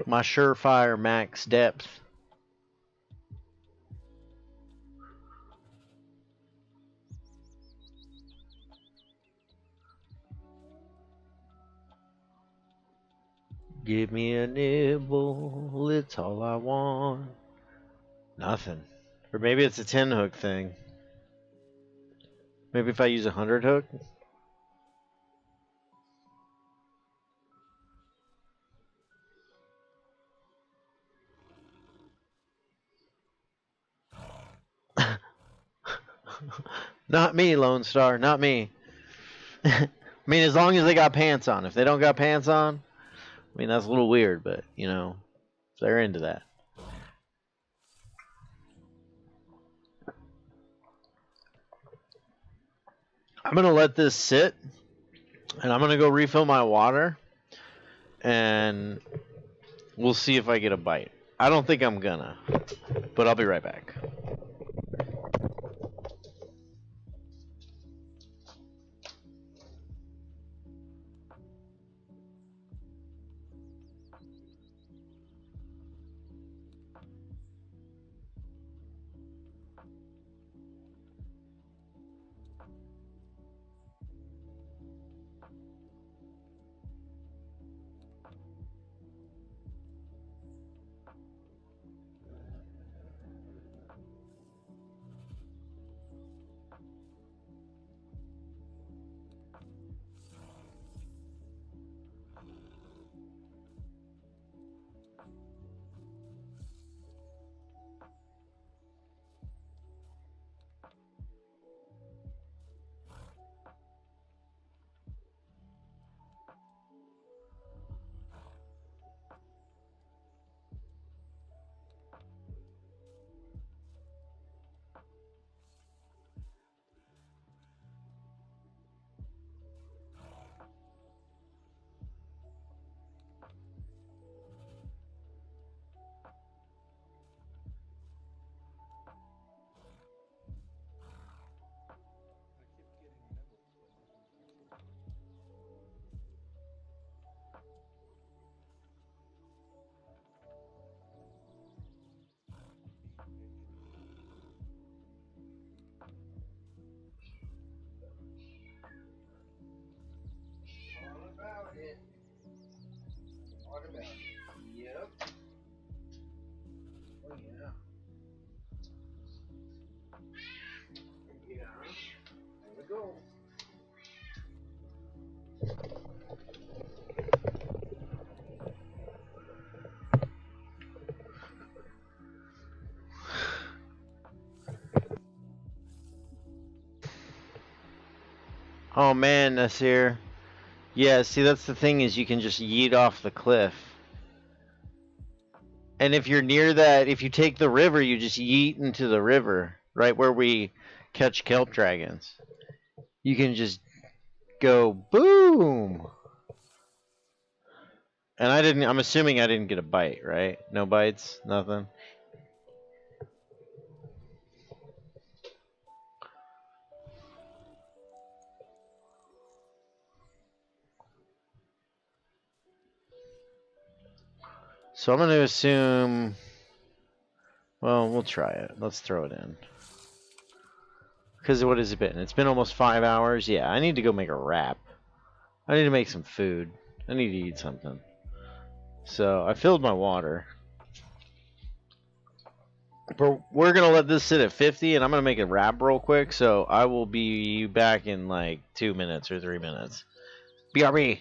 My surefire max depth. Give me a nibble, it's all I want. Nothing. Or maybe it's a 10 hook thing. Maybe if I use a 100 hook. Not me, Lone Star, not me. I mean, as long as they got pants on. If they don't got pants on, I mean, that's a little weird, but, you know, they're into that. I'm going to let this sit, and I'm going to go refill my water, and we'll see if I get a bite. I don't think I'm gonna, but I'll be right back. Oh man, Nasir. Yeah, see, that's the thing, is you can just yeet off the cliff. And if you're near that, if you take the river, you just yeet into the river, right where we catch kelp dragons. You can just go boom. And I'm assuming I didn't get a bite, right? No bites, nothing. So I'm going to assume, well, we'll try it. Let's throw it in. Because what has it been? It's been almost 5 hours. Yeah, I need to go make a wrap. I need to make some food. I need to eat something. So I filled my water. But we're going to let this sit at 50, and I'm going to make a wrap real quick. So I will be back in like 2 minutes or 3 minutes. BRB.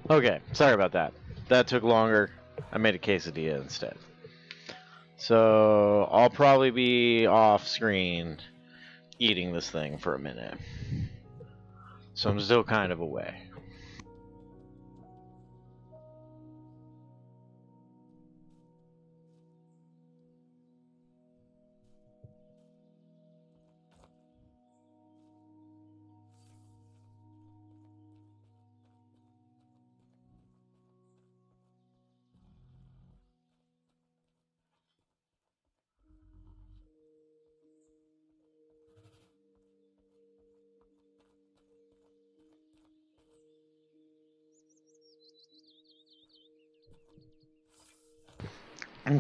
Okay, sorry about that. That took longer. I made a quesadilla instead. So I'll probably be off screen eating this thing for a minute. So I'm still kind of away.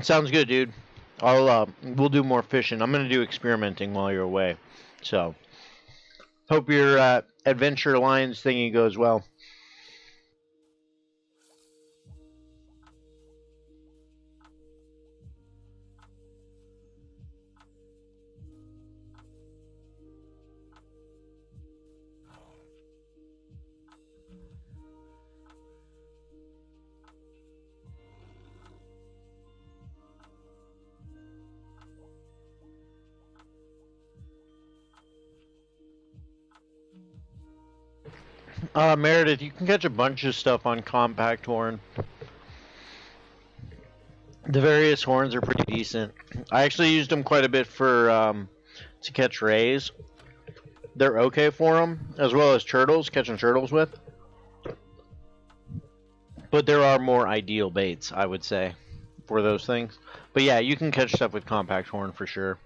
Sounds good, dude. We'll do more fishing. I'm gonna do experimenting while you're away. So hope your Adventure Alliance thingy goes well. Meredith, you can catch a bunch of stuff on compact horn. The various horns are pretty decent. I actually used them quite a bit for to catch rays. They're okay for them, as well as turtles, catching turtles with. But there are more ideal baits, I would say, for those things. But yeah, you can catch stuff with compact horn for sure.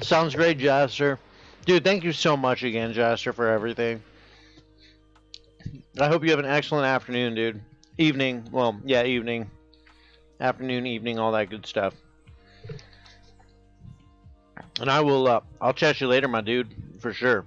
Sounds great, Jaster. Dude, thank you so much again, Jaster, for everything. I hope you have an excellent afternoon, dude. Evening. Well, yeah, evening. Afternoon, evening, all that good stuff. And I'll chat you later, my dude, for sure.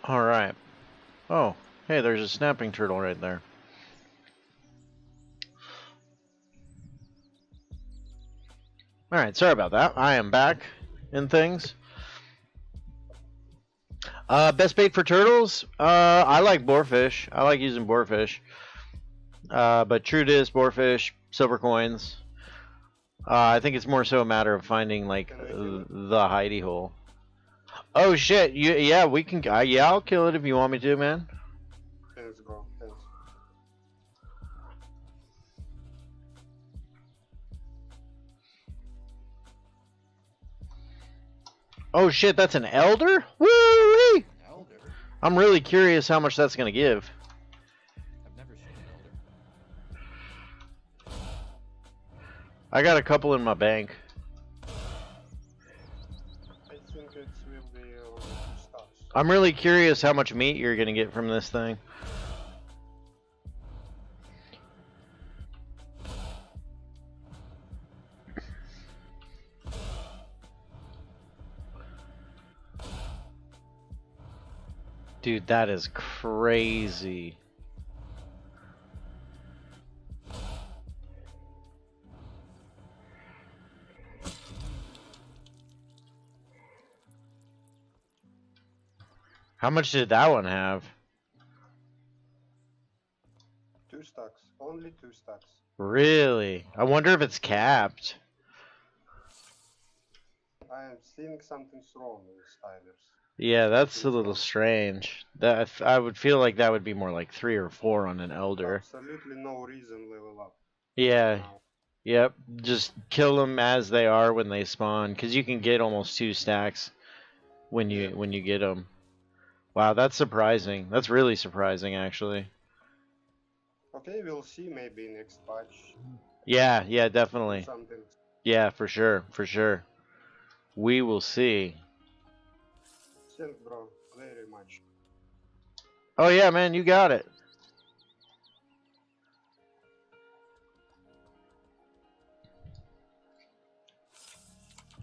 Alright. Oh, hey, there's a snapping turtle right there. Alright, sorry about that. I am back in things. Best bait for turtles? I like boarfish. I like using boarfish. But true disc, boarfish, silver coins. I think it's more so a matter of finding like the hidey hole. Oh shit! Yeah, we can. Yeah, I'll kill it if you want me to, man. Thanks, bro. Thanks. Oh shit! That's an elder. Woo-wee! Elder? I'm really curious how much that's gonna give. I've never seen an elder. I got a couple in my bank. I think it will be 2 stars. I'm really curious how much meat you're gonna get from this thing. Dude, that is crazy. How much did that one have? 2 stacks. Only 2 stacks. Really? I wonder if it's capped. I am seeing something wrong with Stylers. Yeah, that's a little strange. That I would feel like that would be more like 3 or 4 on an elder. Absolutely no reason level up. Yeah. Now. Yep. Just kill them as they are when they spawn, because you can get almost 2 stacks when you get them. Wow, that's surprising. That's really surprising, actually. Okay, we'll see maybe next patch. Yeah, yeah, definitely. Something. Yeah, for sure, for sure. We will see. Thanks, bro. Very much. Oh yeah, man, you got it.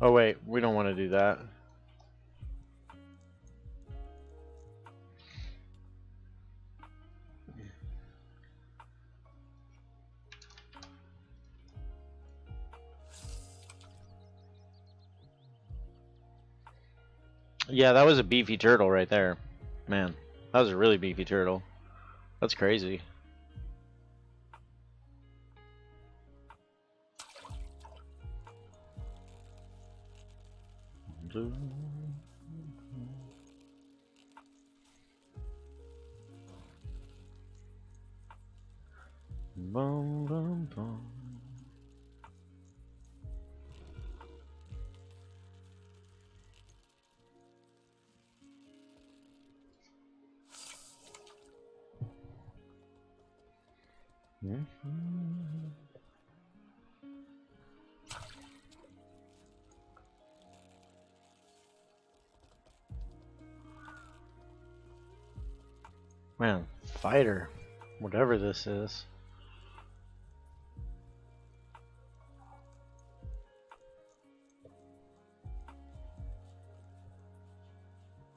Oh wait, we don't want to do that. Yeah, that was a beefy turtle right there. Man, that was a really beefy turtle. That's crazy. Bum, bum, bum. Man, fighter, whatever this is.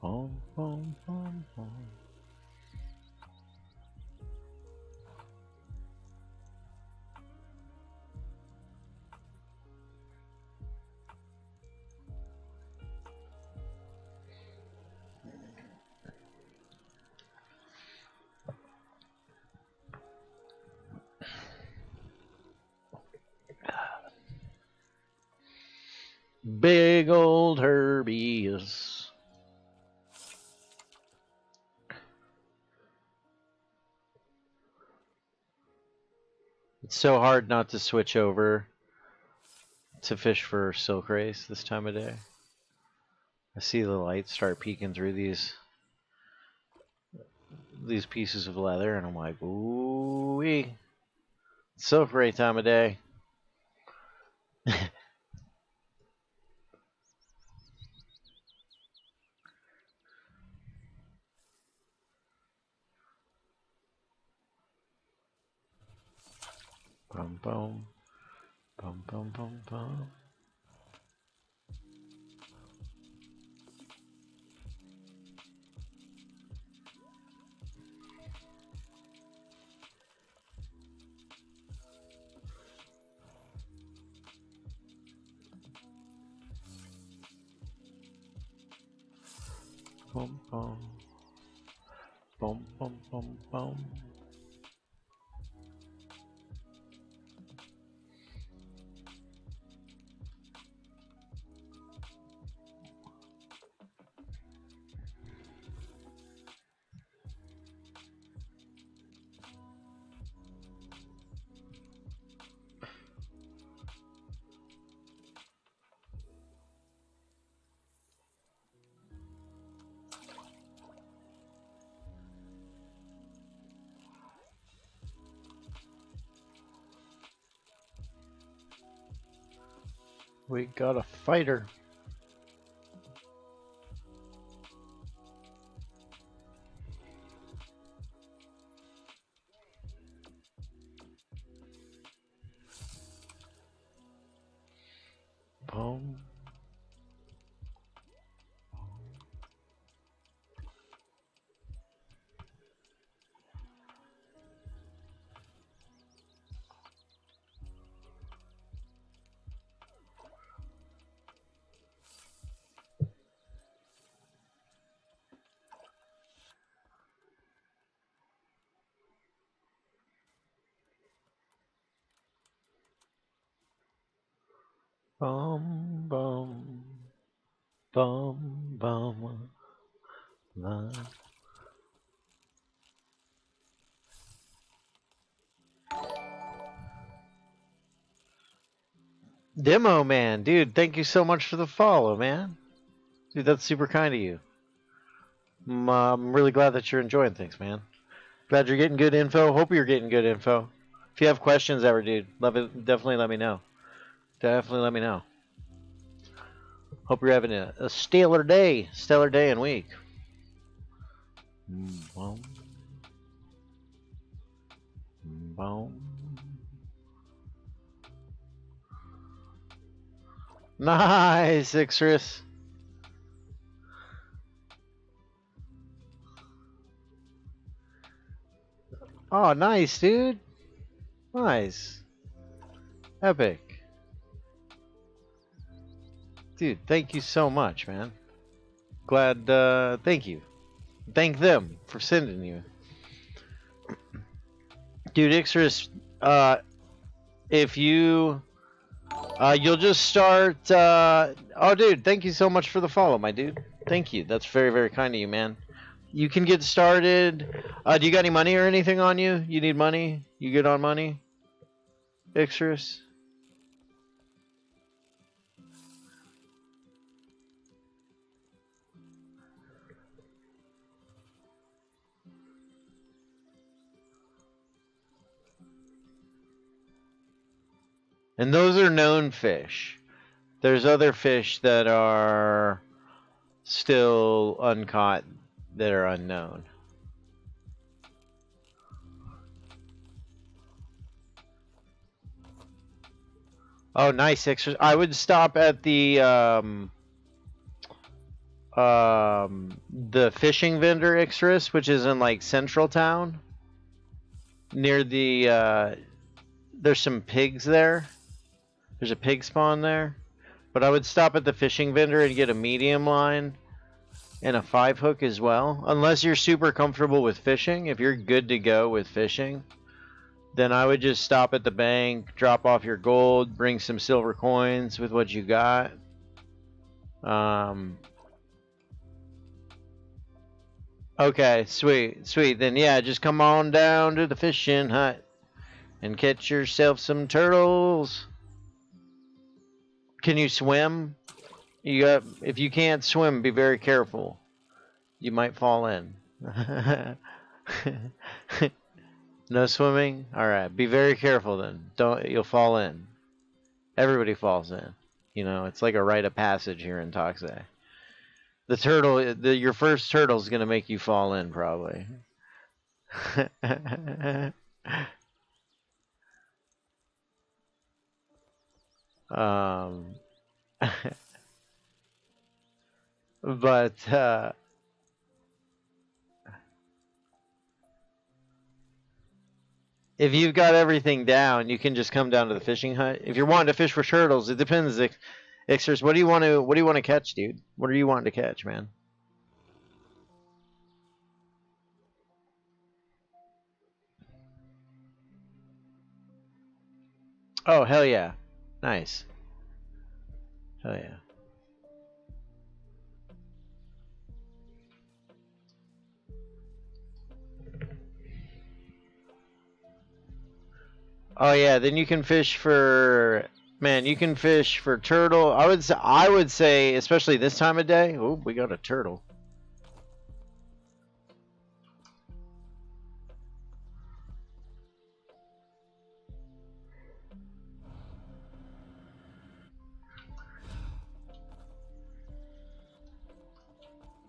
Bum, bum, bum, bum. Big old Herbie is. It's so hard not to switch over to fish for silk race this time of day. I see the lights start peeking through these pieces of leather, and I'm like, ooh-wee. Silk race time of day. Bum bum. Bum bum bum bum. Bum, bum. Bum, bum, bum, bum. We got a fighter. Boom. Bum, bum. Bum, bum. Bum. Demo man, dude, thank you so much for the follow, man. Dude, that's super kind of you. I'm really glad that you're enjoying things, man. Glad you're getting good info. Hope you're getting good info. If you have questions ever, dude, definitely let me know. Definitely let me know. Hope you're having a stellar day and week. Boom. Boom. Nice, Ixris. Oh, nice, dude. Nice. Epic. Dude, thank you so much, man. Glad, thank you. Thank them for sending you. Dude, Ixris, if you, you'll just start, oh, dude, thank you so much for the follow, my dude. Thank you. That's very, very kind of you, man. You can get started. Do you got any money or anything on you? You need money? You good on money? Ixris? And those are known fish. There's other fish that are still uncaught that are unknown. Oh, nice. I would stop at the fishing vendor Ixris, which is in like Central Town. Near the there's some pigs there. There's a pig spawn there. But I would stop at the fishing vendor and get a medium line and a 5-hook as well. Unless you're super comfortable with fishing. If you're good to go with fishing, then I would just stop at the bank, drop off your gold, bring some silver coins with what you got. Okay, sweet. Then yeah, just come on down to the fishing hut and catch yourself some turtles. Can you swim? If you can't swim, be very careful. You might fall in. No swimming? Alright, be very careful then. You'll fall in. Everybody falls in. You know, it's like a rite of passage here in Toxay. Your first turtle is gonna make you fall in probably. But if you've got everything down, you can just come down to the fishing hut. If you're wanting to fish for turtles, it depends. Ixers, what do you want to catch, dude? What are you wanting to catch, man? Oh, hell yeah. Nice. Hell yeah. Oh yeah, then you can fish for man, you can fish for turtle. I would say especially this time of day. Oh, we got a turtle.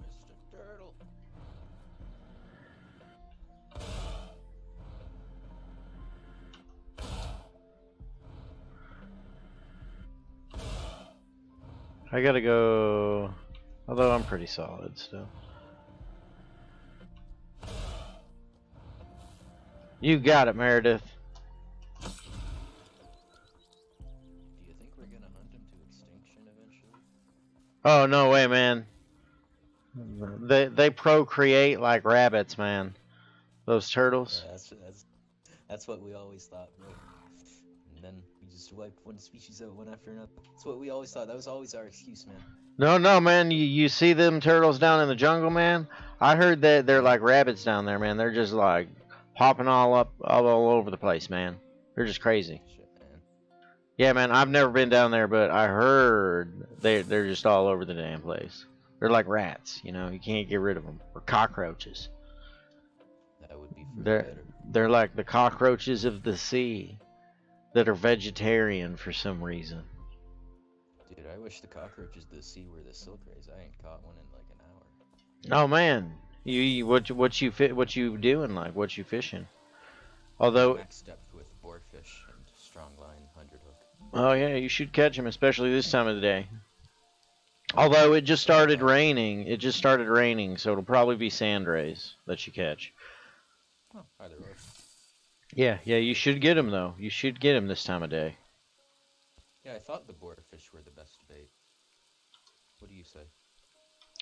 Mr. Turtle. I gotta go. Although I'm pretty solid still. You got it, Meredith. Do you think we're gonna hunt him to extinction eventually? Oh no way, man. They procreate like rabbits, man. Those turtles. Yeah, that's what we always thought, bro. And then we just wipe one species out one after another. That's what we always thought. That was always our excuse, man. No, man. You see them turtles down in the jungle, man? I heard that they're like rabbits down there, man. They're just like hopping all over the place, man. They're just crazy. Shit, man. Yeah, man. I've never been down there, but I heard they're just all over the damn place. They're like rats, you know. You can't get rid of them, or cockroaches. That would be for better. They're like the cockroaches of the sea that are vegetarian for some reason. Dude, I wish the cockroaches of the sea were the silk rays. I ain't caught one in like an hour. Oh man, what you doing like? What you fishing? Although Max depth with boarfish and strong line 100 hook. oh yeah, you should catch them, especially this time of the day. Although it just started raining, so it'll probably be sand rays that you catch. Oh, either way. Yeah, you should get them though. You should get them this time of day. Yeah, I thought the boarfish were the best bait. What do you say?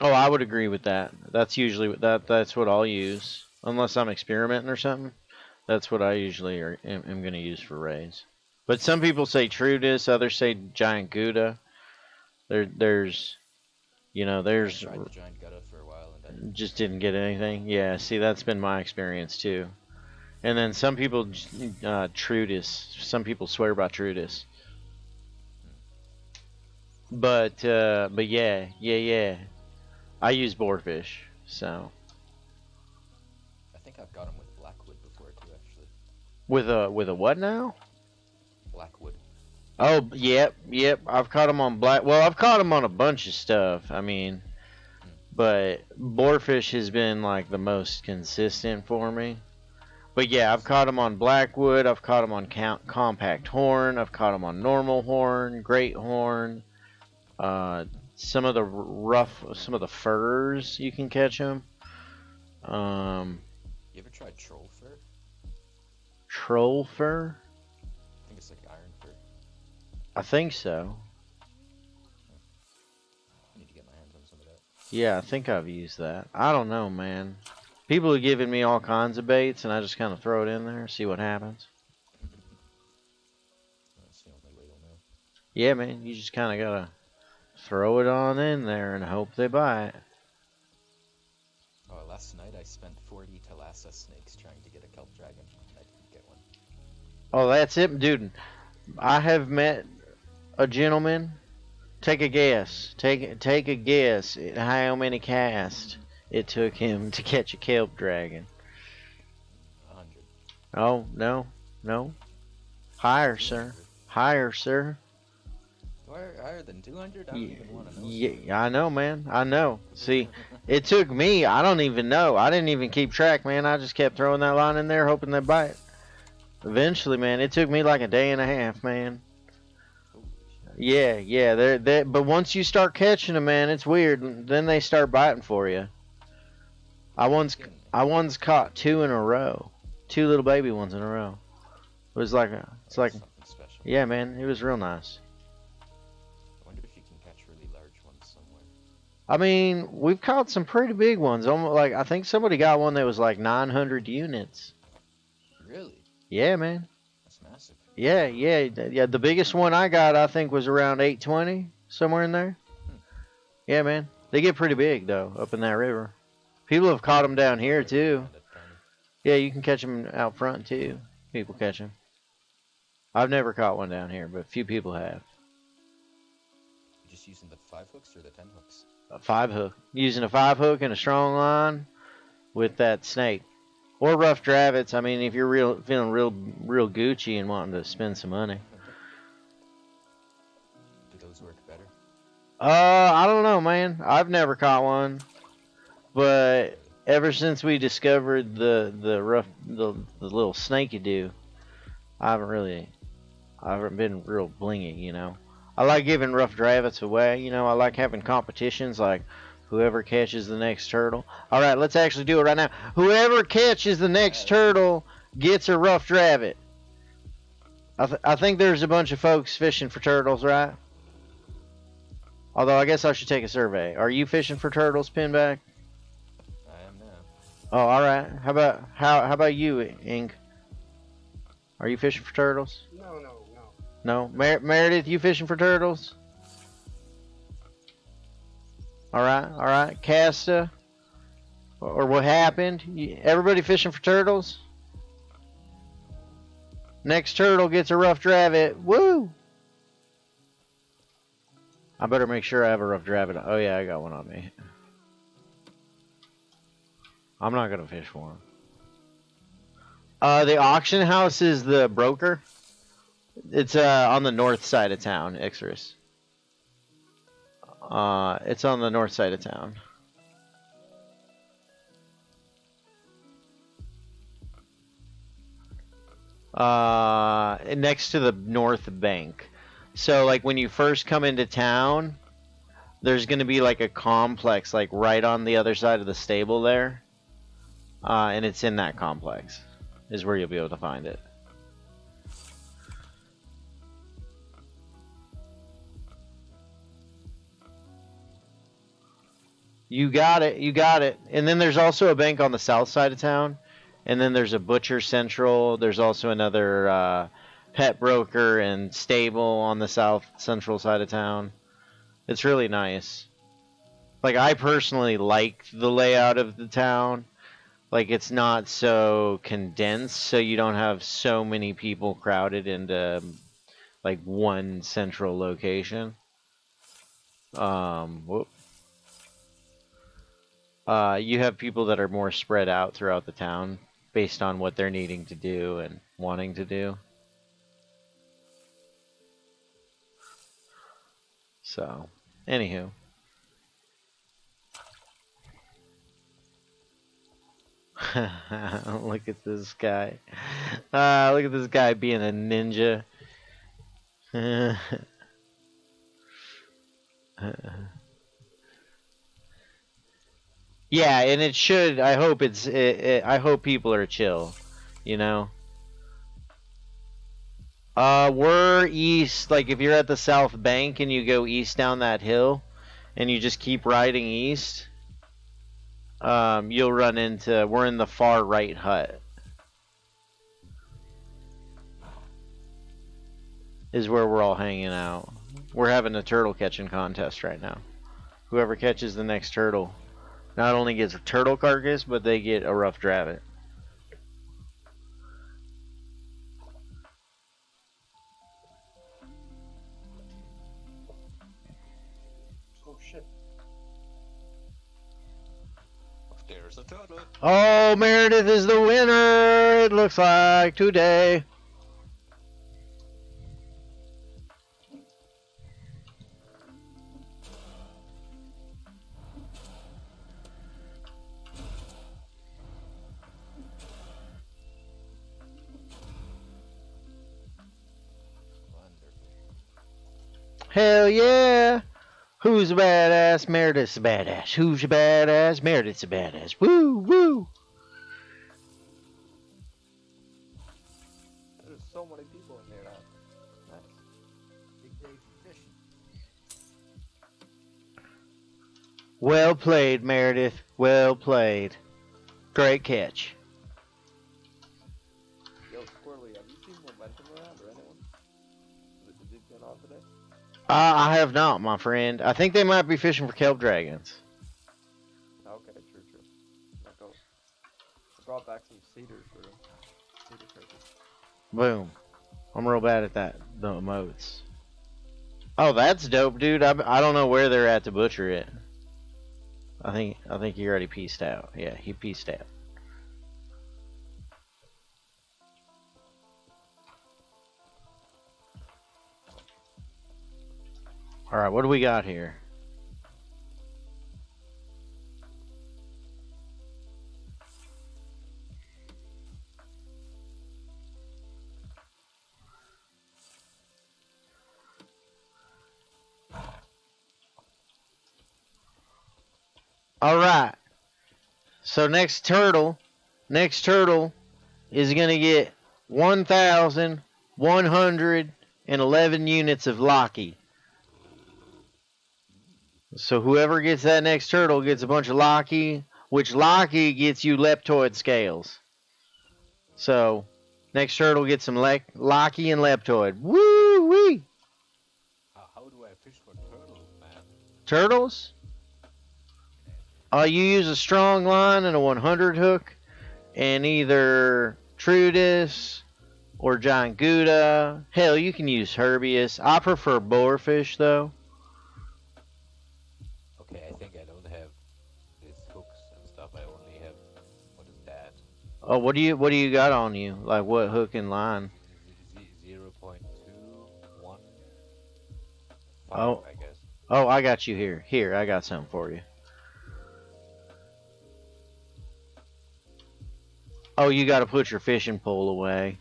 Oh, I would agree with that. That's usually that's what I'll use, unless I'm experimenting or something. That's what I usually am going to use for rays. But some people say Trudis, others say giant Gouda. There's I tried the giant gutta for a while and I just didn't get anything. Yeah, see, that's been my experience too. And then some people Trudis. Some people swear by Trudis. But yeah. I use boarfish, so. I think I've got them with blackwood before too, actually. With a what now? Blackwood. Oh, yep. I've caught them on I've caught them on a bunch of stuff. I mean, but boarfish has been like the most consistent for me. But yeah, I've caught them on blackwood. I've caught them on compact horn. I've caught them on normal horn, great horn. Some of the furs you can catch them. You ever tried troll fur? Troll fur? I think it's like iron fur. I think so. I need to get my hands on some of that. Yeah, I think I've used that. I don't know, man. People are giving me all kinds of baits, and I just kind of throw it in there, see what happens. That's the only way you'll know. Yeah, man, you just kind of gotta throw it on in there and hope they bite. Oh, last night I spent 40 Thalassa snakes trying to get a kelp dragon. I didn't get one. Oh, that's it, dude. I have met a gentleman. Take a guess. Take a guess at how many casts it took him to catch a kelp dragon. 100. Oh, no. Higher, sir. Higher, sir. Higher than 200? I don't even want to know. Yeah, I know, man. I know. See, it took me. I don't even know. I didn't even keep track, man. I just kept throwing that line in there, hoping they bite. Eventually, man, it took me like a day and a half, man. Yeah. But once you start catching them, man, it's weird. Then they start biting for you. I once caught 2 in a row, 2 little baby ones in a row. It was like it's like, yeah, man, it was real nice. I wonder if you can catch really large ones somewhere. I mean, we've caught some pretty big ones. Almost like I think somebody got one that was like 900 units. Really? Yeah, man. That's massive. Yeah. The biggest one I got, I think, was around 820, somewhere in there. Yeah, man. They get pretty big though up in that river. People have caught them down here too. Yeah, you can catch them out front too. People catch them. I've never caught one down here, but few people have. Just using the 5 hooks or the 10 hooks? A 5 hook. Using a 5 hook and a strong line with that snake. Or rough davits. I mean, if you're feeling real Gucci and wanting to spend some money. Do those work better? I don't know, man. I've never caught one, but ever since we discovered the little snakey do, I haven't been real blingy, you know. I like giving rough davits away, you know. I like having competitions like whoever catches the next turtle. All right, let's actually do it right now. Whoever catches the next turtle gets a rough davit. I think there's a bunch of folks fishing for turtles, right? Although I guess I should take a survey. Are you fishing for turtles, Pinback? I am now. Oh, all right. How about you, Ink? Are you fishing for turtles? No. Meredith, you fishing for turtles? All right. Casta, or what happened? Everybody fishing for turtles? Next turtle gets a rough davit. Woo! I better make sure I have a rough davit. Oh yeah, I got one on me. I'm not gonna fish for him. The auction house is the broker. It's on the north side of town, Ixorus. It's on the north side of town. Next to the north bank. So like when you first come into town, there's gonna be like a complex like right on the other side of the stable there. And it's in that complex is where you'll be able to find it. You got it. And then there's also a bank on the south side of town. And then there's a Butcher Central. There's also another pet broker and stable on the south central side of town. It's really nice. Like, I personally like the layout of the town. Like, it's not so condensed, so you don't have so many people crowded into, like, one central location. You have people that are more spread out throughout the town based on what they're needing to do and wanting to do. So, anywho. Look at this guy. Look at this guy being a ninja. Yeah, and it should. I hope I hope people are chill, you know. We're east. Like if you're at the south bank and you go east down that hill, and you just keep riding east, you'll run into. We're in the far right hut. Is where we're all hanging out. We're having a turtle catching contest right now. Whoever catches the next turtle not only gets a turtle carcass, but they get a rough davit. Oh shit. There's a turtle. Oh, Meredith is the winner, it looks like, today. Hell yeah! Who's a badass? Meredith's a badass. Who's a badass? Meredith's a badass. Woo, woo! There's so many people in there now. Nice. Big day for fishing. Well played, Meredith. Well played. Great catch. Yo, Squirrely, have you seen Momentum around or anyone? been on today? I have not, my friend. I think they might be fishing for kelp dragons. Okay, true. I brought back some cedar for cedar turkeys. Boom. I'm real bad at that. The emotes. Oh, that's dope, dude. I don't know where they're at to butcher it. I think he already pieced out. Yeah, he pieced out. All right, what do we got here? All right. So next turtle is going to get 1,111 units of Locky. So whoever gets that next turtle gets a bunch of Locky, which Locky gets you leptoid scales. So next turtle gets some Locky and leptoid. Woo wee! How do I fish for turtles, man? Turtles? You use a strong line and a 100 hook, and either Trudis or Giant Gouda. Hell, you can use Herbius. I prefer boarfish though. Okay, I think I don't have these hooks and stuff. I only have, what is that? Oh, what do you got on you? Like what hook and line? 0.215, Oh, I guess. oh, I got you here. Here, I got something for you. Oh, you got to put your fishing pole away.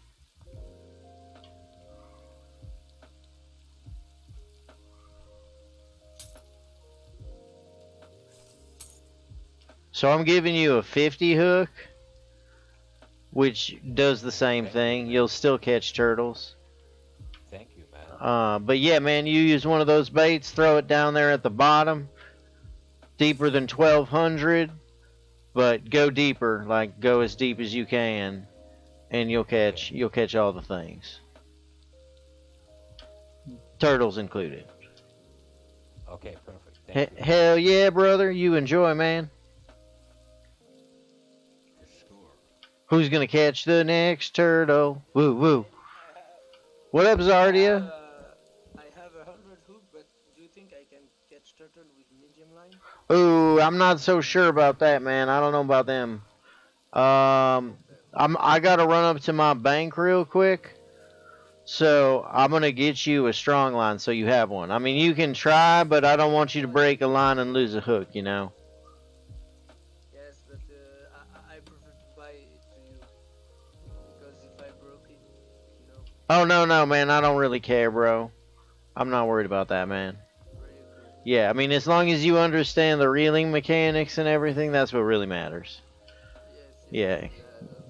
So I'm giving you a 50 hook, which does the same thing. You'll still catch turtles. Thank you, man. But yeah, man, you use one of those baits, throw it down there at the bottom, deeper than 1,200, but go deeper, like go as deep as you can, and you'll catch all the things. Turtles included. Okay, perfect. Thank you. Hell yeah, brother. You enjoy, man. Sure. Who's gonna catch the next turtle? Woo woo. What up, Zardia? I have 100 hook, but do you think I can catch turtle with medium line? Ooh, I'm not so sure about that, man. I don't know about them. I gotta run up to my bank real quick. So I'm gonna get you a strong line so you have one. I mean, you can try, but I don't want you to break a line and lose a hook, you know? Yes, but I prefer to buy it to you. Because if I broke it, you know. Oh, no, man. I don't really care, bro. I'm not worried about that, man. Yeah, I mean, as long as you understand the reeling mechanics and everything, that's what really matters. Yeah.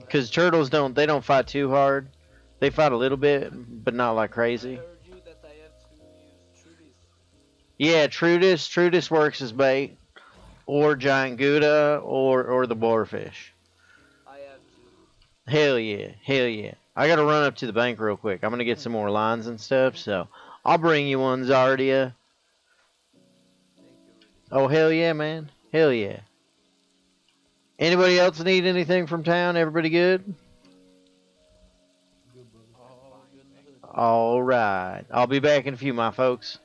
Because turtles don't fight too hard. They fight a little bit, but not like crazy. I heard you that I have to use Trudis. Yeah, Trudis works as bait, or Giant Gouda, or the boarfish. I have to. Hell yeah. I gotta run up to the bank real quick. I'm gonna get some more lines and stuff, so I'll bring you one, Zardia. Oh, hell yeah, man. Hell yeah. Anybody else need anything from town? Everybody good? All right. I'll be back in a few, my folks.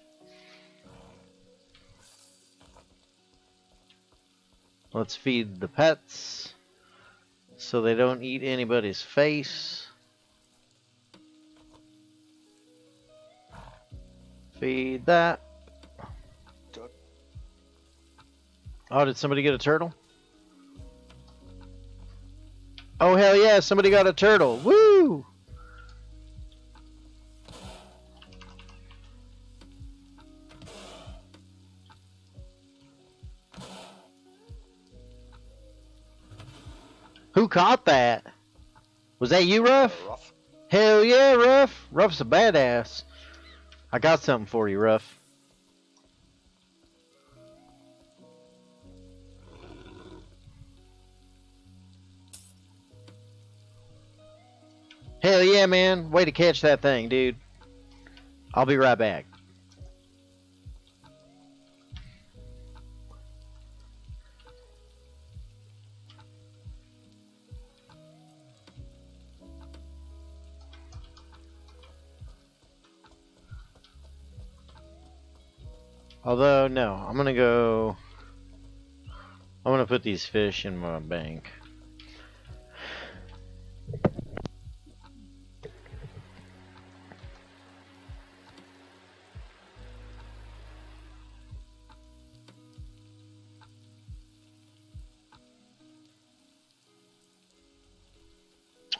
Let's feed the pets so they don't eat anybody's face. Feed that. Oh, did somebody get a turtle? Oh, hell yeah, somebody got a turtle. Woo! Who caught that? Was that you, Ruff? Ruff. Hell yeah, Ruff. Ruff's a badass. I got something for you, Ruff. Hell yeah, man. Way to catch that thing, dude. I'll be right back. Although, no, I'm gonna put these fish in my bank.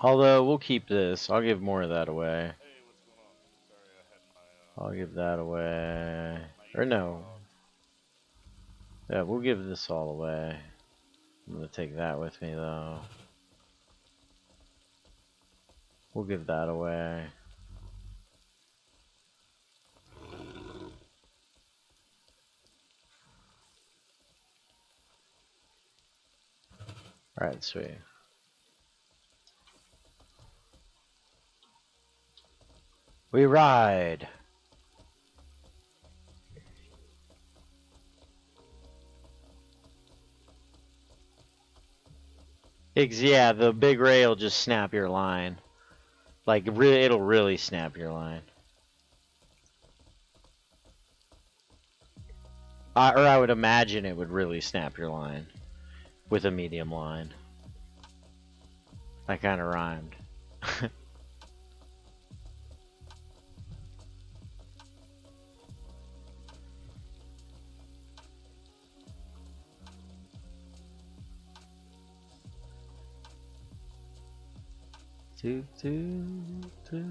Although, we'll keep this. I'll give more of that away. I'll give that away. Or no. Yeah, we'll give this all away. I'm gonna take that with me, though. We'll give that away. Alright, sweet. We ride! Yeah, the big ray will just snap your line. Like, it'll really snap your line. Or I would imagine it would really snap your line. With a medium line. That kind of rhymed. Do, do, do.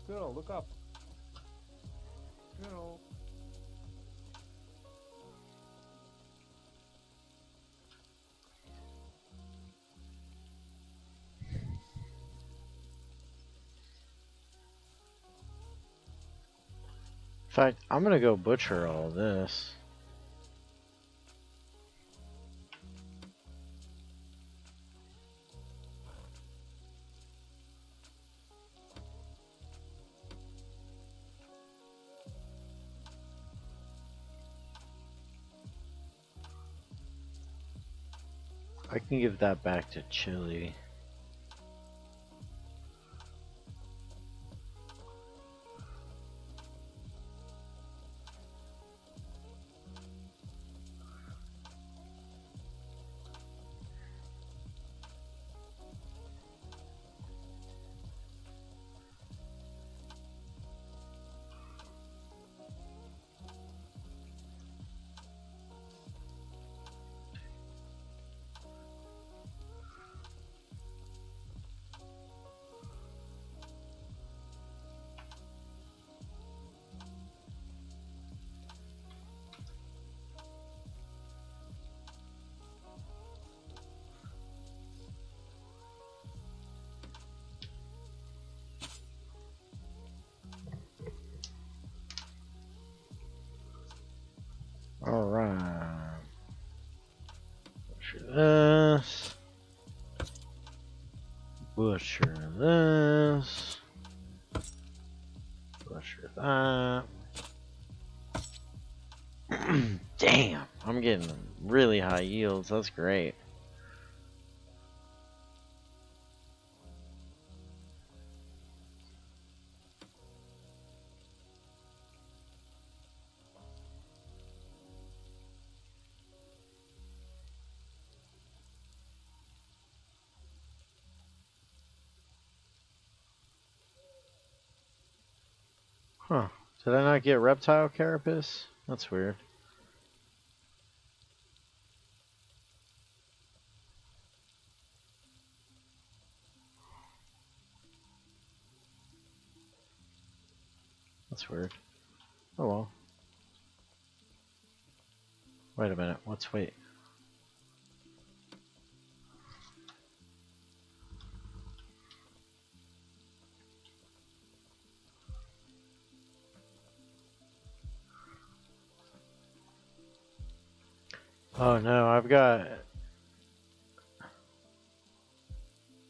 Squirrel, look up. Squirrel. In fact, I'm gonna go butcher all this. I can give that back to Chili. Alright. Butcher this. Butcher this. Butcher that. Damn, I'm getting really high yields. That's great. Huh. Did I not get reptile carapace? That's weird. That's weird. Oh well. Wait a minute. Let's wait. Oh no, I've got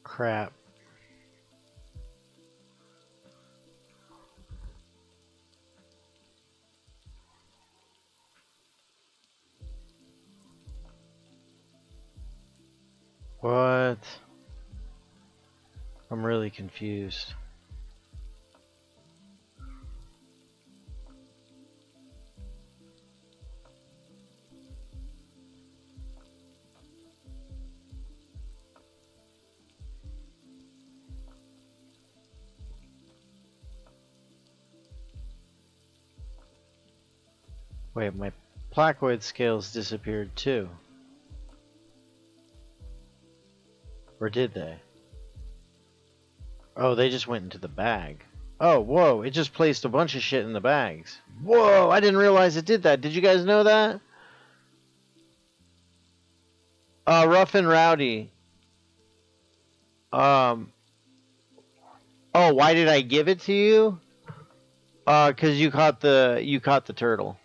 crap. What? I'm really confused. Wait, my placoid scales disappeared too. Or did they? Oh, they just went into the bag. Oh, whoa, it just placed a bunch of shit in the bags. Whoa, I didn't realize it did that. Did you guys know that? Rough and Rowdy. Oh, why did I give it to you? 'Cause you caught the turtle.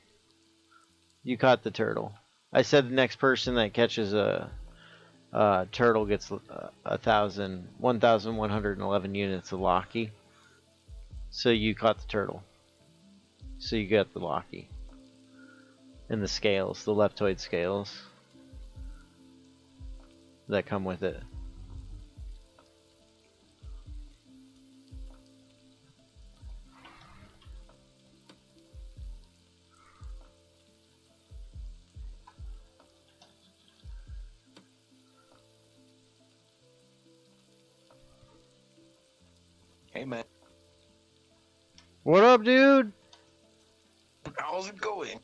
You caught the turtle. I said the next person that catches a turtle gets 1,111 units of Locky. So you caught the turtle. So you got the Locky. And the scales, the leptoid scales that come with it. Hey man. What up, dude? How's it going?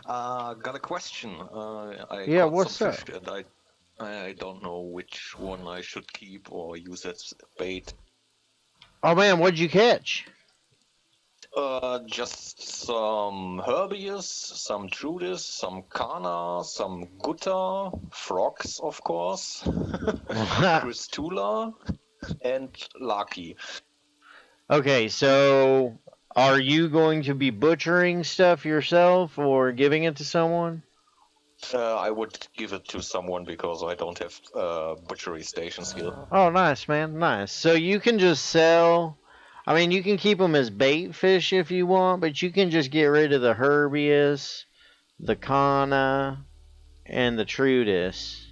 Got a question. I Yeah, caught what's some up? fish and I don't know which one I should keep or use as bait. Oh man, what'd you catch? Just some herbius, some trudis, some kana, some gutta, frogs of course, cristula, and laki. Okay, so are you going to be butchering stuff yourself or giving it to someone? I would give it to someone because I don't have butchery stations here. Oh, nice, man, nice. So you can just sell. I mean, you can keep them as bait fish if you want, but you can just get rid of the herbius, the kana, and the trudis.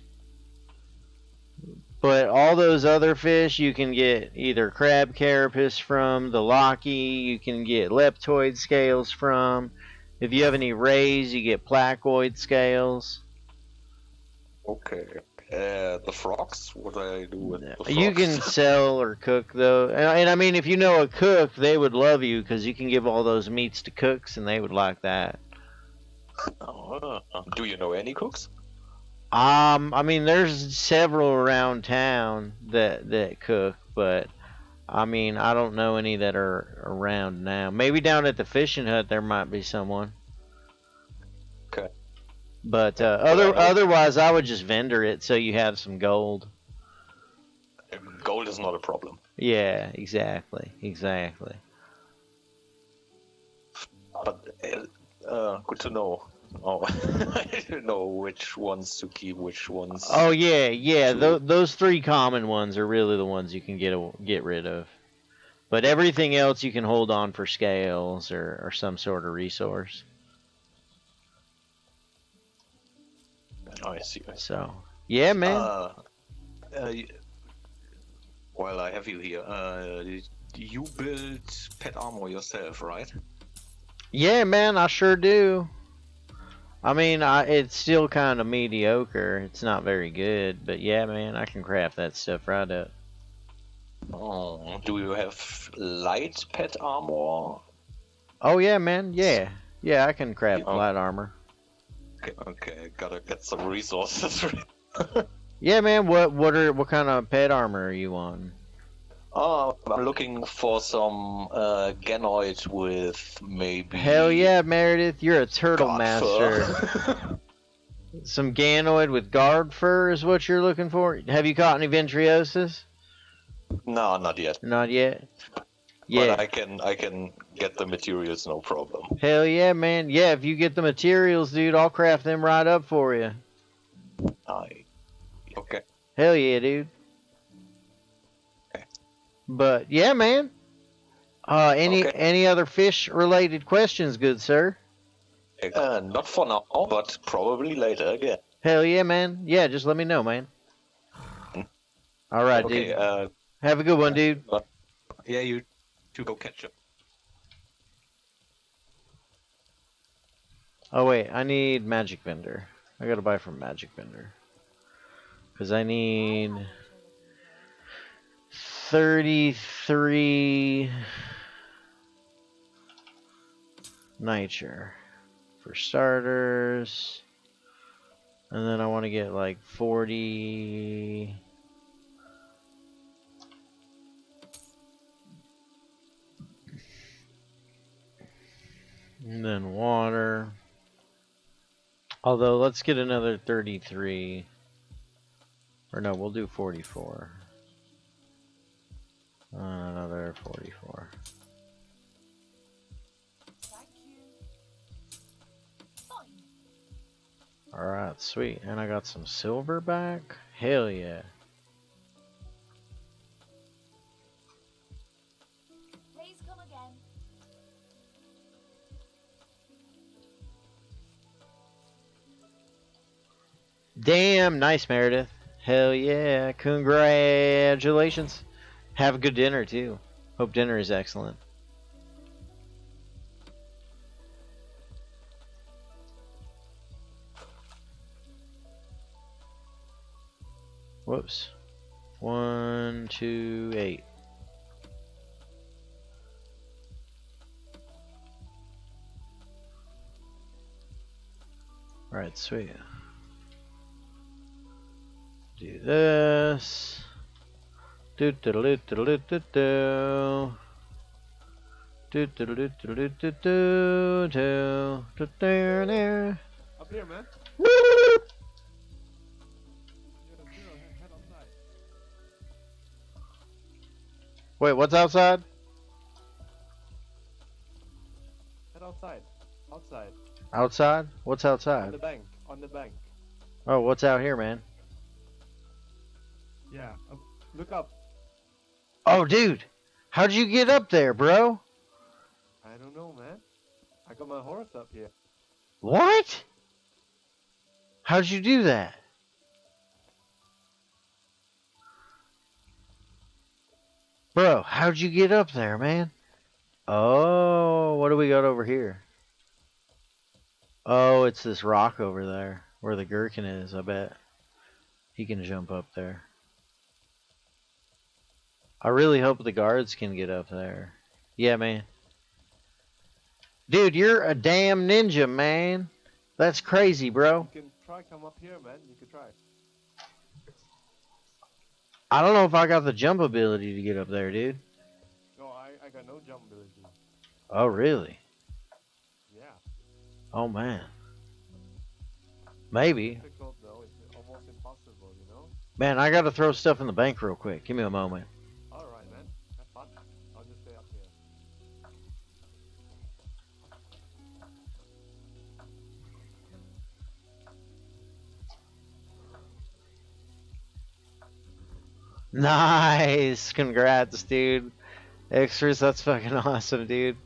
But all those other fish, you can get either crab carapace from, the locky, you can get leptoid scales from. If you have any rays, you get placoid scales. Okay. The frogs? What do I do with the frogs? You can sell or cook though, and I mean, if you know a cook, they would love you because you can give all those meats to cooks, and they would like that. Do you know any cooks? I mean, there's several around town that cook, but I mean, I don't know any that are around now. Maybe down at the fishing hut there might be someone. Okay. But otherwise, I would just vendor it so you have some gold. Gold is not a problem. Yeah, exactly. But good to know. Oh, I don't know which ones to keep, which ones. Oh yeah. Those three common ones are really the ones you can get rid of. But everything else you can hold on for scales or some sort of resource. I see. So yeah, man. While I have you here, you build pet armor yourself, right? Yeah, man, I sure do. I mean, it's still kind of mediocre. It's not very good, but yeah, man, I can craft that stuff right up. Oh, do you have light pet armor? Oh yeah, man. Yeah, I can craft light armor. Okay, gotta get some resources. Yeah, man. What kind of pet armor are you on? I'm looking for some Ganoid with maybe. Hell yeah, Meredith, you're a turtle master. Some Ganoid with guard fur is what you're looking for. Have you caught any Ventriosis? No, not yet. Not yet. Yeah. But I can get the materials, no problem. Hell yeah, man. Yeah, if you get the materials, dude, I'll craft them right up for you. Okay. Hell yeah, dude. But yeah, man. Any other fish related questions, good sir? Not for now, but probably later again. Hell yeah, man. Yeah, just let me know, man. All right, Okay. dude. Have a good one, dude. Yeah, you two go catch up. Oh wait, I need magic vendor. I gotta buy from magic vendor. Cause I need 33 nitre for starters. And then I want to get like 40. And then water. Although, let's get another 33. Or no, we'll do 44. Another 44. Alright, sweet. And I got some silver back? Hell yeah. Please come again. Damn, nice, Meredith. Hell yeah. Congratulations. Have a good dinner, too. Hope dinner is excellent. Whoops. 1, 2, 8. Alright, sweet. Do this. Do do do do do do do do. Do do do do do do do do do do. Up here, man. Wait, what's outside? Head outside. Outside. Outside? What's On outside? the bank. On the bank. Oh, what's out here, man? Yeah. Look up. Oh, dude. How'd you get up there, bro? I don't know, man. I got my horse up here. What? How'd you do that? Bro, how'd you get up there, man? Oh, what do we got over here? Oh, it's this rock over there where the gherkin is, I bet. He can jump up there. I really hope the guards can get up there. Yeah, man. Dude, you're a damn ninja, man. That's crazy, bro. You can try come up here, man. You can try. I don't know if I got the jump ability to get up there, dude. No, I got no jump ability. Oh, really? Yeah. Oh, man. Maybe. Difficult though. It's almost impossible, you know? Man, I gotta throw stuff in the bank real quick. Give me a moment. Alright, man. Have fun. I'll just stay up here. Nice! Congrats, dude. Extras, that's fucking awesome, dude.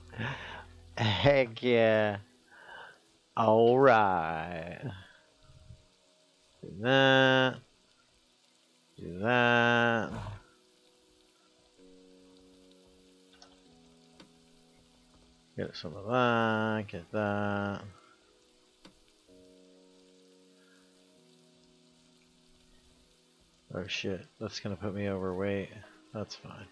Heck yeah. Alright. Do that. Do that. Get some of that. Get that. Oh shit, that's gonna put me overweight. That's fine.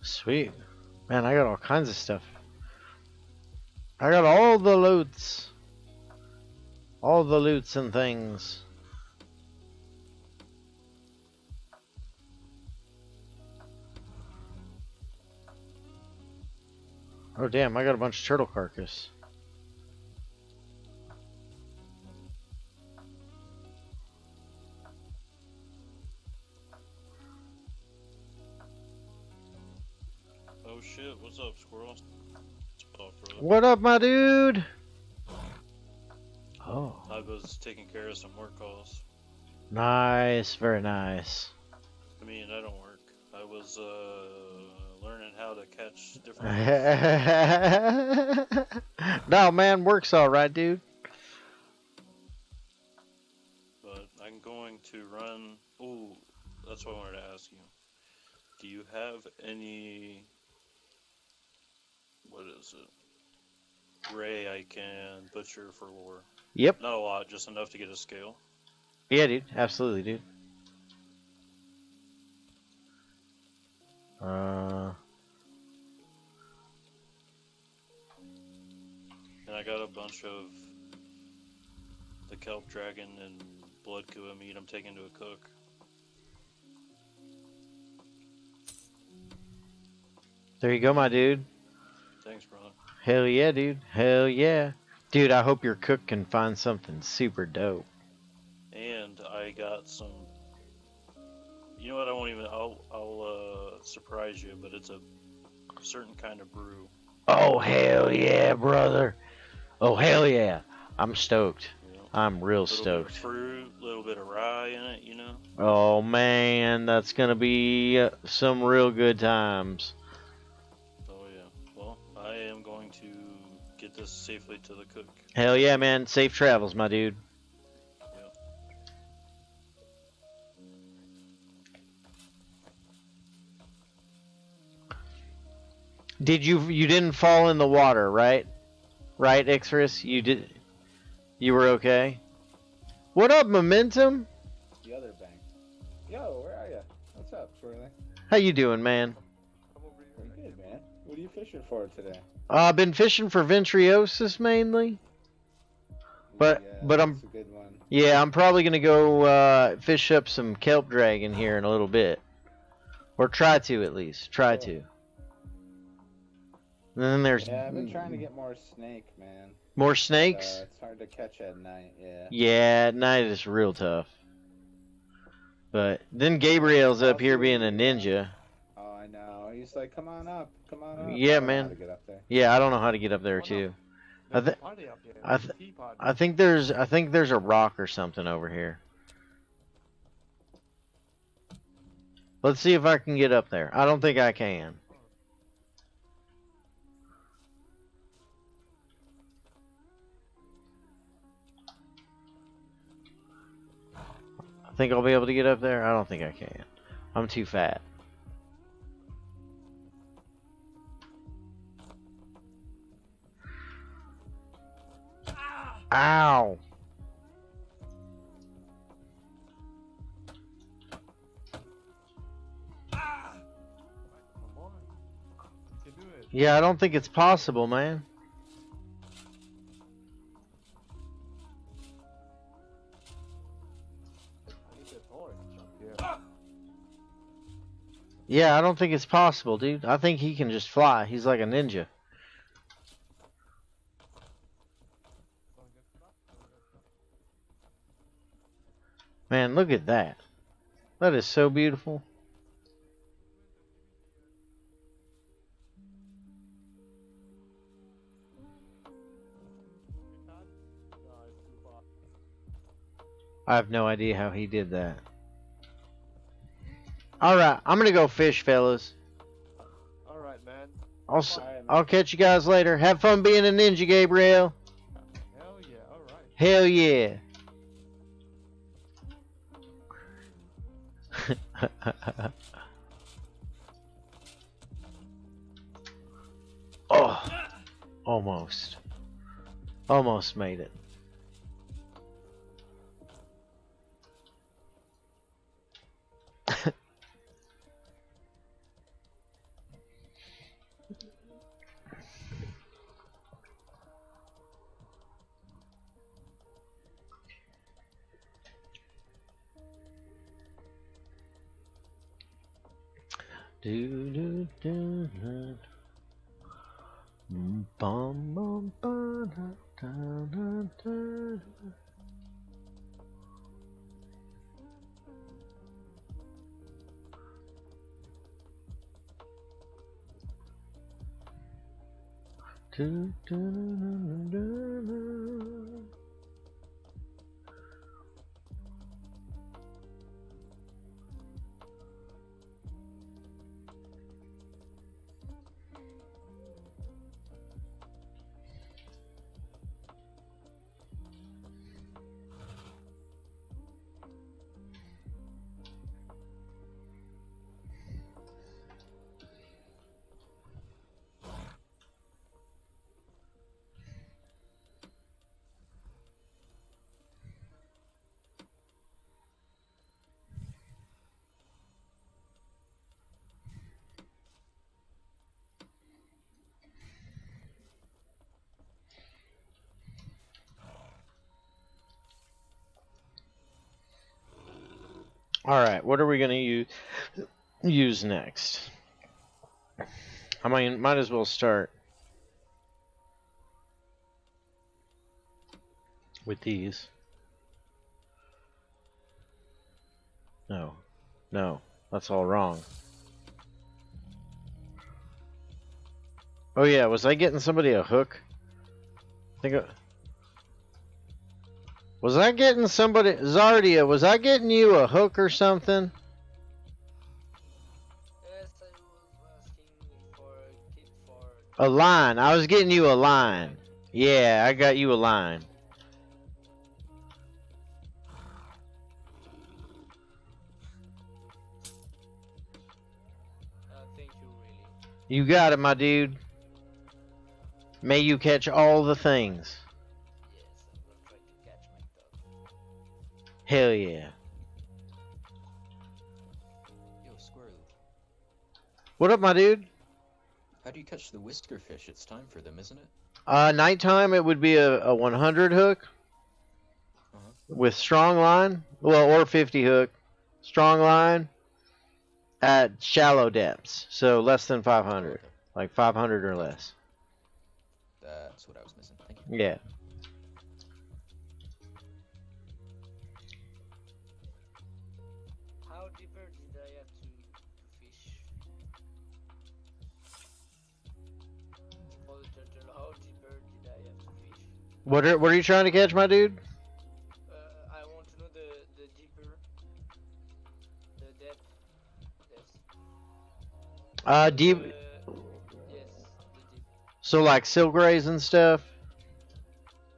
Sweet. Man, I got all kinds of stuff. I got all the loots. All the loots and things. Oh damn, I got a bunch of turtle carcass. Oh shit, what's up, squirrel? What up, my dude? Oh. I was taking care of some work calls. Nice, very nice. I mean, I don't work. I was learning how to catch different fish. No, man, work's alright, dude. But I'm going to run. Ooh, that's what I wanted to ask you. Do you have any? What is it? Ray I can butcher for lore. Yep. Not a lot, just enough to get a scale. Yeah, dude. Absolutely, dude. And I got a bunch of the kelp dragon and blood kua meat I'm taking to a cook. There you go, my dude. Thanks, brother. Hell yeah, dude. Hell yeah. Dude, I hope your cook can find something super dope. And I got some. You know what? I won't even. I'll surprise you, but it's a certain kind of brew. Oh, hell yeah, brother. Oh, hell yeah. I'm stoked. I'm real stoked. A little bit of fruit, a little bit of rye in it, you know? Oh, man. That's going to be some real good times. Oh, yeah. Well, I am going to get this safely to the cook. Hell yeah, man. Safe travels, my dude. Yep. You didn't fall in the water, right? Right, Ixris? You were okay? What up, Momentum? The other bank. Yo, where are you? What's up, Swirly? How you doing, man? Pretty good, man. What are you fishing for today? I've been fishing for ventriosis mainly. But I'm That's a good one. Yeah, I'm probably gonna go fish up some kelp dragon here in a little bit. Or try to at least. Try to. And then there's Yeah, I've been trying to get more snake, man. more snakes? It's hard to catch at night, yeah. Yeah, at night it's real tough. But then Gabriel's up here being a ninja. Oh, I know. He's like, come on up, come on up. Yeah, I don't know how man. to get up there. Yeah, I don't know how to get up there too. I think there's a rock or something over here. Let's see if I can get up there. I don't think I can. I think I'll be able to get up there. I don't think I can. I'm too fat. Ow! Yeah, I don't think it's possible, man. Yeah, I don't think it's possible, dude. I think he can just fly. He's like a ninja. Man, look at that. That is so beautiful. I have no idea how he did that. Alright, I'm gonna go fish, fellas. Alright, man. I'll catch you guys later. Have fun being a ninja, Gabriel. Hell yeah, alright. Hell yeah. Oh, almost. Almost made it. Do, do, do, do. Bum, bum, ba, da, da, da. Do, do, do, do, do. All right, what are we going to use next? I mean, might as well start with these. No, no, that's all wrong. Oh yeah, was I getting somebody a hook? Was I getting somebody, Zardia? Was I getting you a hook or something? Yes, I was asking for A line. I was getting you a line. Yeah, I got you a line. thank you really. You got it, my dude. May you catch all the things. Yes, I'm gonna try to catch my dog. Hell yeah. Yo, Squirrel. What up, my dude? How do you catch the whisker fish? It's time for them, isn't it? Nighttime it would be a 100 hook with strong line, well, or 50 hook, strong line at shallow depths, so less than 500, like 500 or less. That's what I was missing. Thank you. Yeah. How deeper did I have to fish? For the turtle, how deeper did I have to fish? What are you trying to catch, my dude? I want to know the deeper, the depth. Deep. Yes, the deep. So like silk rays and stuff.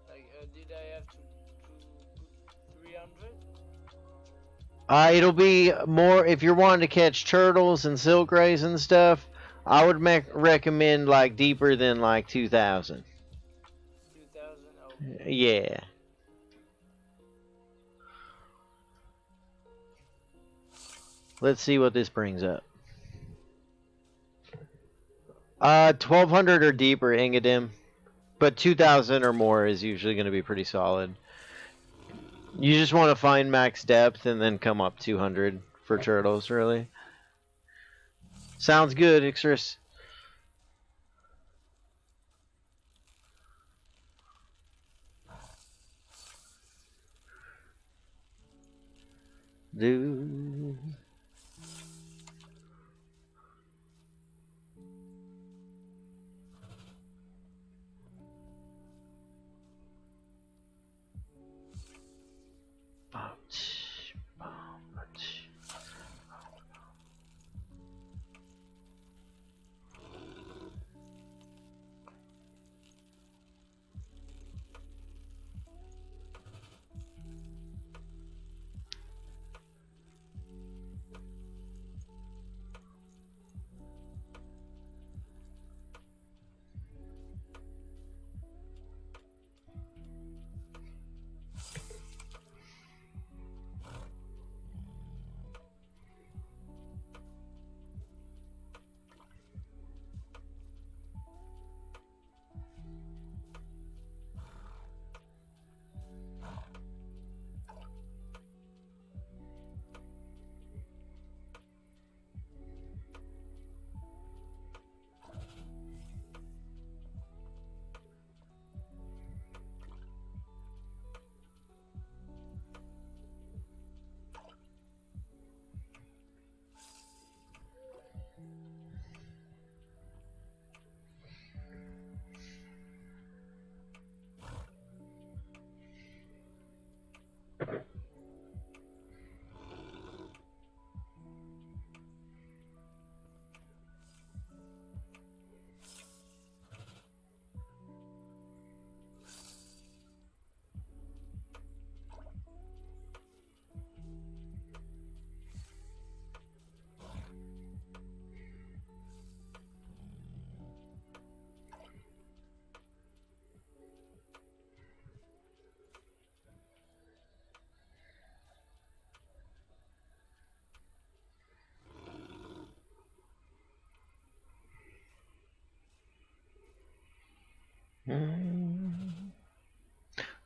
Like, did I have to put 300? It'll be more if you're wanting to catch turtles and silk rays and stuff. I would recommend like deeper than like 2,000. 2,000? Okay. Yeah. Let's see what this brings up. 1,200 or deeper, Ingadim. But 2,000 or more is usually going to be pretty solid. You just want to find max depth and then come up 200 for turtles, really. Sounds good, Ixris. Do.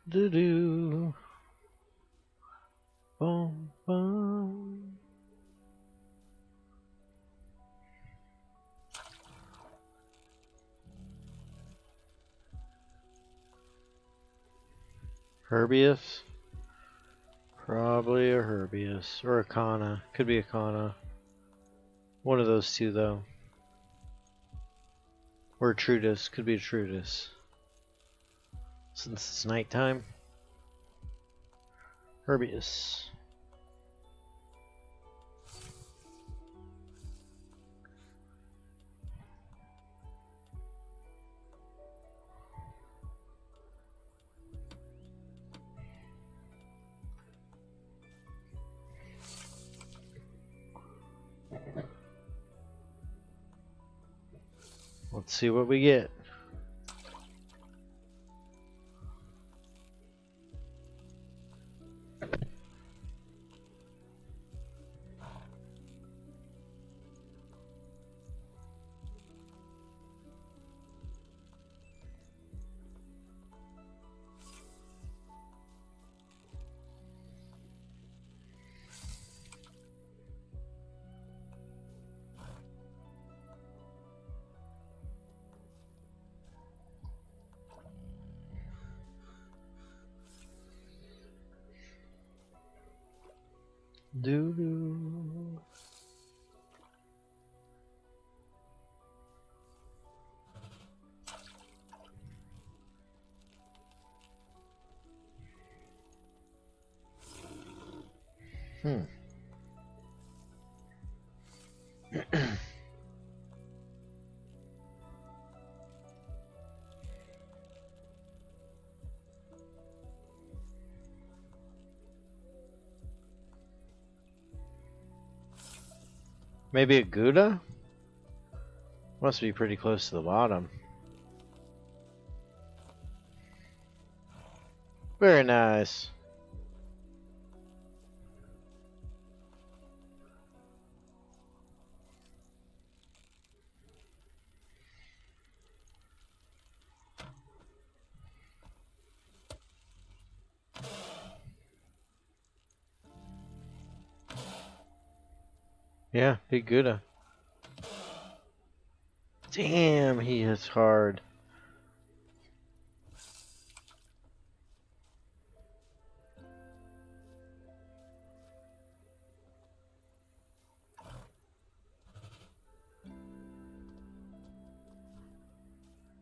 Do do. Boom, boom. Herbius? Probably a Herbius. Or a Kana. Could be a Kana. One of those two, though. Or a Trudus. Could be a Trudus. Since it's nighttime. Herbius. Let's see what we get. Doo-doo. Maybe a Gouda? Must be pretty close to the bottom. Very nice. Yeah, big Gouda. Damn, he hits hard.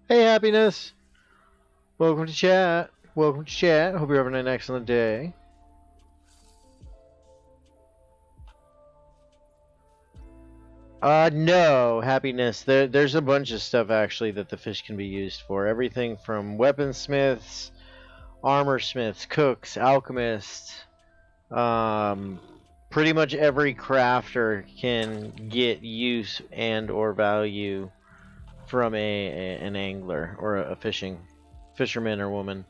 Hey, Happiness. Welcome to chat. Welcome to chat. Hope you're having an excellent day. No, Happiness. There's a bunch of stuff actually that the fish can be used for. Everything from weaponsmiths, armorsmiths, cooks, alchemists. Pretty much every crafter can get use and or value from an angler or a fisherman or woman.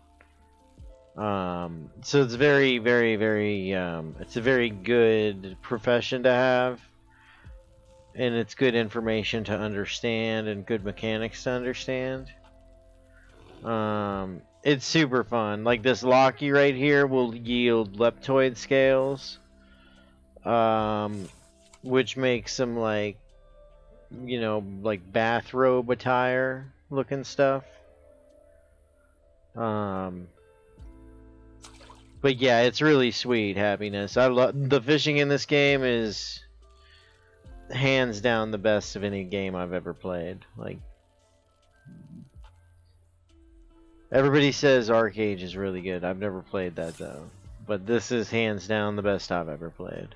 So it's very, very, very, it's a very good profession to have, and it's good information to understand and good mechanics to understand. It's super fun. Like this Locky right here will yield leptoid scales, which makes some like, you know, like bathrobe attire looking stuff. But yeah, it's really sweet, Happiness. I love the fishing in this game is hands down the best of any game I've ever played. Like everybody says Arcade is really good. I've never played that though. But this is hands down the best I've ever played.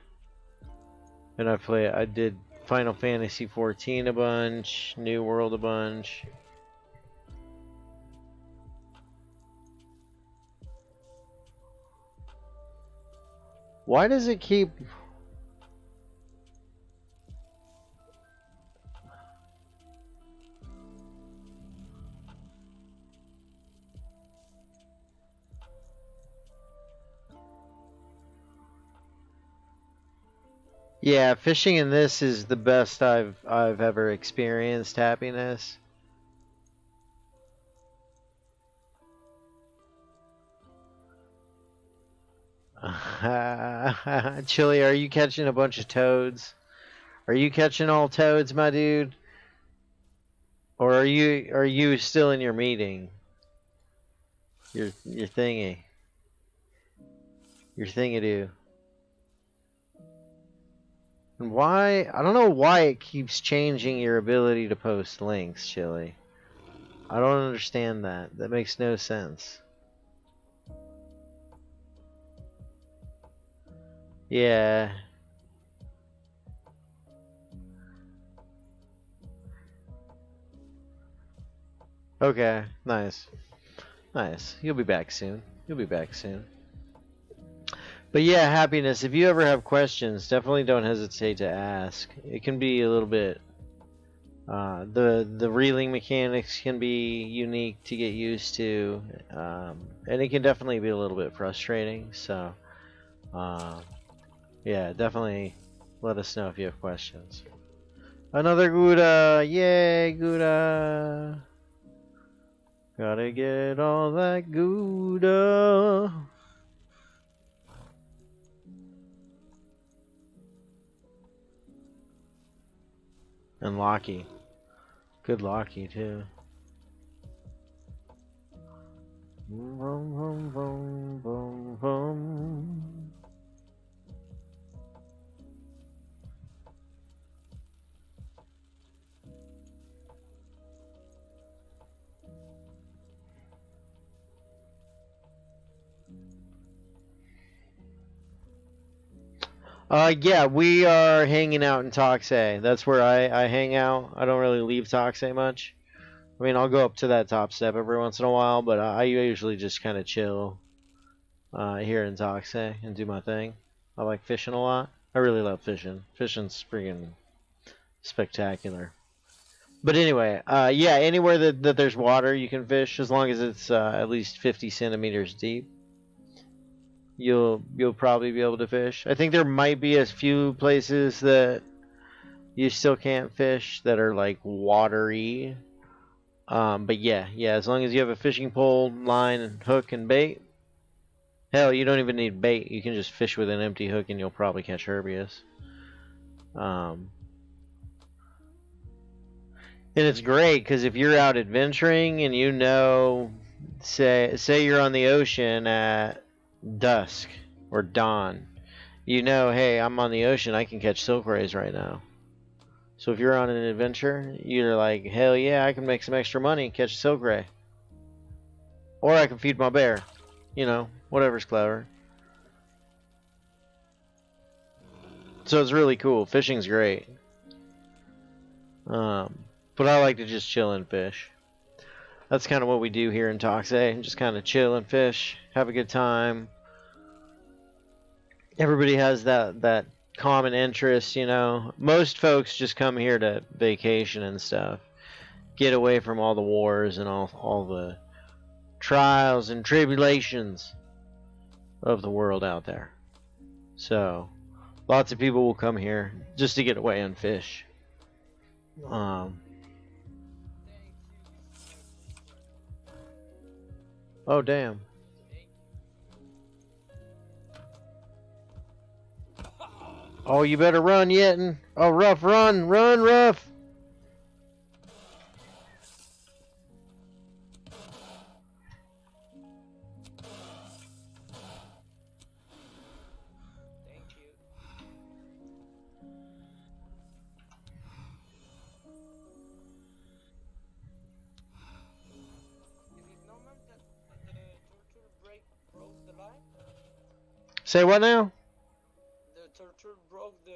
And I did Final Fantasy 14 a bunch, New World a bunch. Why does it keep... Yeah, fishing in this is the best I've ever experienced, Happiness. Chili, are you catching a bunch of toads? Are you catching all toads, my dude? Or are you still in your meeting? Your thingy. Your thingy-do. And why? I don't know why it keeps changing your ability to post links, Chili. I don't understand that. That makes no sense. Yeah. Okay, nice. Nice. You'll be back soon. You'll be back soon. But yeah, Happiness, if you ever have questions, definitely don't hesitate to ask. It can be a little bit... the reeling mechanics can be unique to get used to. And it can definitely be a little bit frustrating. So, yeah, definitely let us know if you have questions. Another Gouda! Yay, Gouda! Gotta get all that Gouda. And Locky. Good Locky, too. Vroom, vroom, vroom, vroom, vroom. Yeah, we are hanging out in Toxay. That's where I hang out. I don't really leave Toxay much. I mean, I'll go up to that top step every once in a while, but I usually just kind of chill here in Toxay and do my thing. I like fishing a lot. I really love fishing. Fishing's freaking spectacular. But anyway, yeah, anywhere that there's water, you can fish as long as it's at least 50 centimeters deep. You'll probably be able to fish. I think there might be a few places that you still can't fish that are like watery. But yeah, as long as you have a fishing pole, line, and hook and bait. Hell, you don't even need bait. You can just fish with an empty hook and you'll probably catch herbias. And it's great because if you're out adventuring and you know, say you're on the ocean at dusk or dawn, you know, hey, I'm on the ocean, I can catch silk rays right now. So if you're on an adventure, you're like, hell yeah, I can make some extra money and catch a silk ray. Or I can feed my bear. You know, whatever's clever. So it's really cool. Fishing's great. But I like to just chill and fish. That's kind of what we do here in Toxay. Just kind of chill and fish, have a good time. Everybody has that common interest, you know. Most folks just come here to vacation and stuff. Get away from all the wars and all the trials and tribulations of the world out there. So, lots of people will come here just to get away and fish. Oh, damn. Oh, you better run, Yetin. Oh, Rough, run, Rough. Say what now? The torture broke the...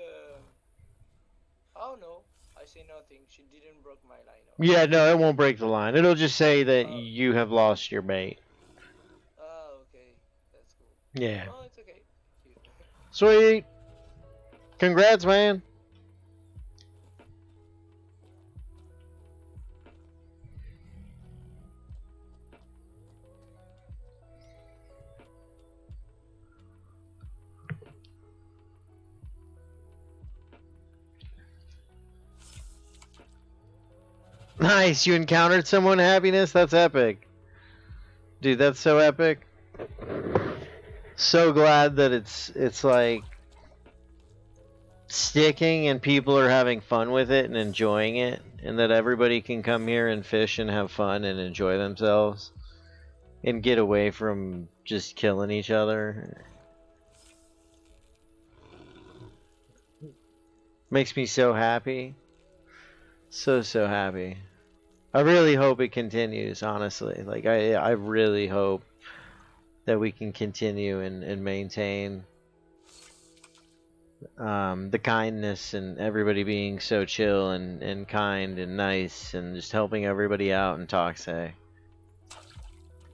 Oh no, I say nothing. She didn't broke my line. Yeah, no, it won't break the line. It'll just say that you have lost your bait. Oh, okay. That's cool. Yeah. Oh, it's okay. Sweet. Congrats, man. Nice, you encountered someone, Happiness? That's epic. Dude, that's so epic. so glad that it's like sticking and people are having fun with it and enjoying it, and that everybody can come here and fish and have fun and enjoy themselves and get away from just killing each other. Makes me so happy. So happy. I really hope it continues, honestly. Like I really hope that we can continue and maintain the kindness and everybody being so chill and kind and nice and just helping everybody out in Toxay.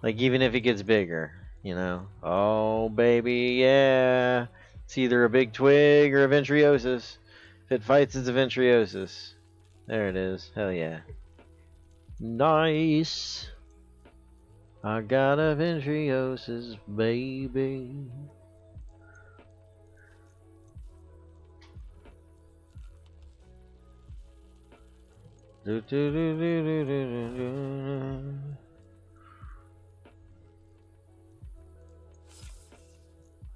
Like, even if it gets bigger, you know? Oh, baby, yeah. It's either a big twig or a ventriosus. If it fights, it's a ventriosus. There it is. Hell yeah. Nice. I got a ventriosus, baby. Do, do, do, do, do, do, do.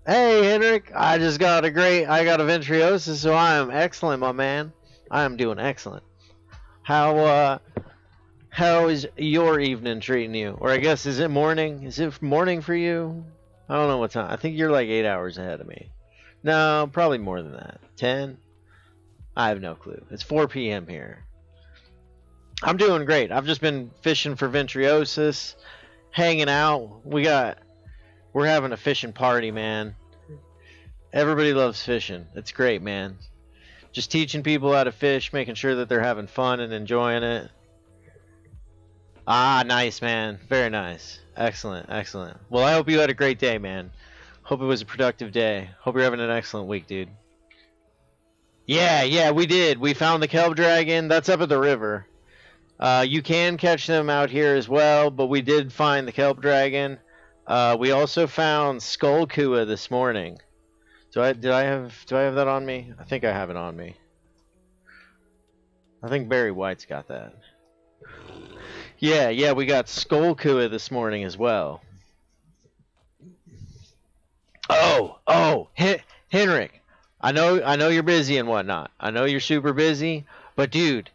Hey, Henrik, I got a ventriosis, so I am excellent, my man. I am doing excellent. How is your evening treating you? Or I guess, is it morning? Is it morning for you? I don't know what time. I think you're like 8 hours ahead of me. No, probably more than that. 10? I have no clue. It's 4 p.m. here. I'm doing great. I've just been fishing for ventriosis, hanging out. We're having a fishing party, man. Everybody loves fishing. It's great, man. Just teaching people how to fish, making sure that they're having fun and enjoying it. Ah, nice, man. Very nice. Excellent, excellent. Well, I hope you had a great day, man. Hope it was a productive day. Hope you're having an excellent week, dude. Yeah, we did. We found the kelp dragon. That's up at the river. You can catch them out here as well, but we did find the kelp dragon. We also found skull kua this morning. Do I have that on me? I think I have it on me. I think Barry White's got that. Yeah, we got skull kua this morning as well. Oh, Henrik, I know you're busy and whatnot. I know you're super busy, but dude,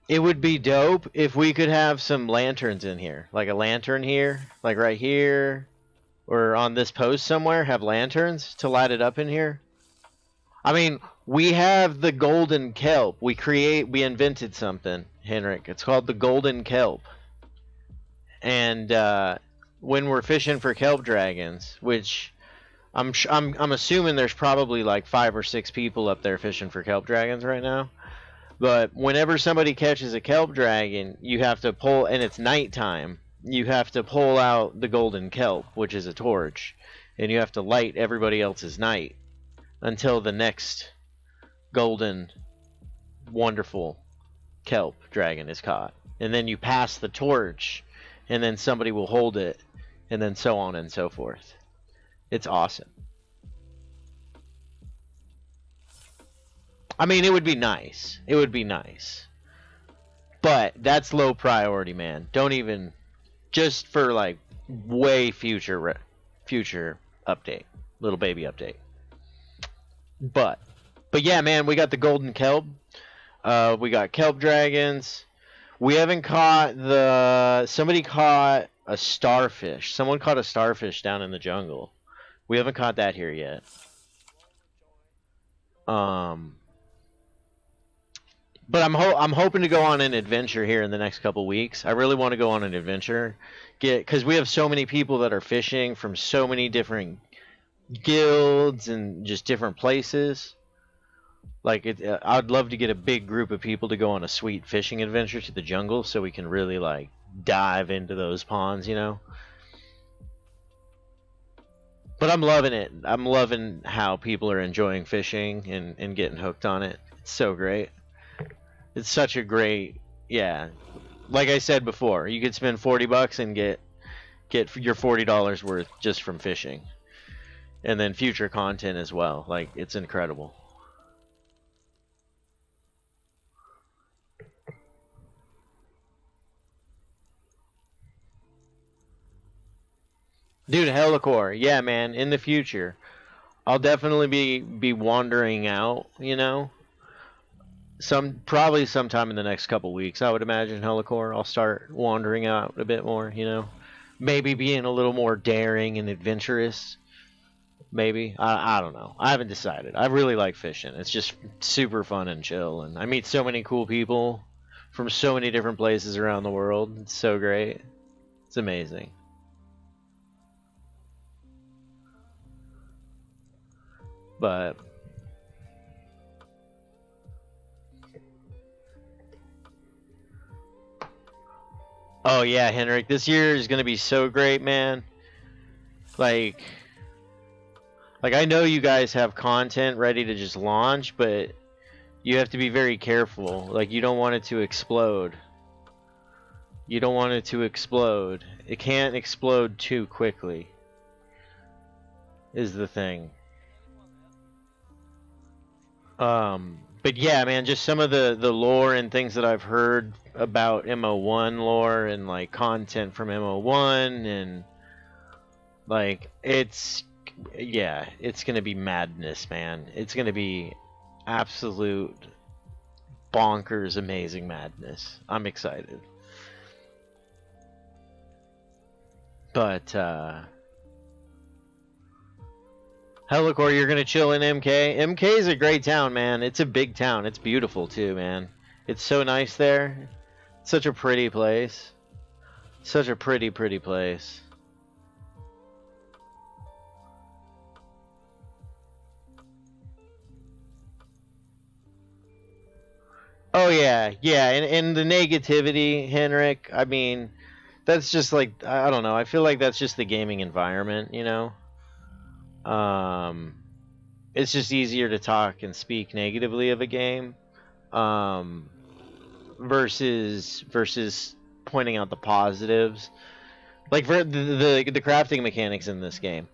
it would be dope if we could have some lanterns in here, like a lantern here, like right here, or on this post somewhere. Have lanterns to light it up in here. I mean, we have the golden kelp. We invented something, Henrik. It's called the golden kelp. And when we're fishing for kelp dragons, which I'm assuming there's probably like 5 or 6 people up there fishing for kelp dragons right now. But whenever somebody catches a kelp dragon, you have to pull, and it's nighttime. You have to pull out the golden kelp, which is a torch, and you have to light everybody else's night until the next golden, wonderful kelp dragon is caught. And then you pass the torch, and then somebody will hold it, and then so on and so forth. It's awesome. I mean, it would be nice. It would be nice. But that's low priority, man. Don't even, just for like way future update. Little baby update. But yeah, man, we got the golden kelp. We got kelp dragons. We haven't caught somebody caught a starfish. Someone caught a starfish down in the jungle. We haven't caught that here yet. But I'm hoping to go on an adventure here in the next couple weeks. I really want to go on an adventure, because we have so many people that are fishing from so many different guilds and just different places. Like, I'd love to get a big group of people to go on a sweet fishing adventure to the jungle, so we can really like dive into those ponds, you know. But I'm loving it. I'm loving how people are enjoying fishing and getting hooked on it. It's so great. It's such a great, yeah. Like I said before, you could spend $40 and get your $40 worth just from fishing, and then future content as well. Like, it's incredible. Dude, Helicore. Yeah, man. In the future, I'll definitely be wandering out. You know, probably sometime in the next couple weeks. I would imagine Helicore. I'll start wandering out a bit more. You know, maybe being a little more daring and adventurous. Maybe I don't know. I haven't decided. I really like fishing. It's just super fun and chill, and I meet so many cool people from so many different places around the world. It's so great. It's amazing. But oh yeah, Henrik, this year is gonna be so great, man. Like I know you guys have content ready to just launch, but you have to be very careful. Like you don't want it to explode. You don't want it to explode. It can't explode too quickly. Is the thing. But yeah, man, just some of the lore and things that I've heard about MO1 lore and like content from MO1 and like it's gonna be madness, man. It's gonna be absolute bonkers amazing madness. I'm excited. But Helicore, you're gonna chill in MK. MK is a great town, man. It's a big town. It's beautiful too, man. It's so nice there. Such a pretty place. Such a pretty place. Oh yeah, yeah, and the negativity, Henrik. I mean, that's just like I don't know. I feel like that's just the gaming environment, you know. It's just easier to talk and speak negatively of a game, versus pointing out the positives. Like for the crafting mechanics in this game.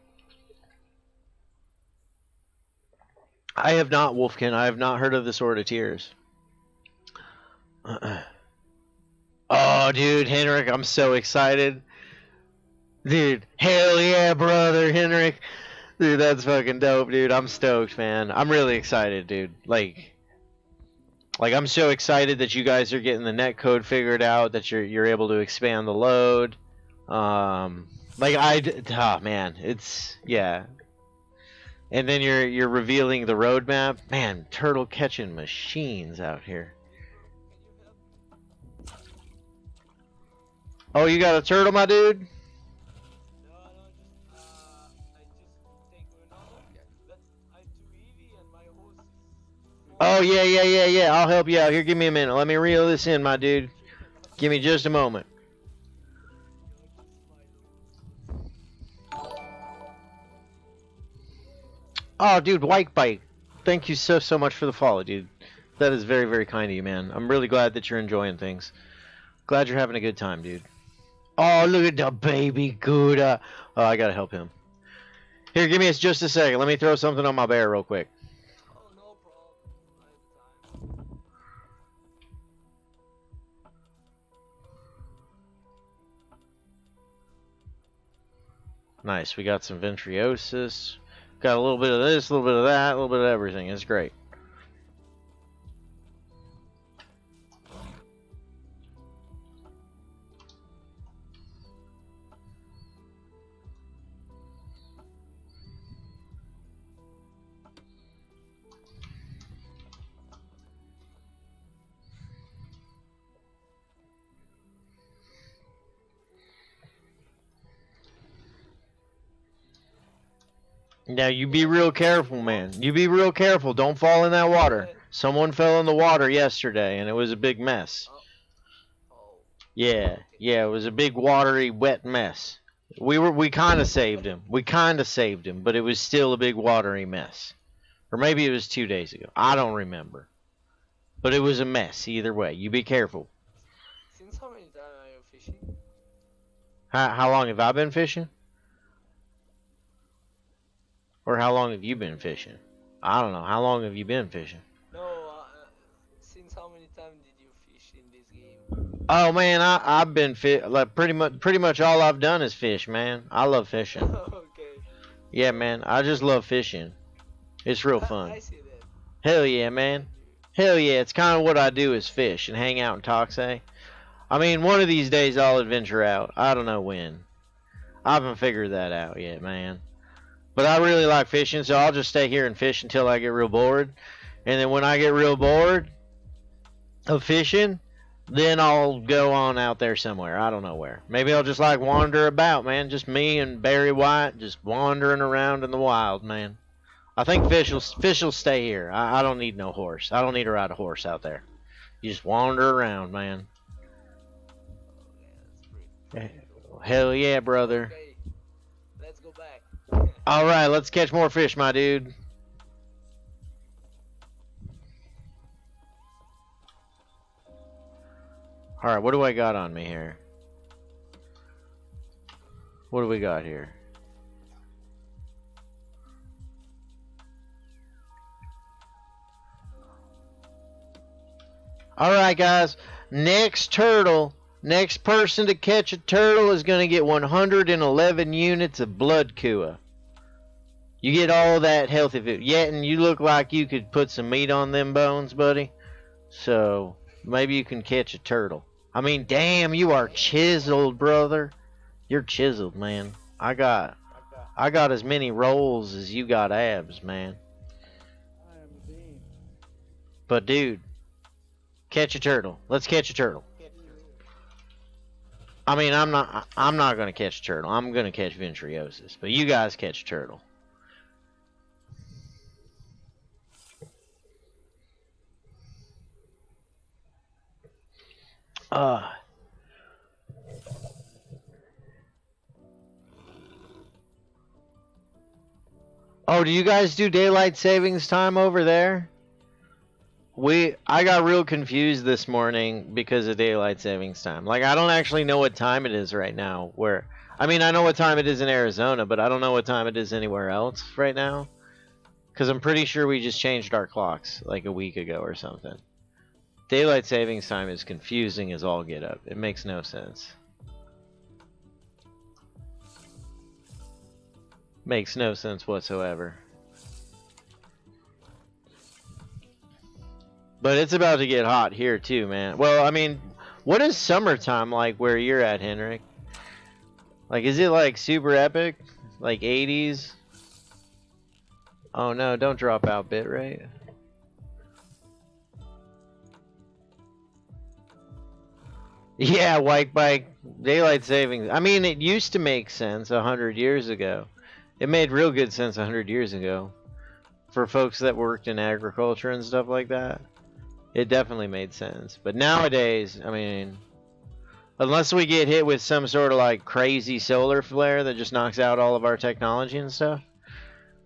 I have not, Wolfkin. I have not heard of the Sword of Tears. Oh, dude, Henrik, I'm so excited. Dude, hell yeah, brother, Henrik. Dude, that's fucking dope, dude. I'm stoked, man. I'm really excited, dude. Like I'm so excited that you guys are getting the netcode figured out, that you're able to expand the load. Oh man, it's yeah. And then you're revealing the roadmap. Man, turtle catching machines out here. Oh, you got a turtle, my dude? Oh, yeah. I'll help you out. Here, give me a minute. Let me reel this in, my dude. Give me just a moment. Oh, dude, White Bite. Thank you so much for the follow, dude. That is very, very kind of you, man. I'm really glad that you're enjoying things. Glad you're having a good time, dude. Oh, look at the baby Gouda. Oh, I gotta help him. Here, give me just a second. Let me throw something on my bear real quick. Nice. We got some Ventriosis. Got a little bit of this, a little bit of that, a little bit of everything. It's great. Now you be real careful, man. You be real careful. Don't fall in that water. Someone fell in the water yesterday, and it was a big mess. Yeah, it was a big watery, wet mess. We kind of saved him. But it was still a big watery mess. Or maybe it was 2 days ago. I don't remember. But it was a mess either way. You be careful. Since how many times are you fishing? How long have I been fishing? Or how long have you been fishing? I don't know. How long have you been fishing? No, since how many times did you fish in this game? Oh man, I've been like pretty much all I've done is fish, man. I love fishing. Okay. Yeah, man. I just love fishing. It's real fun. I see that. Hell yeah, man. Hell yeah. It's kind of what I do is fish and hang out in Toxay. I mean, one of these days I'll adventure out. I don't know when. I haven't figured that out yet, man. But I really like fishing, so I'll just stay here and fish until I get real bored. And then when I get real bored of fishing, then I'll go on out there somewhere. I don't know where. Maybe I'll just like wander about, man. Just me and Barry White just wandering around in the wild, man. I think fish will stay here. I don't need no horse. I don't need to ride a horse out there. You just wander around, man. Hell yeah, brother. Okay. Let's go back. All right, let's catch more fish, my dude. All right, what do I got on me here? What do we got here? All right, guys. Next person to catch a turtle is going to get 111 units of blood kua. You get all that healthy food. Yeah, and you look like you could put some meat on them bones, buddy. So maybe you can catch a turtle. I mean, damn, you are chiseled, brother. You're chiseled, man. I got as many rolls as you got abs, man. But dude, catch a turtle. Let's catch a turtle. I mean, I'm not gonna catch a turtle. I'm gonna catch venturiosis. But you guys catch a turtle. Oh, do you guys do daylight savings time over there? I got real confused this morning because of daylight savings time. Like, I don't actually know what time it is right now. I mean, I know what time it is in Arizona, but I don't know what time it is anywhere else right now. Because I'm pretty sure we just changed our clocks like a week ago or something. Daylight savings time is confusing as all get up. It makes no sense. Makes no sense whatsoever. But it's about to get hot here too, man. Well, I mean, what is summertime like where you're at, Henrik? Like, is it like super epic? Like 80s? Oh no, don't drop out bitrate. Yeah, white bike, daylight savings. I mean, it used to make sense 100 years ago. It made real good sense 100 years ago. For folks that worked in agriculture and stuff like that. It definitely made sense. But nowadays, I mean, unless we get hit with some sort of like crazy solar flare that just knocks out all of our technology and stuff.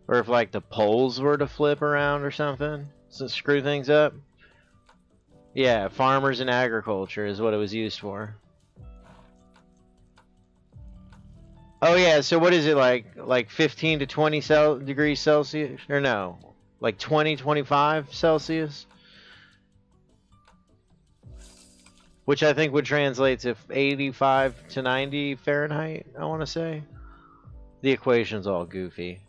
Or if like the poles were to flip around or something to screw things up. Yeah, farmers and agriculture is what it was used for. Oh yeah, so what is it like 15 to 20 degrees Celsius? Or no, like 20, 25 Celsius? Which I think would translate to 85 to 90 Fahrenheit, I want to say. The equation's all goofy.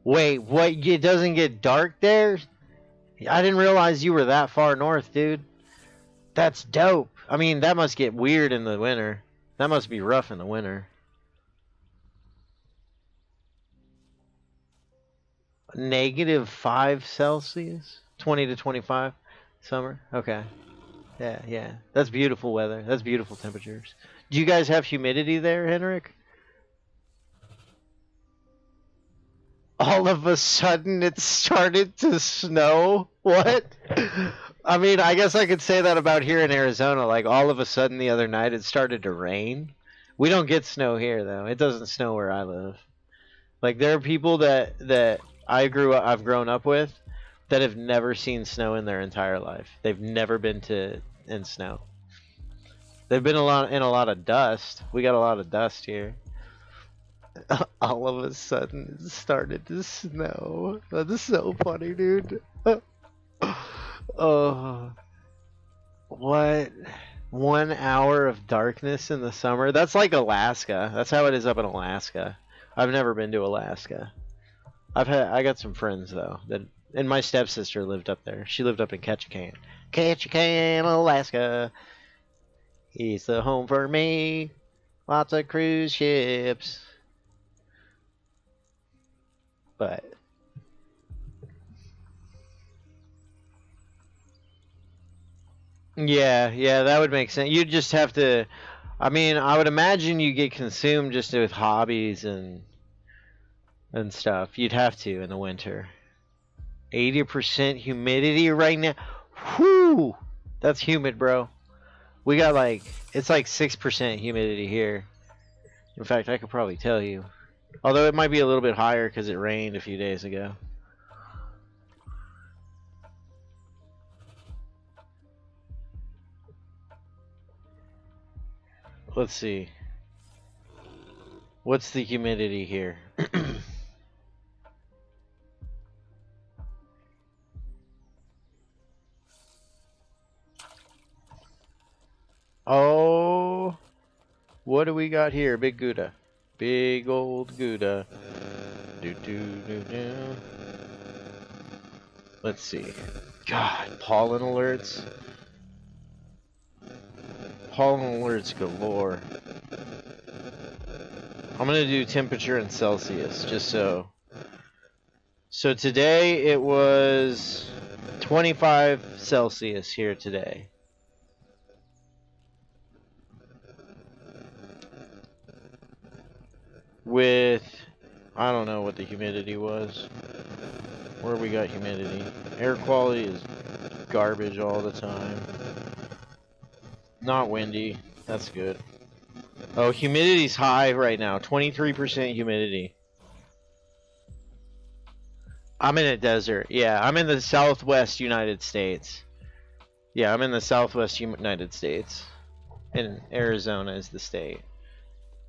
Wait, what? It doesn't get dark there? I didn't realize you were that far north, dude. That's dope. I mean, that must get weird in the winter. That must be rough in the winter. -5 Celsius? 20 to 25 summer? Okay. Yeah. That's beautiful weather. That's beautiful temperatures. Do you guys have humidity there, Henrik? All of a sudden it started to snow? What? I mean, I guess I could say that about here in Arizona. Like, all of a sudden the other night it started to rain. We don't get snow here, though. It doesn't snow where I live. Like, there are people that I've grown up with that have never seen snow in their entire life. They've never been in snow. They've been in a lot of dust. We got a lot of dust here. All of a sudden it started to snow. That's so funny, dude. Oh, what? 1 hour of darkness in the summer? That's like Alaska. That's how it is up in Alaska. I've never been to Alaska. I got some friends though and my stepsister lived up there. She lived up in Ketchikan. Ketchikan, Alaska. It's the home for me. Lots of cruise ships. But yeah, that would make sense. You'd just have to. I mean, I would imagine you get consumed just with hobbies and stuff. You'd have to in the winter. 80% humidity right now. Whoo! That's humid, bro. We got it's like 6% humidity here. In fact, I could probably tell you. Although it might be a little bit higher because it rained a few days ago. Let's see. What's the humidity here? Oh, what do we got here? Big Gouda. Big old Gouda. Do. Let's see. God, pollen alerts. Pollen alerts galore. I'm gonna do temperature in Celsius, just so. So today it was 25 Celsius here today. With, I don't know what the humidity was. Where we got humidity. Air quality is garbage all the time. Not windy. That's good. Oh, humidity's high right now. 23% humidity. I'm in a desert. Yeah, I'm in the southwest United States. Yeah, I'm in the southwest United States. And Arizona is the state.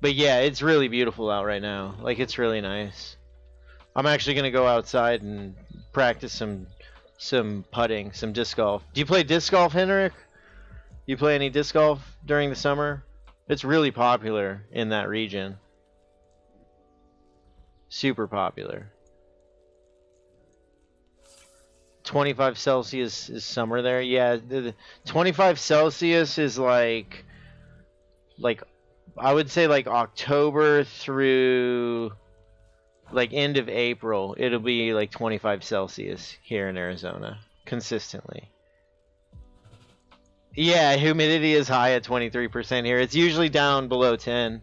But yeah, it's really beautiful out right now. Like, it's really nice. I'm actually going to go outside and practice some putting, some disc golf. Do you play disc golf, Henrik? You play any disc golf during the summer? It's really popular in that region. Super popular. 25 Celsius is summer there. Yeah, the 25 Celsius is like I would say like October through like end of April. It'll be like 25 Celsius here in Arizona consistently. Yeah, humidity is high at 23% here. It's usually down below 10.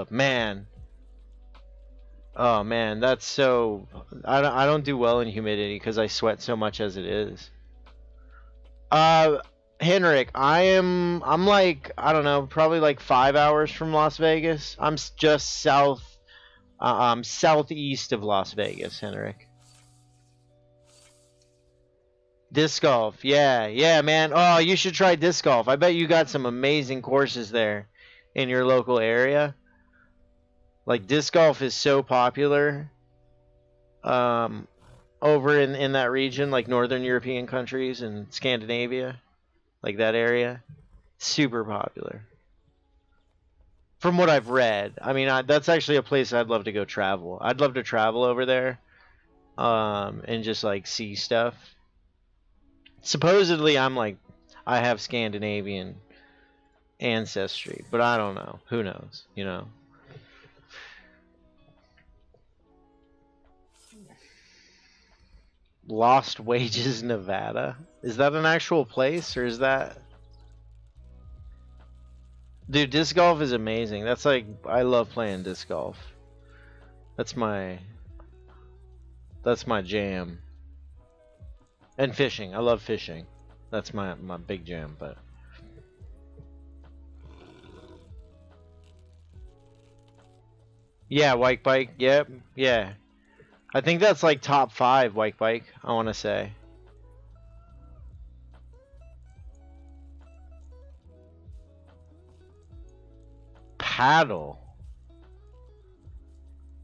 Man. Oh man, that's so. I don't do well in humidity because I sweat so much as it is. Henrik, I'm like, I don't know, probably like 5 hours from Las Vegas. I'm just southeast of Las Vegas, Henrik. Disc golf, yeah, man. Oh, you should try disc golf. I bet you got some amazing courses there in your local area. Like, disc golf is so popular over in that region, like Northern European countries and Scandinavia, like that area. Super popular. From what I've read. I mean, that's actually a place I'd love to go travel. I'd love to travel over there and just, like, see stuff. Supposedly, I have Scandinavian ancestry, but I don't know. Who knows, you know? Lost Wages, Nevada? Is that an actual place, or is that... Dude, disc golf is amazing. That's like... I love playing disc golf. That's my jam. And fishing. I love fishing. That's my big jam, but... Yeah, White Bike. Yep. Yeah. I think that's like top 5 White Bike, I want to say. Paddle.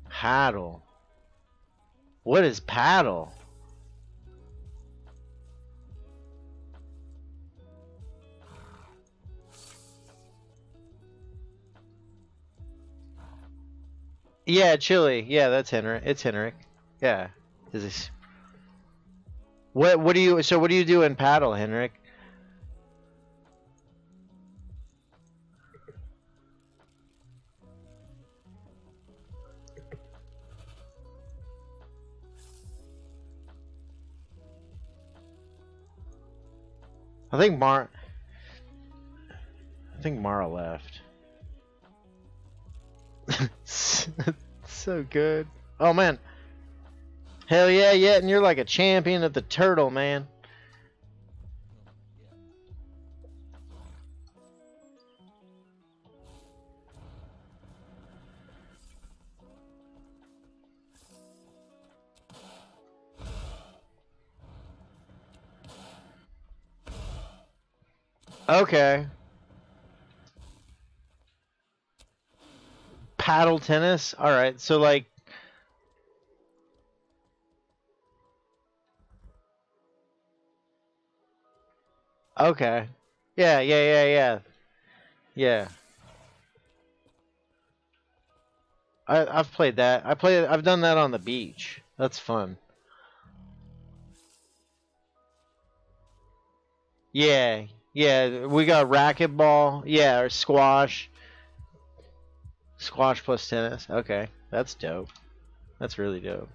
Paddle. What is paddle? Yeah, Chile. Yeah, that's Henrik. It's Henrik. Yeah. Is this? What do you? So what do you do in paddle, Henrik? I think Mara left. So good. Oh man. Hell yeah, yeah, and you're like a champion of the turtle, man. Okay. Paddle tennis? Alright, so like... Okay. Yeah. Yeah. I've played that. I've done that on the beach. That's fun. Yeah. Yeah, we got racquetball. Yeah, or squash. Squash plus tennis. Okay. That's dope. That's really dope.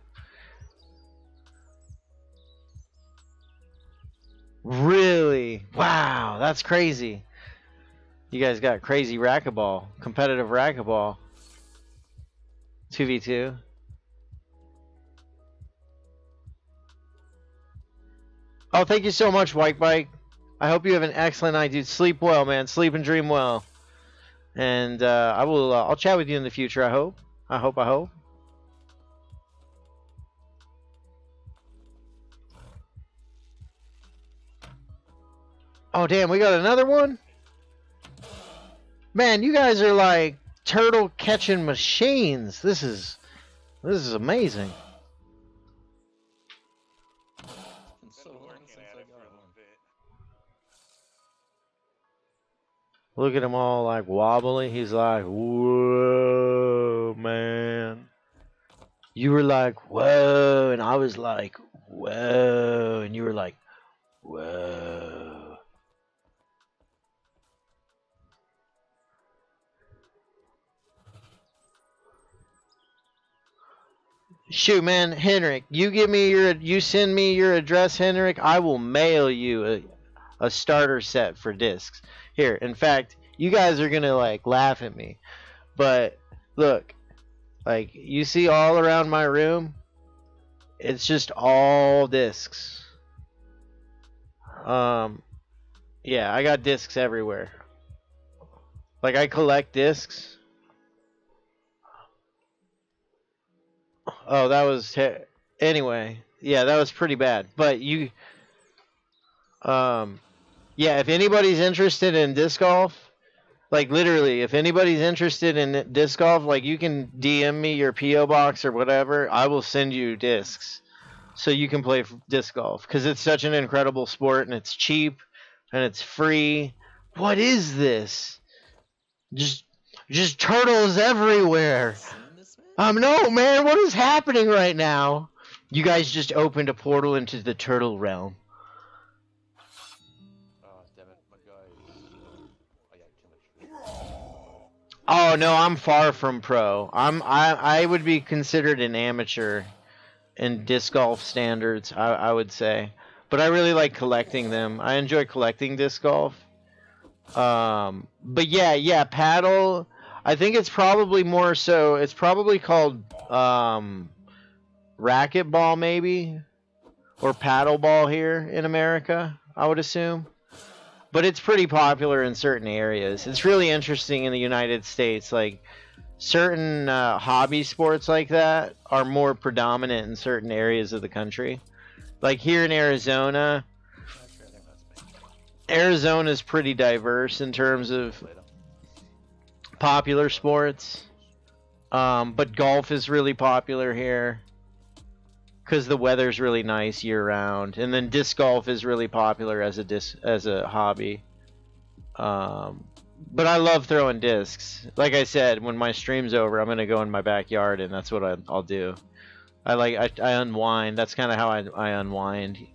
Really? Wow, that's crazy. You guys got crazy racquetball. Competitive racquetball. 2v2. Oh, thank you so much, White Bike. I hope you have an excellent night, dude. Sleep well, man. Sleep and dream well. And I'll chat with you in the future, I hope. I hope. Oh, damn, we got another one? Man, you guys are like turtle catching machines. This is amazing. Look at him all like wobbly. He's like, whoa, man. You were like, whoa, and I was like, whoa, and you were like, whoa. Shoot, man, Henrik, you send me your address, Henrik. I will mail you a starter set for discs. Here, in fact, you guys are gonna like laugh at me, but look, like you see all around my room, it's just all discs. Yeah, I got discs everywhere. Like I collect discs. Oh, that was anyway. Yeah, that was pretty bad. But you, yeah, if anybody's interested in disc golf, like literally, if anybody's interested in disc golf, like you can DM me your PO box or whatever. I will send you discs so you can play disc golf because it's such an incredible sport and it's cheap and it's free. What is this? Just turtles everywhere. No, man, what is happening right now? You guys just opened a portal into the turtle realm. Oh, damn it, my guy. Oh no, I'm far from pro. I would be considered an amateur in disc golf standards, I would say. But I really like collecting them. I enjoy collecting disc golf. But yeah, paddle. I think it's probably more so. It's probably called racquetball, maybe, or paddleball here in America. I would assume, but it's pretty popular in certain areas. It's really interesting in the United States. Like certain hobby sports like that are more predominant in certain areas of the country. Like here in Arizona. Arizona is pretty diverse in terms of popular sports. But golf is really popular here because the weather's really nice year round, and then disc golf is really popular as a hobby. But I love throwing discs. Like I said, when my stream's over, I'm gonna go in my backyard, and that's what I'll do. I unwind. That's kind of how I unwind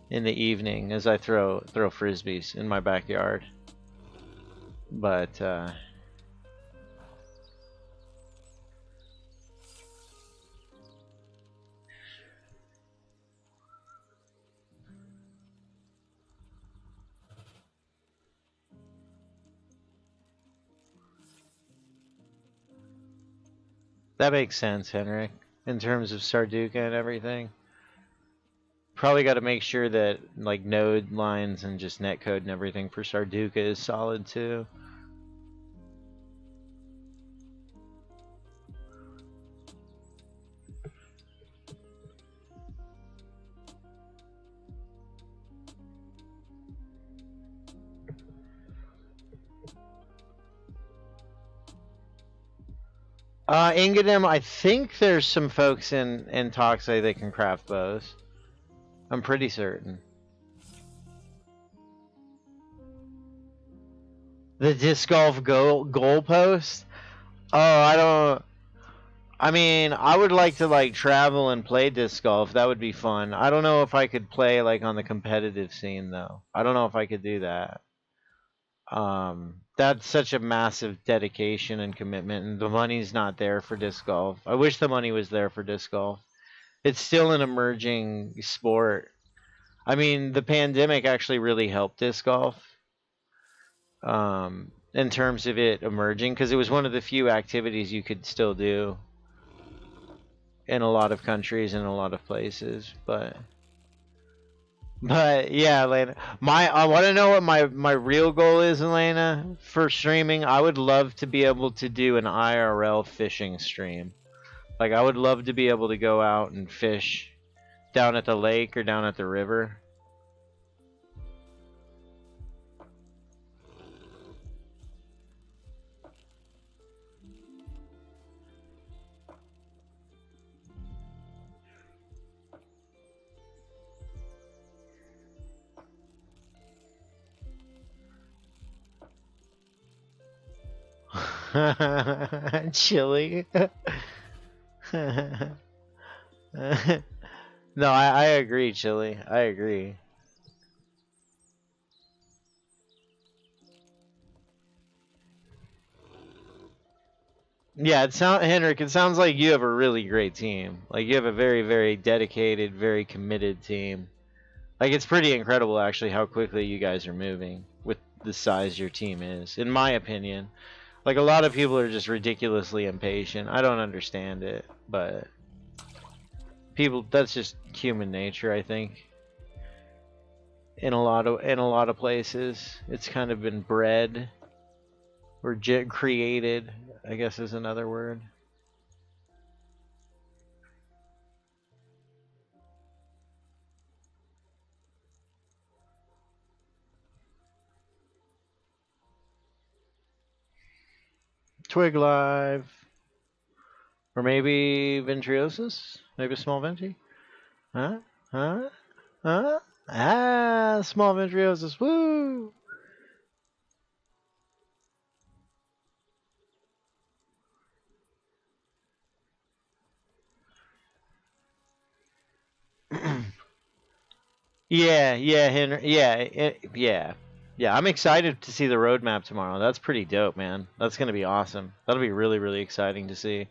in the evening, as I throw frisbees in my backyard. But that makes sense, Henrik, in terms of Sarduka and everything. Probably got to make sure that like node lines and just netcode and everything for Sarduka is solid too. Ingadem, I think there's some folks in Toxie that can craft bows. I'm pretty certain. The disc golf goalpost? Oh, I mean, I would like to like travel and play disc golf. That would be fun. I don't know if I could play like on the competitive scene though. I don't know if I could do that. That's such a massive dedication and commitment, and the money's not there for disc golf. I wish the money was there for disc golf. It's still an emerging sport. I mean, the pandemic actually really helped disc golf in terms of it emerging, because it was one of the few activities you could still do in a lot of countries and a lot of places. But yeah, Elena, I want to know what my real goal is, Elena, for streaming. I would love to be able to do an IRL fishing stream. Like, I would love to be able to go out and fish down at the lake or down at the river. Chili. No, I agree, Chili. I agree. Yeah, Henrik, it sounds like you have a really great team. Like, you have a very, very dedicated, very committed team. Like, it's pretty incredible, actually, how quickly you guys are moving with the size your team is, in my opinion. Like, a lot of people are just ridiculously impatient. I don't understand it, but that's just human nature, I think. In a lot of places, it's kind of been bred or created, I guess is another word. Twig Live. Or maybe Ventriosis? Maybe a small Venti? Huh? Huh? Huh? Ah, small Ventriosis. Woo! Yeah, Henry. Yeah. I'm excited to see the roadmap tomorrow. That's pretty dope, man. That's gonna be awesome. That'll be really, really exciting to see.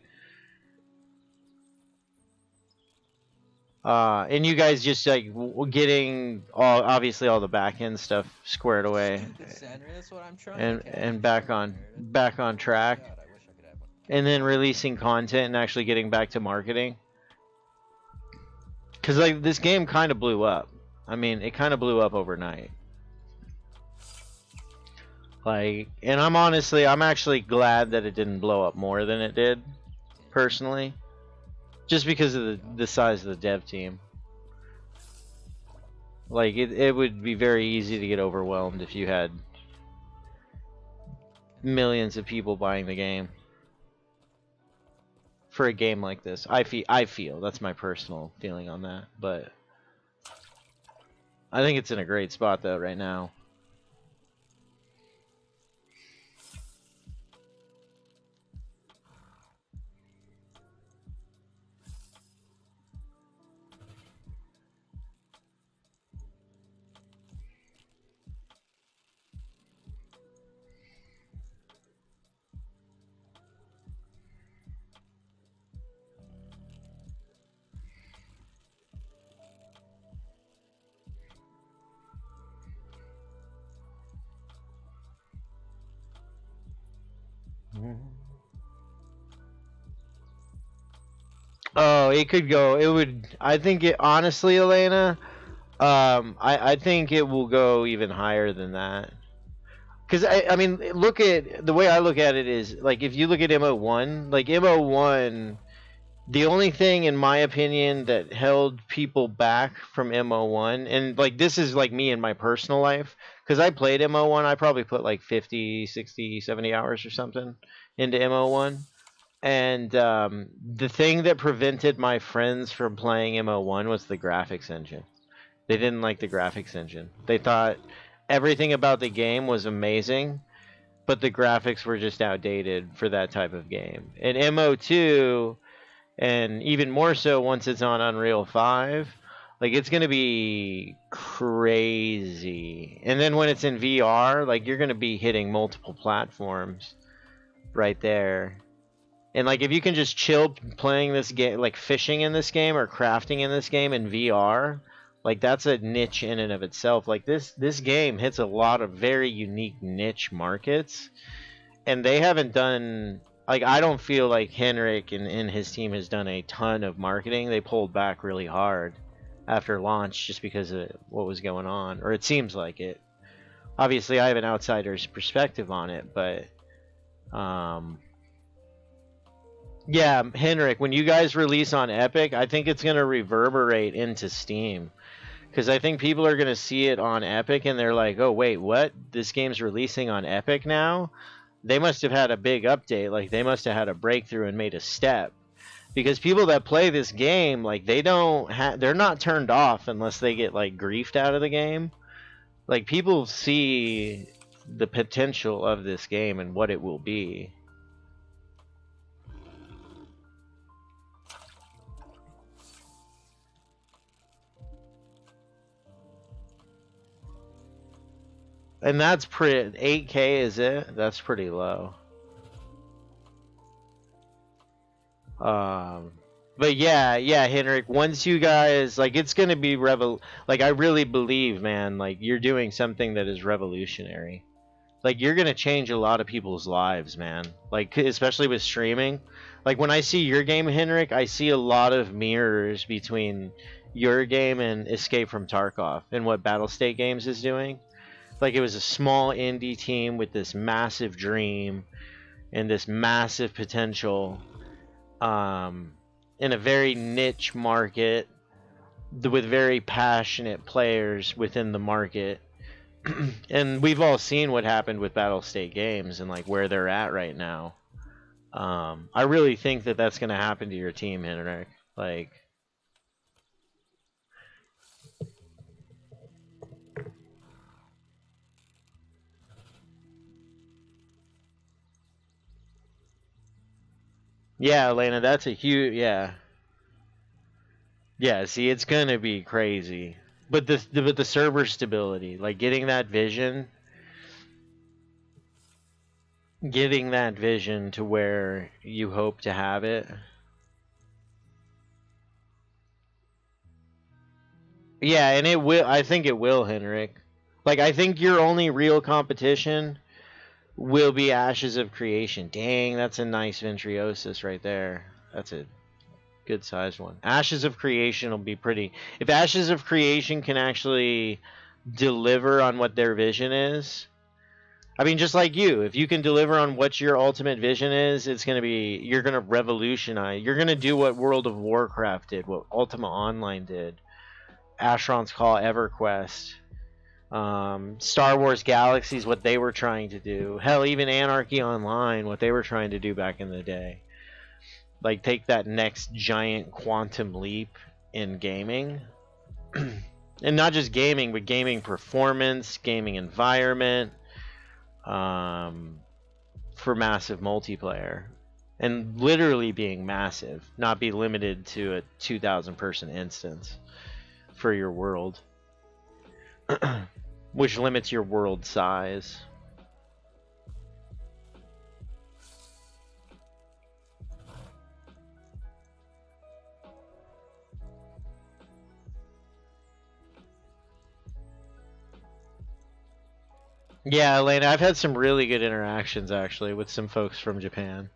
And you guys just like getting obviously all the back end stuff squared away, That's what I'm trying and back on track, and then releasing content and actually getting back to marketing. Cause like this game kind of blew up. I mean, it kind of blew up overnight. Like, and I'm actually glad that it didn't blow up more than it did, personally. Just because of the size of the dev team. Like, it would be very easy to get overwhelmed if you had millions of people buying the game for a game like this. I feel that's my personal feeling on that, but I think it's in a great spot though right now. Oh, it could go. It would. I think it honestly, Elena. I think it will go even higher than that. Because I mean, look at the way I look at it is like if you look at MO1, like MO1, the only thing in my opinion that held people back from MO1, and like this is like me in my personal life, because I played MO1, I probably put like 50, 60, 70 hours or something into MO1. And the thing that prevented my friends from playing MO1 was the graphics engine. They didn't like the graphics engine. They thought everything about the game was amazing, but the graphics were just outdated for that type of game. And MO2, and even more so once it's on Unreal 5, like it's going to be crazy. And then when it's in VR, like you're going to be hitting multiple platforms right there. And like if you can just chill playing this game, like fishing in this game or crafting in this game in VR, like that's a niche in and of itself. Like this game hits a lot of very unique niche markets, and they haven't done, like I don't feel like Henrik and his team has done a ton of marketing. They pulled back really hard after launch just because of what was going on, or it seems like it. Obviously I have an outsider's perspective on it, but yeah, Henrik, when you guys release on Epic, I think it's going to reverberate into Steam. Because I think people are going to see it on Epic and they're like, oh, wait, what? This game's releasing on Epic now? They must have had a big update. Like, they must have had a breakthrough and made a step. Because people that play this game, like, they're not turned off unless they get, like, griefed out of the game. Like, people see the potential of this game and what it will be. And that's pretty, 8K is it? That's pretty low. But yeah, Henrik, once you guys, like, it's gonna be like, I really believe, man, like, you're doing something that is revolutionary. Like, you're gonna change a lot of people's lives, man. Like, especially with streaming. Like, when I see your game, Henrik, I see a lot of mirrors between your game and Escape from Tarkov and what Battlestate Games is doing. Like, it was a small indie team with this massive dream and this massive potential in a very niche market with very passionate players within the market. And we've all seen what happened with Battlestate Games and like where they're at right now. I really think that that's going to happen to your team, Henrik. Like, yeah, Elena, that's a huge, yeah. Yeah, see, it's gonna be crazy. But the server stability, like getting that vision to where you hope to have it. Yeah, and it will, I think it will, Henrik. Like, I think your only real competition will be Ashes of Creation. Dang, that's a nice Ventriosis right there. That's a good sized one. Ashes of Creation will be pretty. If Ashes of Creation can actually deliver on what their vision is, I mean, just like you, if you can deliver on what your ultimate vision is, it's going to be, you're going to revolutionize. You're going to do what World of Warcraft did, what Ultima Online did, Asheron's Call, EverQuest. Star Wars Galaxies, what they were trying to do. Hell, even Anarchy Online, what they were trying to do back in the day. Like, take that next giant quantum leap in gaming. And not just gaming, but gaming performance, gaming environment, for massive multiplayer. And literally being massive, not be limited to a 2,000 person instance for your world. Which limits your world size. Yeah, Elena, I've had some really good interactions actually with some folks from Japan.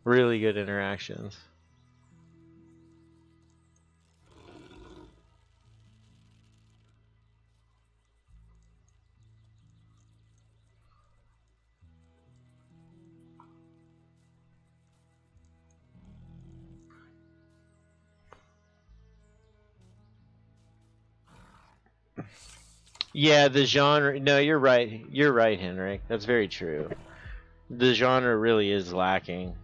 Really good interactions. Yeah, the genre. No, you're right. You're right, Henrik. That's very true. The genre really is lacking.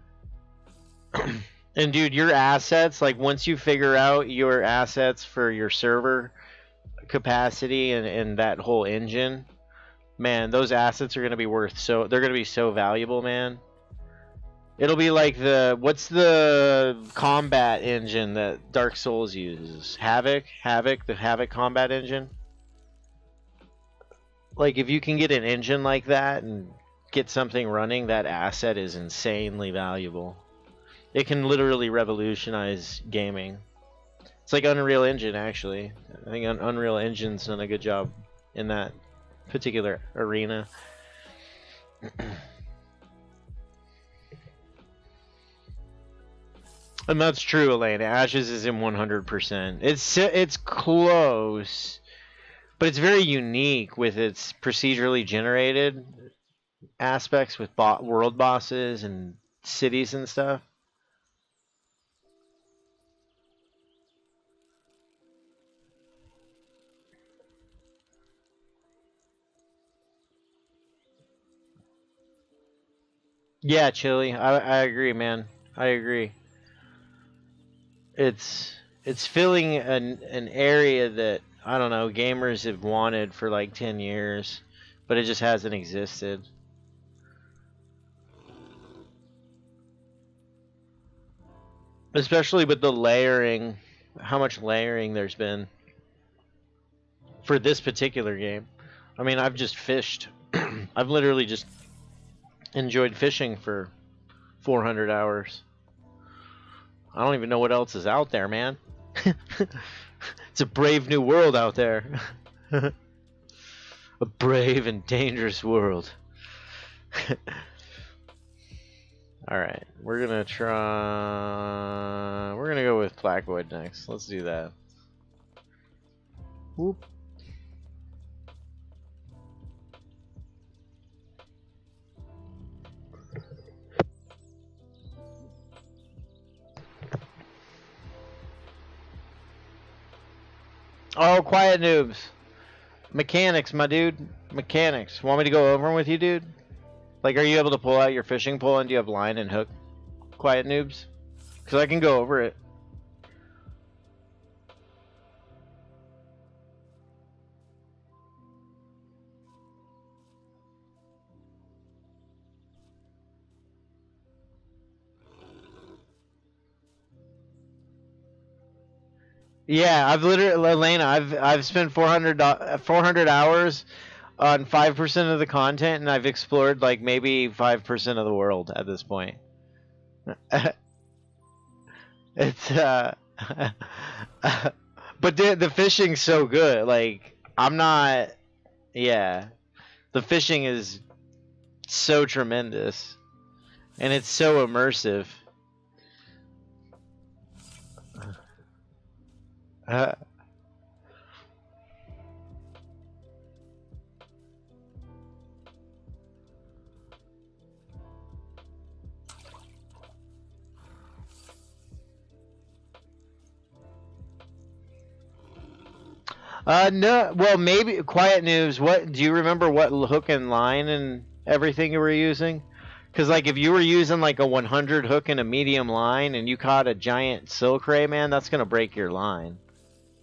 And dude, your assets, like once you figure out your assets for your server capacity and that whole engine, man, those assets are going to be they're going to be so valuable, man. It'll be like what's the combat engine that Dark Souls uses? Havoc, the Havoc combat engine. Like if you can get an engine like that and get something running, that asset is insanely valuable. It can literally revolutionize gaming. It's like Unreal Engine, actually. I think Unreal Engine's done a good job in that particular arena. And that's true, Elena. Ashes is in 100%. It's close, but it's very unique with its procedurally generated aspects with world bosses and cities and stuff. Yeah, Chili. I agree, man. I agree. It's filling an area that I don't know gamers have wanted for like 10 years, but it just hasn't existed. Especially with the layering, how much layering there's been for this particular game. I mean, I've just fished. I've literally just enjoyed fishing for 400 hours. I don't even know what else is out there, man. It's a brave new world out there. A brave and dangerous world. Alright, we're gonna go with Black Void next. Let's do that. Whoop. Oh, quiet noobs. Mechanics, my dude. Mechanics. Want me to go over them with you, dude? Like, are you able to pull out your fishing pole and do you have line and hook? Quiet noobs? Because I can go over it. Yeah, I've literally, Elena, I've spent 400 hours on 5% of the content, and I've explored like maybe 5% of the world at this point. It's but the fishing's so good. Like I'm not, yeah, the fishing is so tremendous, and it's so immersive. No. Well, maybe quiet news. What do you remember? What hook and line and everything you were using? Because like if you were using like a 100 hook and a medium line, and you caught a giant silk ray, man, that's gonna break your line.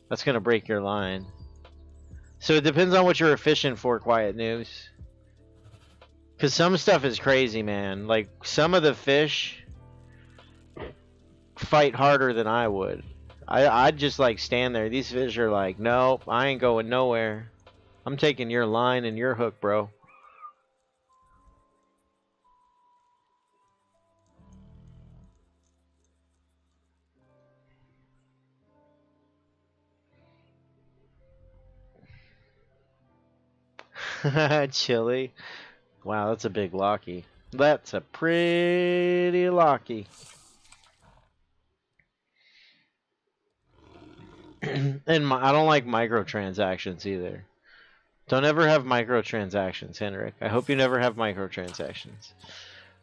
That's gonna break your line. So it depends on what you're efficient for. Quiet news. Because some stuff is crazy, man. Like some of the fish fight harder than I would. I'd just like stand there. These fish are like, nope, I ain't going nowhere. I'm taking your line and your hook, bro. Chili. Wow, that's a big locky. That's a pretty locky. And I don't like microtransactions either. Don't ever have microtransactions, Henrik. I hope you never have microtransactions.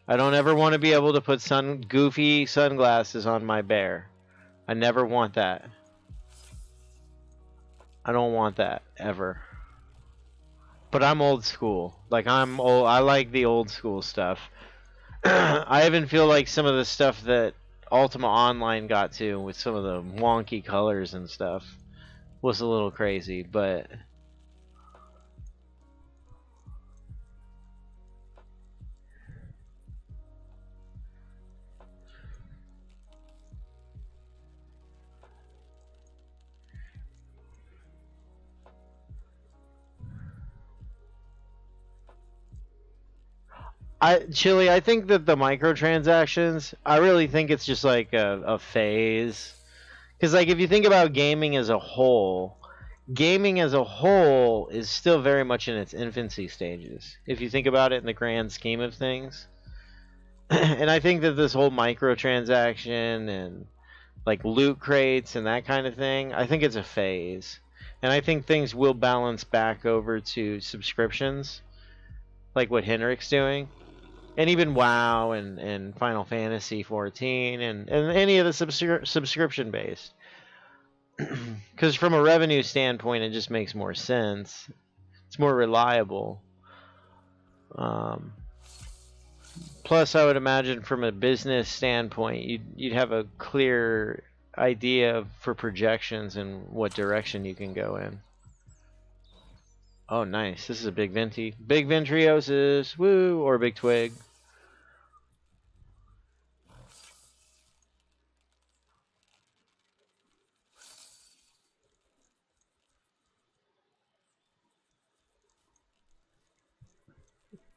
I don't ever want to be able to put goofy sunglasses on my bear. I never want that. I don't want that ever. But I'm old school. Like I'm old. I like the old school stuff. I even feel like some of the stuff that Ultima Online got to with some of the wonky colors and stuff was a little crazy, but Chili, I think that the microtransactions, I really think it's just like a phase. Because like if you think about gaming as a whole is still very much in its infancy stages. If you think about it in the grand scheme of things. And I think that this whole microtransaction and like loot crates and that kind of thing, I think it's a phase. And I think things will balance back over to subscriptions, like what Henrik's doing. And even WoW and Final Fantasy 14 and any of the subscription based. Because from a revenue standpoint, it just makes more sense. It's more reliable. Plus, I would imagine from a business standpoint, you'd have a clear idea for projections and what direction you can go in. Oh, nice. This is a big venti. Big ventriosis. Woo! Or a big twig.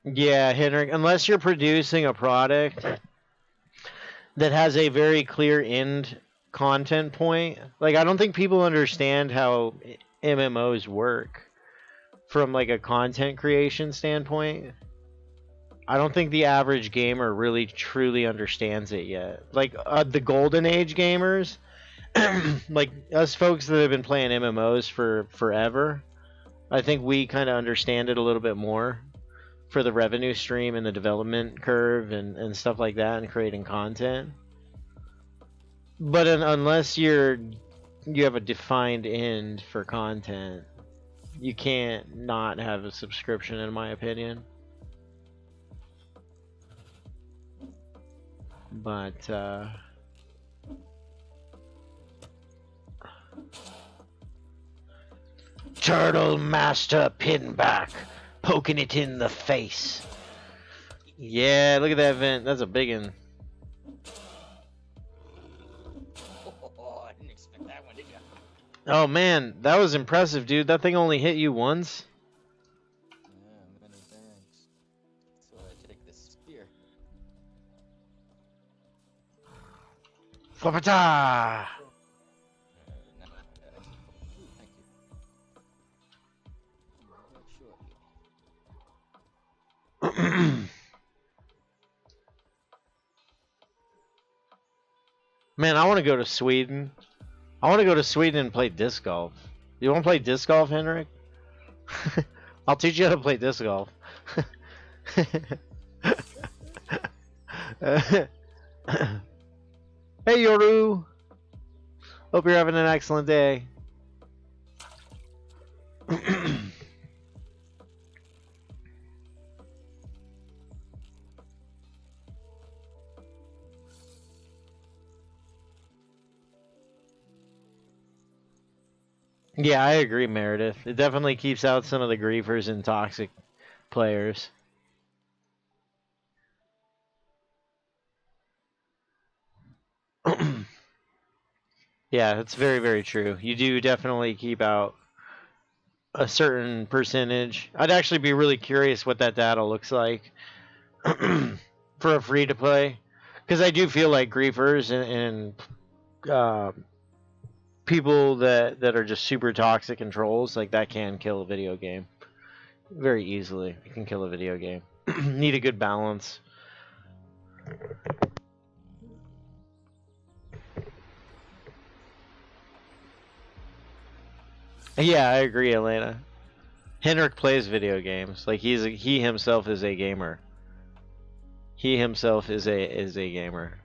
Yeah, Henrik, unless you're producing a product that has a very clear end content point, like I don't think people understand how MMOs work from like a content creation standpoint. I don't think the average gamer really truly understands it yet. Like the golden age gamers, like us folks that have been playing MMOs for forever, I think we kind of understand it a little bit more for the revenue stream and the development curve and stuff like that and creating content. But unless you have a defined end for content, you can't not have a subscription, in my opinion. But Turtle Master Pinback, poking it in the face. Yeah, look at that vent. That's a big one. Oh, I didn't expect that one, did ya? Oh man, that was impressive, dude. That thing only hit you once. Yeah, many thanks. So I take this spear. Flopata! Man, I want to go to Sweden. I want to go to Sweden and play disc golf. You want to play disc golf, Henrik? I'll teach you how to play disc golf. Hey, Yoru. Hope you're having an excellent day. Yeah, I agree, Meredith. It definitely keeps out some of the griefers and toxic players. Yeah, that's very, very true. You do definitely keep out a certain percentage. I'd actually be really curious what that data looks like for a free to play, because I do feel like griefers and people that are just super toxic and trolls, like that can kill a video game very easily. It can kill a video game. Need a good balance. Yeah, I agree, Elena. Henrik plays video games. Like he himself is a gamer. He himself is a gamer.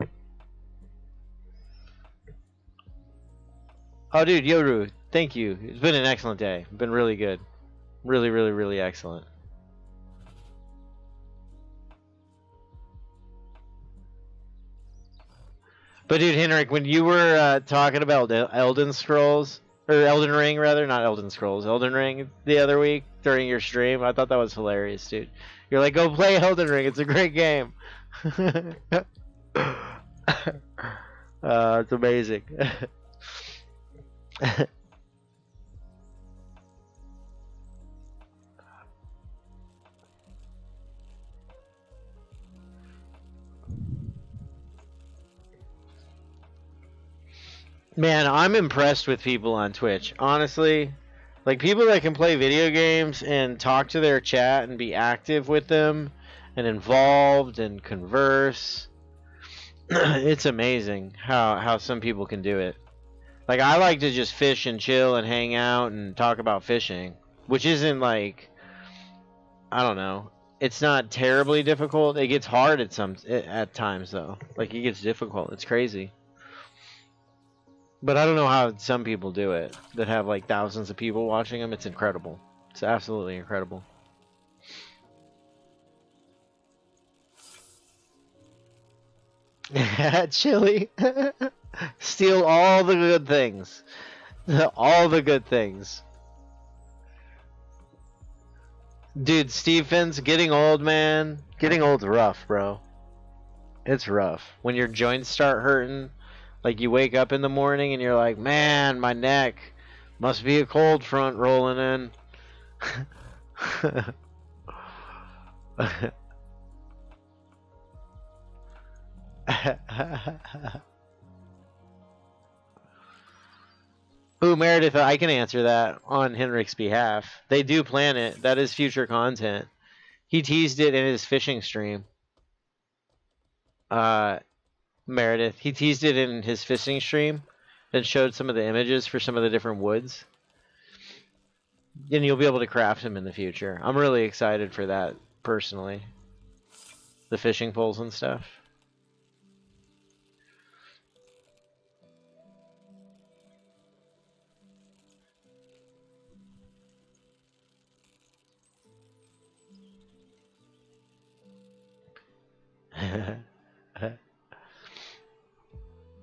Oh, dude, Yoru, thank you. It's been an excellent day. Been really good. Really, really, really excellent. But dude, Henrik, when you were talking about Elden Scrolls, or Elden Ring rather, not Elden Scrolls, Elden Ring the other week during your stream, I thought that was hilarious, dude. You're like, go play Elden Ring. It's a great game. It's amazing. Man, I'm impressed with people on Twitch. Honestly, like people that can play video games and talk to their chat and be active with them and involved and converse. It's amazing how some people can do it. Like I like to just fish and chill and hang out and talk about fishing, which isn't like, I don't know. It's not terribly difficult. It gets hard at times though. Like it gets difficult. It's crazy. But I don't know how some people do it that have like thousands of people watching them. It's incredible. It's absolutely incredible. Chili. Steal all the good things. All the good things. Dude, Stephens, getting old, man. Getting old's rough, bro. It's rough. When your joints start hurting, like you wake up in the morning and you're like, man, my neck must be a cold front rolling in. Ooh, Meredith, I can answer that on Henrik's behalf. They do plan it. That is future content. He teased it in his fishing stream. Meredith, he teased it in his fishing stream and showed some of the images for some of the different woods. And you'll be able to craft them in the future. I'm really excited for that, personally. The fishing poles and stuff.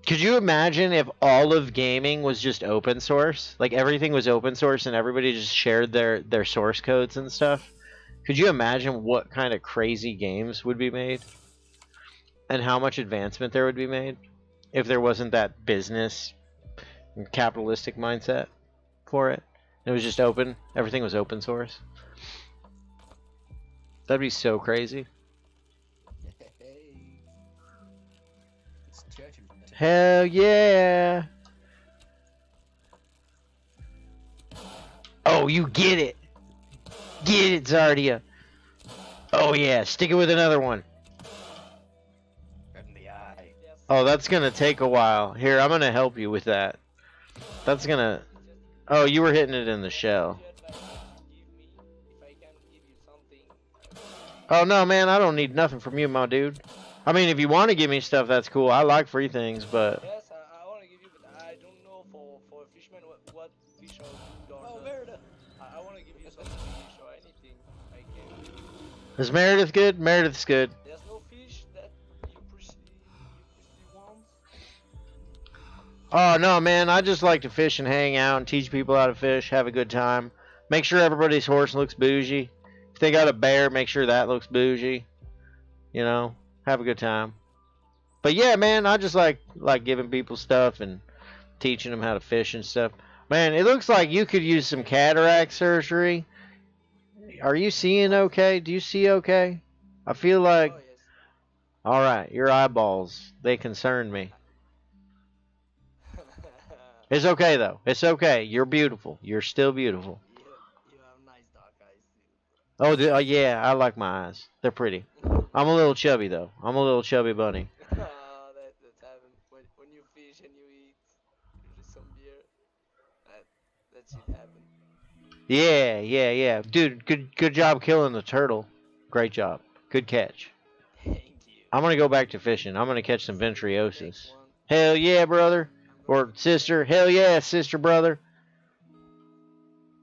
Could you imagine if all of gaming was just open source? Like everything was open source and everybody just shared their source codes and stuff? Could you imagine what kind of crazy games would be made? And how much advancement there would be made if there wasn't that business and capitalistic mindset for it? It was just open. Everything was open source. That'd be so crazy. Hell yeah! Oh, you get it! Get it, Zardia! Oh yeah, stick it with another one. Oh, that's gonna take a while. Here, I'm gonna help you with that. That's gonna... Oh, you were hitting it in the shell. Oh no, man, I don't need nothing from you, my dude. I mean, if you want to give me stuff, that's cool. I like free things, but... Yes, I want to give you, but I don't know for a fisherman what fish are good or not. I want Is Meredith good? Meredith's good. There's no fish that you push want? Oh no, man! I just like to fish and hang out and teach people how to fish, have a good time. Make sure everybody's horse looks bougie. If they got a bear, make sure that looks bougie. You know, have a good time. But yeah, man, I just like giving people stuff and teaching them how to fish and stuff. Man, it looks like you could use some cataract surgery. Are you seeing okay? Do you see okay? I feel like... All right, your eyeballs, they concern me. It's okay, though. It's okay. You're beautiful. You're still beautiful. You have nice dark eyes too. Oh, yeah, I like my eyes. They're pretty. I'm a little chubby, though. I'm a little chubby bunny. That's happened. When you fish and you eat usually some beer, that shit happen. Yeah. Dude, good job killing the turtle. Great job. Good catch. Thank you. I'm going to go back to fishing. I'm going to catch some ventriosis. Hell yeah, brother. Or sister. Hell yeah, sister, brother.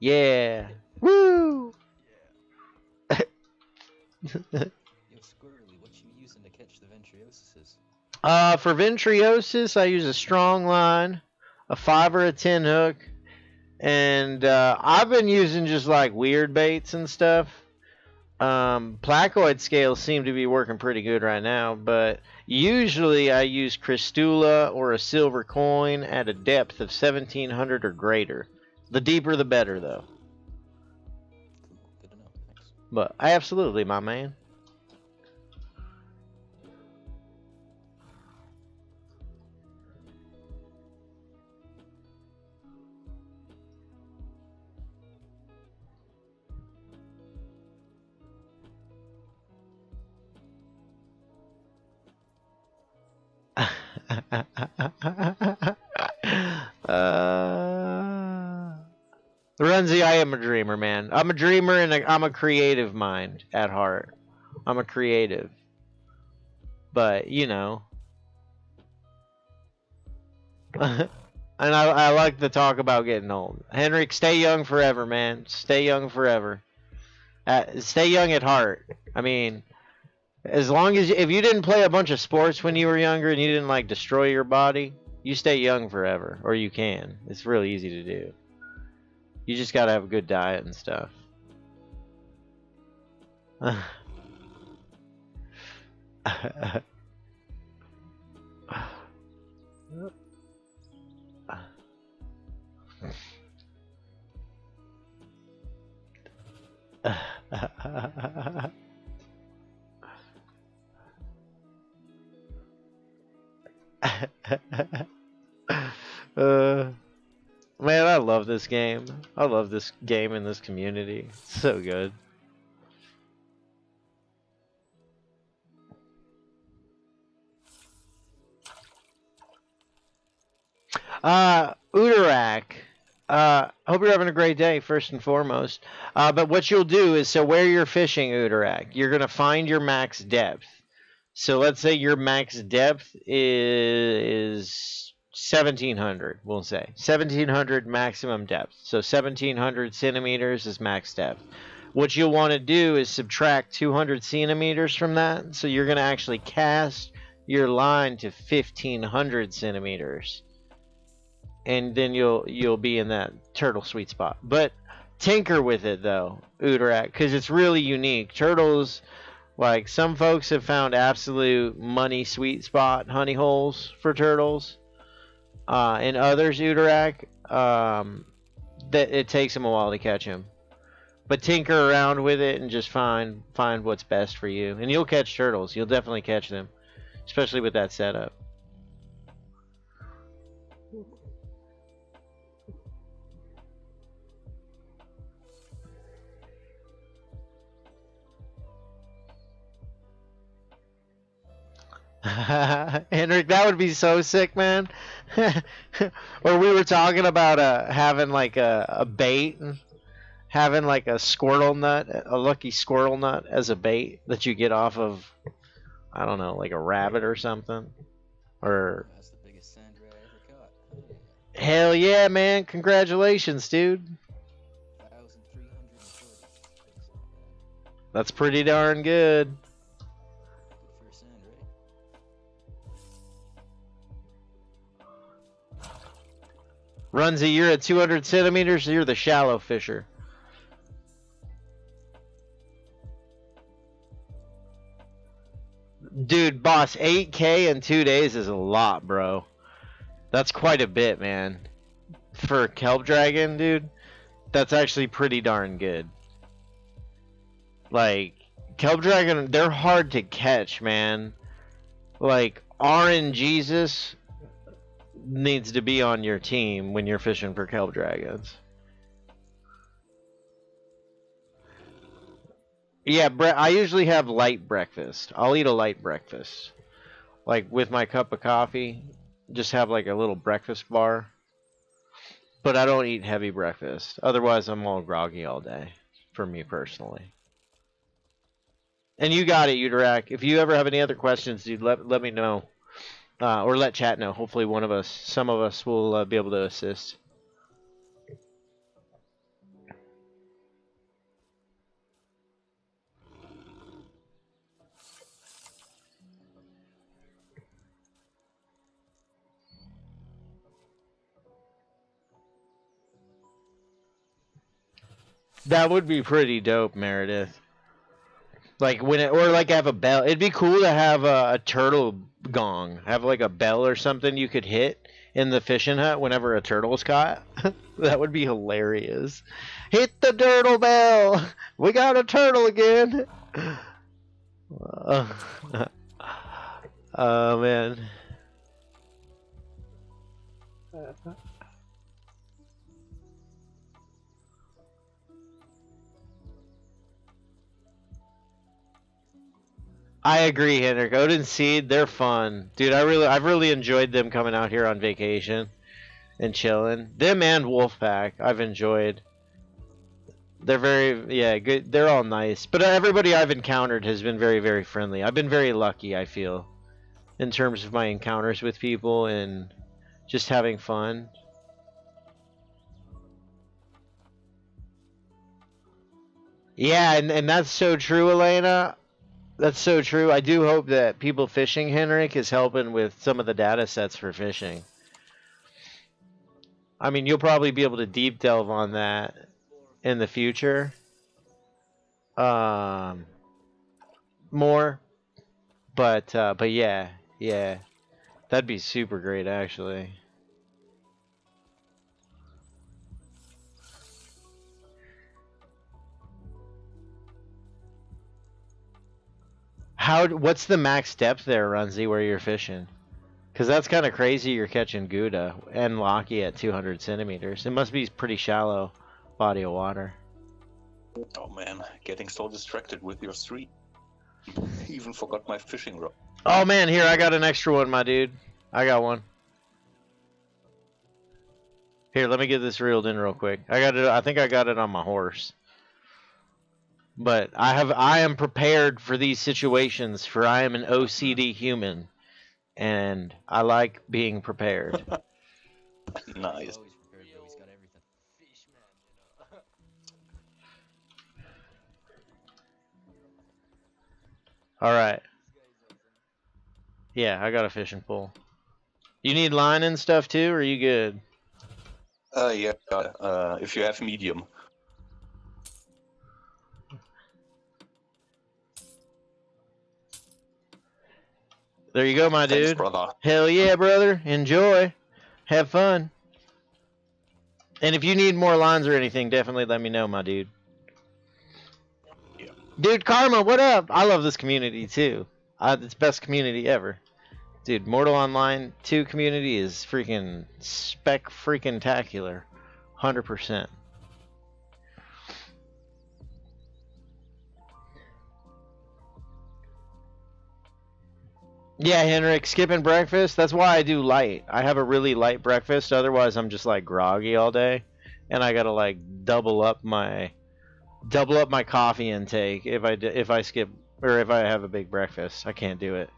Yeah. Woo! Yo, Squirrely, what you using to catch the ventrioses? For ventriosis, I use a strong line, a 5 or a 10 hook, and I've been using just like weird baits and stuff. Placoid scales seem to be working pretty good right now, but usually I use Cristula or a silver coin at a depth of 1700 or greater. The deeper the better, though. Good to know. Thanks. But absolutely, my man. Runzi, I am a dreamer, man. I'm a dreamer and I'm a creative mind at heart. I'm a creative. But, you know. And I like to talk about getting old. Henrik, stay young forever, man. Stay young forever. Stay young at heart. I mean, as long as if you didn't play a bunch of sports when you were younger and you didn't like destroy your body, you stay young forever, or you can. It's really easy to do. You just gotta have a good diet and stuff. Man, I love this game. I love this game and this community. It's so good. Udarak. Hope you're having a great day, first and foremost. But what you'll do is, so where you're fishing, Udarak, you're going to find your max depth. So let's say your max depth is 1700, we'll say. 1700 maximum depth. So 1700 centimeters is max depth. What you'll want to do is subtract 200 centimeters from that. So you're going to actually cast your line to 1500 centimeters. And then you'll be in that turtle sweet spot. But tinker with it, though, Udarak, because it's really unique. Turtles... Like, some folks have found absolute money sweet spot honey holes for turtles. And others, Udarak, that it takes them a while to catch them. But tinker around with it and just find what's best for you. And you'll catch turtles. You'll definitely catch them. Especially with that setup. Henrik, that would be so sick, man. Or we were talking about having like a bait, having like a squirrel nut, a lucky squirrel nut as a bait that you get off of, I don't know, like a rabbit or something. Or That's the biggest sand ray I ever caught. hell yeah, man! Congratulations, dude. 1,340. That's pretty darn good. First end, right? Runzy, you're at 200 centimeters. You're the shallow fisher. Dude, boss, 8K in 2 days is a lot, bro. That's quite a bit, man. For kelp dragon, dude, that's actually pretty darn good. Like, kelp dragon, they're hard to catch, man. Like, RNGesus needs to be on your team when you're fishing for kelp dragons. Yeah, I usually have light breakfast. I'll eat a light breakfast. Like, with my cup of coffee, just have like a little breakfast bar. But I don't eat heavy breakfast. Otherwise, I'm all groggy all day, for me personally. And you got it, Uterak. If you ever have any other questions, dude, let me know. Or let chat know. Hopefully some of us will be able to assist. That would be pretty dope, Meredith. Like or like have a bell. It'd be cool to have a turtle gong. Have like a bell or something you could hit in the fishing hut whenever a turtle's caught. That would be hilarious. Hit the turtle bell. We got a turtle again. Oh man. I agree, Henrik. Odin Seed, they're fun. Dude, I've really enjoyed them coming out here on vacation and chilling. Them and Wolfpack, I've enjoyed. They're very, good. They're all nice. But everybody I've encountered has been very, very friendly. I've been very lucky, I feel, in terms of my encounters with people and just having fun. Yeah, and that's so true, Elena. That's so true. I do hope that People Fishing, Henrik, is helping with some of the data sets for fishing. I mean, you'll probably be able to deep delve on that in the future. More. But yeah. That'd be super great, actually. What's the max depth there, Runzy, where you're fishing? Because that's kind of crazy you're catching Gouda and Lockie at 200 centimeters. It must be pretty shallow body of water. Oh man, getting so distracted with your street. Even forgot my fishing rod. Oh man, here, I got an extra one, my dude. I got one. Here, let me get this reeled in real quick. I think I got it on my horse. But I am prepared for these situations, for I am an OCD human, and I like being prepared. Nice. All right. Yeah, I got a fishing pole. You need line and stuff too, or are you good? Yeah. If you have medium. There you go, my Thanks, dude. brother. Hell yeah, brother. Enjoy. Have fun. And if you need more lines or anything, definitely let me know, my dude. Yeah. Dude, Karma, what up? I love this community, too. It's the best community ever. Dude, Mortal Online 2 community is freaking spec-freaking-tacular. 100%. Yeah, Henrik, skipping breakfast, that's why I do light. I have a really light breakfast, otherwise I'm just like groggy all day. And I gotta like double up my coffee intake if I skip, or if I have a big breakfast. I can't do it.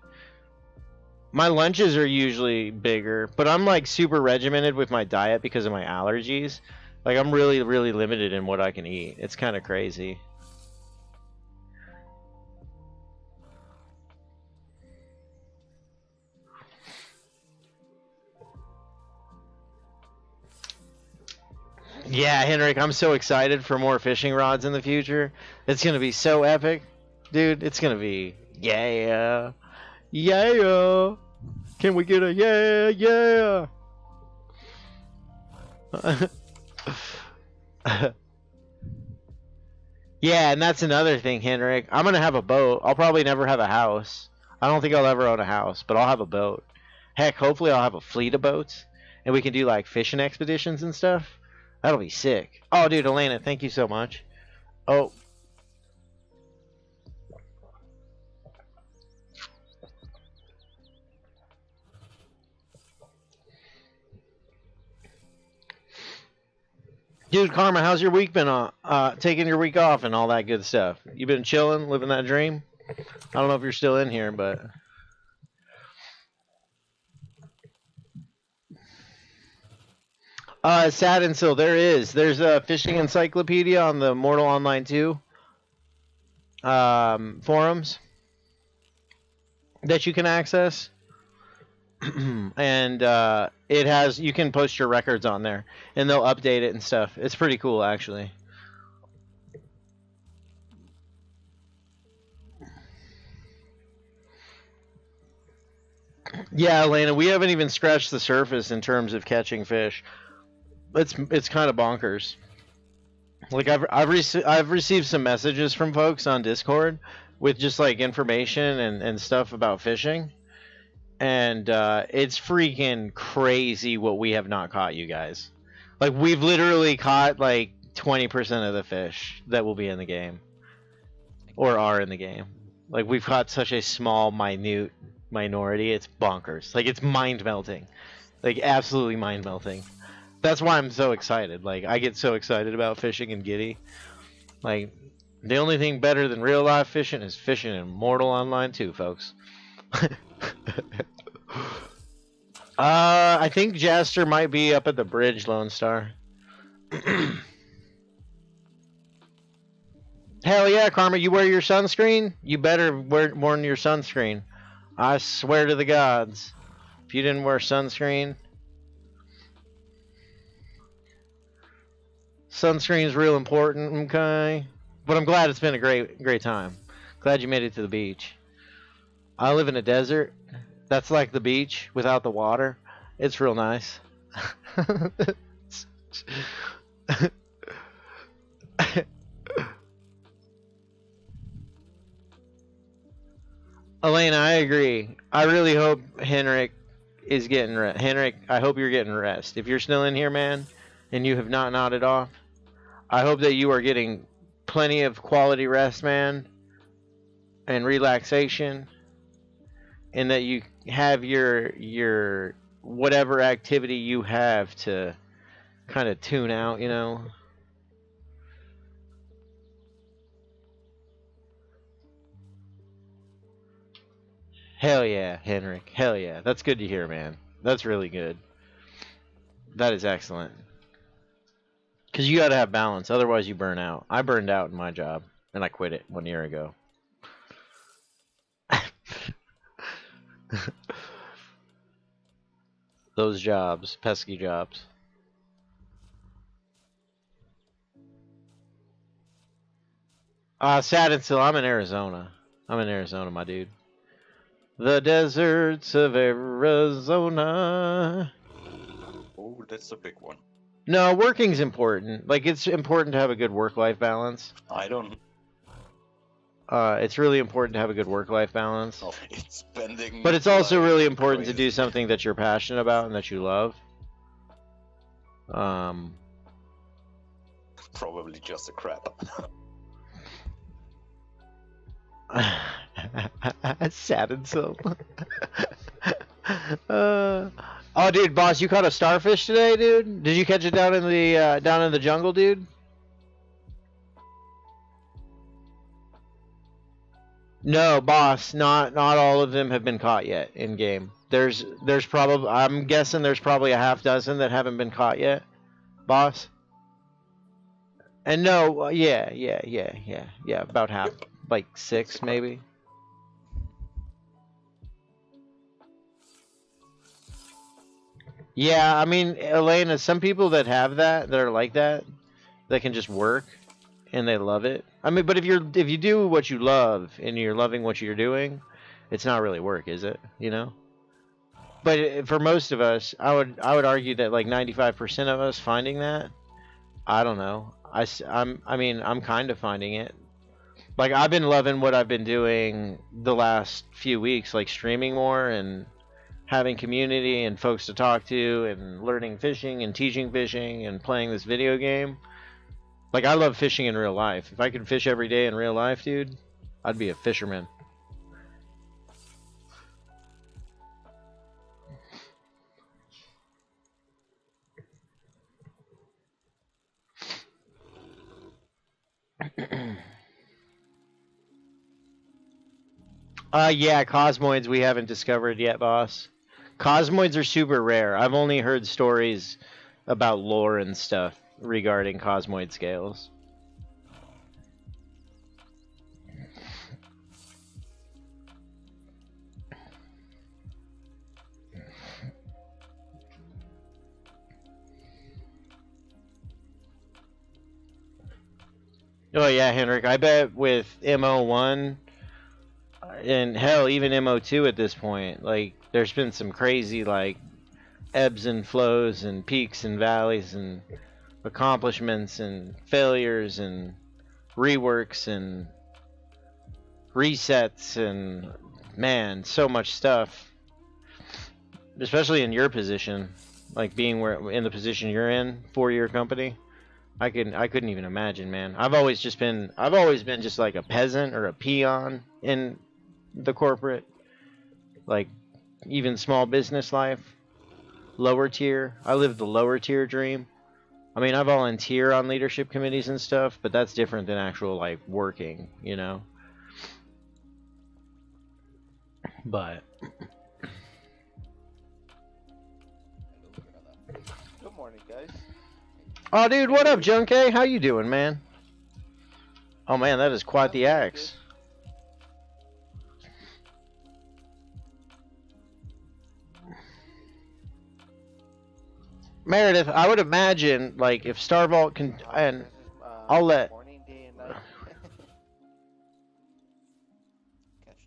My lunches are usually bigger, but I'm like super regimented with my diet because of my allergies. Like I'm really, really limited in what I can eat. It's kind of crazy. Yeah, Henrik, I'm so excited for more fishing rods in the future. It's gonna be so epic, dude. It's gonna be yeah, yeah. Can we get a yeah? Yeah, and that's another thing, Henrik. I'm gonna have a boat. I'll probably never have a house. I don't think I'll ever own a house, but I'll have a boat. Heck, hopefully I'll have a fleet of boats, and we can do like fishing expeditions and stuff. That'll be sick. Oh, dude, Elena, thank you so much. Oh. Dude, Karma, how's your week been taking your week off and all that good stuff? You been chilling, living that dream? I don't know if you're still in here, but... Sad and still, there's a fishing encyclopedia on the Mortal Online 2 forums that you can access. And it has, you can post your records on there and they'll update it and stuff. It's pretty cool, actually. Yeah, Elena, we haven't even scratched the surface in terms of catching fish. It's kind of bonkers. Like I've received some messages from folks on Discord with just like information and stuff about fishing. And it's freaking crazy what we have not caught, you guys. Like, we've literally caught, like, 20% of the fish that will be in the game. Or are in the game. Like, we've caught such a small, minute minority. It's bonkers. Like, it's mind-melting. Like, absolutely mind-melting. That's why I'm so excited. Like, I get so excited about fishing in Giddy. Like, the only thing better than real-life fishing is fishing in Mortal Online 2, folks. I think Jaster might be up at the bridge, Lone Star. Hell yeah, Karma, you wear your sunscreen? You better wear your sunscreen. I swear to the gods. If you didn't wear sunscreen... Sunscreen's real important, okay? But I'm glad it's been a great time. Glad you made it to the beach. I live in a desert. That's like the beach without the water. It's real nice. Elena, I agree. I really hope Henrik is getting rest. Henrik, I hope you're getting rest. If you're still in here, man, and you have not nodded off, I hope that you are getting plenty of quality rest, man, and relaxation, and that you have your whatever activity you have to kind of tune out, you know. Hell yeah, Henrik. Hell yeah. That's good to hear, man. That's really good. That is excellent. Because you got to have balance. Otherwise, you burn out. I burned out in my job, and I quit it 1 year ago. Those jobs. Pesky jobs. Sad and still, I'm in Arizona. I'm in Arizona, my dude. The deserts of Arizona. Oh, that's a big one. No, working's important. Like, it's important to have a good work-life balance. I don't... It's really important to have a good work-life balance. Oh, it's spending... But it's also really important to do something that you're passionate about and that you love. Probably just a crap. Sad and so. Oh, dude, boss, you caught a starfish today, dude? Did you catch it down in the jungle, dude? No, boss, not all of them have been caught yet in game. There's probably, I'm guessing there's probably a half dozen that haven't been caught yet, boss. And no, yeah, about half, like 6 maybe. Yeah, I mean, Elena, some people that have that are like that can just work and they love it. I mean, but if you do what you love and you're loving what you're doing, it's not really work, is it? You know. But for most of us, I would argue that like 95% of us finding that, I don't know. I mean, I'm kind of finding it. Like I've been loving what I've been doing the last few weeks, like streaming more and having community and folks to talk to and learning fishing and teaching fishing and playing this video game. Like I love fishing in real life. If I could fish every day in real life, dude, I'd be a fisherman. Yeah, cosmoids we haven't discovered yet, boss. Cosmoids are super rare. I've only heard stories about lore and stuff regarding cosmoid scales. Oh yeah, Henrik. I bet with MO1 and hell, even MO2 at this point, like there's been some crazy like ebbs and flows and peaks and valleys and accomplishments and failures and reworks and resets and man, so much stuff. Especially in your position, like being in the position you're in for your company. I couldn't even imagine, man. I've always been just like a peasant or a peon in the corporate, like even small business life, lower tier. I live the lower tier dream. I mean, I volunteer on leadership committees and stuff, but that's different than actual like working, you know. But Good morning, guys. oh, dude, what up, Junkie? How you doing, man? Oh man, that is quite the axe. Meredith, I would imagine, like, if Starvault can, and I'll let.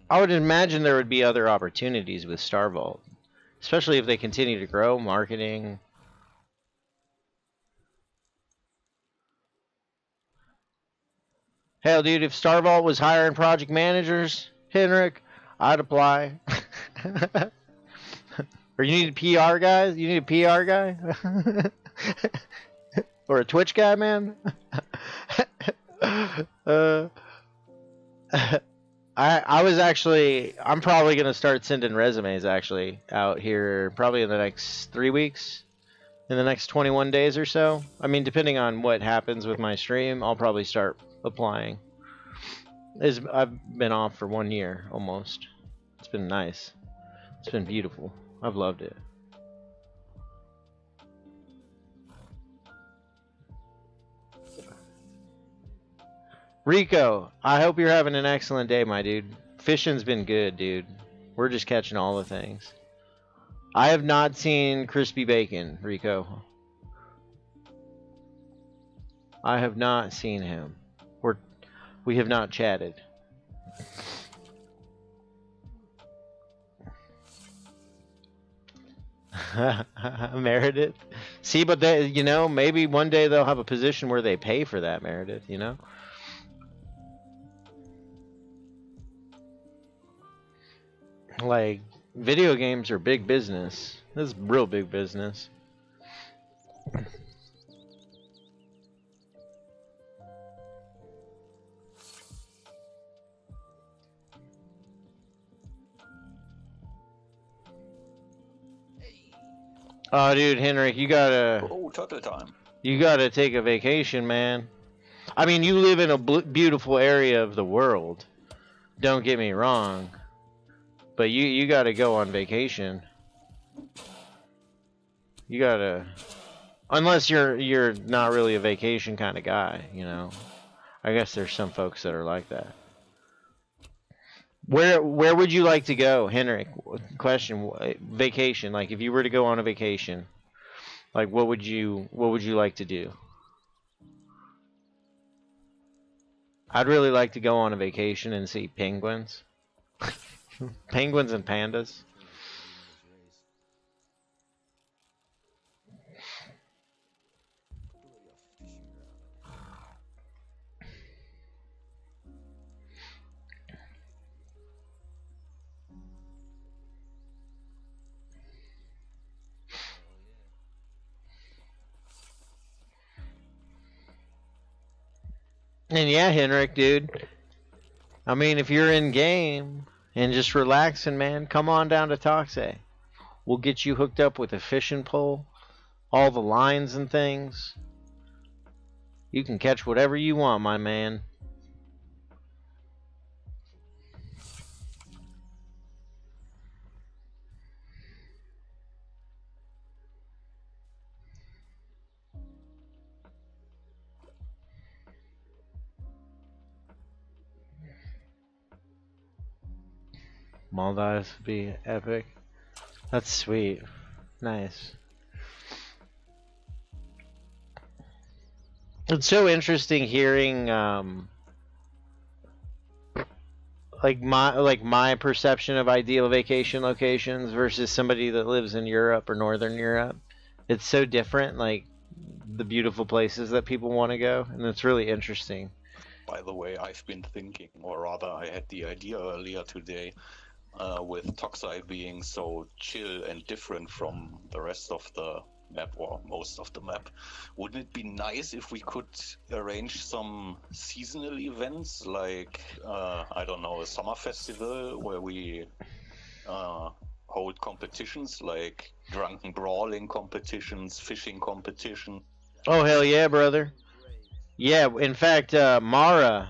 I would imagine there would be other opportunities with Starvault, especially if they continue to grow marketing. Hell, dude, if Starvault was hiring project managers, Henrik, I'd apply. Or you need a PR guy? You need a PR guy? Or a Twitch guy, man? I'm probably going to start sending resumes actually out here probably in the next 3 weeks. In the next 21 days or so. I mean, depending on what happens with my stream, I'll probably start applying. I've been off for 1 year almost. It's been nice. It's been beautiful. I've loved it. Rico, I hope you're having an excellent day, my dude. Fishing's been good, dude. We're just catching all the things. I have not seen Crispy Bacon, Rico. I have not seen him. We have not chatted. Meredith. See, but they, you know, maybe one day they'll have a position where they pay for that, Meredith, you know? Like, video games are big business. This is real big business. Oh, dude, Henrik, you gotta... Oh, turtle time. You gotta take a vacation, man. I mean, you live in a beautiful area of the world. Don't get me wrong. But you gotta go on vacation. You gotta... Unless you're not really a vacation kind of guy, you know. I guess there's some folks that are like that. Where would you like to go, Henrik? Question: vacation. Like if you were to go on a vacation, Like, what would you like to do? I'd really like to go on a vacation and see penguins. Penguins and pandas. And yeah, Henrik, dude. I mean, if you're in game and just relaxing, man, come on down to Toxay. We'll get you hooked up with a fishing pole, all the lines and things. You can catch whatever you want, my man. Maldives would be epic. That's sweet. Nice. It's so interesting hearing like my perception of ideal vacation locations versus somebody that lives in Europe or Northern Europe. It's so different, like the beautiful places that people want to go, and it's really interesting. By the way, I've been thinking, or rather I had the idea earlier today, with Toxai being so chill and different from the rest of the map, or most of the map. Wouldn't it be nice if we could arrange some seasonal events, like, I don't know, a summer festival where we hold competitions, like drunken brawling competitions, fishing competition? Oh, hell yeah, brother. Yeah, in fact, Mara,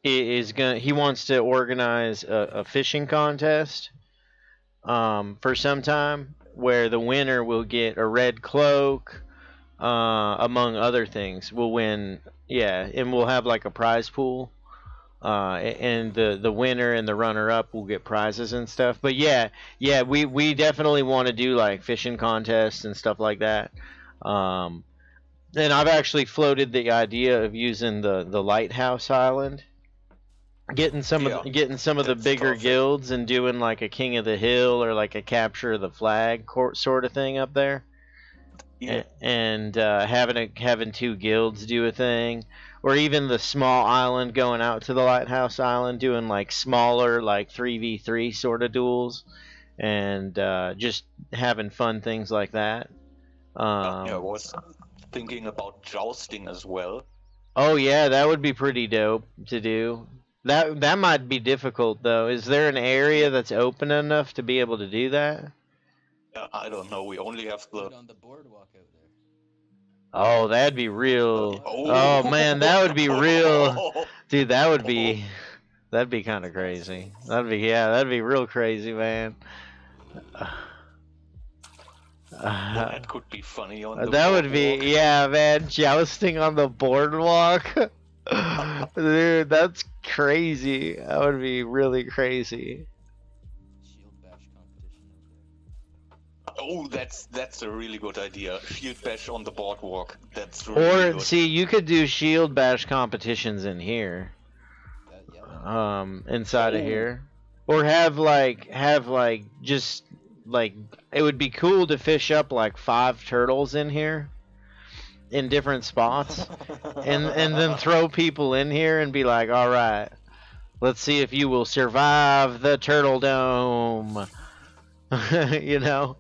he wants to organize a fishing contest for some time where the winner will get a red cloak, among other things. We'll win, yeah, and we'll have like a prize pool, and the winner and the runner up will get prizes and stuff. But yeah, we definitely want to do like fishing contests and stuff like that. And I've actually floated the idea of using the lighthouse island, getting some of the bigger guilds and doing like a King of the Hill or like a Capture of the Flag sort of thing up there. Yeah. And having two guilds do a thing, or even the small island going out to the lighthouse island doing like smaller like 3v3 sort of duels, and just having fun things like that. I was thinking about jousting as well. Oh yeah, that would be pretty dope to do. That might be difficult though. Is there an area that's open enough to be able to do that? I don't know. We only have the. On the boardwalk out there. Oh, that'd be real. Oh man, that would be real. Dude, that'd be kind of crazy. That'd be real crazy, man. That could be funny on the that boardwalk. would be, yeah, man. Jousting on the boardwalk. Dude, that's crazy. That would be really crazy. Oh, that's a really good idea. Shield bash on the boardwalk. That's really good. See, you could do shield bash competitions in here. Inside of here. Or have just like, it would be cool to fish up like 5 turtles in here in different spots and then throw people in here and be like, all right, let's see if you will survive the turtle dome. You know.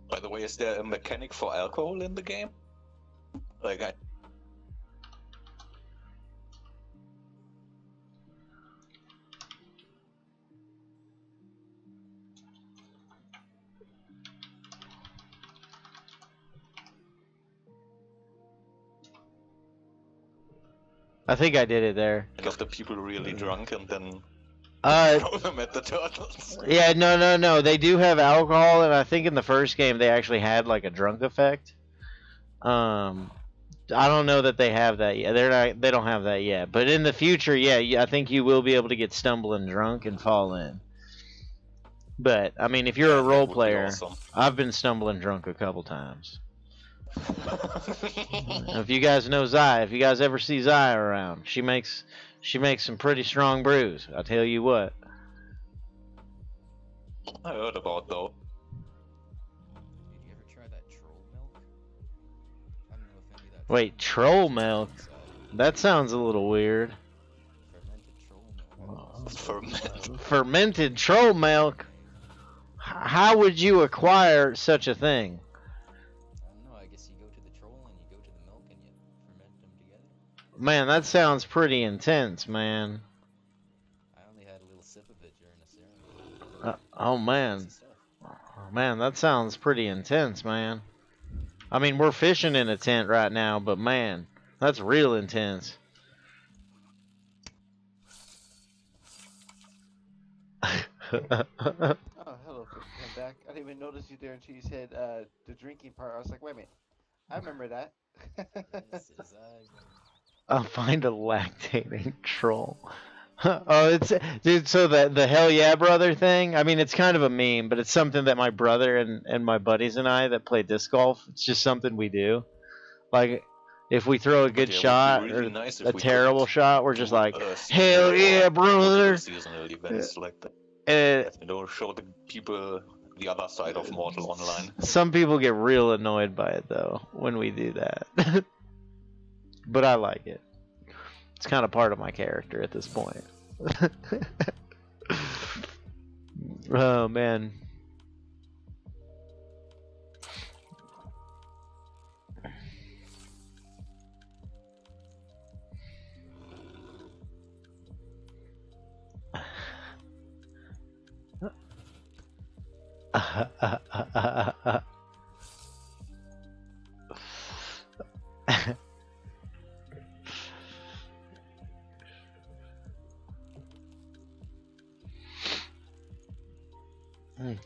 By the way, is there a mechanic for alcohol in the game? Like I think I did it there. Of the people really drunk and then throw them at the turtles. Yeah, no. They do have alcohol, and I think in the first game they actually had like a drunk effect. I don't know that they have that yet. They don't have that yet. But in the future, yeah, I think you will be able to get stumbling drunk and fall in. But I mean, if you're a That role would be player, awesome. I've been stumbling drunk a couple times. If you guys know Zai, if you guys ever see Zai around, she makes some pretty strong brews. I tell you what. I heard about though. Did you ever try that troll milk? I don't know if any of that. Wait, troll milk? That sounds a little weird. Fermented troll milk? How would you acquire such a thing? I don't know. I guess you go to the troll and you go to the milk and you ferment them together. Man, that sounds pretty intense, man. I only had a little sip of it during a ceremony. Oh man. Oh, man, that sounds pretty intense, man. I mean, we're fishing in a tent right now, but man, that's real intense. Oh, hello, I'm back. I didn't even notice you there until you said the drinking part. I was like, wait a minute, I remember that. I'll find a lactating troll. Oh, it's dude. So the hell yeah brother thing. I mean, it's kind of a meme, but it's something that my brother and my buddies and I that play disc golf. It's just something we do. Like, if we throw a good yeah, it would be shot really or nice if a we terrible could shot, we're just like, seasonal hell yeah, or brother. multiple seasonal events like that. Show the people the other side of Mortal Online. Some people get real annoyed by it though when we do that, but I like it. It's kind of part of my character at this point. Oh man.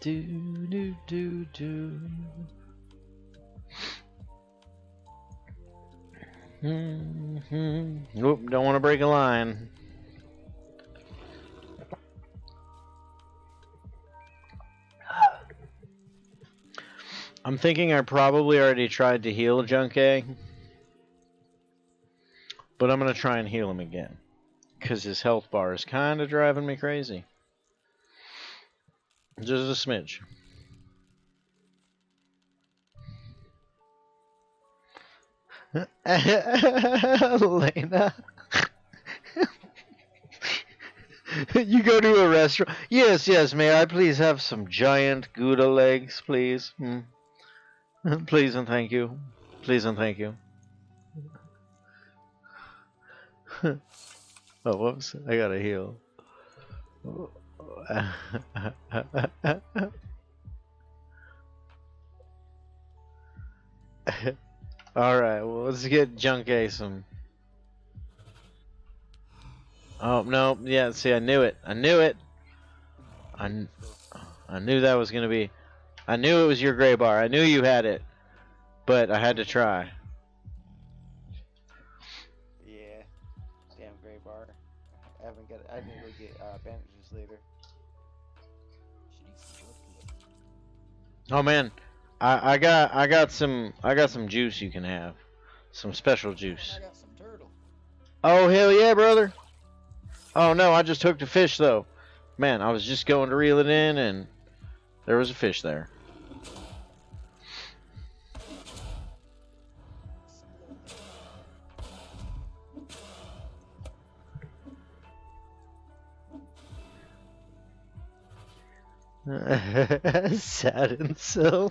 Do do do do. Nope, don't want to break a line. I'm thinking I probably already tried to heal Junke, but I'm gonna try and heal him again because his health bar is kind of driving me crazy. Just a smidge. Elena. You go to a restaurant. Yes, yes, may I please have some giant Gouda legs, please? Please and thank you. Please and thank you. Oh, whoops. I gotta heal. Alright, well, let's get Junke some. Oh, no. Yeah, see, I knew it. I knew it. I knew that was going to be. I knew it was your gray bar. I knew you had it. But I had to try. Yeah, damn gray bar. I haven't got. I need to go get bandages later. Oh man, I got some juice you can have, some special juice. I got some turtle. Oh hell yeah, brother. Oh no, I just hooked a fish though. Man, I was just going to reel it in and there was a fish there. Sad and so.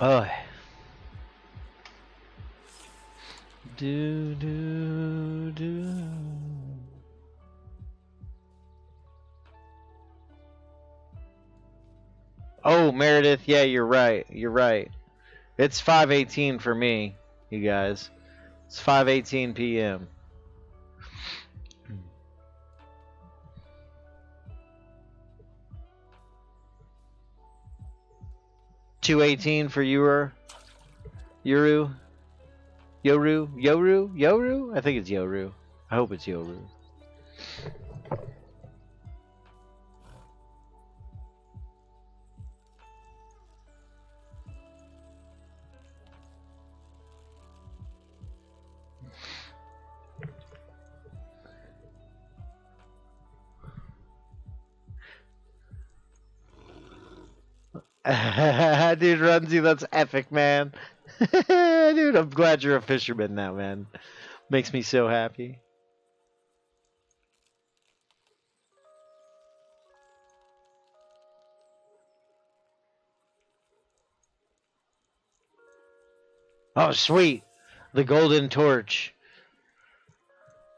Oh. Do do do. Oh, Meredith, yeah, you're right. You're right. It's 5:18 for me, you guys. It's 5:18 p.m. 2:18 for Yuru. Yoru? Yoru? Yoru? I think it's Yoru. I hope it's Yoru. Dude, Runzy, that's epic, man. Dude, I'm glad you're a fisherman now, man. Makes me so happy. Oh, sweet. The golden torch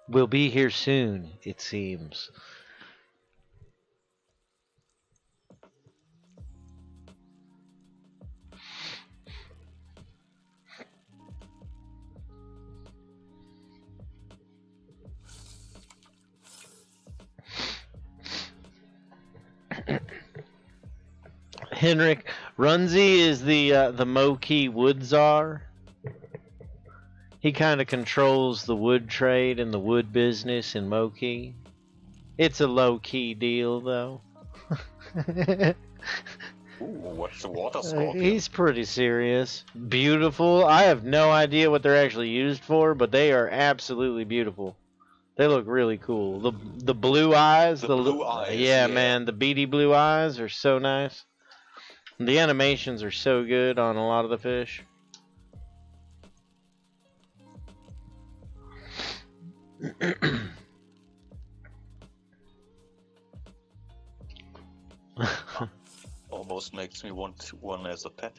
will be here soon, it seems. Henrik, Runzy is the Moki wood czar. He kind of controls the wood trade and the wood business in Moki. It's a low-key deal, though. Ooh, what's the water scorpion? He's pretty serious. Beautiful. I have no idea what they're actually used for, but they are absolutely beautiful. They look really cool. The blue eyes. The blue eyes, Yeah, yeah. man. The beady blue eyes are so nice. The animations are so good on a lot of the fish. Almost makes me want one as a pet.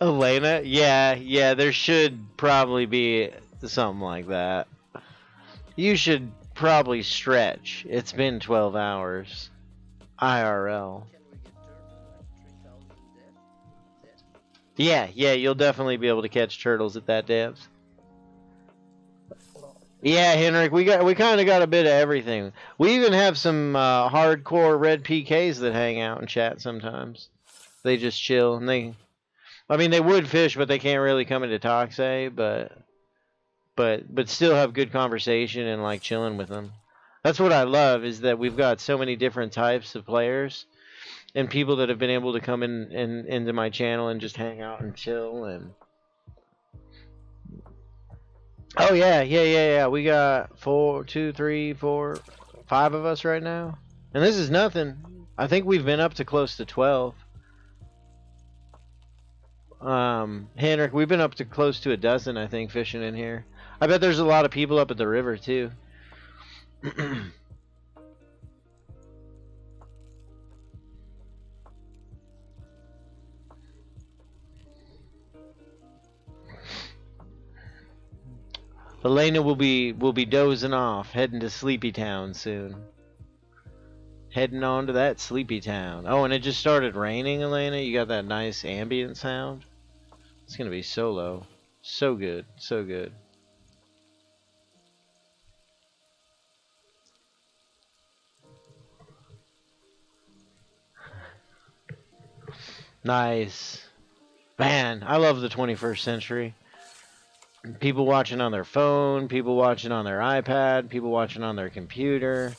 Elena? Yeah, there should probably be something like that. You should probably stretch. It's been 12 hours. IRL. Yeah, you'll definitely be able to catch turtles at that depth. Yeah, Henrik, we kind of got a bit of everything. We even have some hardcore red PKs that hang out and chat sometimes. They just chill and they would fish, but they can't really come into Toxay, but still have good conversation and like chilling with them. That's what I love, is that we've got so many different types of players and people that have been able to come into my channel and just hang out and chill. And oh yeah. We got 5 of us right now, and this is nothing. I think we've been up to close to 12. Henrik, we've been up to close to a dozen, I think, fishing in here. I bet there's a lot of people up at the river too. Elena will be dozing off, heading to Sleepy Town soon. Heading on to that Sleepy Town. Oh, and it just started raining, Elena. You got that nice ambient sound. It's gonna be so low. So good. So good. Nice. Man, I love the 21st century. People watching on their phone, people watching on their iPad, people watching on their computer.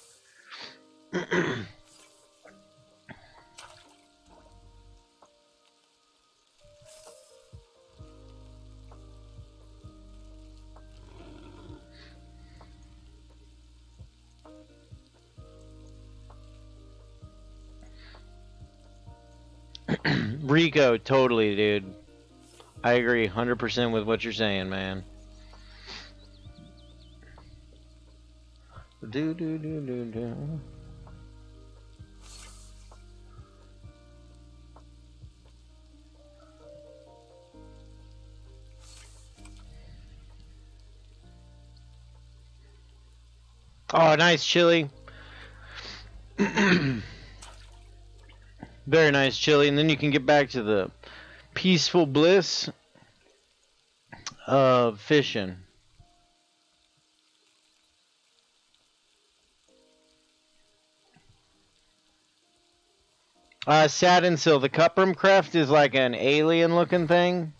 Rico, totally, dude. I agree 100% with what you're saying, man. Do. Oh, nice chili. Very nice chili, and then you can get back to the peaceful bliss of fishing. Satin Sill, the Cuprum Creft is like an alien-looking thing.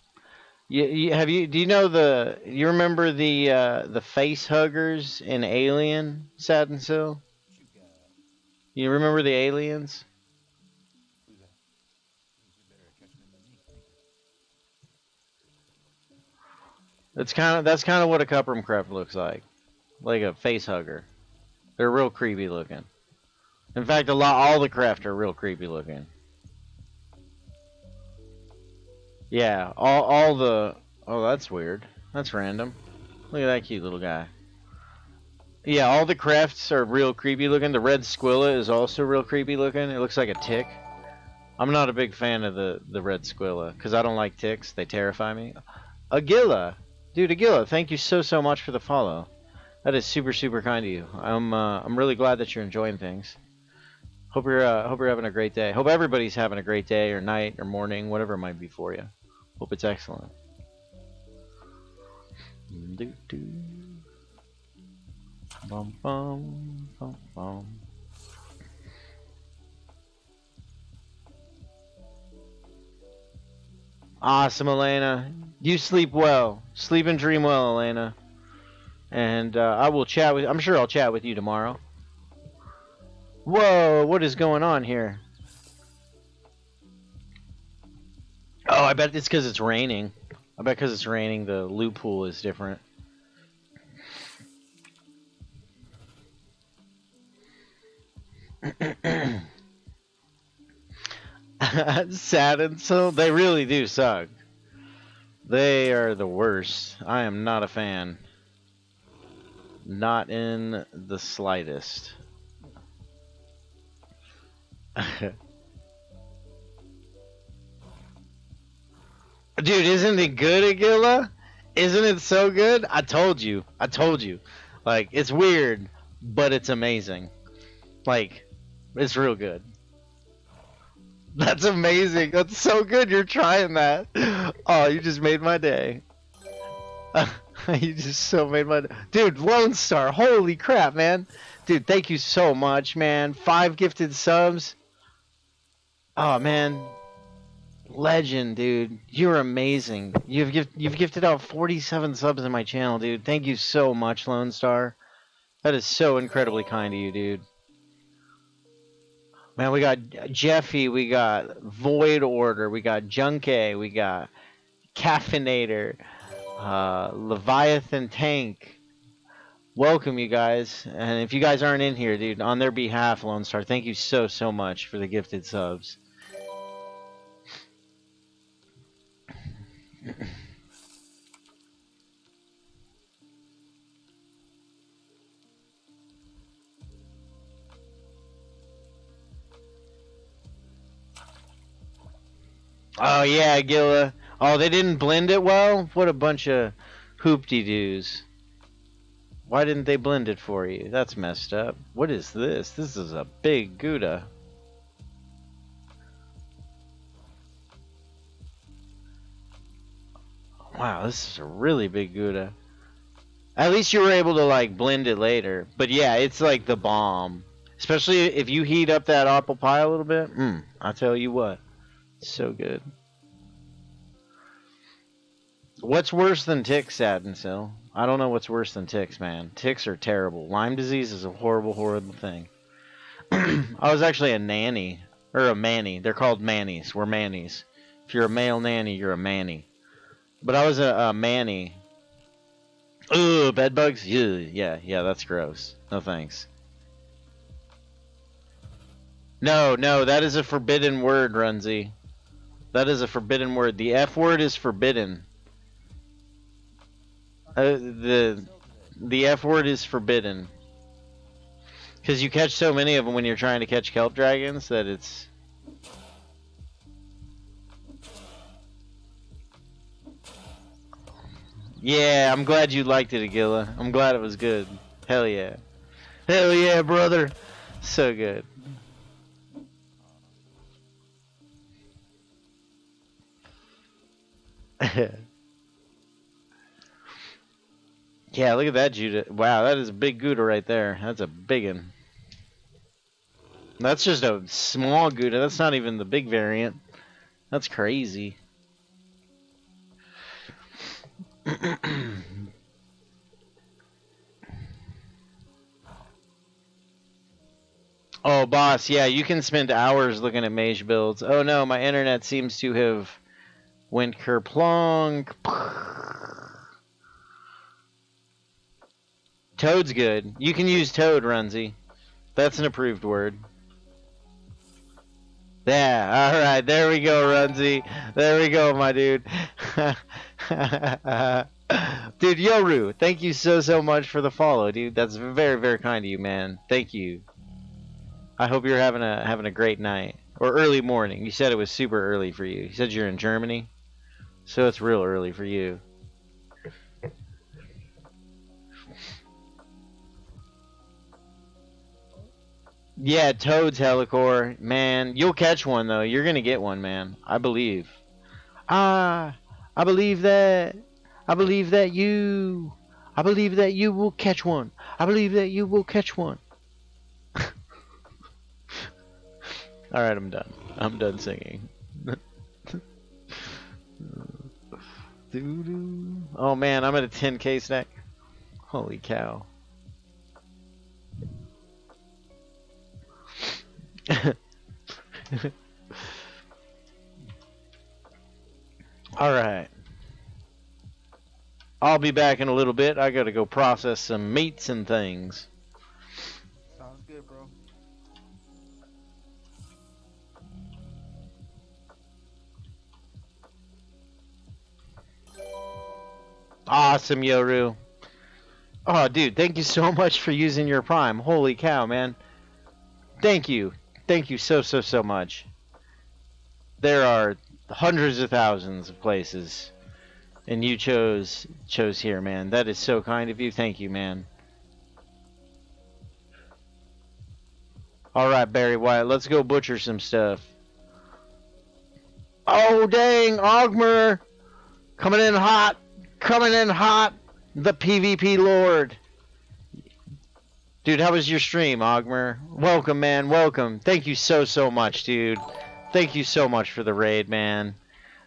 Do you know you remember the face huggers in Alien, Satin Sill? You remember the aliens? That's kind of what a Cuprum Creft looks like a face hugger. They're real creepy looking. In fact, all the craft are real creepy looking. Yeah, all the. Oh, that's weird. That's random. Look at that cute little guy. Yeah, all the crafts are real creepy looking. The red squilla is also real creepy looking. It looks like a tick. I'm not a big fan of the red squilla because I don't like ticks. They terrify me. Agila, dude, Agila, thank you so much for the follow. That is super kind of you. I'm really glad that you're enjoying things. Hope you're having a great day. Hope everybody's having a great day or night or morning, whatever it might be for you. Hope it's excellent. Bum, bum, bum, bum. Awesome, Elena. You sleep well. Sleep and dream well, Elena. And I will chat with. I'm sure I'll chat with you tomorrow. Whoa! What is going on here? Oh, I bet it's because it's raining. I bet because it's raining, the loot pool is different. Sad and so they really do suck. They are the worst. I am not a fan. Not in the slightest. Dude, isn't it good, Agila? Isn't it so good? I told you. Like, it's weird, but it's amazing. Like, it's real good. That's amazing. That's so good. You're trying that. Oh, you just made my day. You just so made my day. Dude, Lone Star. Holy crap, man. Dude, thank you so much, man. 5 gifted subs. Oh, man. Legend, dude. You're amazing. You've gifted out 47 subs in my channel, dude. Thank you so much, Lone Star. That is so incredibly kind of you, dude. Man, we got Jeffy, we got Void Order, we got Junke, we got Caffeinator, Leviathan Tank. Welcome, you guys. And if you guys aren't in here, dude, on their behalf, Lone Star, thank you so much for the gifted subs. Oh yeah, Gilla. Oh, they didn't blend it well? What a bunch of hoop-de-doos. Why didn't they blend it for you? That's messed up. What is this? This is a big Gouda. Wow, this is a really big Gouda. At least you were able to, like, blend it later. But yeah, it's like the bomb. Especially if you heat up that apple pie a little bit. I tell you what. So good. What's worse than ticks, Satinsil? I don't know what's worse than ticks, man. Ticks are terrible. Lyme disease is a horrible thing. I was actually a nanny. Or a manny. They're called mannies. We're mannies. If you're a male nanny, you're a manny. But I was a manny. Ugh, bed bugs? Yeah, that's gross. No thanks. No, that is a forbidden word, Runzy. That is a forbidden word. The F word is forbidden. The F word is forbidden. Because you catch so many of them when you're trying to catch kelp dragons that it's... Yeah, I'm glad you liked it, Agila. I'm glad it was good. Hell yeah. Hell yeah, brother. So good. Yeah, look at that, Judah. Wow, that is a big Gouda right there. That's a big one. That's just a small Gouda. That's not even the big variant. That's crazy. Oh, boss, yeah, you can spend hours looking at mage builds. Oh no, my internet seems to have went kerplunk. Toad's good. You can use Toad, Runzy. That's an approved word. Yeah, alright, there we go, Runzy. There we go, my dude. Dude, Yoru, thank you so much for the follow, dude. That's very, very kind of you, man. Thank you. I hope you're having a great night. Or early morning. You said it was super early for you. You said you're in Germany. So it's real early for you. Yeah, Toad's Helicore. Man, you'll catch one, though. You're going to get one, man. I believe. I believe that. I believe that you. I believe that you will catch one. I believe that you will catch one. Alright, I'm done. I'm done singing. Oh, man, I'm at a 10k stack. Holy cow. Alright. I'll be back in a little bit. I gotta go process some meats and things. Sounds good, bro. Awesome, Yoru. Oh, dude, thank you so much for using your Prime. Holy cow, man. Thank you. Thank you so much. There are hundreds of thousands of places, and you chose here, man. That is so kind of you. Thank you, man. All right, Barry White, let's go butcher some stuff. Oh, dang, Ogmer. Coming in hot. Coming in hot. The PvP Lord. Dude, how was your stream, Ogmer? Welcome, man. Welcome. Thank you so much, dude. Thank you so much for the raid, man.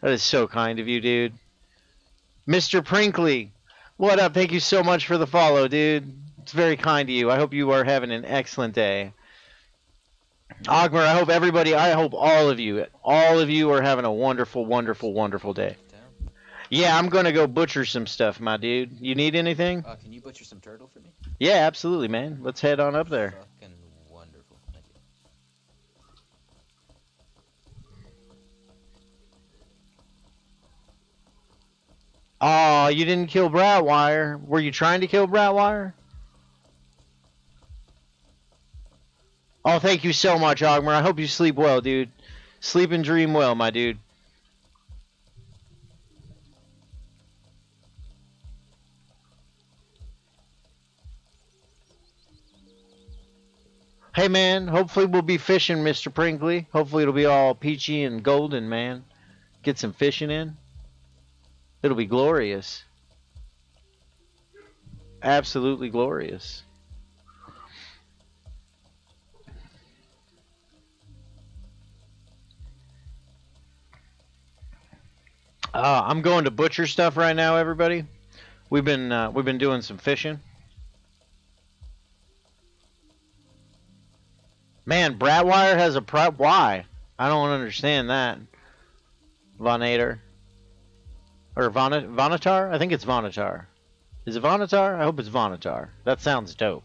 That is so kind of you, dude. Mr. Prinkley, what up? Thank you so much for the follow, dude. It's very kind of you. I hope you are having an excellent day. Ogmer, I hope all of you are having a wonderful, wonderful, wonderful day. Yeah, I'm gonna go butcher some stuff, my dude. You need anything? Can you butcher some turtle for me? Yeah, absolutely, man. Let's head on up there. Fucking wonderful. Thank you. Oh, you didn't kill Bratwire. Were you trying to kill Bratwire? Oh, thank you so much, Ogmer. I hope you sleep well, dude. Sleep and dream well, my dude. Hey, man, hopefully we'll be fishing, Mr. Prinkley. Hopefully it'll be all peachy and golden, man. Get some fishing in. It'll be glorious. Absolutely glorious. I'm going to butcher stuff right now, everybody. We've been doing some fishing. Man, Bratwire has a prep. Why? I don't understand that. Vonator. Or Vonatar? I think it's Vonatar. Is it Vonatar? I hope it's Vonatar. That sounds dope.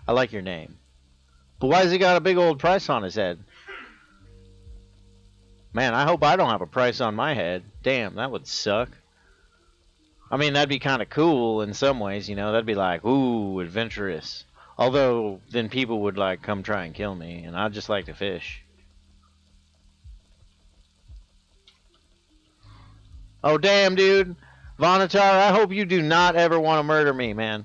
I like your name. But why has he got a big old price on his head? Man, I hope I don't have a price on my head. Damn, that would suck. I mean, that'd be kind of cool in some ways, you know. That'd be like, ooh, adventurous. Although, then people would, like, come try and kill me, and I'd just like to fish. Oh, damn, dude. Vonatar, I hope you do not ever want to murder me, man.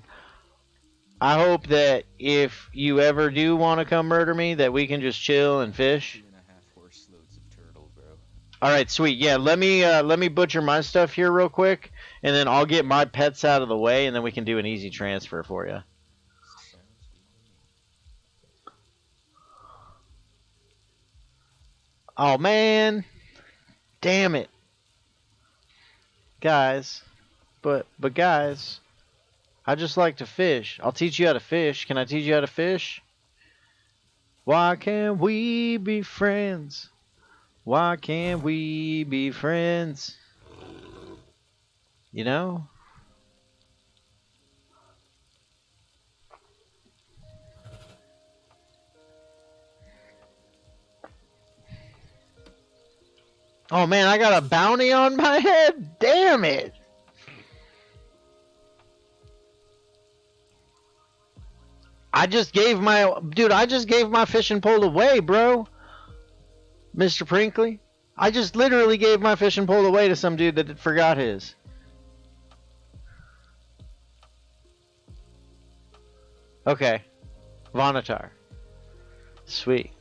I hope that if you ever do want to come murder me, that we can just chill and fish. 2.5 horse loads of turtle, bro. Alright, sweet. Yeah, let me butcher my stuff here real quick, and then I'll get my pets out of the way, and then we can do an easy transfer for you. Oh man, damn it, guys. But guys, I just like to fish. I'll teach you how to fish. Can I teach you how to fish? Why can't we be friends? Why can't we be friends? You know? Oh man, I got a bounty on my head? Damn it! I just gave my fishing pole away, bro. Mr. Prinkley. I just literally gave my fishing pole away to some dude that forgot his. Okay. Vonatar. Sweet.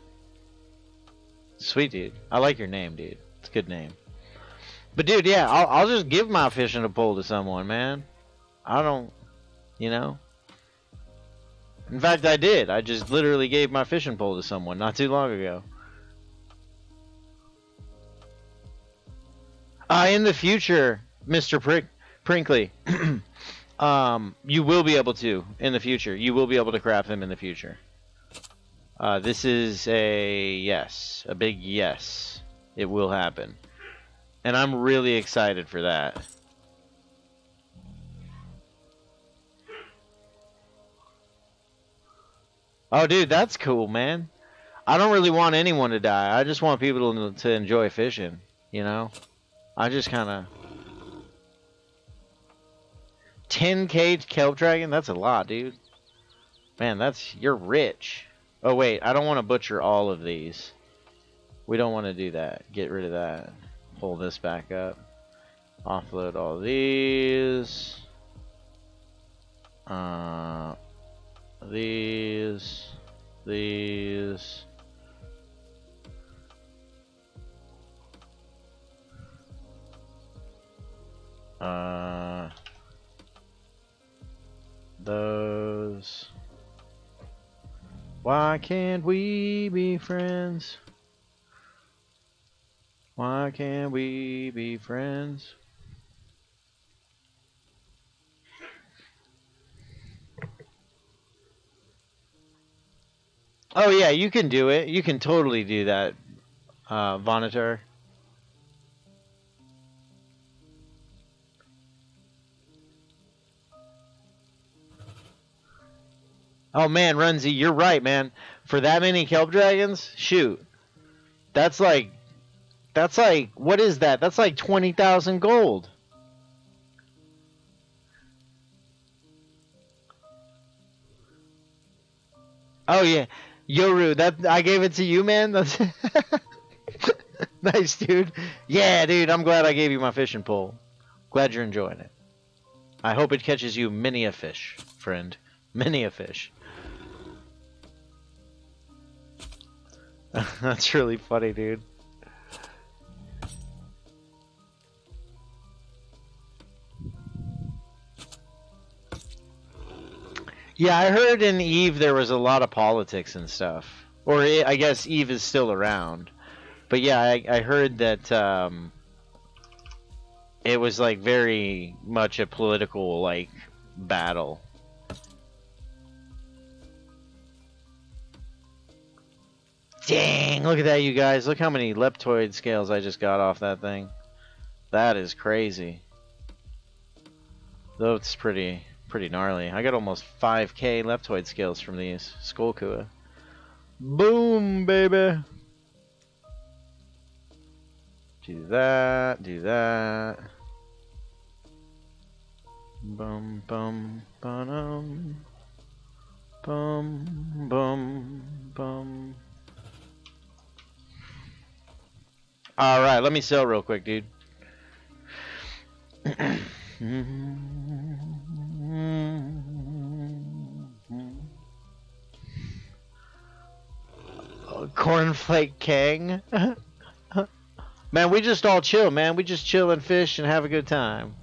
Sweet, dude. I like your name, dude. It's a good name. But, dude, yeah, I'll just give my fishing pole to someone, man. I don't, you know. In fact, I did. I just literally gave my fishing pole to someone not too long ago. In the future, Mr. Prinkley, you will be able to in the future. You will be able to craft them in the future. This is a yes, a big yes. It will happen, and I'm really excited for that. Oh, dude, that's cool, man. I don't really want anyone to die. I just want people to enjoy fishing. You know, I just kind of 10K kelp dragon. That's a lot, dude. Man, you're rich. Oh wait, I don't want to butcher all of these. We don't want to do that. Get rid of that. Pull this back up. Offload all these. These. Those. Why can't we be friends? Why can't we be friends? Oh yeah, you can do it. You can totally do that, Vonator. Oh man, Runzy, you're right, man. For that many kelp dragons, shoot. That's like, what is that? That's like 20,000 gold. Oh yeah, Yoru, that I gave it to you, man. That's nice, dude. Yeah, dude, I'm glad I gave you my fishing pole. Glad you're enjoying it. I hope it catches you many a fish, friend. Many a fish. That's really funny, dude. Yeah, I heard in Eve there was a lot of politics and stuff. Or I guess Eve is still around. But yeah, I heard that it was like very much a political like battle. Dang, look at that, you guys. Look how many leptoid scales I just got off that thing. That is crazy. Though it's pretty gnarly. I got almost 5K leptoid scales from these Skullkua. Boom, baby. Do that, do that. Bum, bum, ba-dum. Bum, bum, bum. Alright, let me sell real quick, dude. Cornflake King. Man, we just all chill, man. We just chill and fish and have a good time.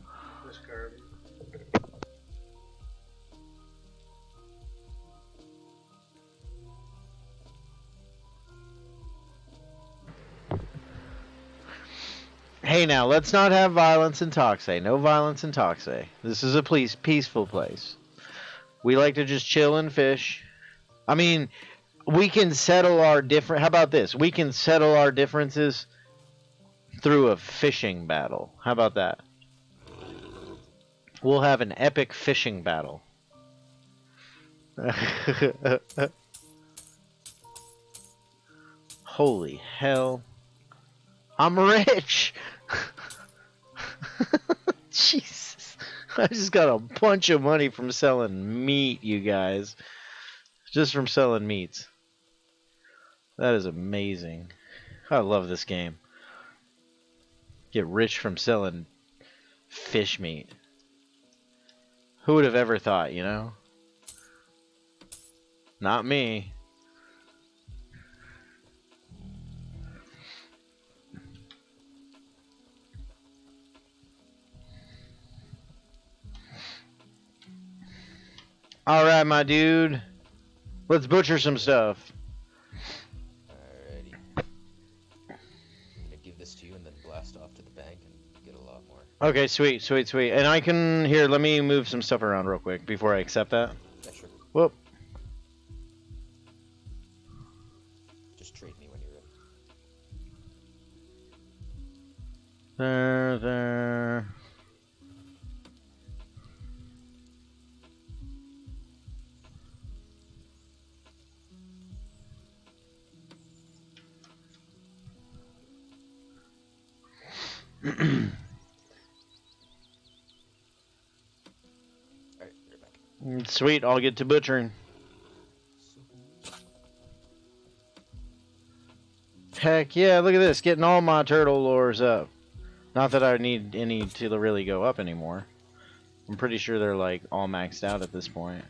Hey, now let's not have violence in Toxay. No violence in Toxay. This is a peaceful place. We like to just chill and fish. I mean, we can settle our different. How about this? We can settle our differences through a fishing battle. How about that? We'll have an epic fishing battle. Holy hell. I'm rich! Jesus. I just got a bunch of money from selling meat, you guys. Just from selling meats. That is amazing. I love this game. Get rich from selling fish meat. Who would have ever thought, you know? Not me. Alright, my dude. Let's butcher some stuff. Alrighty. I'm gonna give this to you and then blast off to the bank and get a lot more. Okay, sweet, sweet, sweet. And I can... Here, let me move some stuff around real quick before I accept that. Yeah, sure. Whoop. Just trade me when you're ready. There. Alright, you're back. Sweet, I'll get to butchering. Heck yeah, look at this, getting all my turtle lures up. Not that I need any to really go up anymore. I'm pretty sure they're like all maxed out at this point.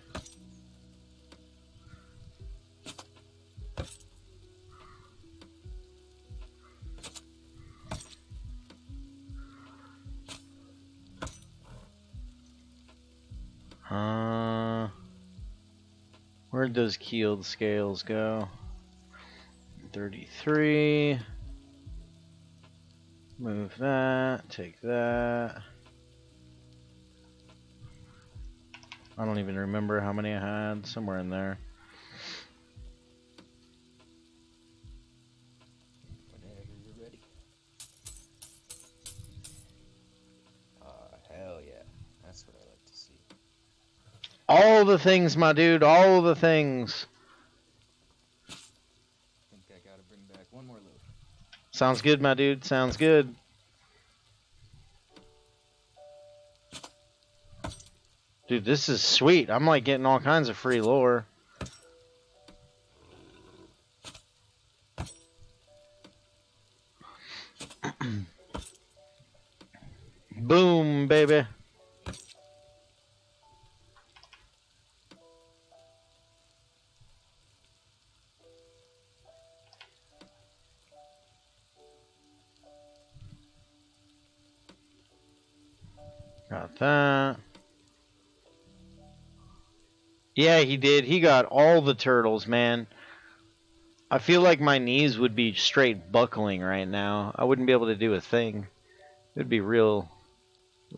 Where'd those keeled scales go? 33. Move that, take that. I don't even remember how many I had, somewhere in there. Whenever you're ready. Hell yeah. That's what I like to see. All the things, my dude, all the things. I think I gotta bring back one more load. Sounds good, my dude, sounds good. Dude, this is sweet. I'm like getting all kinds of free lore. Boom, baby. Got that. Yeah, he did. He got all the turtles, man. I feel like my knees would be straight buckling right now. I wouldn't be able to do a thing. It'd be real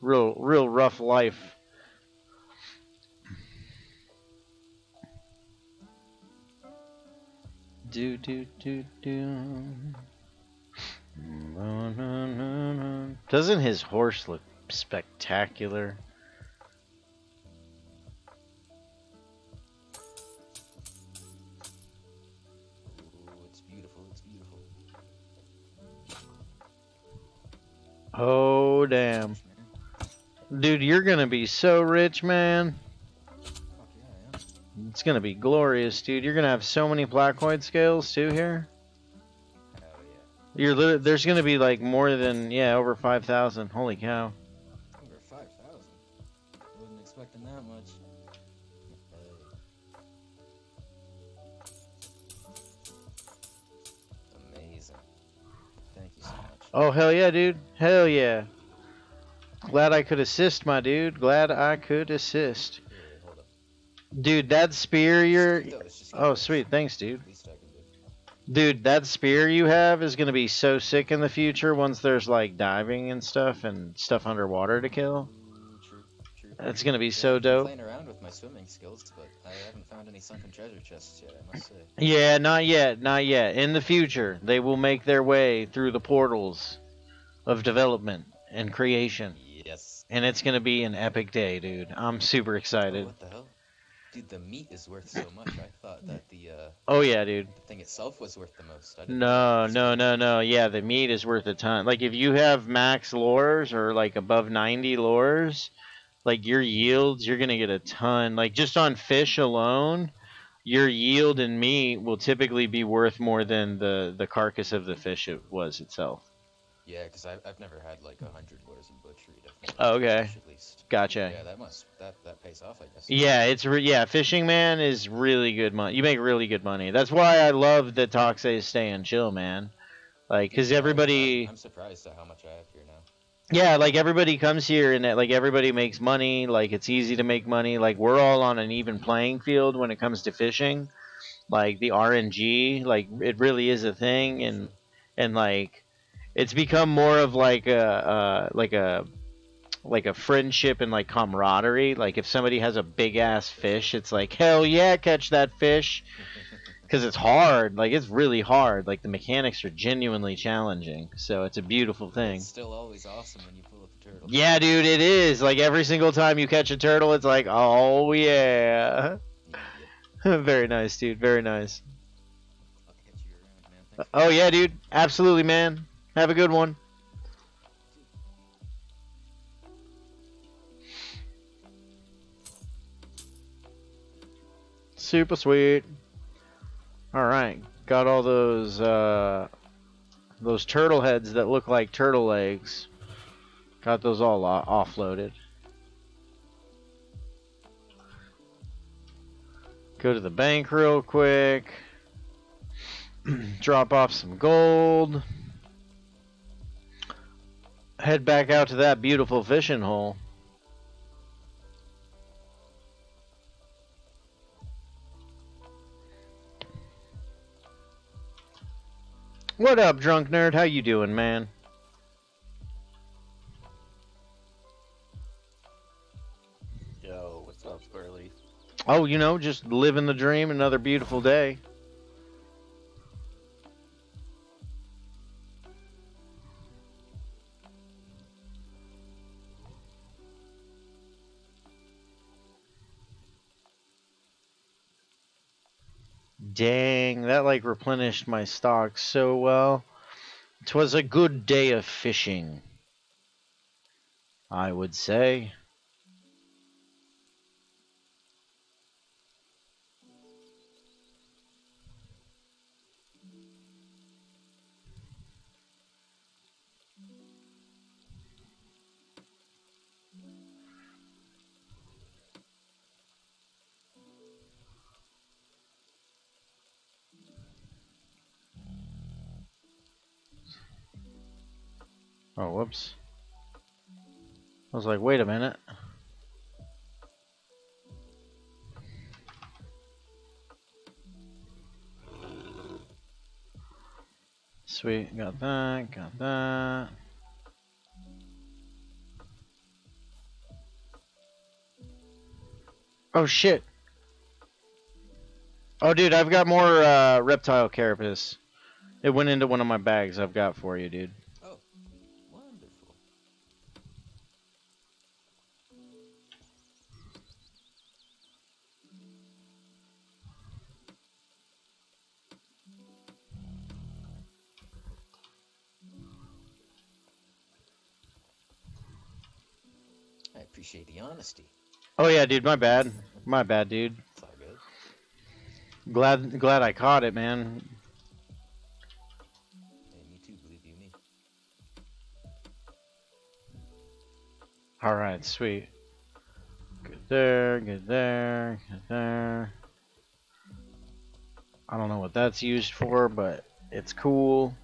rough life. Do do do do. Doesn't his horse look spectacular? It's beautiful, it's beautiful. Oh, damn. Dude, you're gonna be so rich, man. It's gonna be glorious, dude. You're gonna have so many placoid scales, too, here. There's gonna be, like, more than, yeah, over 5,000. Holy cow. Over 5,000? Wasn't expecting that much. Amazing. Thank you so much. Oh, hell yeah, dude. Hell yeah. Glad I could assist, my dude. Glad I could assist. Dude, that spear you're... Oh, sweet. Thanks, dude. Dude, that spear you have is gonna be so sick in the future once there's like diving and stuff underwater to kill. True, true. It's gonna be Yeah, so I've been dope. playing around with my swimming skills, but I haven't found any sunken treasure chests yet, I must say. Yeah, not yet, not yet. In the future, they will make their way through the portals of development and creation. Yes. And it's gonna be an epic day, dude. I'm super Oh, excited. what the hell? Dude, the meat is worth so much. I thought that Oh yeah, dude. the thing itself was worth the most. I didn't No, realize. no, no, no. Yeah, the meat is worth a ton. Like if you have max lures or like above 90 lures, like your yields, you're gonna get a ton. Like just on fish alone, your yield in meat will typically be worth more than the carcass of the fish it was itself. Yeah, because I've never had like 100 lures in butchery. Oh, okay. Fish, at least. Gotcha. Yeah, that pays off, I guess. Yeah, yeah, fishing man is really good money. You make really good money. That's why I love that Toxays stay and chill, man. Like, cause everybody, I'm surprised at how much I have here now. yeah, like everybody comes here and like everybody makes money. Like it's easy to make money. Like we're all on an even playing field when it comes to fishing. Like the RNG, like it really is a thing, and like it's become more of like a friendship and like camaraderie. Like if somebody has a big ass fish, it's like hell yeah, catch that fish, because it's hard. Like it's really hard. Like the mechanics are genuinely challenging. So it's a beautiful thing. It's still always awesome when you pull up a turtle. Yeah, dude, it is. Like every single time you catch a turtle, it's like, oh yeah. Very nice, dude. Very nice. Oh yeah, dude. Absolutely, man. Have a good one. Super sweet. All right, got all those turtle heads that look like turtle legs. Got those all offloaded. Go to the bank real quick. Drop off some gold. Head back out to that beautiful fishing hole. What up, drunk nerd? How you doing, man? Yo, what's up, Squirrely? Oh, you know, just living the dream. Another beautiful day. Dang, that like replenished my stock so well. 'Twas a good day of fishing, I would say. Oh, whoops. I was like, wait a minute. Sweet, got that, got that. Oh shit. Oh dude, I've got more reptile carapace. It went into one of my bags I've got for you, dude. Oh, wonderful. I appreciate the honesty. Oh yeah, dude, my bad. My bad, dude. It's all good. Glad I caught it, man. Hey, me too, believe you me. Alright, sweet. Good there, good there, good there. I don't know what that's used for, but it's cool.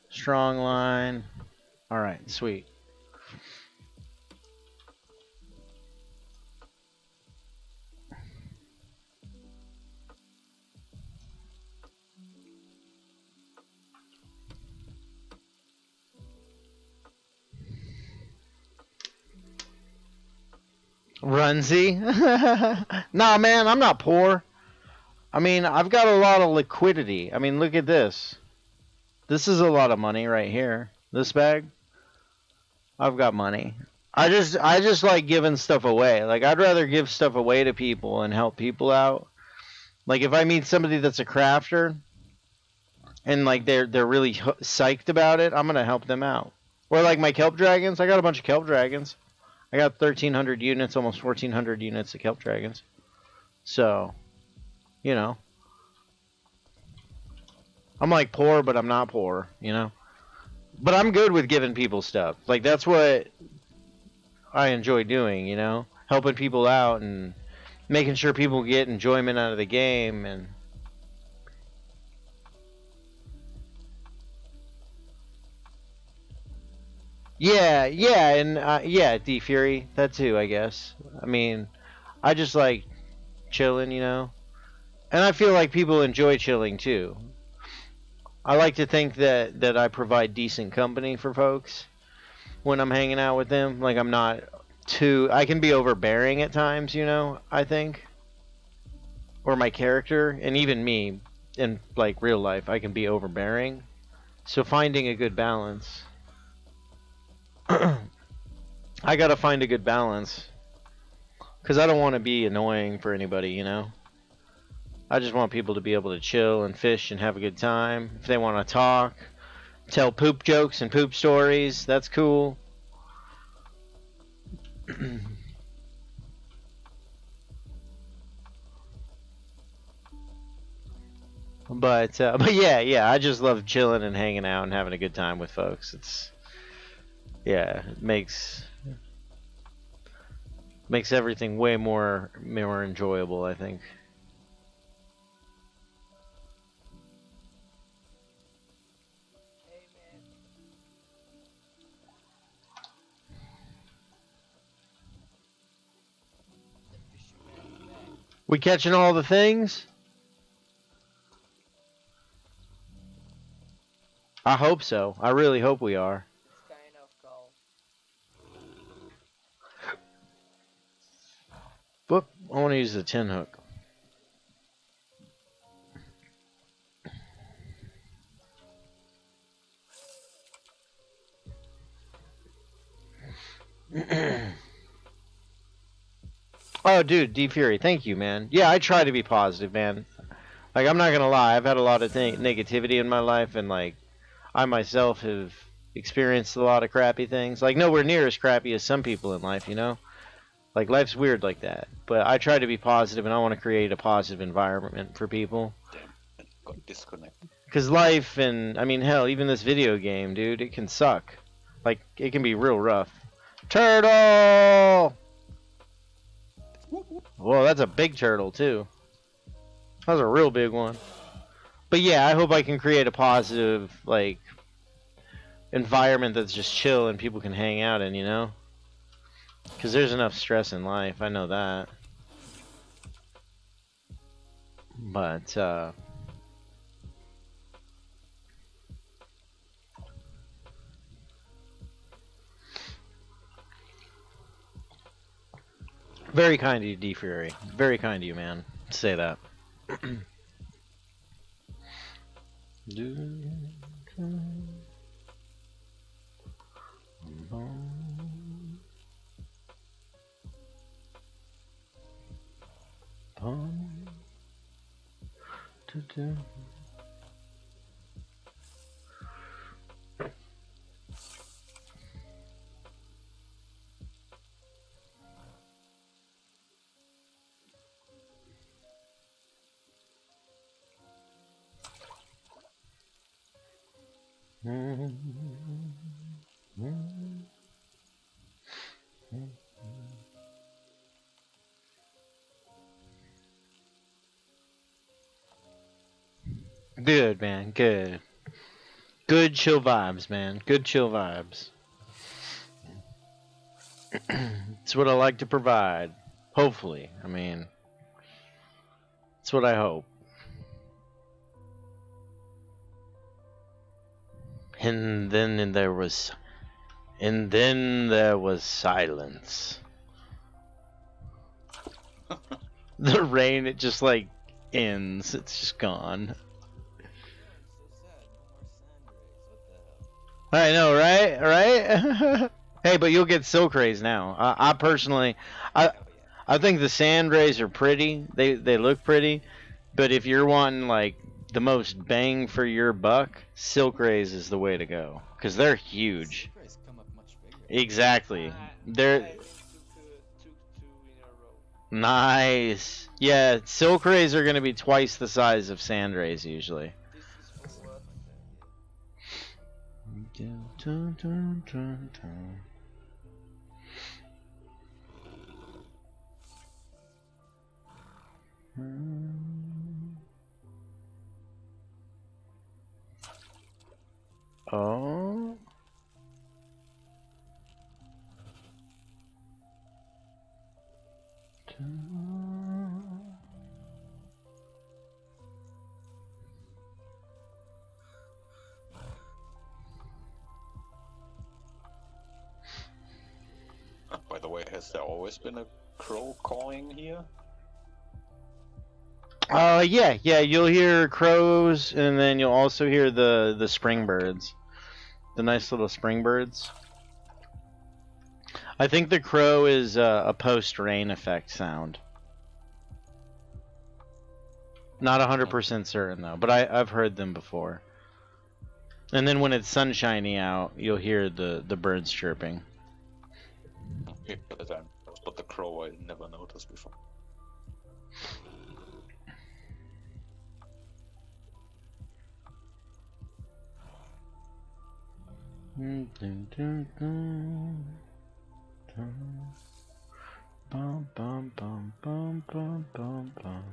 Strong line. Alright, sweet. Runsy? Nah, man, I'm not poor. I mean, I've got a lot of liquidity. I mean, look at this. This is a lot of money right here. This bag. I've got money. I just like giving stuff away. Like I'd rather give stuff away to people and help people out. Like if I meet somebody that's a crafter and like they're really psyched about it, I'm gonna help them out. Or like my kelp dragons. I got a bunch of kelp dragons. I got 1,300 units, almost 1,400 units of kelp dragons. So, you know, I'm like poor, but I'm not poor. You know, but I'm good with giving people stuff. Like that's what I enjoy doing. You know, helping people out and making sure people get enjoyment out of the game. And yeah, and yeah, D Fury, that too, I guess. I mean, I just like chilling, you know, and I feel like people enjoy chilling too. I like to think that I provide decent company for folks when I'm hanging out with them. Like I'm not too. I can be overbearing at times, you know. I think, or my character, and even me in like real life, I can be overbearing. So finding a good balance. I gotta find a good balance. Because I don't want to be annoying for anybody, you know? I just want people to be able to chill and fish and have a good time. If they want to talk, tell poop jokes and poop stories, that's cool. But yeah, I just love chilling and hanging out and having a good time with folks. It makes everything way more enjoyable, I think. We catching all the things? I hope so. I really hope we are. Whoop, I want to use the 10 hook. Oh, dude, D Fury, thank you, man. Yeah, I try to be positive, man. Like, I'm not gonna lie, I've had a lot of negativity in my life, and like, I myself have experienced a lot of crappy things. Like, nowhere near as crappy as some people in life, you know. Like, life's weird like that. But I try to be positive, and I want to create a positive environment for people. Damn, got disconnected. Because life, and I mean, hell, even this video game, dude, it can suck. Like, it can be real rough. Turtle! Whoa, that's a big turtle, too. That was a real big one. But yeah, I hope I can create a positive, like, environment that's just chill and people can hang out in, you know? Because there's enough stress in life, I know that. But, very kind of you, D Fury. Very kind of you, man, to say that. Good, man, good. Good chill vibes, man. Good chill vibes. It's what I like to provide. Hopefully. I mean, it's what I hope. And then there was silence. The rain, it just like ends. It's just gone. I know, right? Right? Hey, but you'll get silk rays now. I personally, I think the sand rays are pretty. They look pretty, but if you're wanting like the most bang for your buck, silk rays is the way to go because they're huge. Exactly. They're nice. Yeah, silk rays are going to be twice the size of sand rays usually. Dun, dun, dun, dun. Oh. By the way, has there always been a crow cawing here? Yeah, you'll hear crows, and then you'll also hear the spring birds, the nice little spring birds. I think the crow is a post-rain effect sound. Not 100% certain though, but I've heard them before. And then when it's sunshiny out, you'll hear the birds chirping. Yeah, but the crow I never noticed before. Bum, bum, bum, bum, bum, bum, bum.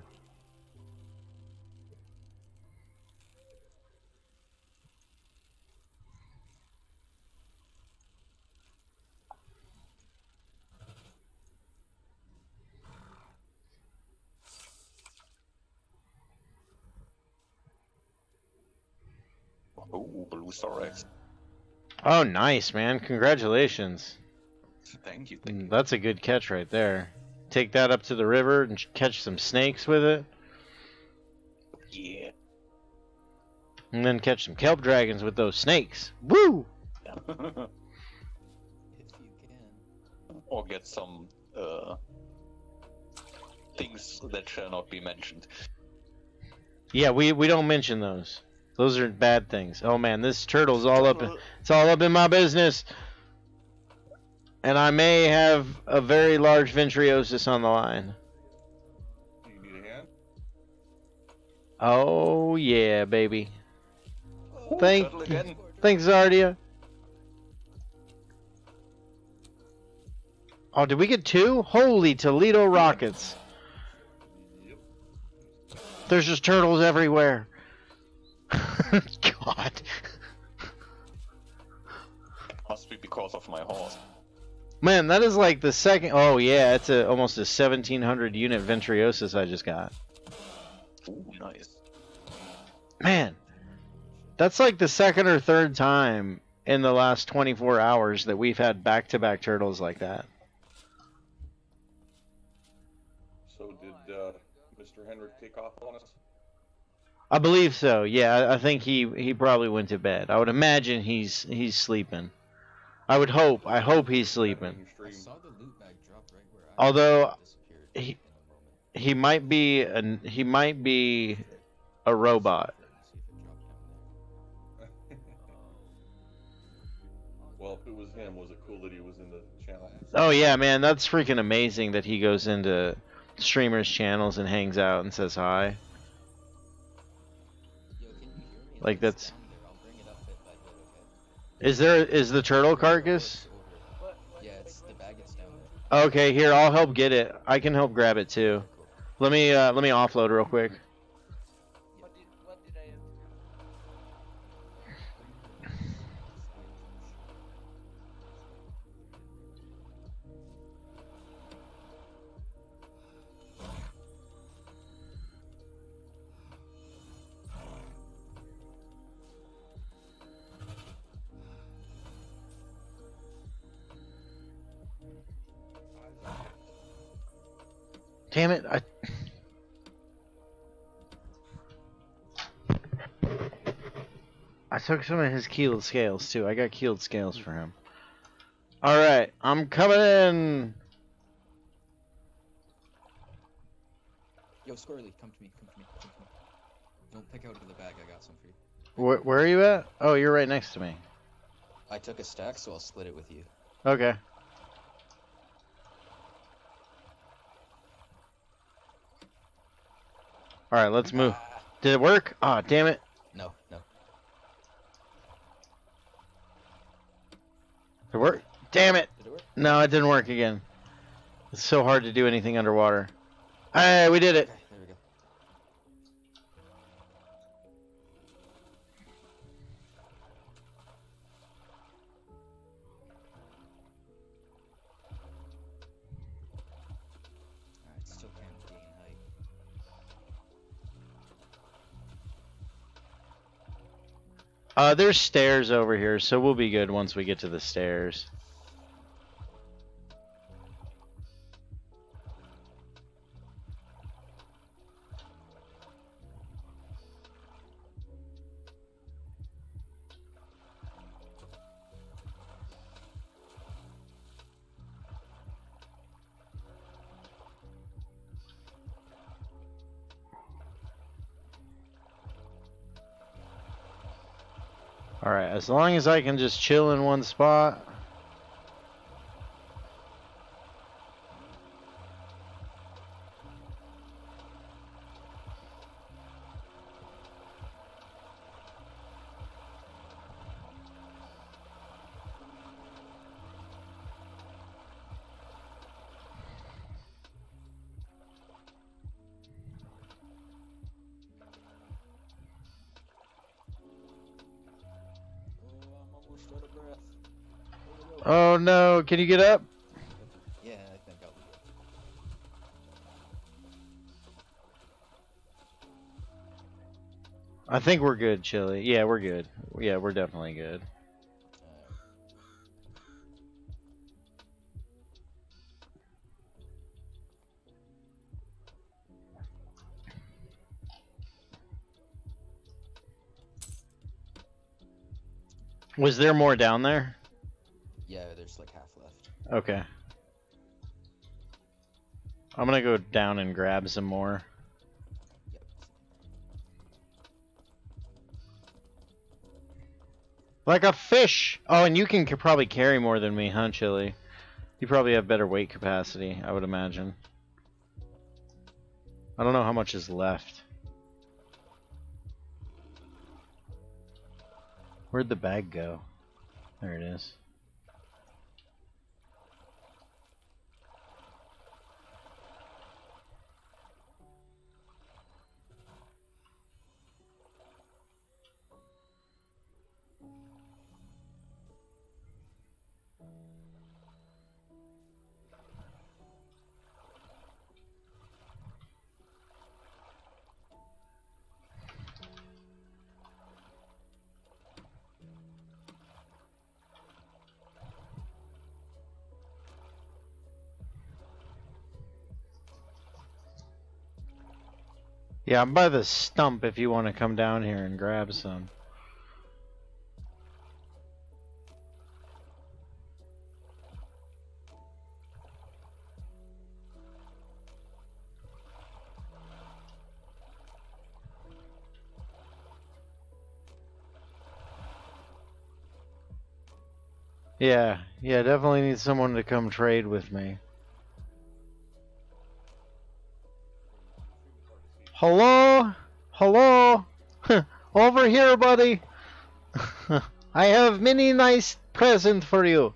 Oh, blue star X. Oh, nice, man. Congratulations. Thank you. That's a good catch right there. Take that up to the river and catch some snakes with it. Yeah. And then catch some kelp dragons with those snakes. Woo! Or get some things that shall not be mentioned. Yeah, we don't mention those. Those are bad things. Oh man, this turtle's all up. It's all up in my business. And I may have a very large ventriosis on the line. Do you need a hand? Oh yeah, baby. Thanks, again. Zardia. Oh, did we get two? Holy Toledo rockets! There's just turtles everywhere. God. Must be because of my horse. Man, that is like the second. Oh yeah, it's almost a 1700 unit ventriosis I just got. Ooh, nice. Man, that's like the second or third time in the last 24 hours that we've had back-to-back turtles like that. So did Mr. Henrik take off on us? I believe so. Yeah, I think he probably went to bed. I would imagine he's sleeping. I would hope. I hope he's sleeping. Although he might be a robot. Well, if it was him, was it cool that he was in the channel? Oh yeah, man, that's freaking amazing that he goes into streamers' channels and hangs out and says hi. Like that's. Is the turtle carcass? Yeah, it's the baggage down there. Okay, here, I'll help get it. I can help grab it too. Let me offload real quick. What did I have to do? Damn it! I took some of his keeled scales too. I got keeled scales for him. All right, I'm coming in. Yo, Squirrely, come to me. Come to me. Come to me. Don't pick out of the bag. I got some for you. Where are you at? Oh, you're right next to me. I took a stack, so I'll split it with you. Okay. All right, let's move. Did it work? Oh, damn it. No, no. Did it work? Damn it. Did it work? No, it didn't work again. It's so hard to do anything underwater. Hey, we did it. Okay, there we go. Alright, still can't gain height. There's stairs over here, so we'll be good once we get to the stairs. Alright, as long as I can just chill in one spot. Oh no, can you get up? Yeah, I think I'll be good. I think we're good, Chili. Yeah, we're good. Yeah, we're definitely good. Was there more down there? Yeah, there's like half left. Okay. I'm gonna go down and grab some more. Yep. Like a fish! Oh, and you can probably carry more than me, huh, Chili? You probably have better weight capacity, I would imagine. I don't know how much is left. Where'd the bag go? There it is. Yeah, I'm by the stump if you want to come down here and grab some. Yeah, definitely need someone to come trade with me. Hello? Hello? Over here, buddy. I have many nice present for you.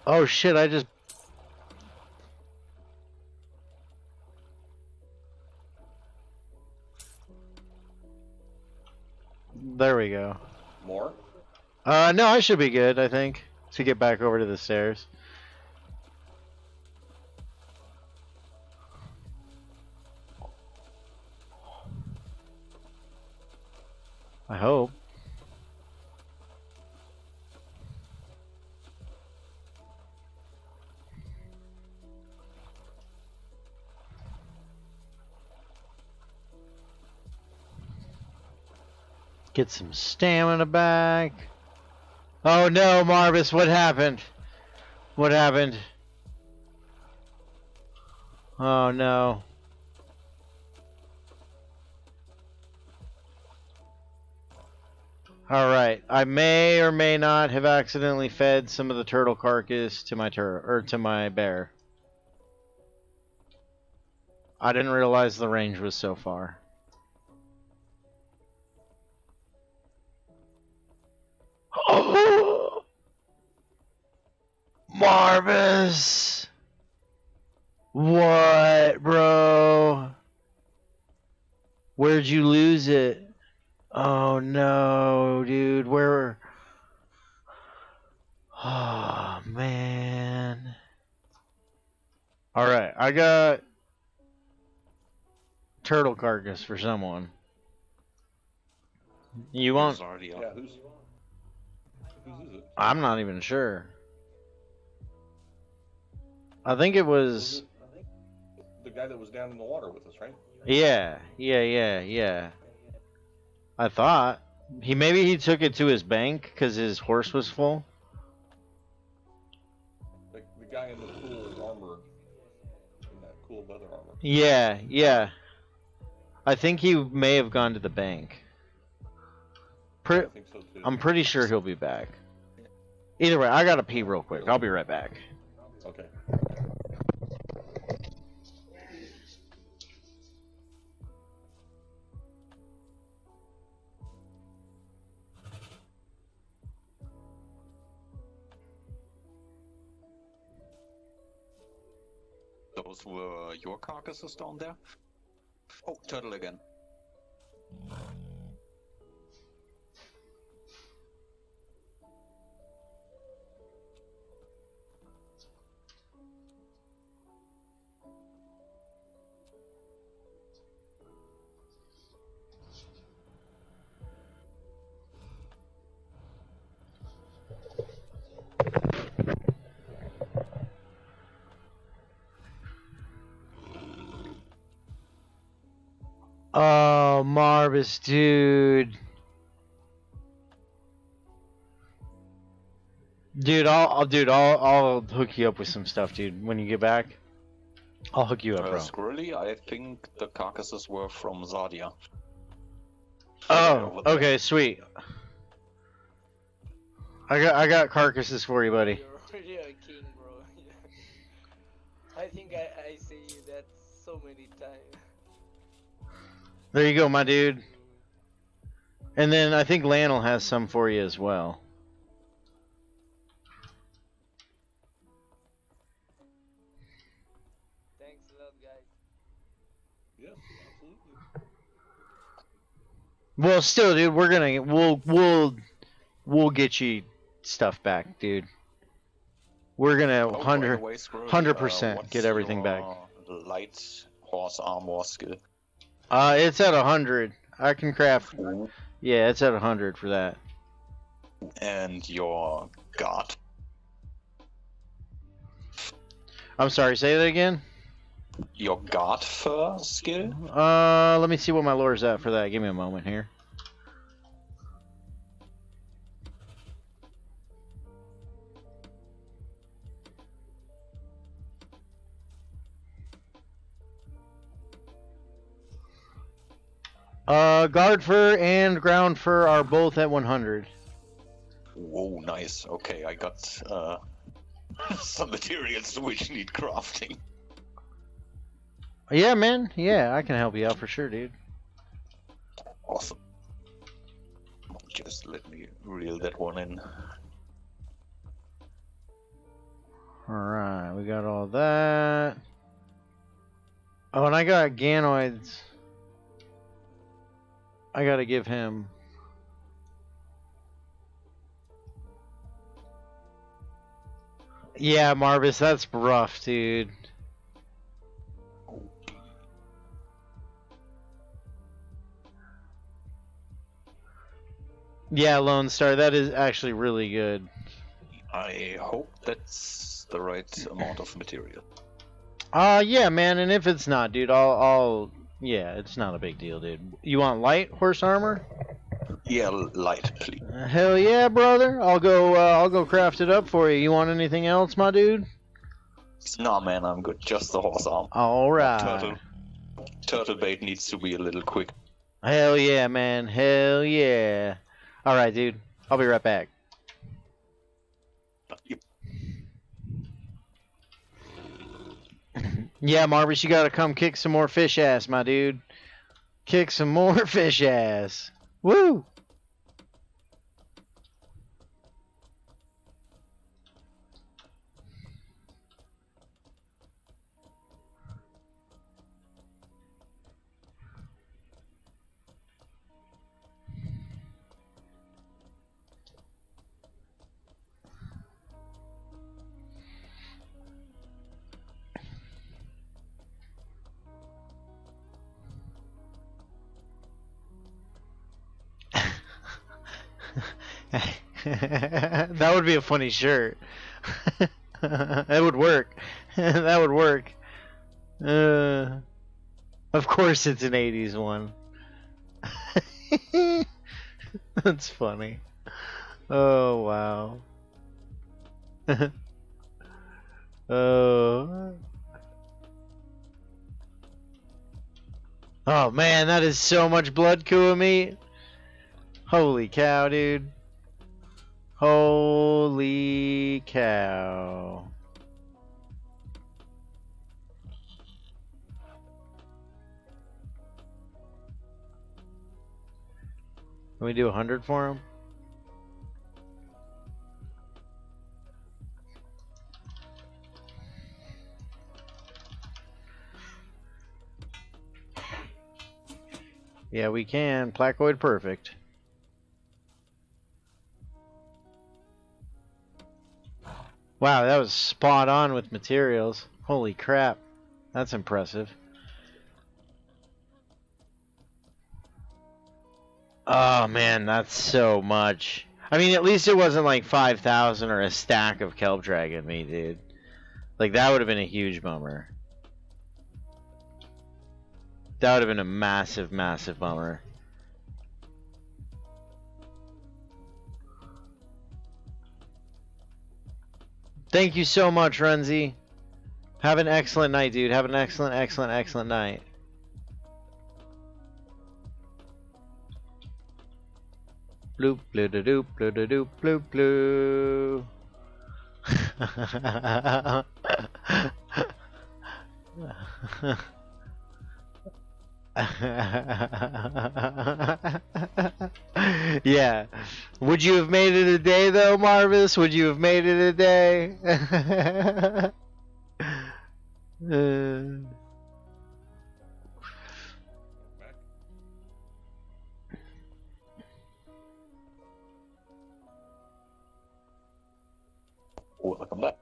Oh shit, I just... There we go. More? No, I should be good, I think, to get back over to the stairs. I hope. Get some stamina back. Oh no, Marvis, what happened? What happened? Oh no. Alright, I may or may not have accidentally fed some of the turtle carcass to my to my bear. I didn't realize the range was so far. Oh! Marvis! What, bro? Where'd you lose it? Oh no, dude. Where? Oh man. All right, I got turtle carcass for someone. You want? Yeah, whose is it? I'm not even sure. I think it was. The guy that was down in the water with us, right? Yeah. I thought maybe he took it to his bank because his horse was full. The guy in the cool armor, in that cool leather armor. Yeah. I think he may have gone to the bank. I think so too. I'm pretty sure he'll be back. Either way, I gotta pee real quick. I'll be right back. Okay. Those were your carcasses down there? Oh, turtle again. Oh, Marvis, dude. I'll hook you up with some stuff, dude. When you get back, I'll hook you up, bro. Squirrely, I think the carcasses were from Zardia. Oh, okay, sweet. I got carcasses for you, buddy. You're a king, bro. I think I say you that so many times. There you go, my dude. And then I think Lan'll has some for you as well. Thanks a lot, guys. Yes, absolutely. Well, still, dude, we'll get you stuff back, dude. We're gonna 100% get everything back. Light horse armor skill. It's at 100. I can craft. Yeah, it's at 100 for that. And your guard. I'm sorry. Say that again. Your guard fur skill. Let me see what my lore's at for that. Give me a moment here. Guard fur and ground fur are both at 100. Whoa, nice. Okay, I got some materials which need crafting. Yeah, man. Yeah, I can help you out for sure, dude. Awesome. Just let me reel that one in. Alright, we got all that. Oh, and I got Ganoids. I gotta give him. Yeah, Marvis, that's rough, dude. Yeah, Lone Star. That is actually really good. I hope that's the right amount of material. Yeah, man. And if it's not, dude, yeah, it's not a big deal, dude. You want light horse armor? Yeah, light, please. Hell yeah, brother. I'll go craft it up for you. You want anything else, my dude? Nah, man, I'm good. Just the horse arm. All right. Turtle bait needs to be a little quick. Hell yeah, man. Hell yeah. All right, dude. I'll be right back. Yeah, Marvis, you gotta come kick some more fish ass, my dude. Kick some more fish ass. Woo! That would be a funny shirt. That would work. That would work. Of course it's an 80s one. That's funny. Oh, wow. Oh. Oh, man, that is so much blood kua meat. Holy cow, dude. Holy cow. Can we do 100 for him? Yeah, we can. Placoid perfect. Wow, that was spot on with materials. Holy crap. That's impressive. Oh man, that's so much. I mean, at least it wasn't like 5,000 or a stack of kelp dragon meat, dude. Like, that would have been a huge bummer. That would have been a massive, massive bummer. Thank you so much, Renzi. Have an excellent night, dude. Have an excellent, excellent, excellent night. Bloop, blue da doop, blue da doop, bloop, blue. Yeah. Would you have made it a day though, Marvis? Would you have made it a day? Welcome back.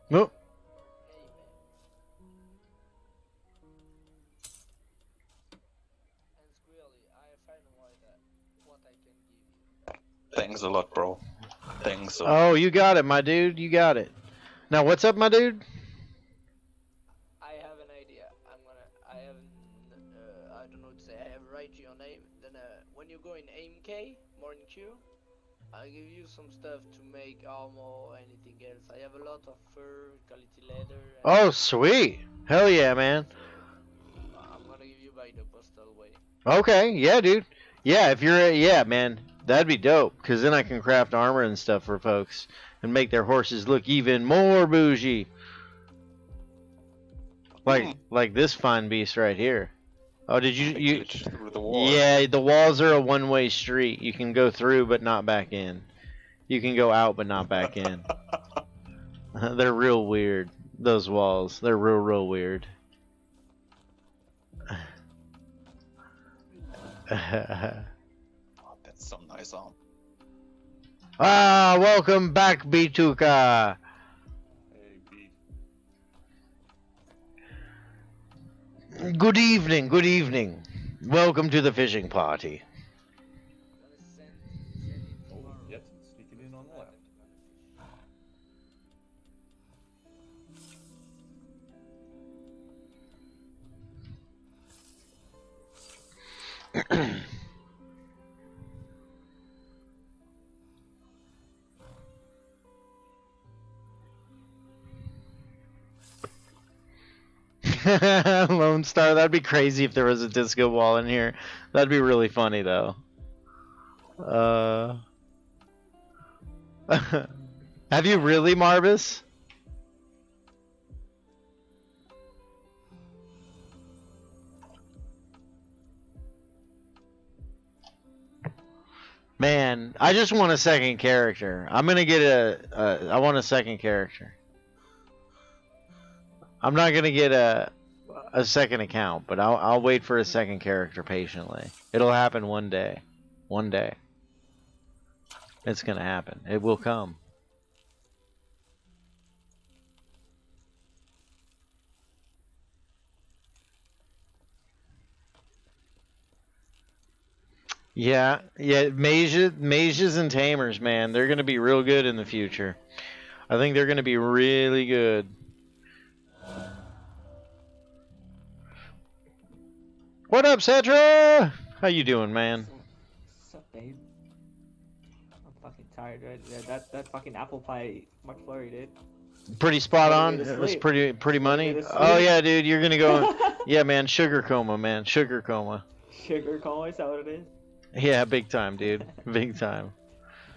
Nope. Thanks a lot, bro. Thanks. Oh, you got it, my dude. You got it. Now, what's up, my dude? I have an idea. I don't know what to say. I have write your name. Then when you go in AIM-K, morning queue, I'll give you some stuff to make armor or anything else. I have a lot of fur, quality leather. Oh, sweet. Hell yeah, man. I'm gonna give you by the postal way. Okay, yeah, dude. Yeah, if you're, yeah, man. That'd be dope, because then I can craft armor and stuff for folks and make their horses look even more bougie. Like this fine beast right here. Oh, did you yeah, the walls are a one-way street. You can go through but not back in. You can go out but not back in. They're real weird, those walls. They're real weird. That's some nice arm. Ah, welcome back, Bituka. Good evening, good evening. Welcome to the fishing party. Lone Star, that'd be crazy if there was a disco ball in here. That'd be really funny though. Have you really, Marvis? Man, I just want a second character. I'm gonna get I want a second character. I'm not gonna get a second account, but I'll wait for a second character patiently. It'll happen one day. One day. It's gonna happen. It will come. Yeah, mages and tamers, man. They're gonna be real good in the future. I think they're gonna be really good. What up, Cedra? How you doing, man? What's up, babe? I'm fucking tired, right? Yeah, that fucking apple pie McFlurry, dude. Pretty spot Put me on. to It was sleep. pretty Put me money. to Oh sleep. yeah, dude, you're gonna go. Yeah, man, sugar coma, man, sugar coma. Sugar coma, is that what it is? Yeah, big time, dude, big time.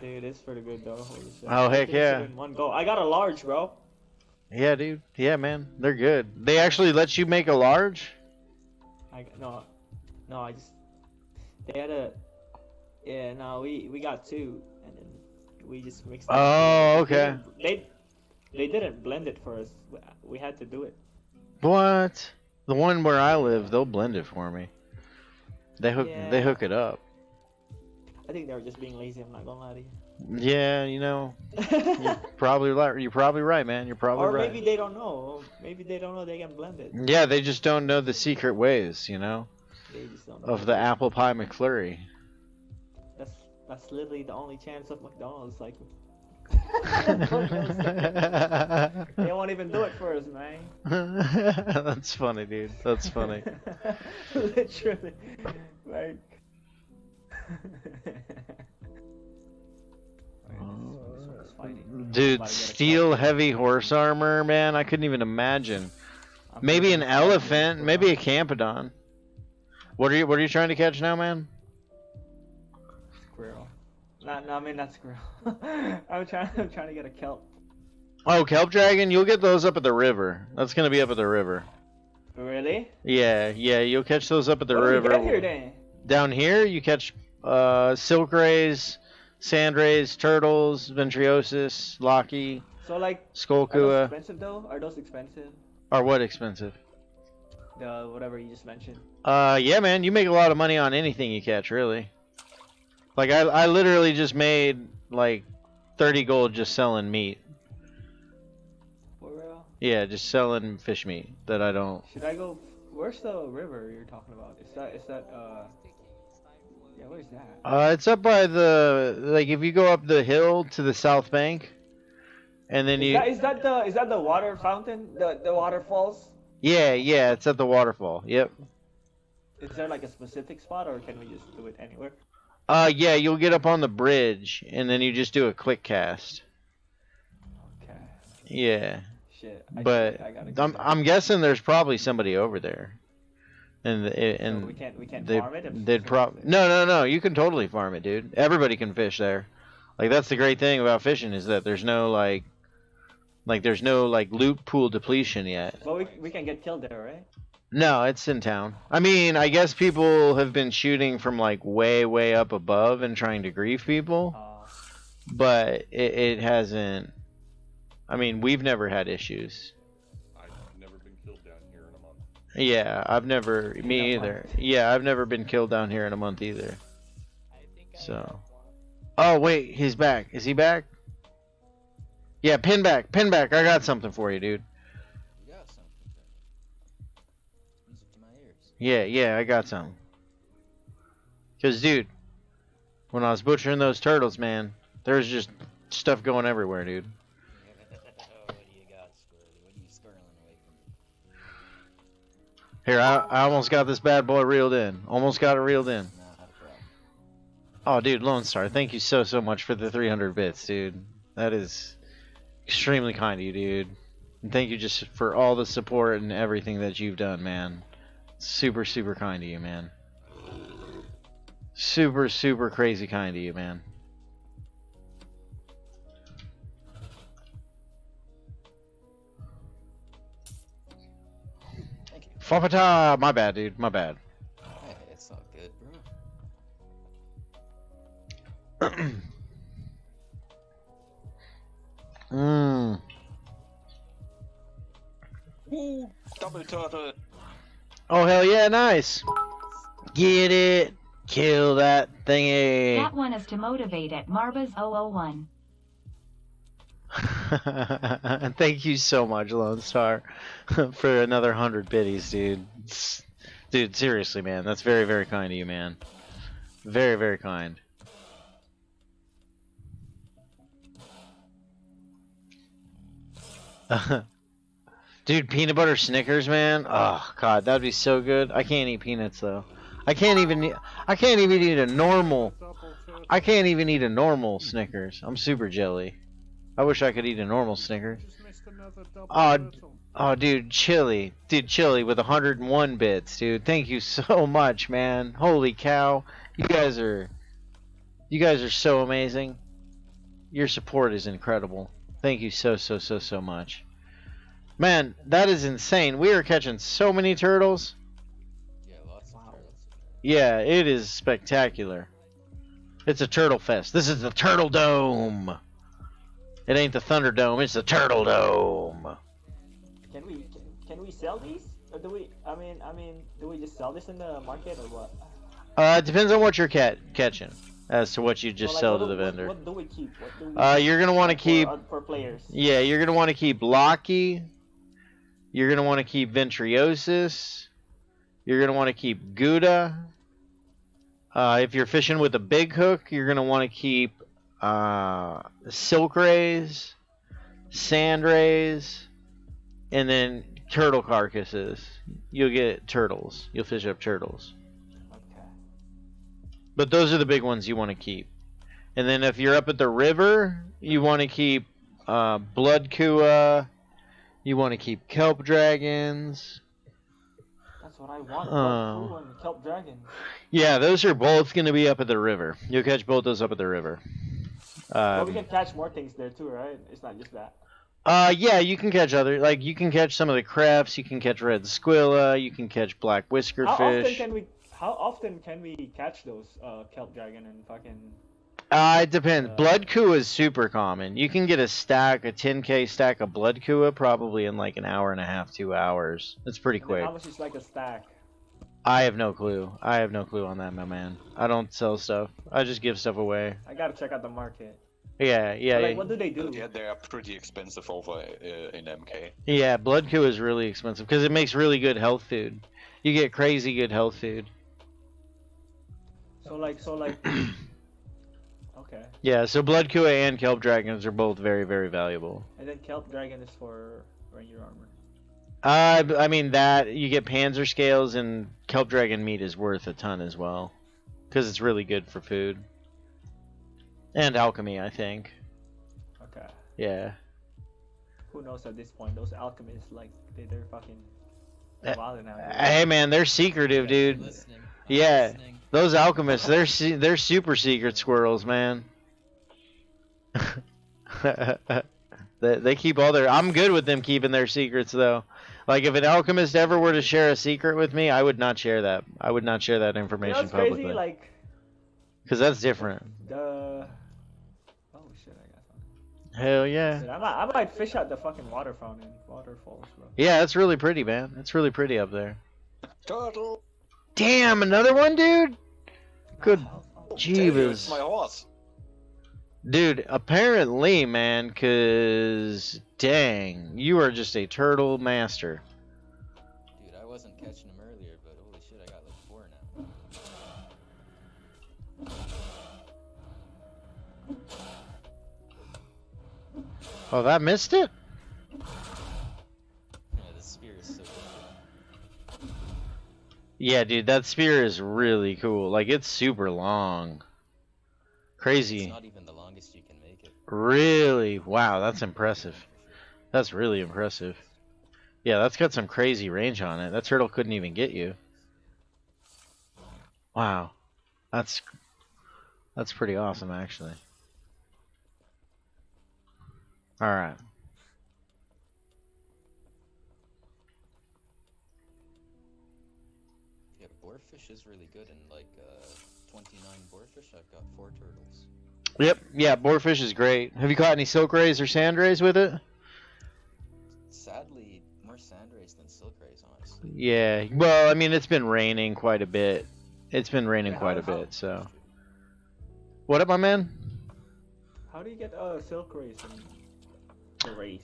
Dude, it's pretty good though. Holy shit. Oh, I heck finished it yeah. in one go. I got a large, bro. Yeah, dude. Yeah, man, they're good. They actually let you make a large. No, I just they had a yeah. No, we got two, and then we just mixed. It Oh, up. okay. They didn't blend it for us. We had to do it. What? The one where I live, they'll blend it for me. They Yeah. hook it up. I think they were just being lazy. I'm not gonna lie to you. Yeah, you know, you're probably right, man. You're probably Or right. maybe they don't know. Maybe they don't know they can blend it. Yeah, they just don't know the secret ways, you know, They just don't know. of the apple pie McFlurry. That's literally the only chance of McDonald's. Like, they won't even do it for us, man. That's funny, dude. That's funny. Literally, like. Dude, steel heavy horse armor, man. I couldn't even imagine. Maybe an elephant, maybe a Campodon. What are you trying to catch now, man? Squirrel. No, I mean not squirrel. I'm trying to get a kelp. Oh, kelp dragon. You'll get those up at the river. That's gonna be up at the river. Really? Yeah, you'll catch those up at the What do we river. get here then? Down here, you catch silk rays, sand rays, turtles, ventriosus, locky, So like, are those skullkua. expensive though? Are those expensive? Are what expensive? The whatever you just mentioned. Yeah, man, you make a lot of money on anything you catch, really. Like I literally just made like 30 gold just selling meat. For real? Yeah, just selling fish meat that I don't. Should I go? Where's the river you're talking about? Is that yeah, where's that? It's up by like if you go up the hill to the south bank, and then Is that the water fountain? The waterfalls? Yeah, it's at the waterfall. Yep. Is there like a specific spot, or can we just do it anywhere? Yeah, you'll get up on the bridge, and then you just do a quick cast. Okay. Yeah. Shit. But I gotta I'm guessing there's probably somebody over there, and So we can't farm it. They'd no. You can totally farm it, dude. Everybody can fish there. Like that's the great thing about fishing is that there's no like there's no loot pool depletion yet. But we can get killed there, right? No, it's in town. I mean, I guess people have been shooting from like way up above and trying to grief people, but it hasn't. I mean, we've never had issues. I've never been killed down here in a month. Yeah, I've never. Me either. Yeah, I've never been killed down here in a month either. So. Oh wait, he's back. Is he back? Yeah, pin back. I got something for you, dude. You got something. Music to my ears. Yeah, I got something. Cause, dude, when I was butchering those turtles, man, there was just stuff going everywhere, dude. What do you got, Squirrely? What are you squirreling away from? Here, I almost got this bad boy reeled in. Almost got it reeled in. Oh, dude, Lone Star, thank you so much for the 300 bits, dude. That is extremely kind of you, dude. And thank you just for all the support and everything that you've done, man. Super, super kind of you, man. Super, super crazy kind of you, man. Thank you. Fapata! My bad, dude. My bad. Hey, it's all good, bro. Ooh, double turtle. Oh, hell yeah, nice. Get it. Kill that thingy. That one is to motivate at Marbas 001. Thank you so much, Lone Star, for another 100 biddies, dude. Dude, seriously, man. That's very, very kind of you, man. Very, very kind. Dude, peanut butter Snickers, man. Oh God, that'd be so good. I can't eat peanuts though. I can't even eat a normal. I can't even eat a normal Snickers. I'm super jelly. I wish I could eat a normal Snickers. Oh, dude, chili with 101 bits, dude. Thank you so much, man. Holy cow, you guys are so amazing. Your support is incredible. Thank you so much. Man, that is insane. We are catching so many turtles. Yeah, lots of turtles. Yeah, it is spectacular. It's a turtle fest. This is the Turtle Dome. It ain't the Thunderdome, it's the Turtle Dome. Can we sell these? Or do we? I mean, do we just sell this in the market or what? It depends on what you're catching, as to what you just sell to the vendor. What do we keep? What do we you're gonna want to keep for players. Yeah, you're gonna want to keep Locky. You're gonna want to keep Ventriosis. You're gonna want to keep Gouda. If you're fishing with a big hook, you're gonna want to keep Silk Rays, Sand Rays, and then turtle carcasses. You'll get turtles. You'll fish up turtles. Okay. But those are the big ones you want to keep. And then if you're up at the river, you want to keep Blood Kua. You want to keep Kelp Dragons. That's what I want. Blood Kua and Kelp Dragons. Yeah, those are both going to be up at the river. You'll catch both those up at the river. But we can catch more things there too, right? It's not just that. Yeah, you can catch you can catch some of the crafts, you can catch red squilla, you can catch black whisker fish. How often can we catch those kelp dragon and fucking? It depends. Blood Kua is super common. You can get a 10k stack of Blood Kua probably in like an hour and a half, 2 hours. It's pretty quick. How much is like a stack? I have no clue. I have no clue on that, my man. I don't sell stuff. I just give stuff away. I gotta check out the market. Yeah. But, like, what do they do? Yeah, they are pretty expensive over in MK. Yeah, Blood Kua is really expensive because it makes really good health food. You get crazy good health food. So like. Okay. Yeah, so Blood Kua and Kelp Dragons are both very, very valuable. And then Kelp Dragon is for Ranger armor. I mean that you get Panzer scales and Kelp Dragon meat is worth a ton as well, because it's really good for food. And alchemy, I think. Okay. Yeah. Who knows at this point? Those alchemists, like, they're fucking wild now. Hey man, they're secretive, dude. Yeah, those alchemists, they're super secret squirrels, man. They keep all their. I'm good with them keeping their secrets though. Like if an alchemist ever were to share a secret with me, I would not share that. I would not share that information publicly. Crazy, like. Because that's different. Oh shit! I got something. Hell yeah. Shit, I might fish at the fucking waterfalls, bro. Yeah, it's really pretty, man. It's really pretty up there. Turtle. Damn, another one, dude. Good. Jeebus. My horse. Dude, apparently, man, cause dang, you are just a turtle master. Dude, I wasn't catching them earlier, but holy shit, I got like 4 now. Oh, that missed it? Yeah, the spear is so cool. Yeah, dude, that spear is really cool. Like, it's super long. Crazy. It's not even the longest you can make it. Really? Wow, that's impressive. That's really impressive. Yeah, that's got some crazy range on it. That turtle couldn't even get you. Wow. That's pretty awesome, actually. All right. Yeah, boarfish is really good. And like 29 boarfish, I've got 4 turtles. Yep. Yeah, boarfish is great. Have you caught any silk rays or sand rays with it? Sadly, more sand rays than silk rays, honestly. Yeah. Well, I mean, it's been raining quite a bit. It's been raining quite a bit, so. What up, my man? How do you get silk rays in the race?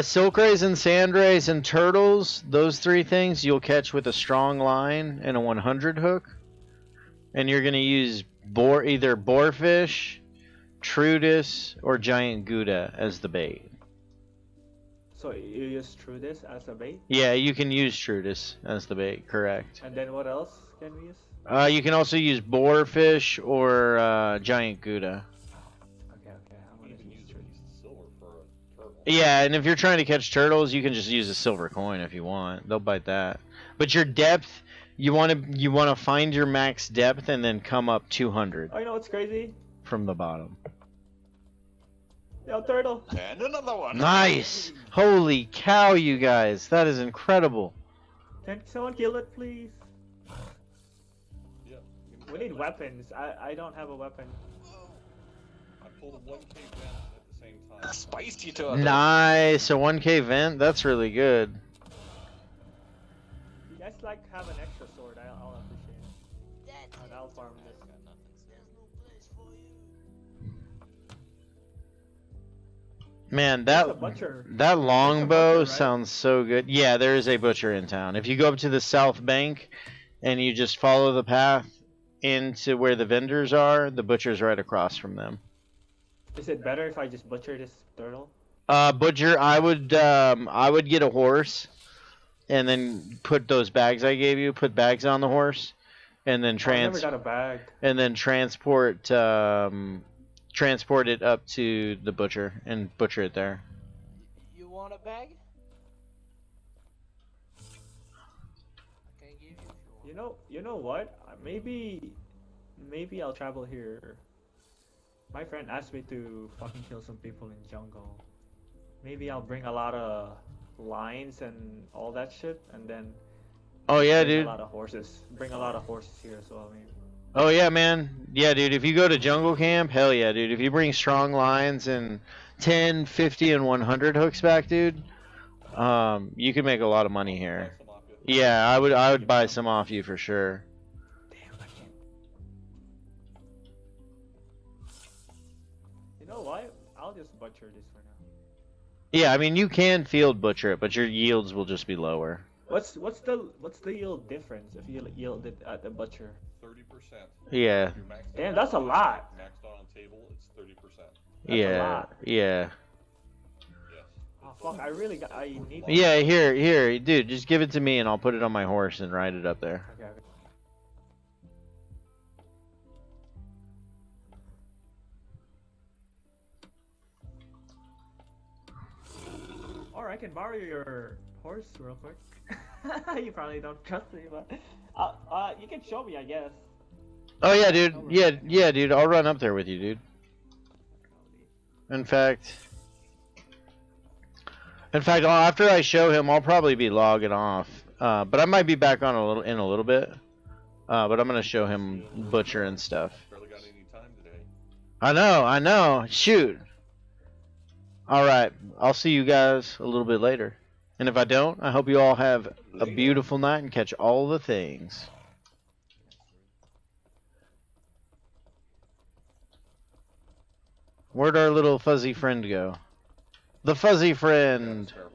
Silk rays and sand rays and turtles, those 3 things you'll catch with a strong line and a 100 hook. And you're going to use either boarfish, trudis, or giant gouda as the bait. So you use Trudis as a bait? Yeah, you can use trudis as the bait, correct. And then what else can we use? You can also use boarfish or giant gouda. Okay, I'm gonna use Trudis. Silver for a turtle. Yeah, and if you're trying to catch turtles, you can just use a silver coin if you want. They'll bite that. But your depth, you want to find your max depth and then come up 200 Oh, you know what's crazy? from the bottom. Yo, turtle. And another one. Nice! Holy cow, you guys. That is incredible. Can someone kill it, please? Yeah. We need weapons. I don't have a weapon. I pulled a 1K vent at the same time. Spicy turtle. Nice! A 1K vent? That's really good. You guys like have an extra sword? I'll appreciate it. And I'll farm this. Man, There's a butcher. that longbow right? sounds so good. Yeah, there is a butcher in town. If you go up to the south bank and you just follow the path into where the vendors are, the butcher's right across from them. Is it better if I just butcher this turtle? Butcher, I would get a horse and then put those bags I gave you, put bags on the horse, and then I never got a bag. and then transport it up to the butcher and butcher it there. You want a bag? I can give you. You know what? Maybe I'll travel here. My friend asked me to fucking kill some people in jungle. Maybe I'll bring a lot of lines and all that shit, and then. Oh yeah, bring dude. A lot of horses. Bring a lot of horses here as well, maybe. Oh yeah, man. Yeah, dude. If you go to jungle camp, hell yeah, dude. If you bring strong lines and 10, 50, and 100 hooks back, dude, you can make a lot of money here. Yeah, I would buy some off you for sure. Damn, I can't. You know what? I'll just butcher this for now. Yeah, I mean you can field butcher it, but your yields will just be lower. What's the yield difference if you yield it at the butcher? 30%. Yeah. Damn, that's a lot. Maxed out on table, it's 30%. That's a lot. Yeah. Oh fuck! I need. Yeah, here, dude. Just give it to me and I'll put it on my horse and ride it up there. Okay. Or I can borrow your horse real quick. You probably don't trust me, but you can show me, I guess. Oh yeah, dude. Yeah, dude. I'll run up there with you, dude. In fact, after I show him, I'll probably be logging off. But I might be back on in a little bit. But I'm gonna show him butcher and stuff. Barely got any time today. I know. Shoot. All right. I'll see you guys a little bit later. And if I don't, I hope you all have a beautiful night and catch all the things. Where'd our little fuzzy friend go? The fuzzy friend. I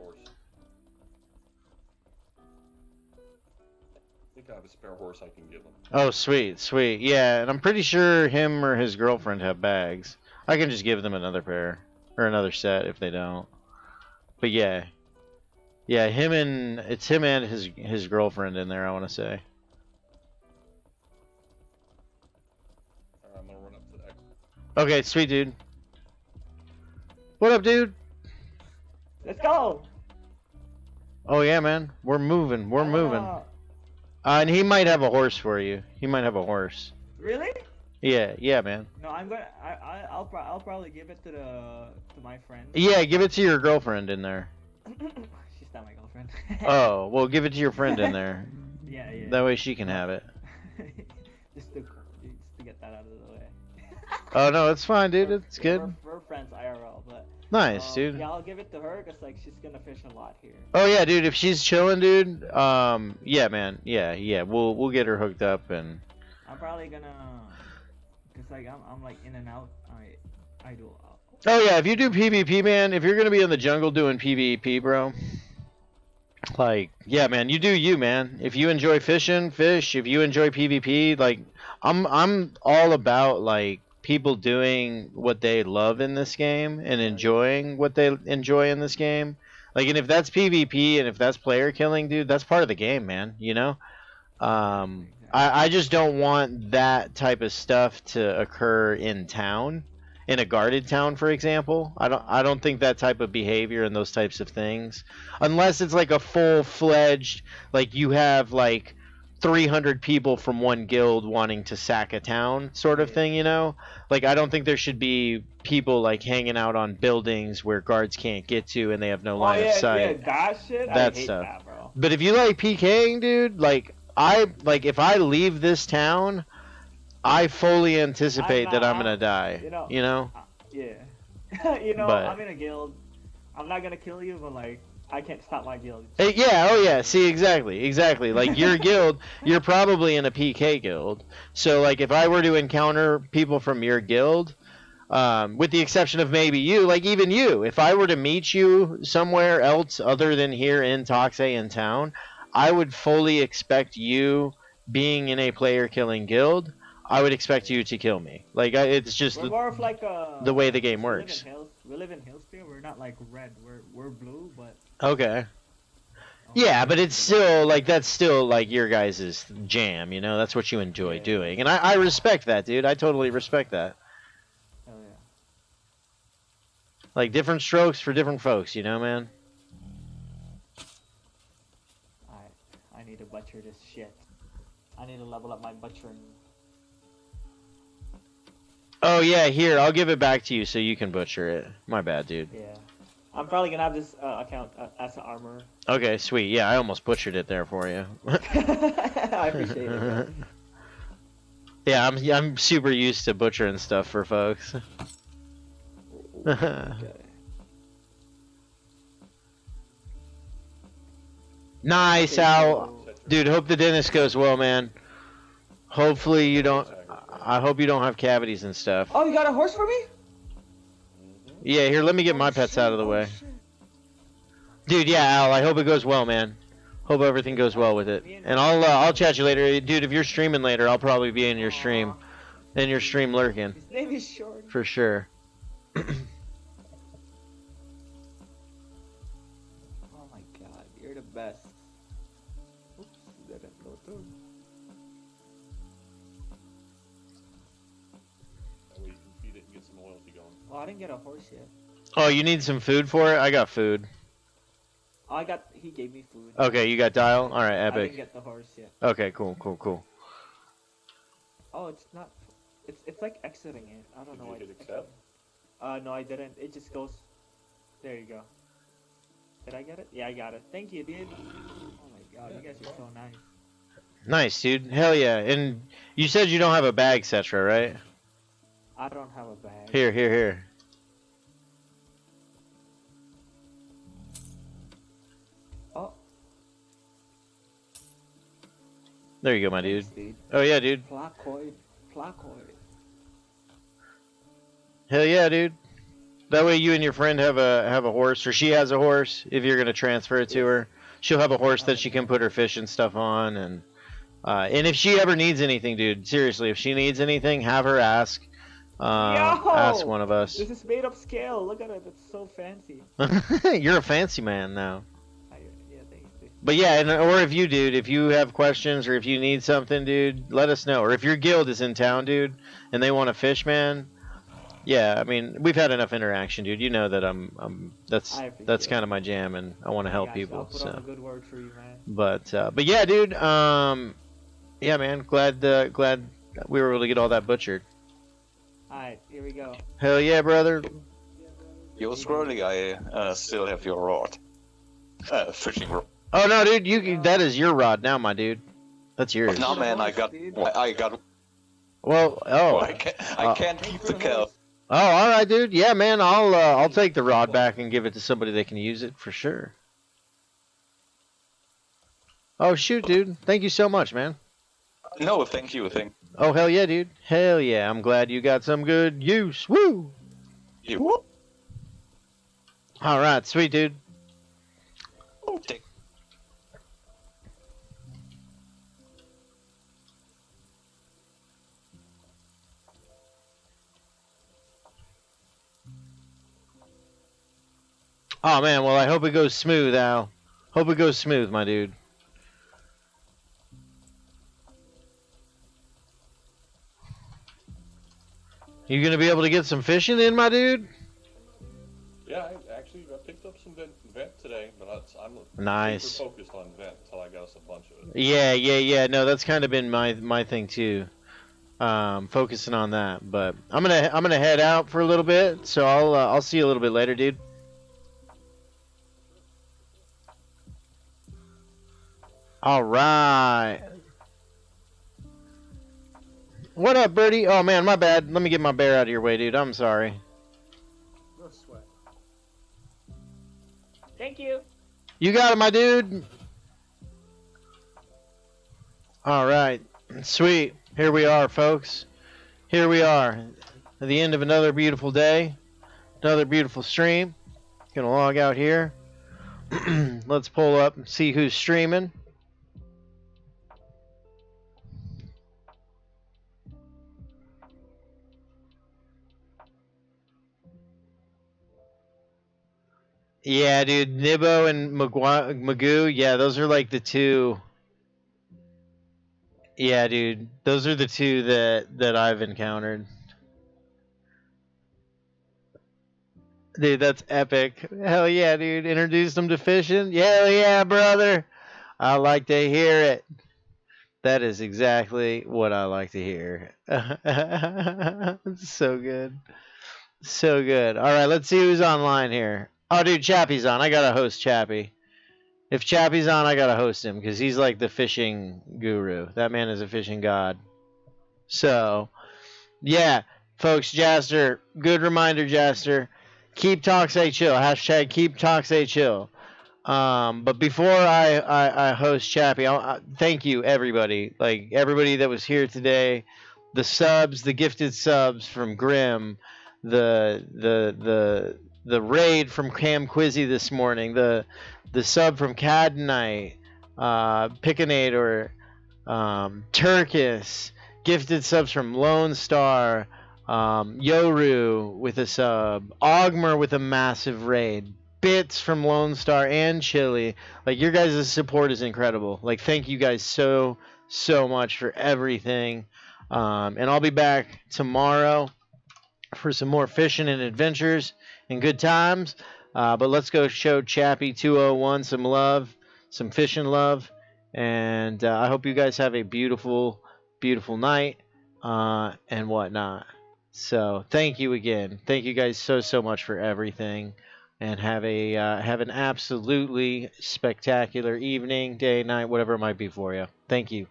think I have a spare horse I can give him. Oh, sweet. Yeah, and I'm pretty sure him or his girlfriend have bags. I can just give them another pair. Or another set if they don't. But yeah. Yeah, it's him and his girlfriend in there, I want to say. I'm gonna run up to the Okay, sweet dude. What up, dude? Let's go. Oh yeah, man. We're moving. We're moving. And he might have a horse for you. He might have a horse. Really? Yeah, yeah, man. No, I'm gonna. I'll probably give it to my friend. Yeah, give it to your girlfriend in there. She's not my girlfriend. Oh, well, give it to your friend in there. Yeah, yeah. That way she can have it. just to get that out of the way. Oh no, it's fine, dude. It's good. We're friends IRL, but. Nice, dude. Yeah, I'll give it to her because like she's gonna fish a lot here. Oh yeah, dude. If she's chilling, dude. Yeah, man. Yeah. We'll get her hooked up and. I'm probably gonna, cause like I'm like in and out. I do. Oh yeah, if you do PvP, man. If you're gonna be in the jungle doing PvP, bro. Like, yeah, man. You do you, man. If you enjoy fishing, fish. If you enjoy PvP, like, I'm all about like people doing what they love in this game and enjoying what they enjoy in this game. Like, and if that's PvP and if that's player killing, dude, that's part of the game, man. You know. I just don't want that type of stuff to occur in town, in a guarded town, for example. I don't think that type of behavior and those types of things, unless it's like a full-fledged, like you have like 300 people from one guild wanting to sack a town sort of thing, you know? Like, I don't think there should be people like hanging out on buildings where guards can't get to and they have no line of sight. Yeah, that shit. That I hate stuff. that, bro. But if you like PKing, dude, like if I leave this town, I fully anticipate that I'm gonna die. You know? Yeah. You know, But- I'm in a guild. I'm not gonna kill you, but like I can't stop my guild. Yeah, oh yeah, see, exactly. Like, your guild, you're probably in a PK guild. So, like, if I were to encounter people from your guild, with the exception of maybe you, like, even you, if I were to meet you somewhere else other than here in Toxay in town, I would fully expect you, being in a player-killing guild, I would expect you to kill me. Like, it's just We're more of like the way the game works. We live in Hillsfield. We're not like red. We're blue, but. Okay. Yeah, but it's still like that's still like your guys' jam, you know? That's what you enjoy doing. And I respect that, dude. I totally respect that. Oh yeah. Like, different strokes for different folks, you know, man? I need to butcher this shit. I need to level up my butchering. Oh yeah, here, I'll give it back to you so you can butcher it. My bad, dude. Yeah. I'm probably gonna have this account as an armor. Okay, sweet. Yeah, I almost butchered it there for you. I appreciate it. Man. Yeah, I'm super used to butchering stuff for folks. Nice, Al. Dude, hope the dentist goes well, man. Hopefully you don't. I hope you don't have cavities and stuff. Oh, you got a horse for me? Yeah, here, let me get my pets out of the way. Dude, yeah, Al, I hope it goes well, man. Hope everything goes well with it. And I'll chat you later. Dude, if you're streaming later, I'll probably be in your stream. In your stream lurking. His name is Shorty. For sure. Oh my god, you're the best. Oops, didn't go through. That way you can feed it and get some loyalty going. Oh, I didn't get a horse yet. Oh, you need some food for it? I got food. Oh, he gave me food. Okay, you got dial? Alright, I epic. didn't get the horse yet. Okay, cool. Oh, it's not. It's like exiting it. I don't know why. Did you it's hit accept? No, I didn't. It just goes. There you go. Did I get it? Yeah, I got it. Thank you, dude. Oh my god, you guys are so nice. Nice, dude. Hell yeah. And you said you don't have a bag, Cetra, right? I don't have a bag. Here. Oh. There you go, my dude. Thanks, dude. Oh yeah, dude. Placoid. Hell yeah, dude. That way you and your friend have a horse, or she has a horse if you're gonna transfer it to her. She'll have a horse that she can put her fish and stuff on, and if she ever needs anything, dude, seriously, if she needs anything, have her ask. Ask one of us. This is made up scale. Look at it. It's so fancy. You're a fancy man now. Yeah, thanks, dude. But yeah, or if you, dude, if you have questions or if you need something, dude, let us know. Or if your guild is in town, dude, and they want to fish, man, Yeah, I mean, we've had enough interaction, dude. You know that that's I appreciate that's it. kind of my jam, and I want to I help got you. I'll people. put on a So, good word for you, man. but yeah, dude. Yeah, man. Glad we were able to get all that butchered. Alright, here we go. Hell yeah, brother. Yo, Scrolly, I still have your rod. Fishing rod. Oh no, dude. That is your rod now, my dude. That's yours. No, man, I got. Well, Well, I can't keep the cow. Oh, all right, dude. Yeah, man. I'll take the rod back and give it to somebody that can use it for sure. Oh shoot, dude. Thank you so much, man. No, thank you. Oh hell yeah, dude. Hell yeah. I'm glad you got some good use. Woo. You. All right, sweet dude. Okay. Oh man, well I hope it goes smooth, Al. Hope it goes smooth, my dude. You gonna be able to get some fishing in, my dude? Yeah, I picked up some vent today, but I'm Nice. super focused on vent until I got us a bunch of it. Yeah. No, that's kind of been my thing too. Focusing on that, but I'm gonna head out for a little bit, so I'll see you a little bit later, dude. All right. What up, Birdie? Oh man, my bad. Let me get my bear out of your way, dude. I'm sorry. No sweat. Thank you. You got it, my dude. All right, sweet. Here we are, folks. Here we are at the end of another beautiful day, another beautiful stream. Gonna log out here. Let's pull up and see who's streaming. Yeah, dude, Nibbo and Magoo, yeah, those are like the two. Yeah, dude, those are the two that I've encountered. Dude, that's epic. Hell yeah, dude. Introduce them to fishing. Hell yeah, brother. I like to hear it. That is exactly what I like to hear. So good. So good. All right, let's see who's online here. Oh, dude, Chappie's on. I gotta host Chappie. If Chappie's on, I gotta host him because he's like the fishing guru. That man is a fishing god. So, yeah, folks, Jaster, good reminder, Jaster. Keep Toxay chill. Hashtag keep Toxay chill. But before I host Chappie, thank you everybody. Like everybody that was here today, the subs, the gifted subs from Grim, the raid from Cam Quizzy this morning, the sub from Cad Knight, Pickinator, Turkis, gifted subs from Lone Star, Yoru with a sub, Ogmer with a massive raid, Bits from Lone Star and Chili. Like your guys' support is incredible. Like thank you guys so much for everything. And I'll be back tomorrow for some more fishing and adventures and good times. But let's go show Chappie 201 some love, some fishing love, and I hope you guys have a beautiful, beautiful night and whatnot. So thank you again. Thank you guys so much for everything, and have an absolutely spectacular evening, day, night, whatever it might be for you. Thank you.